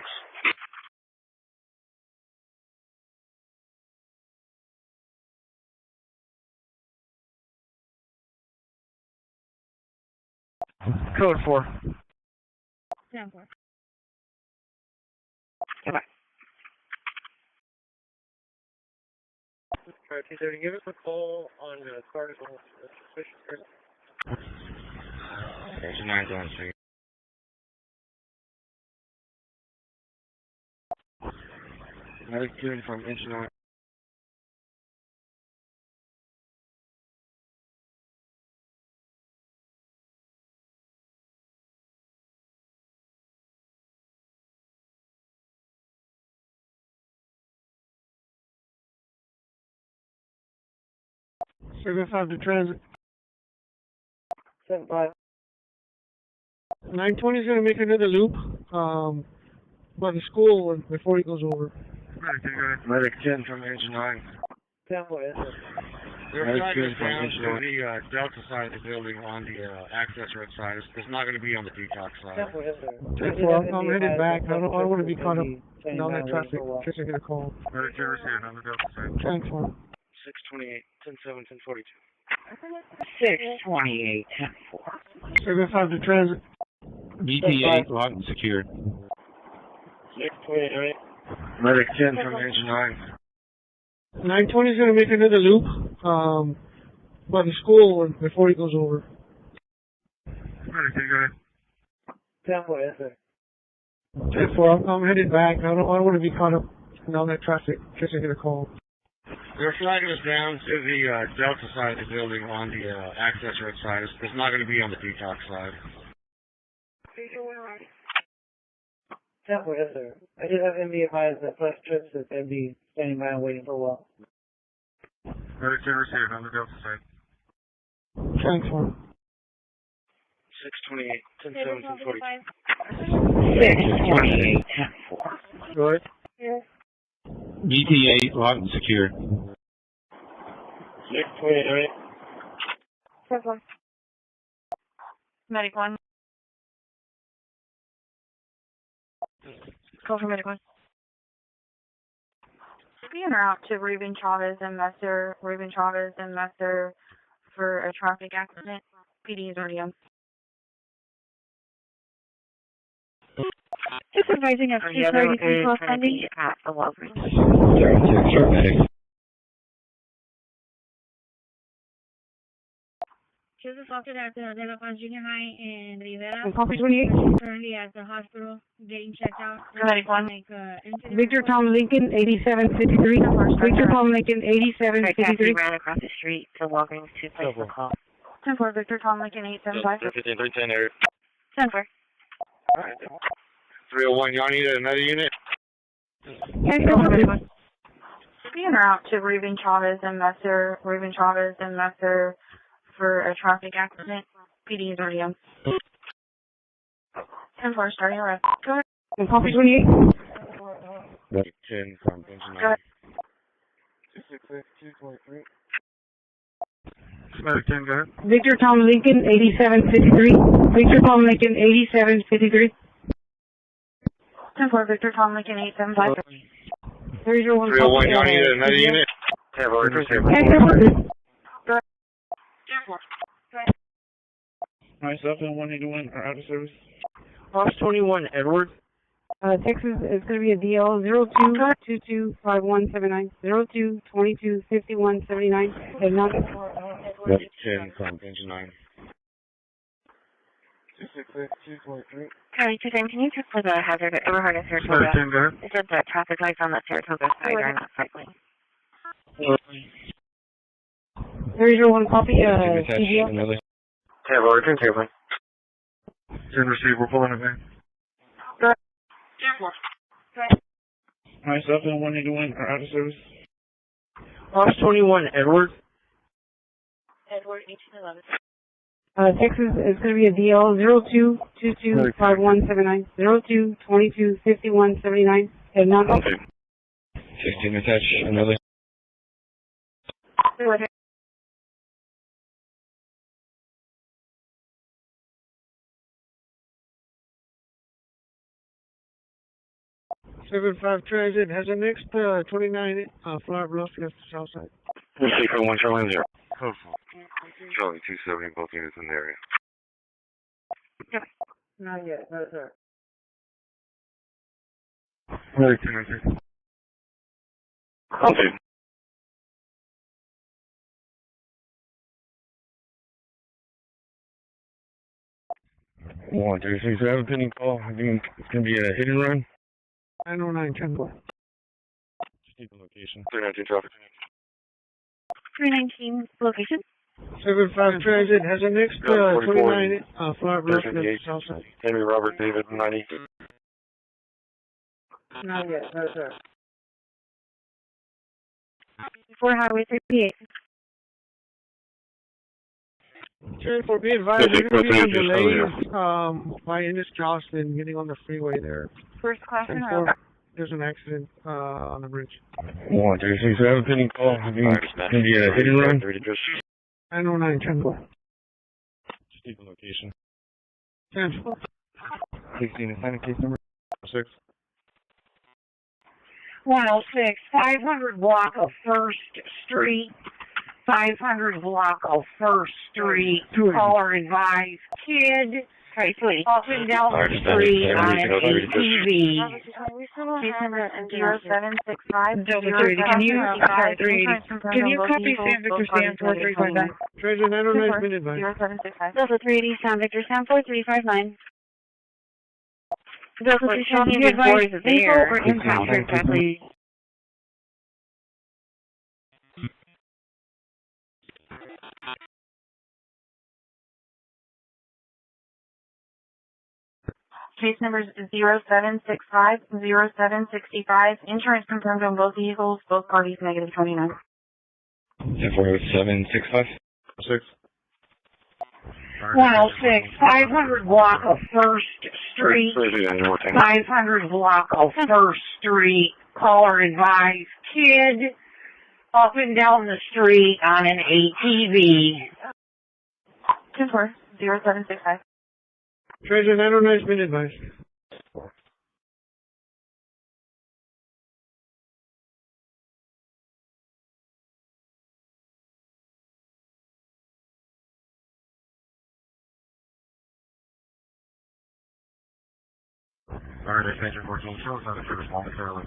Code 4. 10-4. Goodbye. 230, give us a call on the article suspicious. Engine 9 going straight. Medic 2 from engine 9. Service out to transit. 7-5. 920 is going to make another loop by the school before he goes over. Medic 10 from engine 9. 10-4, yes, sir. Their flag is down to the Delta side of the building on the access road side. It's not going to be on the detox side. I'm headed back. I don't want to be caught up in all that traffic. Just to get a call. Right there, on the Delta side. Thanks, man. 628, 10-7, 10-42. 628, 10-4. 75 to transit. BT8 locked and secured. 628. Medic 10 from engine 9. 920 is going to make another loop by the school before he goes over. Medic 10, go ahead. 10-4, yes, sir. 10-4, I'm headed back. I don't want to be caught up in all that traffic. Just to get a call. Their flag is down to the Delta side of the building on the access road side. It's not going to be on the detox side. 10-4, yes, sir. I just have MB advised that plus trips that they'd be standing by and waiting for a while. Medic 10 received on the Delta side. Thanks, man. 628, 10-7, 10-42. 628, 10-4. Go ahead. Yeah. BT8 locked and secured. 628. 10-4. Medic 1. Call for Medic 1. Be en route to Reuben Chavez and Messer for a traffic accident. PD is already on. Just advising us to target control funding at the Walgreens. Joseph Walker at the De La Paz Junior High in Rivera. Copy 28. Currently at the hospital, getting checked out. Medic 1. Victor Tom Lincoln, 8753. Victor Tom Lincoln, 8753. Ran across the street to Walgreens to place the call. 10-4, Victor Tom Lincoln, 875. 15-310 area. 10-4. 301, y'all need another unit? Be en route to Reuben Chavez and Messer for a traffic accident. PD is already on. 10-4, starting arrest. Go ahead. Copy 28. Medic 10 from engine 9. Go ahead. 266, 223. Medic 10, go ahead. Victor Tom Lincoln, 8753. Victor Tom Lincoln, 8753. 10-4, Victor Tom Lincoln, 875. 301, y'all need another unit? Myself and 181 are out of service. Boss 21, Edward. Texas is going to be a DL 02225179. 02225179. And not. Medic 10 from engine 9. 266, 223. County 2 can you check for the hazard overheard at Saratoga? Medic 10, go ahead. It said that traffic lights on the Saratoga side are not cycling. 301, copy. CGL. 10 Roger, 10 Taylor. 10 receive, we're pulling it back. Myself and 181 are out of service. Boss 21, Edward. Edward, 1811. Texas is going to be a DL 02225179. 02225179. And not. 16 attach, another. Go ahead. Seven 5 Transit has the next 29 Flower Bluff, just the south side. Receive for 1 Charlie 0. Charlie 270, both units in the area. Not yet, no sir. Medic 10, I think. Okay. One, 2, 6, 7, pending call. It's going to be a hit and run. 909, 10-4. Just the location. 319 traffic. 319, location. 7-5 Transit has the next 29 Flower Bluff, just the south side. Henry Robert David 90. Not yet, no sir. 4 Highway 38. For be advised, we're going to be on delays by Ennis Jocelyn getting on the freeway there. First class in There's an accident on the bridge. 1367, pending call. Maybe a hit and run. 909, 10-4. State the location. 10-4. 16 assigned case number 6. 106, 500 block of 1st Street. 500 block of 1st Street. Caller advised. Kid. Up and down the street on an ATV. Case number 0765. Delta 30, can you copy San Victor Sam 4359? Treasure 909 been advised. 0765. Delta 380, San Victor Sam 4359. Delta 380, can you advise vehicle or impound exactly? Case numbers 0765, 0765. Insurance confirmed on both vehicles. Both parties negative 29. 765. 6. 106, 500 block of 1st Street. 500 block of 1st Street. Caller advised. Kid up and down the street on an ATV. 10-4, 0765. Treasure 909 been advised. Alright, extension 14, show us how to service momentarily.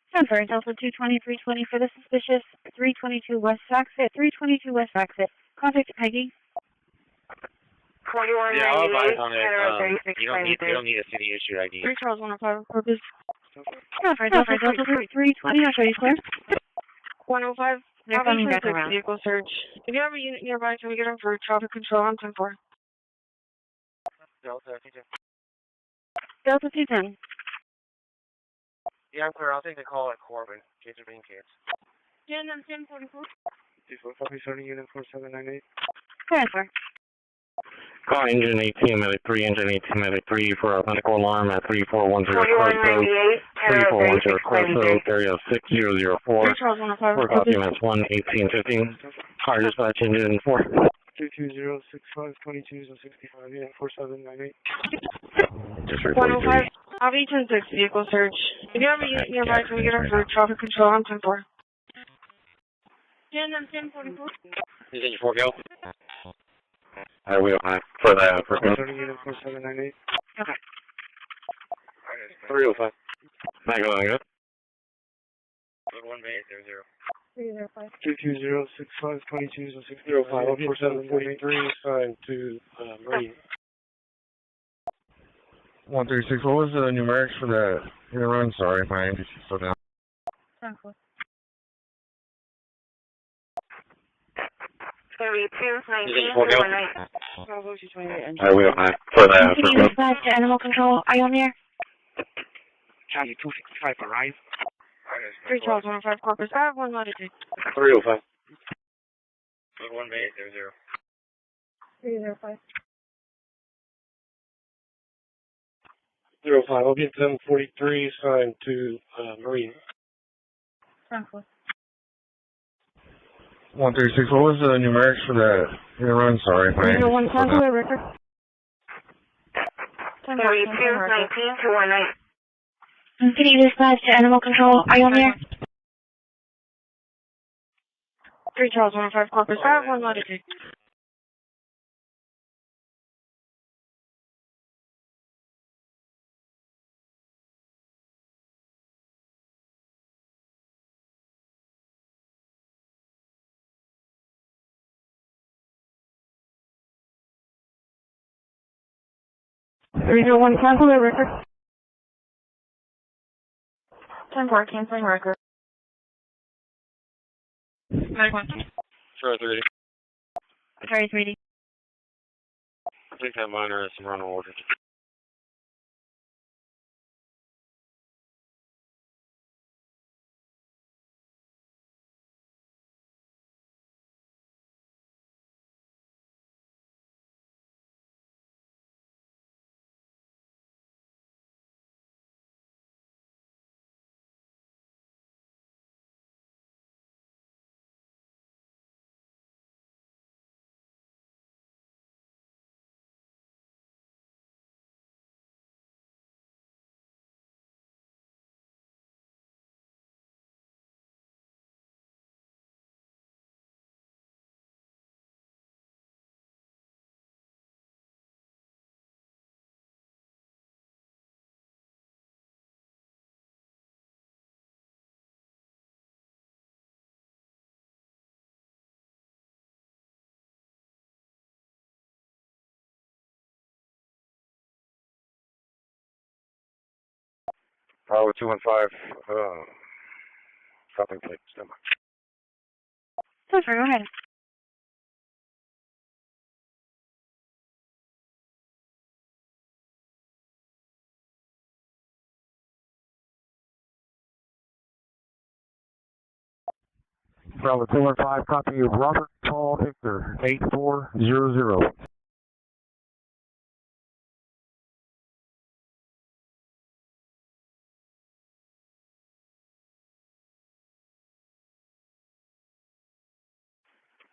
10-4, Delta 220, 320 for the suspicious 322 West Exit, 322 West Exit. Contact Peggy. 4198. Yeah, I'll advise on it. You don't need a city issued ID. 3 Charles 105, corpus. 10-4, Delta 320, I'll show you clear. 105. They're coming back around. Vehicle search. If you have a unit nearby, can we get them for traffic control on 10-4? Delta 210. Delta 210. Yeah, I'm clear. I'll take the call at Corbin. Kids are being kids. Yeah, and then 1044. 24 starting unit 4798. 10-4. Call engine 18 medic 3, engine 18 medic 3 for a medical alarm at 3410 Corso, 3410 Corso, area 6004. For documents 11815. Car dispatch engine 4. 22065 2265, yeah, 4798. 105. I'll be 106, vehicle search. If you have a unit nearby, can we get them for traffic control on 10-4? Yeah, and then 1044. Is it your 4 go? We don't have for that. For starting unit 4798. Okay. 305. Not going good. 1 Bay 00. 305. 22065 2265, 4743, signed to Marine. 136. What was the numerics for that hit and run? Sorry, my English is so down. 10-4. 3219. We don't have for that. Can you dispatch to animal control? Are you on there? Charlie 265, arrive. 3 Charles 105, corpus. I have 1 latitude. 305. 1 Bay 00. 305. 05, I'll get 743, signed to Marine. 10-4. 136. What was the numerics for that hit and run? Sorry, my English is so down. record. 3219 to 19. Can you dispatch to animal control? Are you on there? 3 Charles 105, corpus. I have 1 latitude. One cancel the record. 10-4, canceling record. 91. Sure, 30. Sorry, 3D. I think that minor has some run orders. Bravo 215, stopping plate, stand by. That's right, go ahead. Bravo 215, copy of Robert Paul Victor, 8400.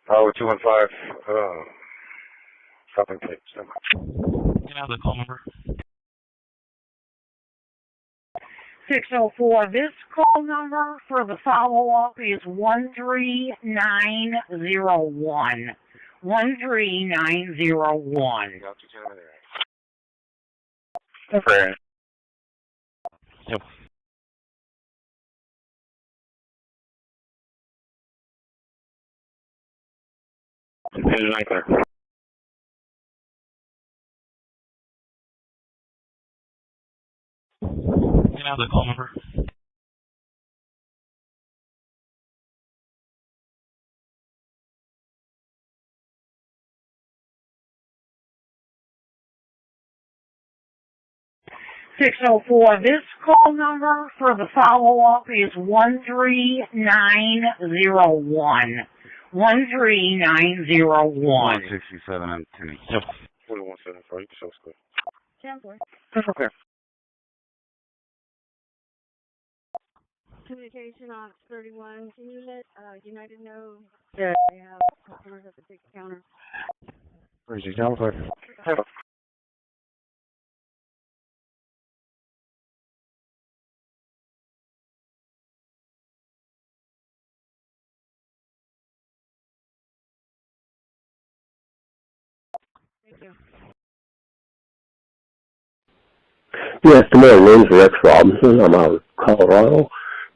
Bravo 215, stopping plate, stand by. Can I have the call number? 604. This call number for the follow-up is 13901. 13901. Okay. Yep. Engine light clear. Can I have the call number? This call number for the follow-up is 13901. 13901. 167 and Timmy. Yep. 4174, you can show us clear. 10-4. That's okay. Communication Ops 31. Can you let United know that they have customers at the ticket counter? Where's he down for? Thank you. Yes, good morning. My name's Rex Robinson. I'm out of Colorado.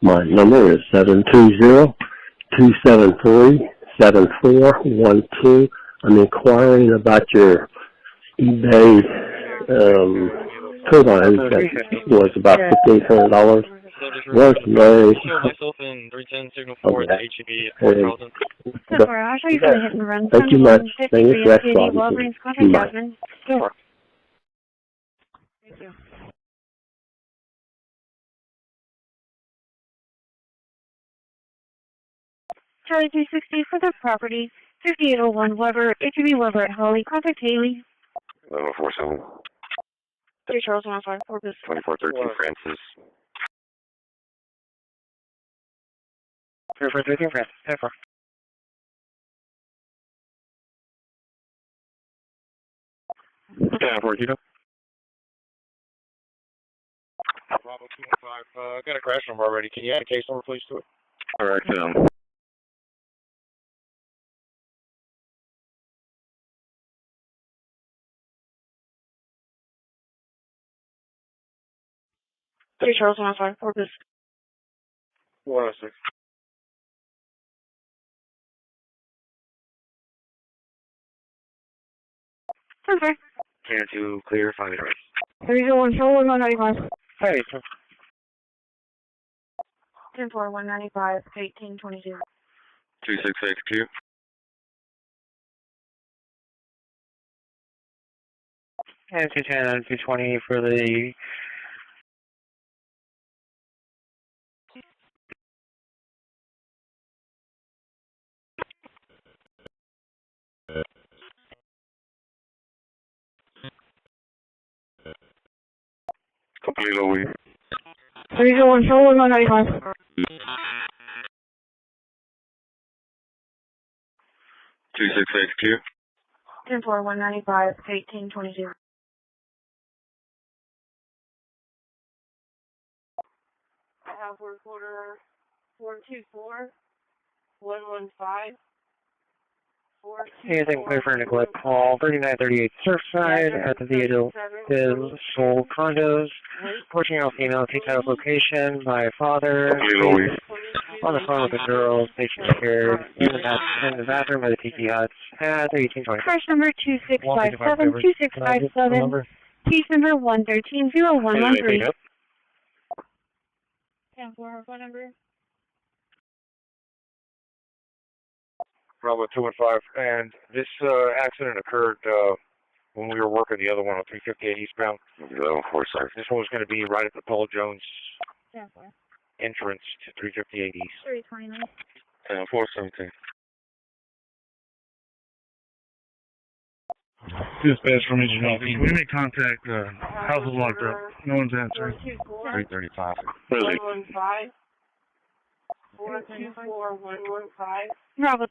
My number is 720-273-7412. I'm inquiring about your eBay turbine that was about $1,500. Where's Mary? Myself in 310 signal 4 at the HEB at 4000. I'll show you for the hit and run. Thank you much. Thank you, Rex Robinson. Bye. Thank you. Charlie 360 for the property. 5801 Weber, HEB Weber at Holly. Contact Haley. 1147. 3 Charles 105 Corpus. 2413 Francis. 2413 Francis. 10-4. Yeah, for you. Bravo 215. Got a crash number already. Can you add a case number, please, to it? All right, Three Charles 105 Corpus. 106. Okay. Clear to clear, 5 minutes. 301 Charlie 195. Hey, 10-4 195 1822. 2662. And 210 and 220 for the Complete low weed. 301 Charlie 195. 2662. 10-4 195 1822. I have work order 424 115 anything clear for neglect call 3938 Surfside at the Via del Sol condos. Approaching out female T-type location by father. On the phone with the girl, station scared. In the bathroom by the Tiki Huts at 1820. Crash number 2657 2657. Case number 1130113. 10-4, her phone number. Bravo 215, and this accident occurred when we were working the other one on 358 eastbound. 11-4, sir. This one was going to be right at the Paul Jones 10-4. entrance to 358 east. 329. 417. Dispatch from Engine LP. We make contact. House is locked up. No one's answering. 335. What is it? 424-115. Bravo.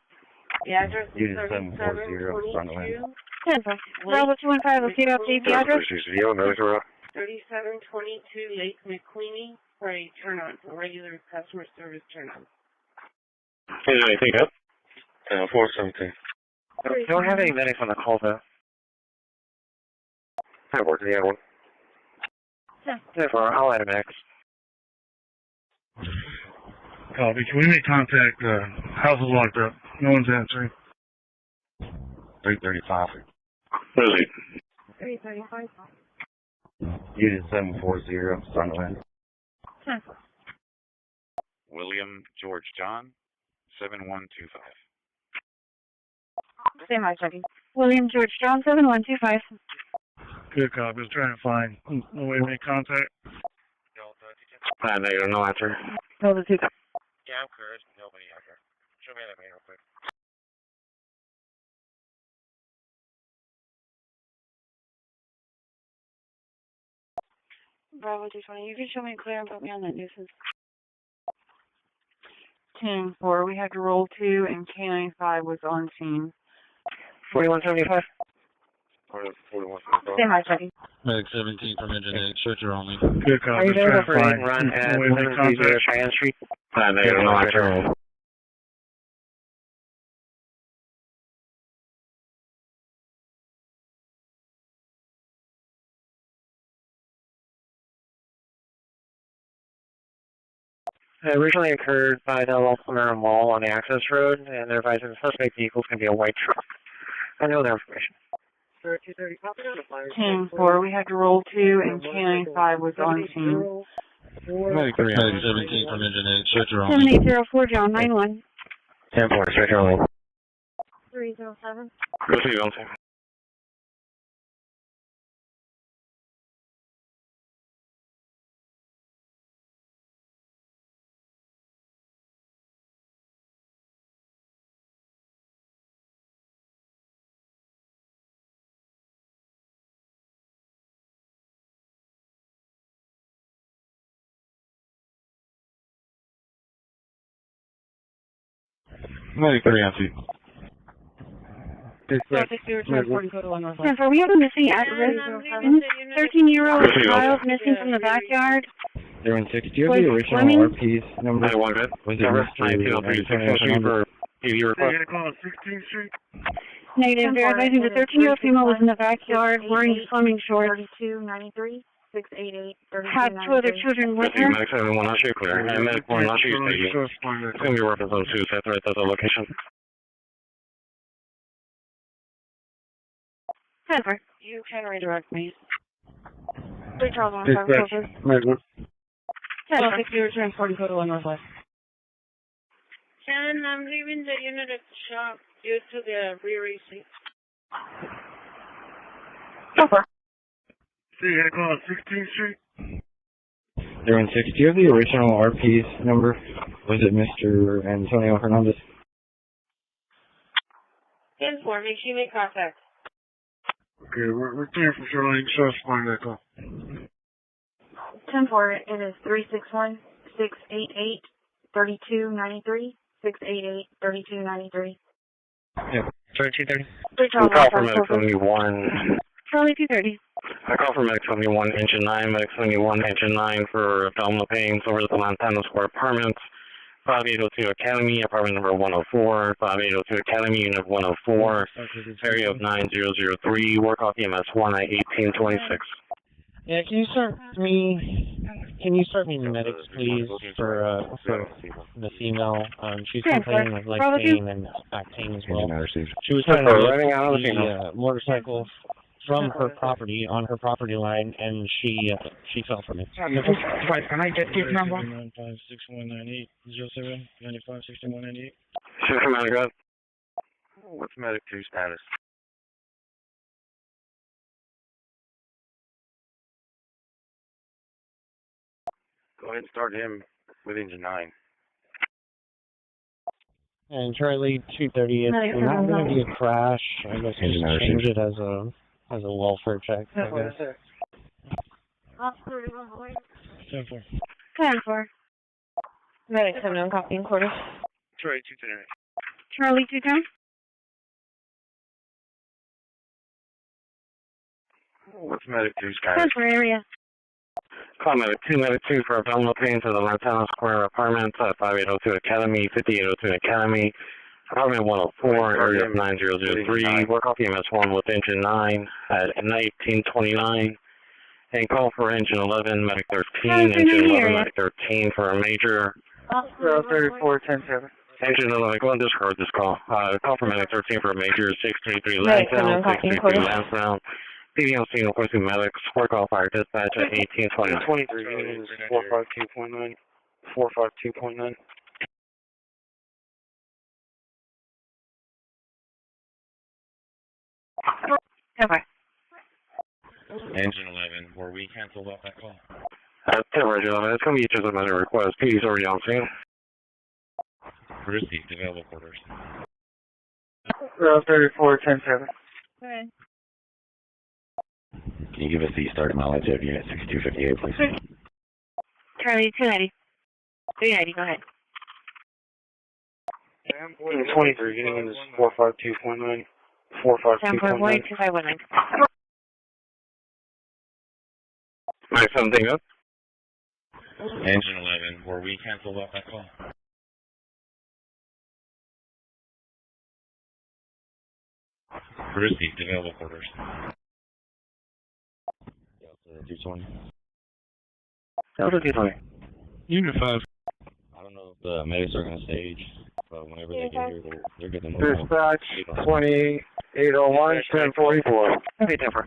The address is Unit 740, front line. 10-4. Bravo 215, let's see about the address. 3722 Lake McQueenie for a turn on, for regular customer service turn on. Is there anything up? 417. Don't have any medics on the call though. I worked the other one. Therefore, I'll add a medics. Copy. Can we make contact? House is locked up. No one's answering. 335. What is it? 335. Unit 740, front line. 10-4. William George John, 7125. Same my checking. William George John, 7125. Good copy. I was trying to find no way to make contact. Negative, no answer. Delta 2. Yeah, I'm curious. Nobody out here. Show me that man real quick. Bravo 220. You can show me clear and put me on that nuisance. 10-4. We had to roll 2 and K95 was on scene. 4175. 4175. Same my checking. Medic 17 from Engine 8, searcher only. Good copy. Are you there for fine. run at No way to make 730 contact. Cheyenne Street? Negative, no answer. It originally occurred by the La Palmera Mall on the access road, and they're advising the suspect vehicle is going to be a white truck. I know their information. 10-4. We had to roll 2 and K95 was on scene. Medic 17 from Engine 8, searcher only. 7804 John 91. 10-4, stretch only. 307. Proceed, don't say. Medic 3 empty. 10-4. We have a missing at-risk 13-year-old child missing from the backyard. They're in 60. Do you have the original RP's number? I want it. Was it Mr. for PV request? Negative. They're advising the 13-year-old female was in the backyard wearing swimming shorts. 3293 688 Had 2 other children with her. Medic 71, not shoot clear. And Medic 1, not shoot staging. It's going to be working zone 2, so that's right, that's the location. 10-4. You can redirect me. 3 Charles 1-5. 10-4. If you return 40 code 1 Northwest. Shannon, I'm leaving the unit at the shop due to the rear AC. 10-4. See, I call it 16th Street. They're in 60. Do you have the original RP's number? Was it Mr. Antonio Hernandez? 10-4, make sure you make contact. Okay, we're clear for Charlie. Show spine that call. 10-4. It is 361-688-3293. 688-3293. Yeah, 3230. We call for Medic 71. Charlie 230. I call for Medic 71, Engine 9, Medic 71, Engine 9 for abdominal pains over at the Montana Square Apartments. 5802 Academy, apartment number 104. 5802 Academy, unit 104. Area of 9003. Work off EMS 1 at 1826. Yeah, can you start me medics, please, for the female? She's complaining of leg pain and back pain as well. She was trying to lift the motorcycle from her property, on her property line, and she fell from it. Can I get his number? 956-198-07-95-6198. Sure, Commander, go ahead. What's medic 2 status? Go ahead and start him with engine 9. And Charlie 230, it's not going to be a crash. I guess we just change it as a welfare check, I guess. 10-4. 10-4. Medic 7 copying quarters. Charlie 210. Charlie 210. What's medic 2 status? 10-4 area. Call medic 2 for abdominal pain to the Lantana Square Apartments at 5802 Academy, 5802 Academy, apartment 104, area 9003. Work off EMS 1 with engine 9 at 1929. And call for engine 11, medic 13, engine 11, medic 13 for a major. 34-10-7. Engine 11, go and discard this call. Call for medic 13 for a major, 633 Lansdowne, 633 Lansdowne. PD on scene, requesting medics, work off fire dispatch at 1829. 23 units, 452.9. 452.9. Okay. Engine 11, were we canceled off that call? 10 Roger 11, it's going to be just a matter of request. PD's already on scene. Received, available quarters. 34-10-7. Okay. Can you give us the start mileage of unit 6258, please? Charlie 290. 390, go ahead. 23 units, 452.9. 452.9. 2519. Nice, something up. Engine 11, were we canceled off that call? Received, available quarters. 220. Delta 220. Unit 5. I don't know if the medics are going to stage, but whenever they get here, they're going to move. Dispatch 2801, 1044. Okay, 10-4.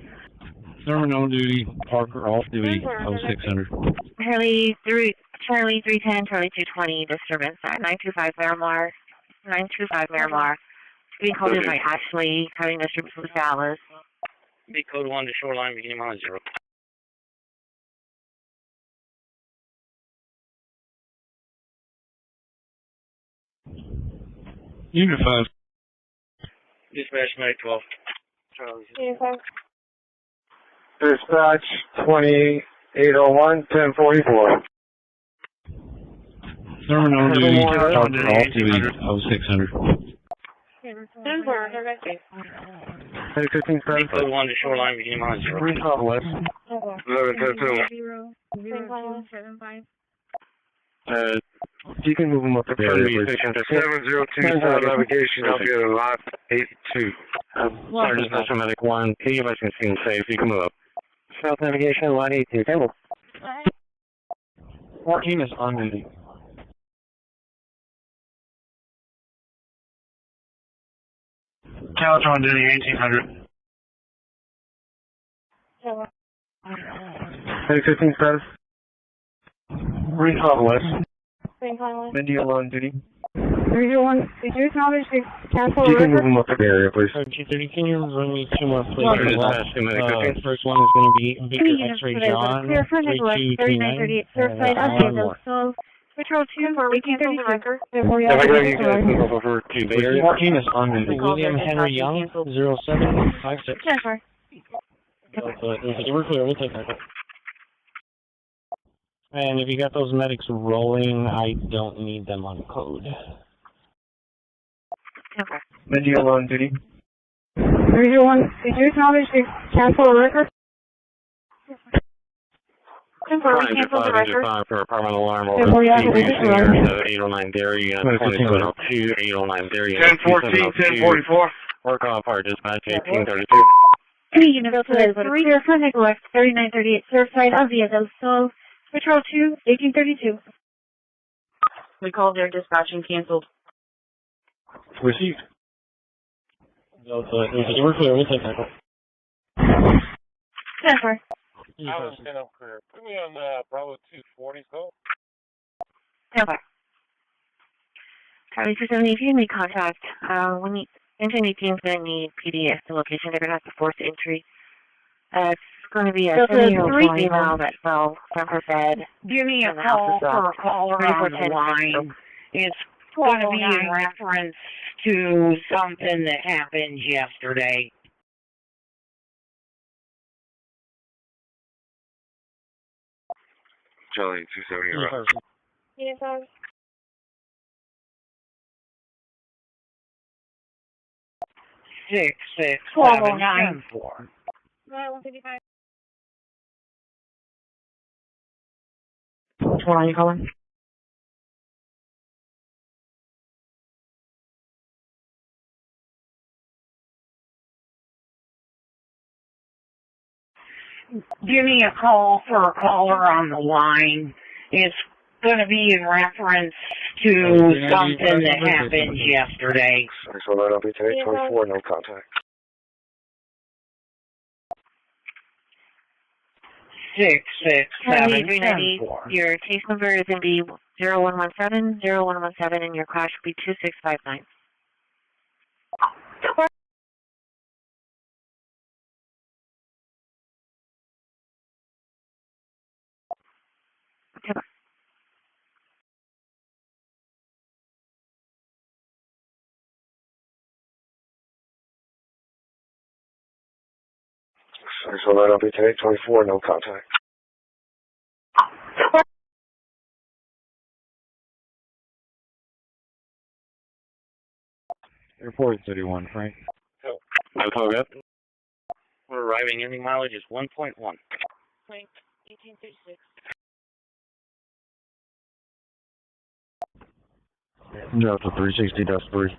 Thurman on duty, Parker off duty, 0600. Charlie 310, Charlie 220, disturbance at 925 Miramar. 925 Miramar. Being called in by Ashley, having disturbance with Dallas. Be code 1 to shoreline, beginning on 0. Unit 5. Dispatch medic 12. Unit 5. Dispatch 2801, 1044. Thurman on duty, Parker off duty, 0600. 10-4, okay. 15 Be code 1 to shoreline, beginning on 0. Green Southwest. 1122. You can move them up to 7027 navigation. I'll be at lot 82. Sorry, Dispatch Medic 1. Can you guys can see him safe? You can move up. South navigation, lot 82. Table. 14 is on duty. Couch on duty, 1800. 15 status. Green Southwest. India on duty. 301, did you acknowledge the cancel You can move them up to the area, please. 230, can you run me 2 more, please? First one is going to be Victor X-Ray John, 3229. One more. So, Patrol 2, we cancel the record. If I go, you guys move over to Bay Area. 14 is on duty. William Henry Young, 0756. Jennifer. We're clear, we'll take that. And if you got those medics rolling, I don't need them on code. Okay. India on duty. 301, did you acknowledge the cancel the record? Temporary cancel the record. 5 for apartment alarm over 809 Dairy, 2702, 809 Dairy, 1014, 1044. Work off our dispatch, 1832. Any unit to the 3 for neglect, 3938, Surfside of vehicle, so Patrol 2, 1832. We called their dispatch and canceled. Received. We're clear, we'll take that. Denver. I was stand up clear. Put me on Bravo 240, go. Denver. Charlie 270, if you need contact, when you, engine 18 is going to need PDS to location. They're going to have to force entry. It's going to be a 7-year-old female that fell from her bed. Give me a call for a caller on the line. It's going to be in reference to something that happened yesterday. Charlie 270, right? Yes, sir. 66794. 155. Which one are you calling? Give me a call for a caller on the line. It's going to be in reference to something that happened yesterday. So right, I'll be today, 24, no contact. 66794. Your case number is going to be 0117, 0117, and your crash will be 2659. Okay, bye. So right, I'll be today, 24, no contact. Airport 31, Frank. I'm coming up. We're arriving, ending mileage is 1.1. Frank, 1836. Delta 360-3.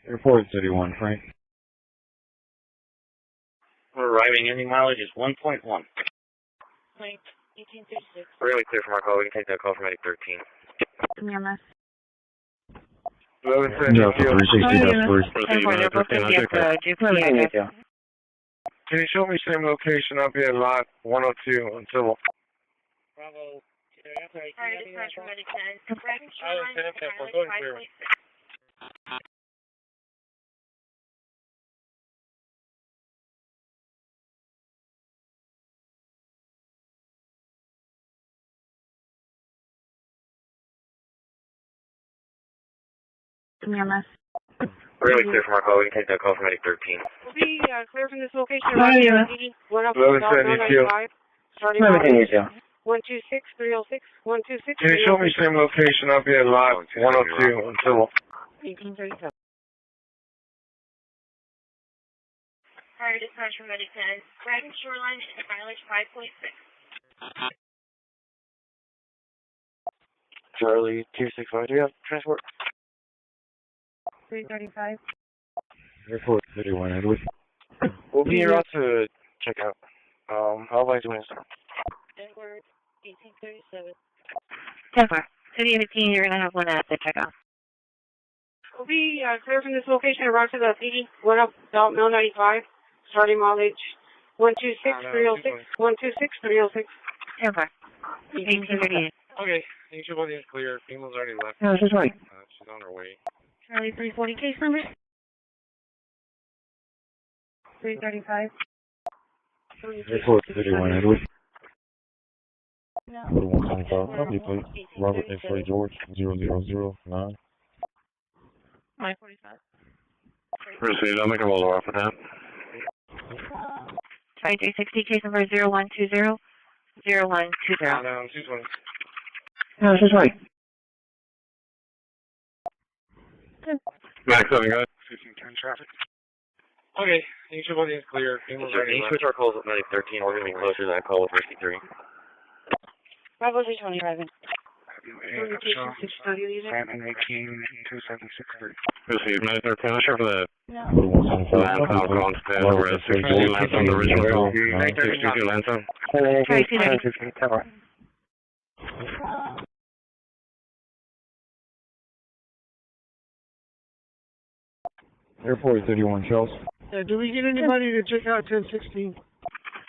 Airport 31, Frank. We're arriving, ending mileage is 1.1. Frank, 1836. Really clear from our call. We can take that call from 813. EMS. Delta 360-3. Can you show me same location? I'll be at lot 102 until. Bravo. EMS. Really clear from our call. We can take that call from 813. We'll be clear from this location. Starting on 126 306 126. Can you show me same location? I'll be at lot 102 until. 1837. Prior dispatch from Medic 10. Dragon Shoreline, mileage 5.6. Charlie 265. Do you have transport? 335. Airport 31, Edward. We'll be here out to check out. How am I doing this? Edward 1837. Denver. City of 18, you're going to have one at the checkout. We'll be clear from this location around to the PD, 1 up, Mill 95, starting mileage 126 306, 126 306. Denver. 1838. Okay, everybody is clear. Female's already left. No, this is right. She's on her way. Charlie 340, case number? 335. Airport 31, Edward. Number 125, copy plate. Robert X-Ray George, 0009. 945. Proceed, I'll make a roll off of that. Charlie 360, case number 0120. 0120. No, this is right. Max 7, guys. 1510 traffic. Okay, everybody is clear. Female's Can already you left. switch our calls at 913? We're going to be closer to that call with 53. Bravo 320 driving. Upshaw, Stanton 18, 2763. Received 913. I'm sure for the land call on stand over at 16 lands on the original call. 62 lands on. Airport 31 Shells. Do we get anybody to check out 1016?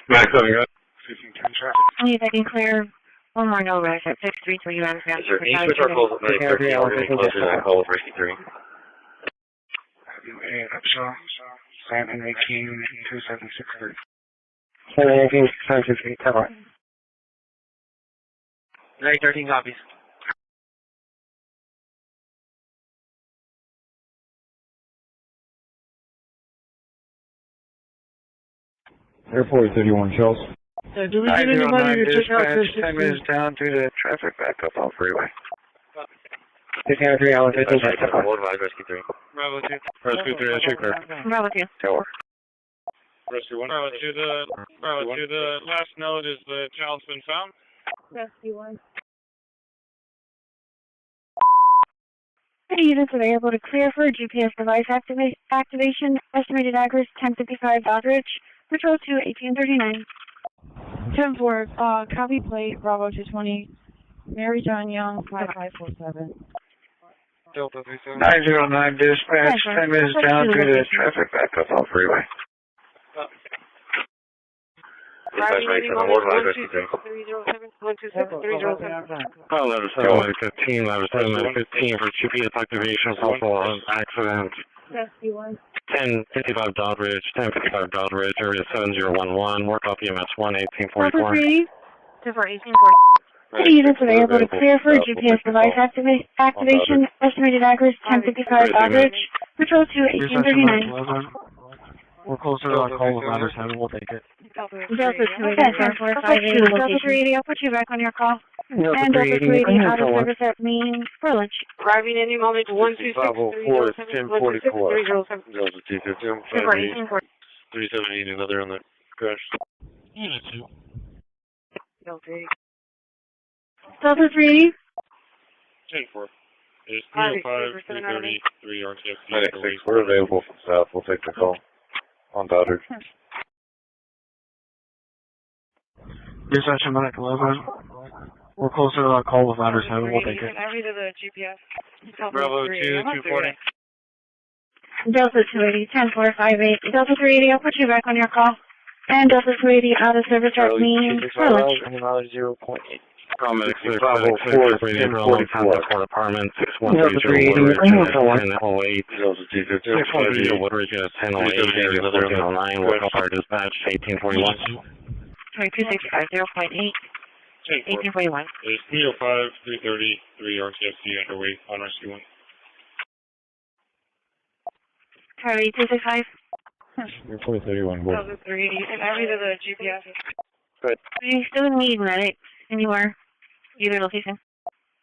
Max coming up. 1510 traffic. Need I can clear one more no rush at 633 round ground. Sir, can you switch our calls with 913? We're getting closer to that call with Risky 3. Upshaw, Stanton 18, 2763. 718, 763, tower. 913 copies. Airport 31 Shells. Do we get anybody to check out 10 minutes 1016? down through the traffic backup on freeway. 603 hours, Rescue 3. Bravo 2. Rescue 3, that's clear. Bravo 2. Tower. Rescue 1. Bravo 2, the last note is the child's been found. Rescue 1. Any units available to clear for GPS device activation. Estimated address 1055 Doddridge. Patrol 2 1839. 10-4, copy plate, Bravo 220, Mary John Young, 5547. Delta 37. 909 dispatch, 10 minutes down through the traffic backup on freeway. Dispatch ready for the ward line, Risky 3. 126-307. Oh, letter 7, 15, letter 7, 15 for GPS activation, possible accident. Rescue 1. 1055 Doddridge, 1055 Doddridge, area 7011, work off EMS 1, 1844. 1840. Any units available to clear for GPS device activation. Estimated address 1055 Doddridge. Patrol 2 1839. We're closer to our call with Ladders Head, we'll take it. Delta 280. Delta 380, I'll put you back on your call. And Delta 280 out of service at Main for lunch. Arriving any moment, 126-307. 1044. Delta 250. 378, another on the crash. Unit 2. Delta 380. 10-4. There's 305, 330, 3 RTFC. Medic 6, we're available from south. We'll take the call on Doddridge. Dispatch and Medic 11. We're closer to our call with Ladders Head, we'll take it. Every to the GPS. Bravo 2, 240. Delta 280, 10458. Delta 380, I'll put you back on your call. And Delta 280 out of service at Main for lunch. Mileage 0.8. Medic 6, Medic 6, reading for long time support apartment, 6130 Woodridge, 1008. 6130 Woodridge, 1008, area 1409, work off our dispatch, 1841. 2265, 0.8. 1841. There's 305, 330, 3 RTFC underway on Rescue 1. Charlie 265. Airport 31 board. Delta 380, and every to the GPS. Good. We still need medics anywhere, either location.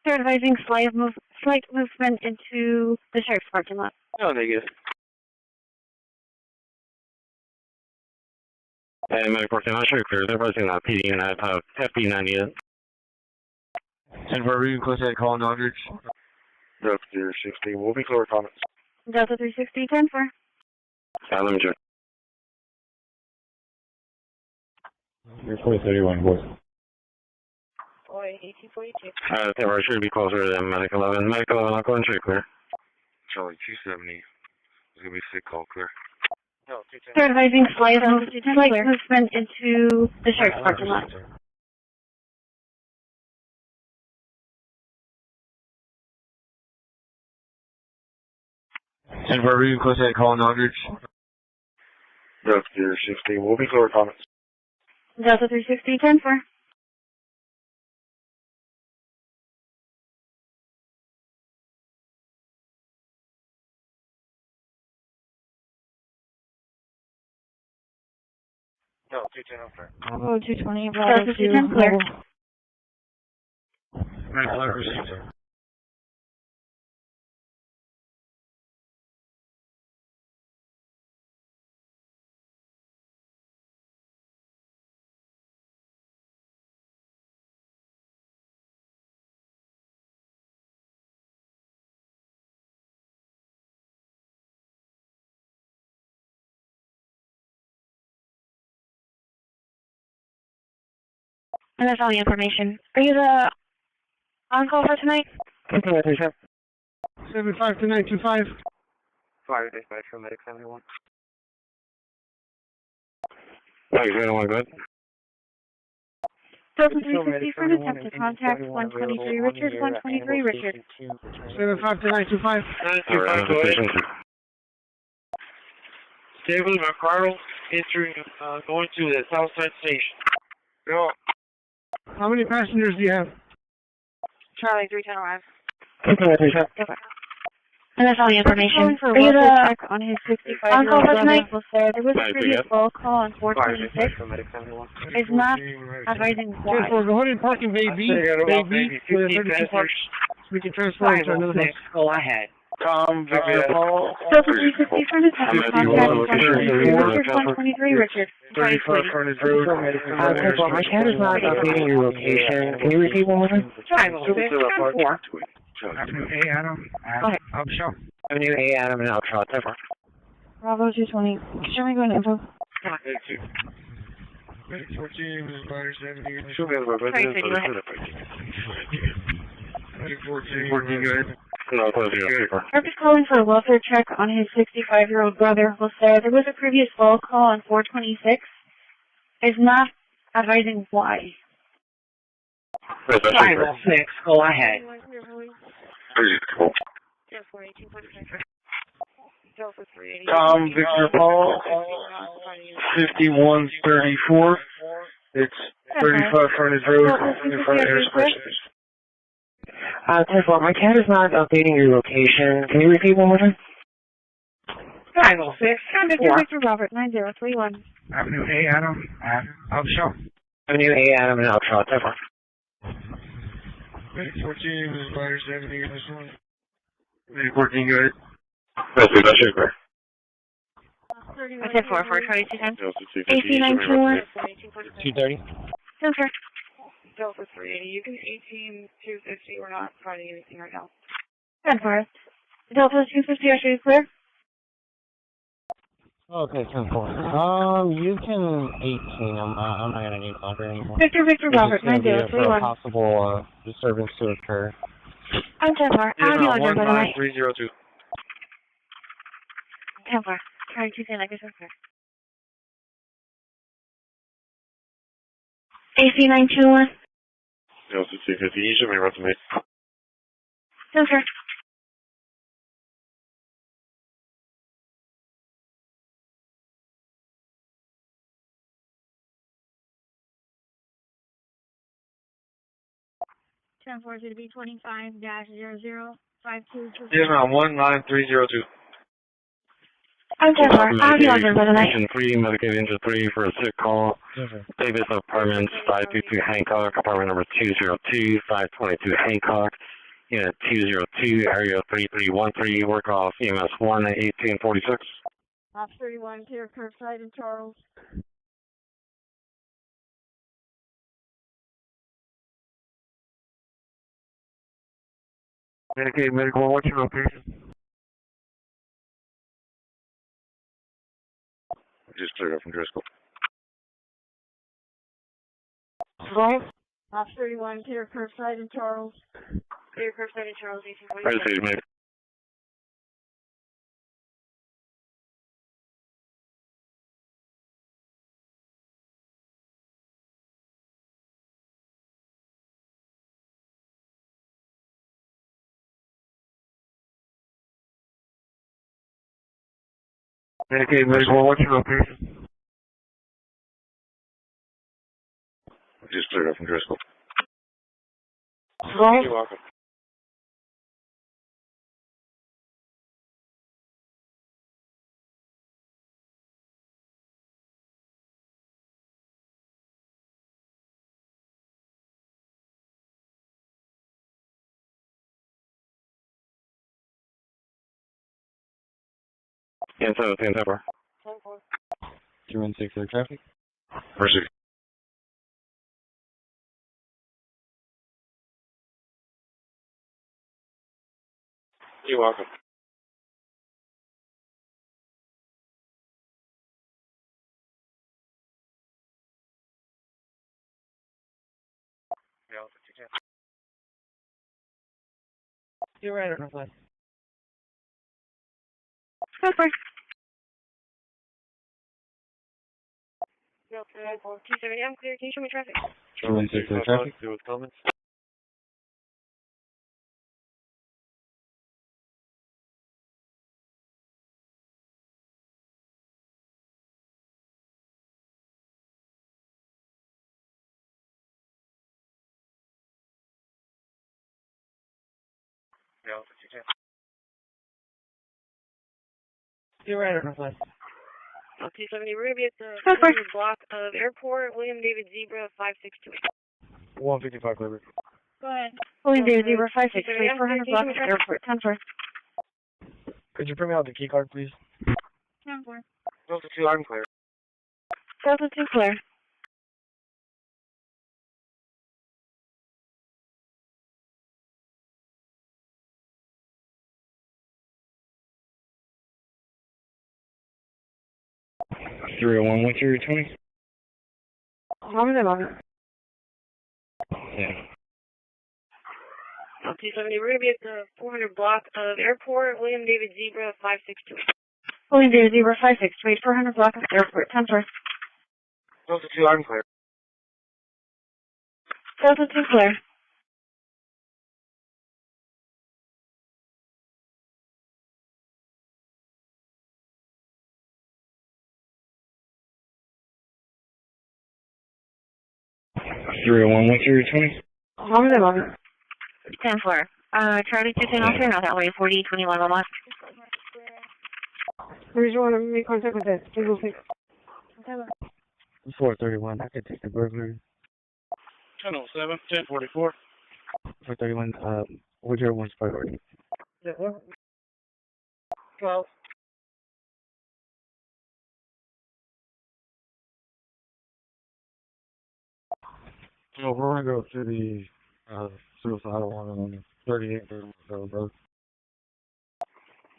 They're advising slight movement into the sheriff's parking lot. No, negative. And Medic 14, I'm sure clear. They're advising PD and FB98. And for reading close to call on Doddridge. Delta 360, we'll be clear comments. Delta 360, 10-4. Let me check. Airport 31 board. 1842. They should be closer than Medic 11. Medic 11, I'll go and check clear. Charlie 270. There's going to be a sick call clear. No, They're advising slight movement into the sheriff's parking lot. And for reading close to call on Doddridge. Delta 360, we'll be clear comments. Delta 360, 10-4. No, 210, Oh, 220, Delta 210, clear. Medic 11 received, sir. And that's all the information. Are you the on-call for tonight? 752925. Fire dispatch from Medic 71. Medic 71, go ahead. Delta 360 for an attempt to contact 123 Richard, 123 Richard. 752925. Stable Ricardo entering, going to the Southside Station. Go. How many passengers do you have? Charlie 310 arrive. And that's all the information. For Are you the check on his 65 on-call for tonight? There was a previous call on 426. It's not advising why. Okay, so go ahead and park in Bay B. Bay B. We can transfer it to another house. Go ahead. Victor Paul. Delta 360 for an attempt to contact 123 Richard, 123 Richard. My cat is not updating your location. Can you repeat one more time? Avenue A, Adam. Upshaw. Avenue A, Adam, and Upshaw. Bravo 220. Show me going info. Medic 14 is Fire 70. Show me over, but Medic 14, go ahead. I'm just calling for a welfare check on his 65-year-old brother, Jose. There was a previous call on 426. It's not advising why. 506, go ahead. Victor Paul, 5134. It's 35 Furnace Road, in front of Air Specialist. 10-4, my cat is not updating your location. Can you repeat one more time? 506, Victor Robert 9031. Avenue A, Adam. Upshaw. Avenue A, Adam, and Upshaw. 10-4. Medic 14 is Fire 70 in this one. Medic 14, go ahead. I said 422 times. AC 921. 230. Okay. Delta 380. You can 18250. We're not finding anything right now. 10-4. Delta 250, are you clear? Okay, 10-4. You can 18. I'm not gonna need longer anymore. Victor Robert 9031. Possible disturbance to occur. I'm 10-4. I'll be on by the night. 19302. 10-4. Trying to say like this. AC 921. Delta 250, you should be right to me. Okay. Ten four to be 25-0052. 19302. I'm 10-4. I'll be on by the night. Engine 3, medicated engine 3 for a sick call. Davis Apartments, 522 Hancock, apartment number 202, 522 Hancock, unit 202, area 3313, work off EMS 1 at 1846. Off 31, clear curbside in Charles. Medicated medical, what's your location? Just cleared up from Driscoll. Off 31, clear curbside in Charles. Clear curbside in Charles, 1846. Medicated medical. Medicated medical, what's your location? Just cleared up from Driscoll. You're welcome. Cancel, 10-4. 216 air traffic. Mercy. You're welcome. You're right at Northwest. Copper. No, 270, I'm clear. Can you show me traffic? Charlie 6 clear traffic. With comments. You're right at Northwest. 270, we're going to be at the corner block of Airport, William David Zebra, 562. 155 Clear. Go ahead. William David Zebra 563, 400 block of Airport, 10-4. Could you print me out the key card, please? 10-4. Delta 2, I'm clear. Delta 2 clear. .301, what's your 20? How many of them? Yeah. 270, we're going to be at the 400 block of Airport, William David Zebra, 562. William David Zebra 563, 400 block of Airport, 10-4. Delta 2, I'm clear. Delta 2 clear. .301, what's your 20? How many of them? 10-4. Charlie 210 also not that way, 4021 on left. Where's you want to make contact with this? 306. 431, I could take the burglary. 1007, 1044. 431, whichever one's priority. 12. So we're going to go to the suicidal one on 38, bro.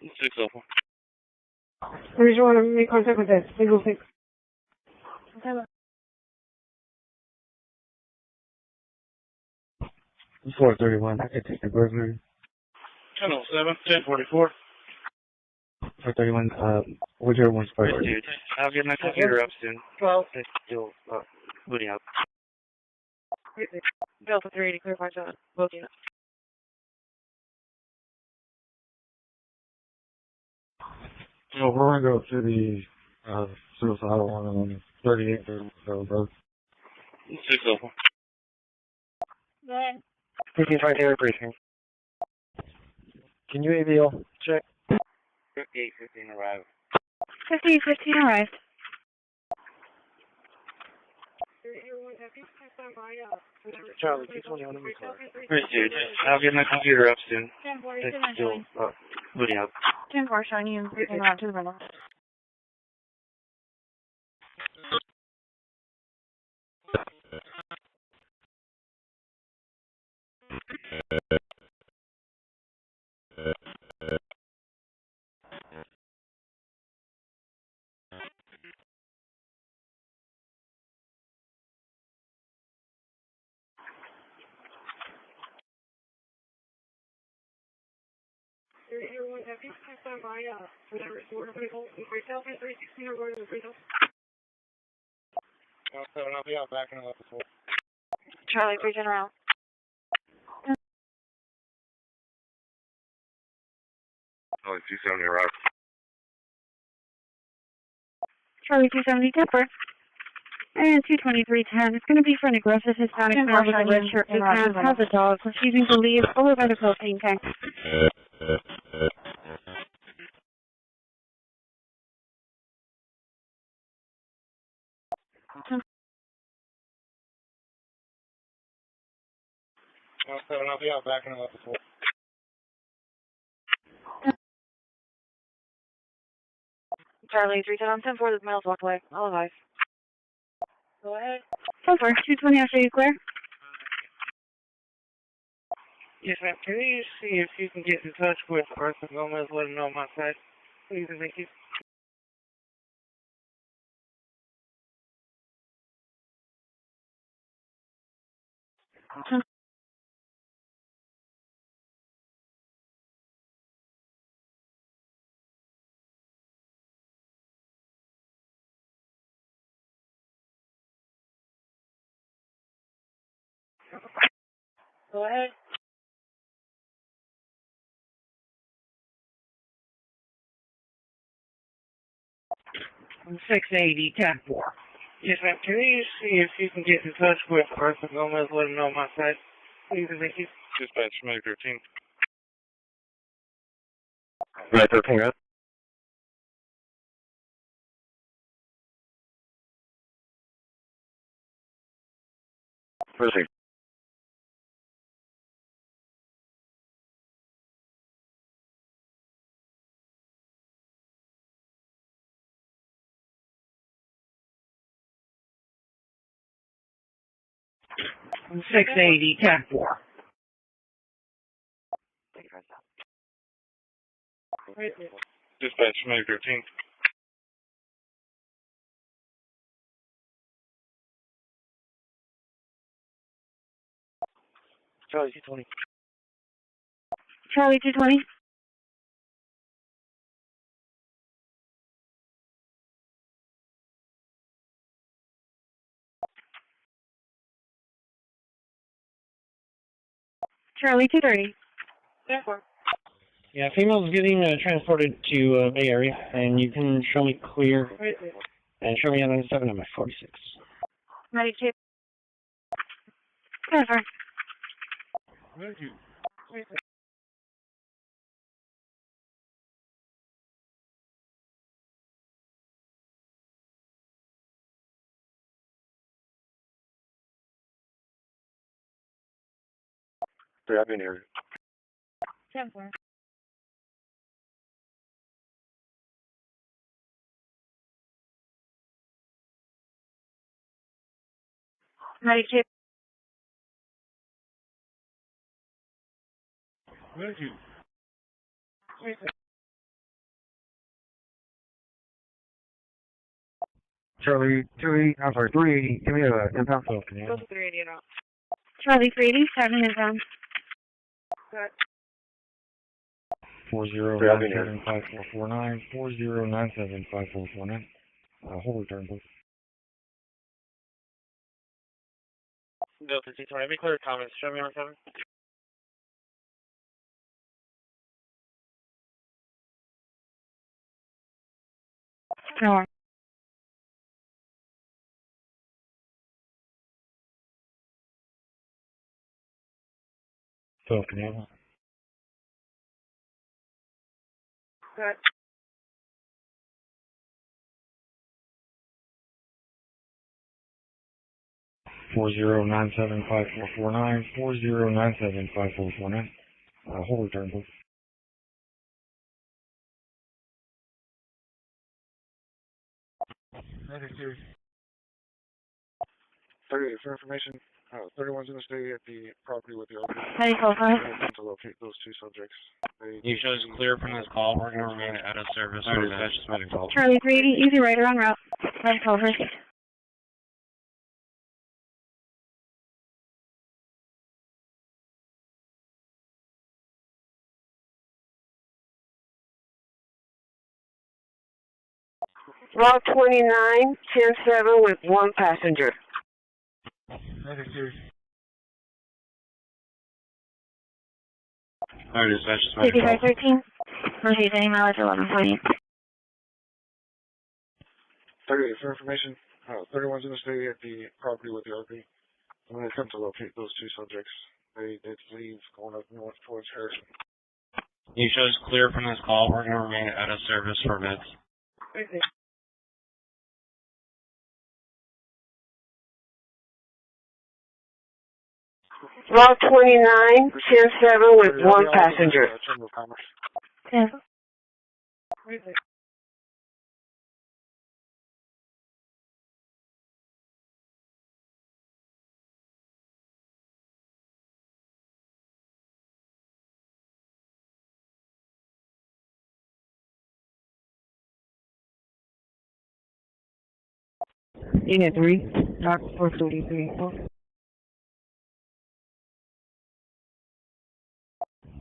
604. Where's you want to make contact with this? 306. 431, I could take the burglary. 1007, 1044. 431, whichever one's priority. Dude, I'll get my computer up soon. 12. It's still booting up. Delta 380, clear 57. Both units. So we're going to go to the suicidal one on 38, bro. 604. Go ahead. 15-5 Taylor briefing. Can you AVL check? 5815 arrived. 5815 arrived. Charlie, 221 to me. Dude, I'll get my computer up soon. 10-4, It's still booting up. 10-4 showing you en route to the rental. I'll be out back in 11-4. Charlie 3 around. Oh, 270 arrived. Charlie 270 Temper. And 22310. It's going to be for an aggressive Hispanic male with a red shirt, blue pants, has a dog, refusing to leave, over by the propane tank. I'll be out back in 11-4. Charlie 310 10-4, the males walked away. All advise. Go ahead. 10-4, 220 after you clear. Yes, ma'am. Can you see if you can get in touch with Arthur Gomez, let him know my side? Please and thank you. Go ahead. 680, 10-4. Yes, ma'am. Can you see if you can get in touch with Arthur Gomez, let him know my side? Please, and thank you. Dispatch, May 13. May 13, right? Proceed. I'm 680, 10-4. Dispatch, May 13. Charlie 220. Charlie 220. Charlie 230. Yeah, female's getting transported to Bay Area, and you can show me clear, and show me on 7 of my 46. 92. Over. Yeah, I've been here. 10-4. Ninety-two. Charlie 380, give me a impound phone. Go to 380 and out. Charlie 380, 7 inbound. 40975449, 40975449. Hold return, please. Delta 220, let me clear comments. Show me on 7. No. So, can you? Good. Four zero nine seven five four four nine 40975449. Hold return, please. For information, 31's going to stay at the property with the RP. How do you call for it? To locate those two subjects. You show us clear from this call. We're going to remain out of service. Charlie 380, easy rider on route. How do you call for it? Route 29, 10-7 with 1 passenger. 5513. Proceed to email at 11:20. For information, 31's going to stay at the property with the RP. When they come to locate those two subjects, they leave going up north towards Harrison. You show us clear from this call. We're going to remain out of service for bids. Route 29, 10-7 with 1 passenger. Yeah. Unit 3, Dock 433.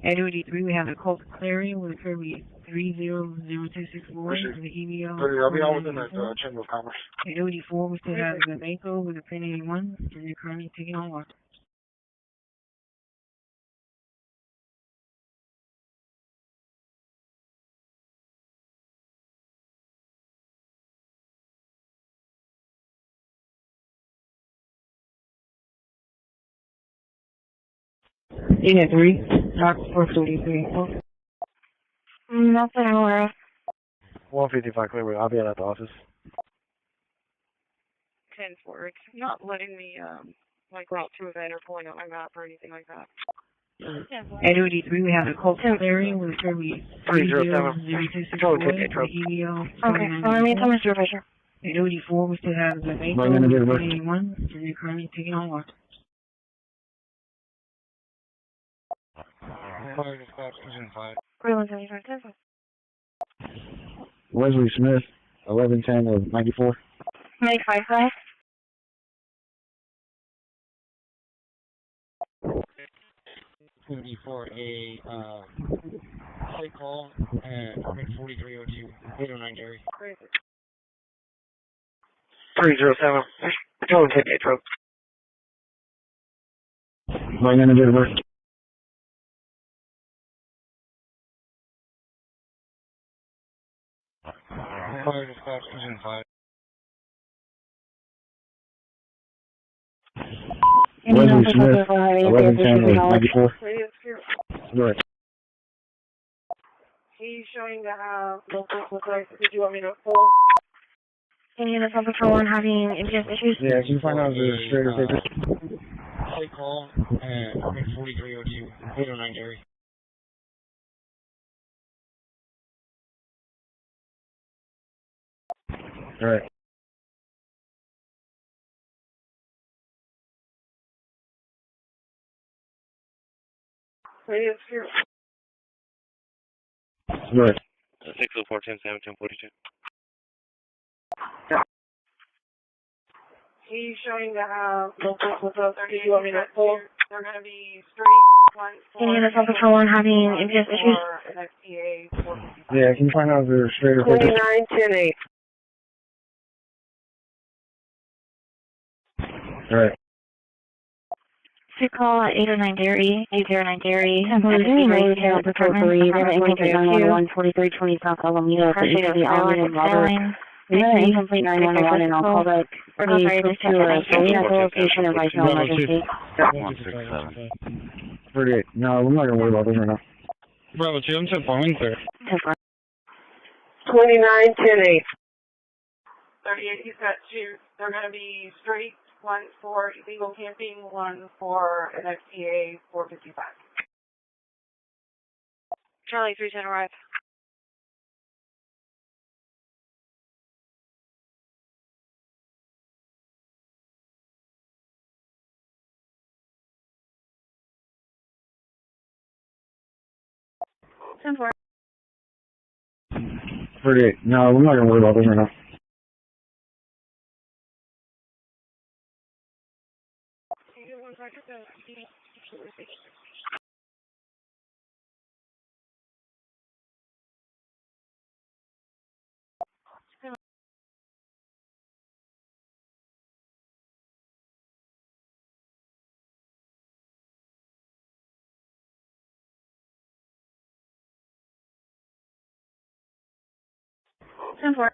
At OD3, we have the Colt Clarion with a Kirby 300264 for the EVO. I'll be out within that Chamber of Commerce. At OD4, we still have the Mako with a Pin 81, and they're currently taking on watch. In at 3, not 433. Nothing I'm aware of. 155 clear. I'll be at the office. 10-4. It's not letting me, like, route to event or pulling up my map or anything like that. At OD3, we have the Colt Clarion with a Kirby 300264 for the EVO. Okay, well, let me tell my supervisor. At OD4, we still have the Mako with a Pin 81, and they're currently taking on watch. Wesley Smith, 1110 of 94. Make 5-5. For a site call at 4302 809 Gary. 307. Control take Atro. Line in a bit of work. Fire dispatch, Precision 5. Wesley Smith, 1110 of 94. Right. He's showing to have local flights. Did you want me to pull? Can you get a Patrol 1 having MPS issues? Yeah, can you find out the straight or paper? Site call at 4302 809 Gary. All right. Radio Spirit. Right. 604 10 42. He's showing to have local flights. Did you want me to pull? They're going to be straight. Can you get a Patrol 1 having MPS issues? Yeah, can you find out the straight or paper? 2910-8. All right. Should call at 809 Dairy, 809 Dairy. Including Retail Department. They're incomplete 911 4320 South Alameda. Partially to the island and Robert. We have an incomplete 911 and I'll call back. Please switch to a Selena location and advise no emergency. 167. 38. No, we're not going to worry about this right now. Bravo 2, I'm 10-4, sir. 2910-8. 38, he's got 2. They're going to be straight. 1 for illegal camping, 1 for an FTA 455. Charlie 310 arrive. Ten 4. 38. No, we're not going to worry about this right now. Ten 4.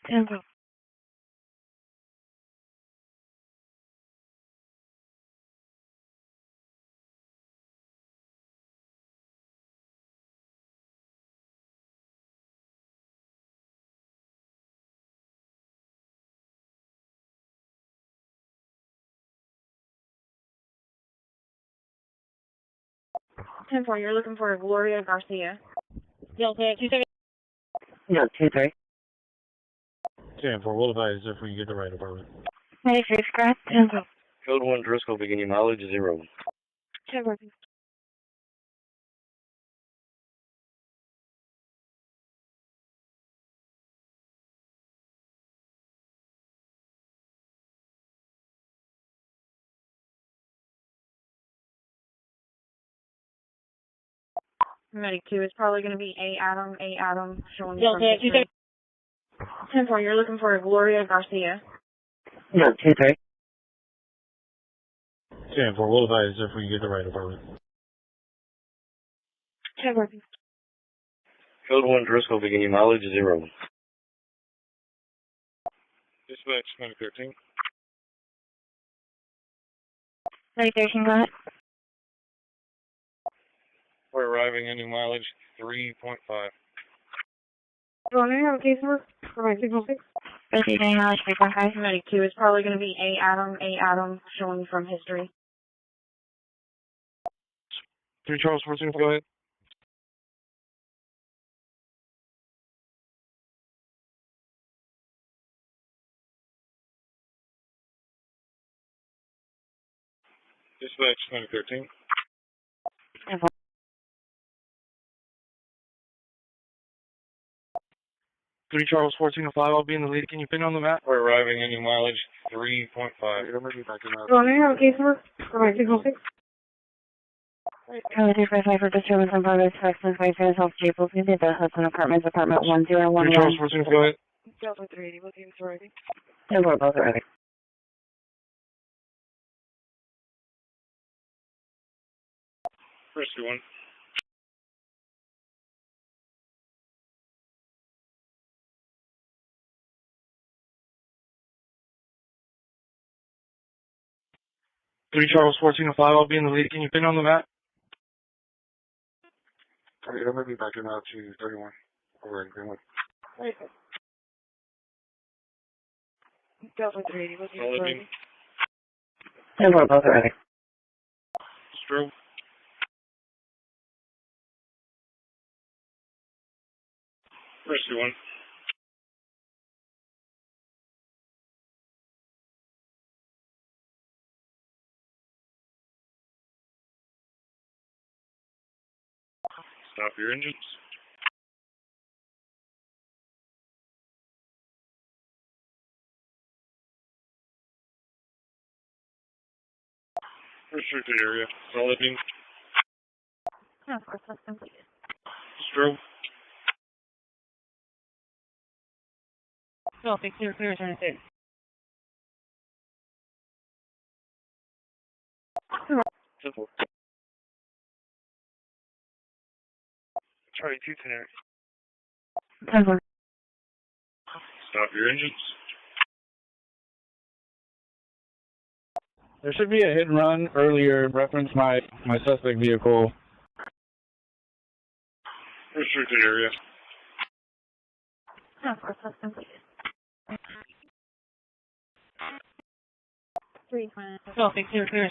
Ten 4. Ten 4, you're looking for Gloria Garcia. Yeah, okay, 2 Yeah, 2-3. 10-4, we'll advise if we get the right apartment. 96, correct? 10 4. Code 1 Driscoll, beginning mileage 0. 10 working. Medic 2 is probably going to be A Adam, showing from history. 10-4, you're looking for Gloria Garcia. Yeah, 2-3. 10-4, we'll advise if we can get the right apartment. 10 working. Code 1 Driscoll, beginning mileage 0. Dispatch 913. 913, go ahead. We're arriving ending mileage 3.5. Well, may I have a case number for my signal 6? Receiving mileage 3.5. Medic 2 is probably going to be A Adam, showing from history. 3 Charles 14, go ahead. Dispatch 913. 3 Charles 1405, I'll be in the lead. Can you pin on the map? We're arriving ending mileage 3.5. Well, may I have a case number for my signal 6? Code 355 for disturbance on progress, Texas, by Fair's Health Staples. We did the Hudson Apartments, apartment 1011. 3 Charles 14, go ahead. Delta 380, what team's arriving? No, we're both arriving. Christi 1. Three Charles 1405, I'll be in the lead. Can you pin on the map? Alright, I'm gonna be back in now to 31. Over in Greenwood. Right. Delta 380, what team's arriving? No, we're both arriving. Stroke. Christi 1. Stop your engines. Restricted area. Solid beam. Yeah, of course, that's completed. Stroke. No, fix your clear, turn it in. Simple. Charlie 2 tenor. Stop your engines. There should be a hit and run earlier, reference my suspect vehicle. Restricted area. Yeah, of course, that's completed. 3 5. No, fix your clear,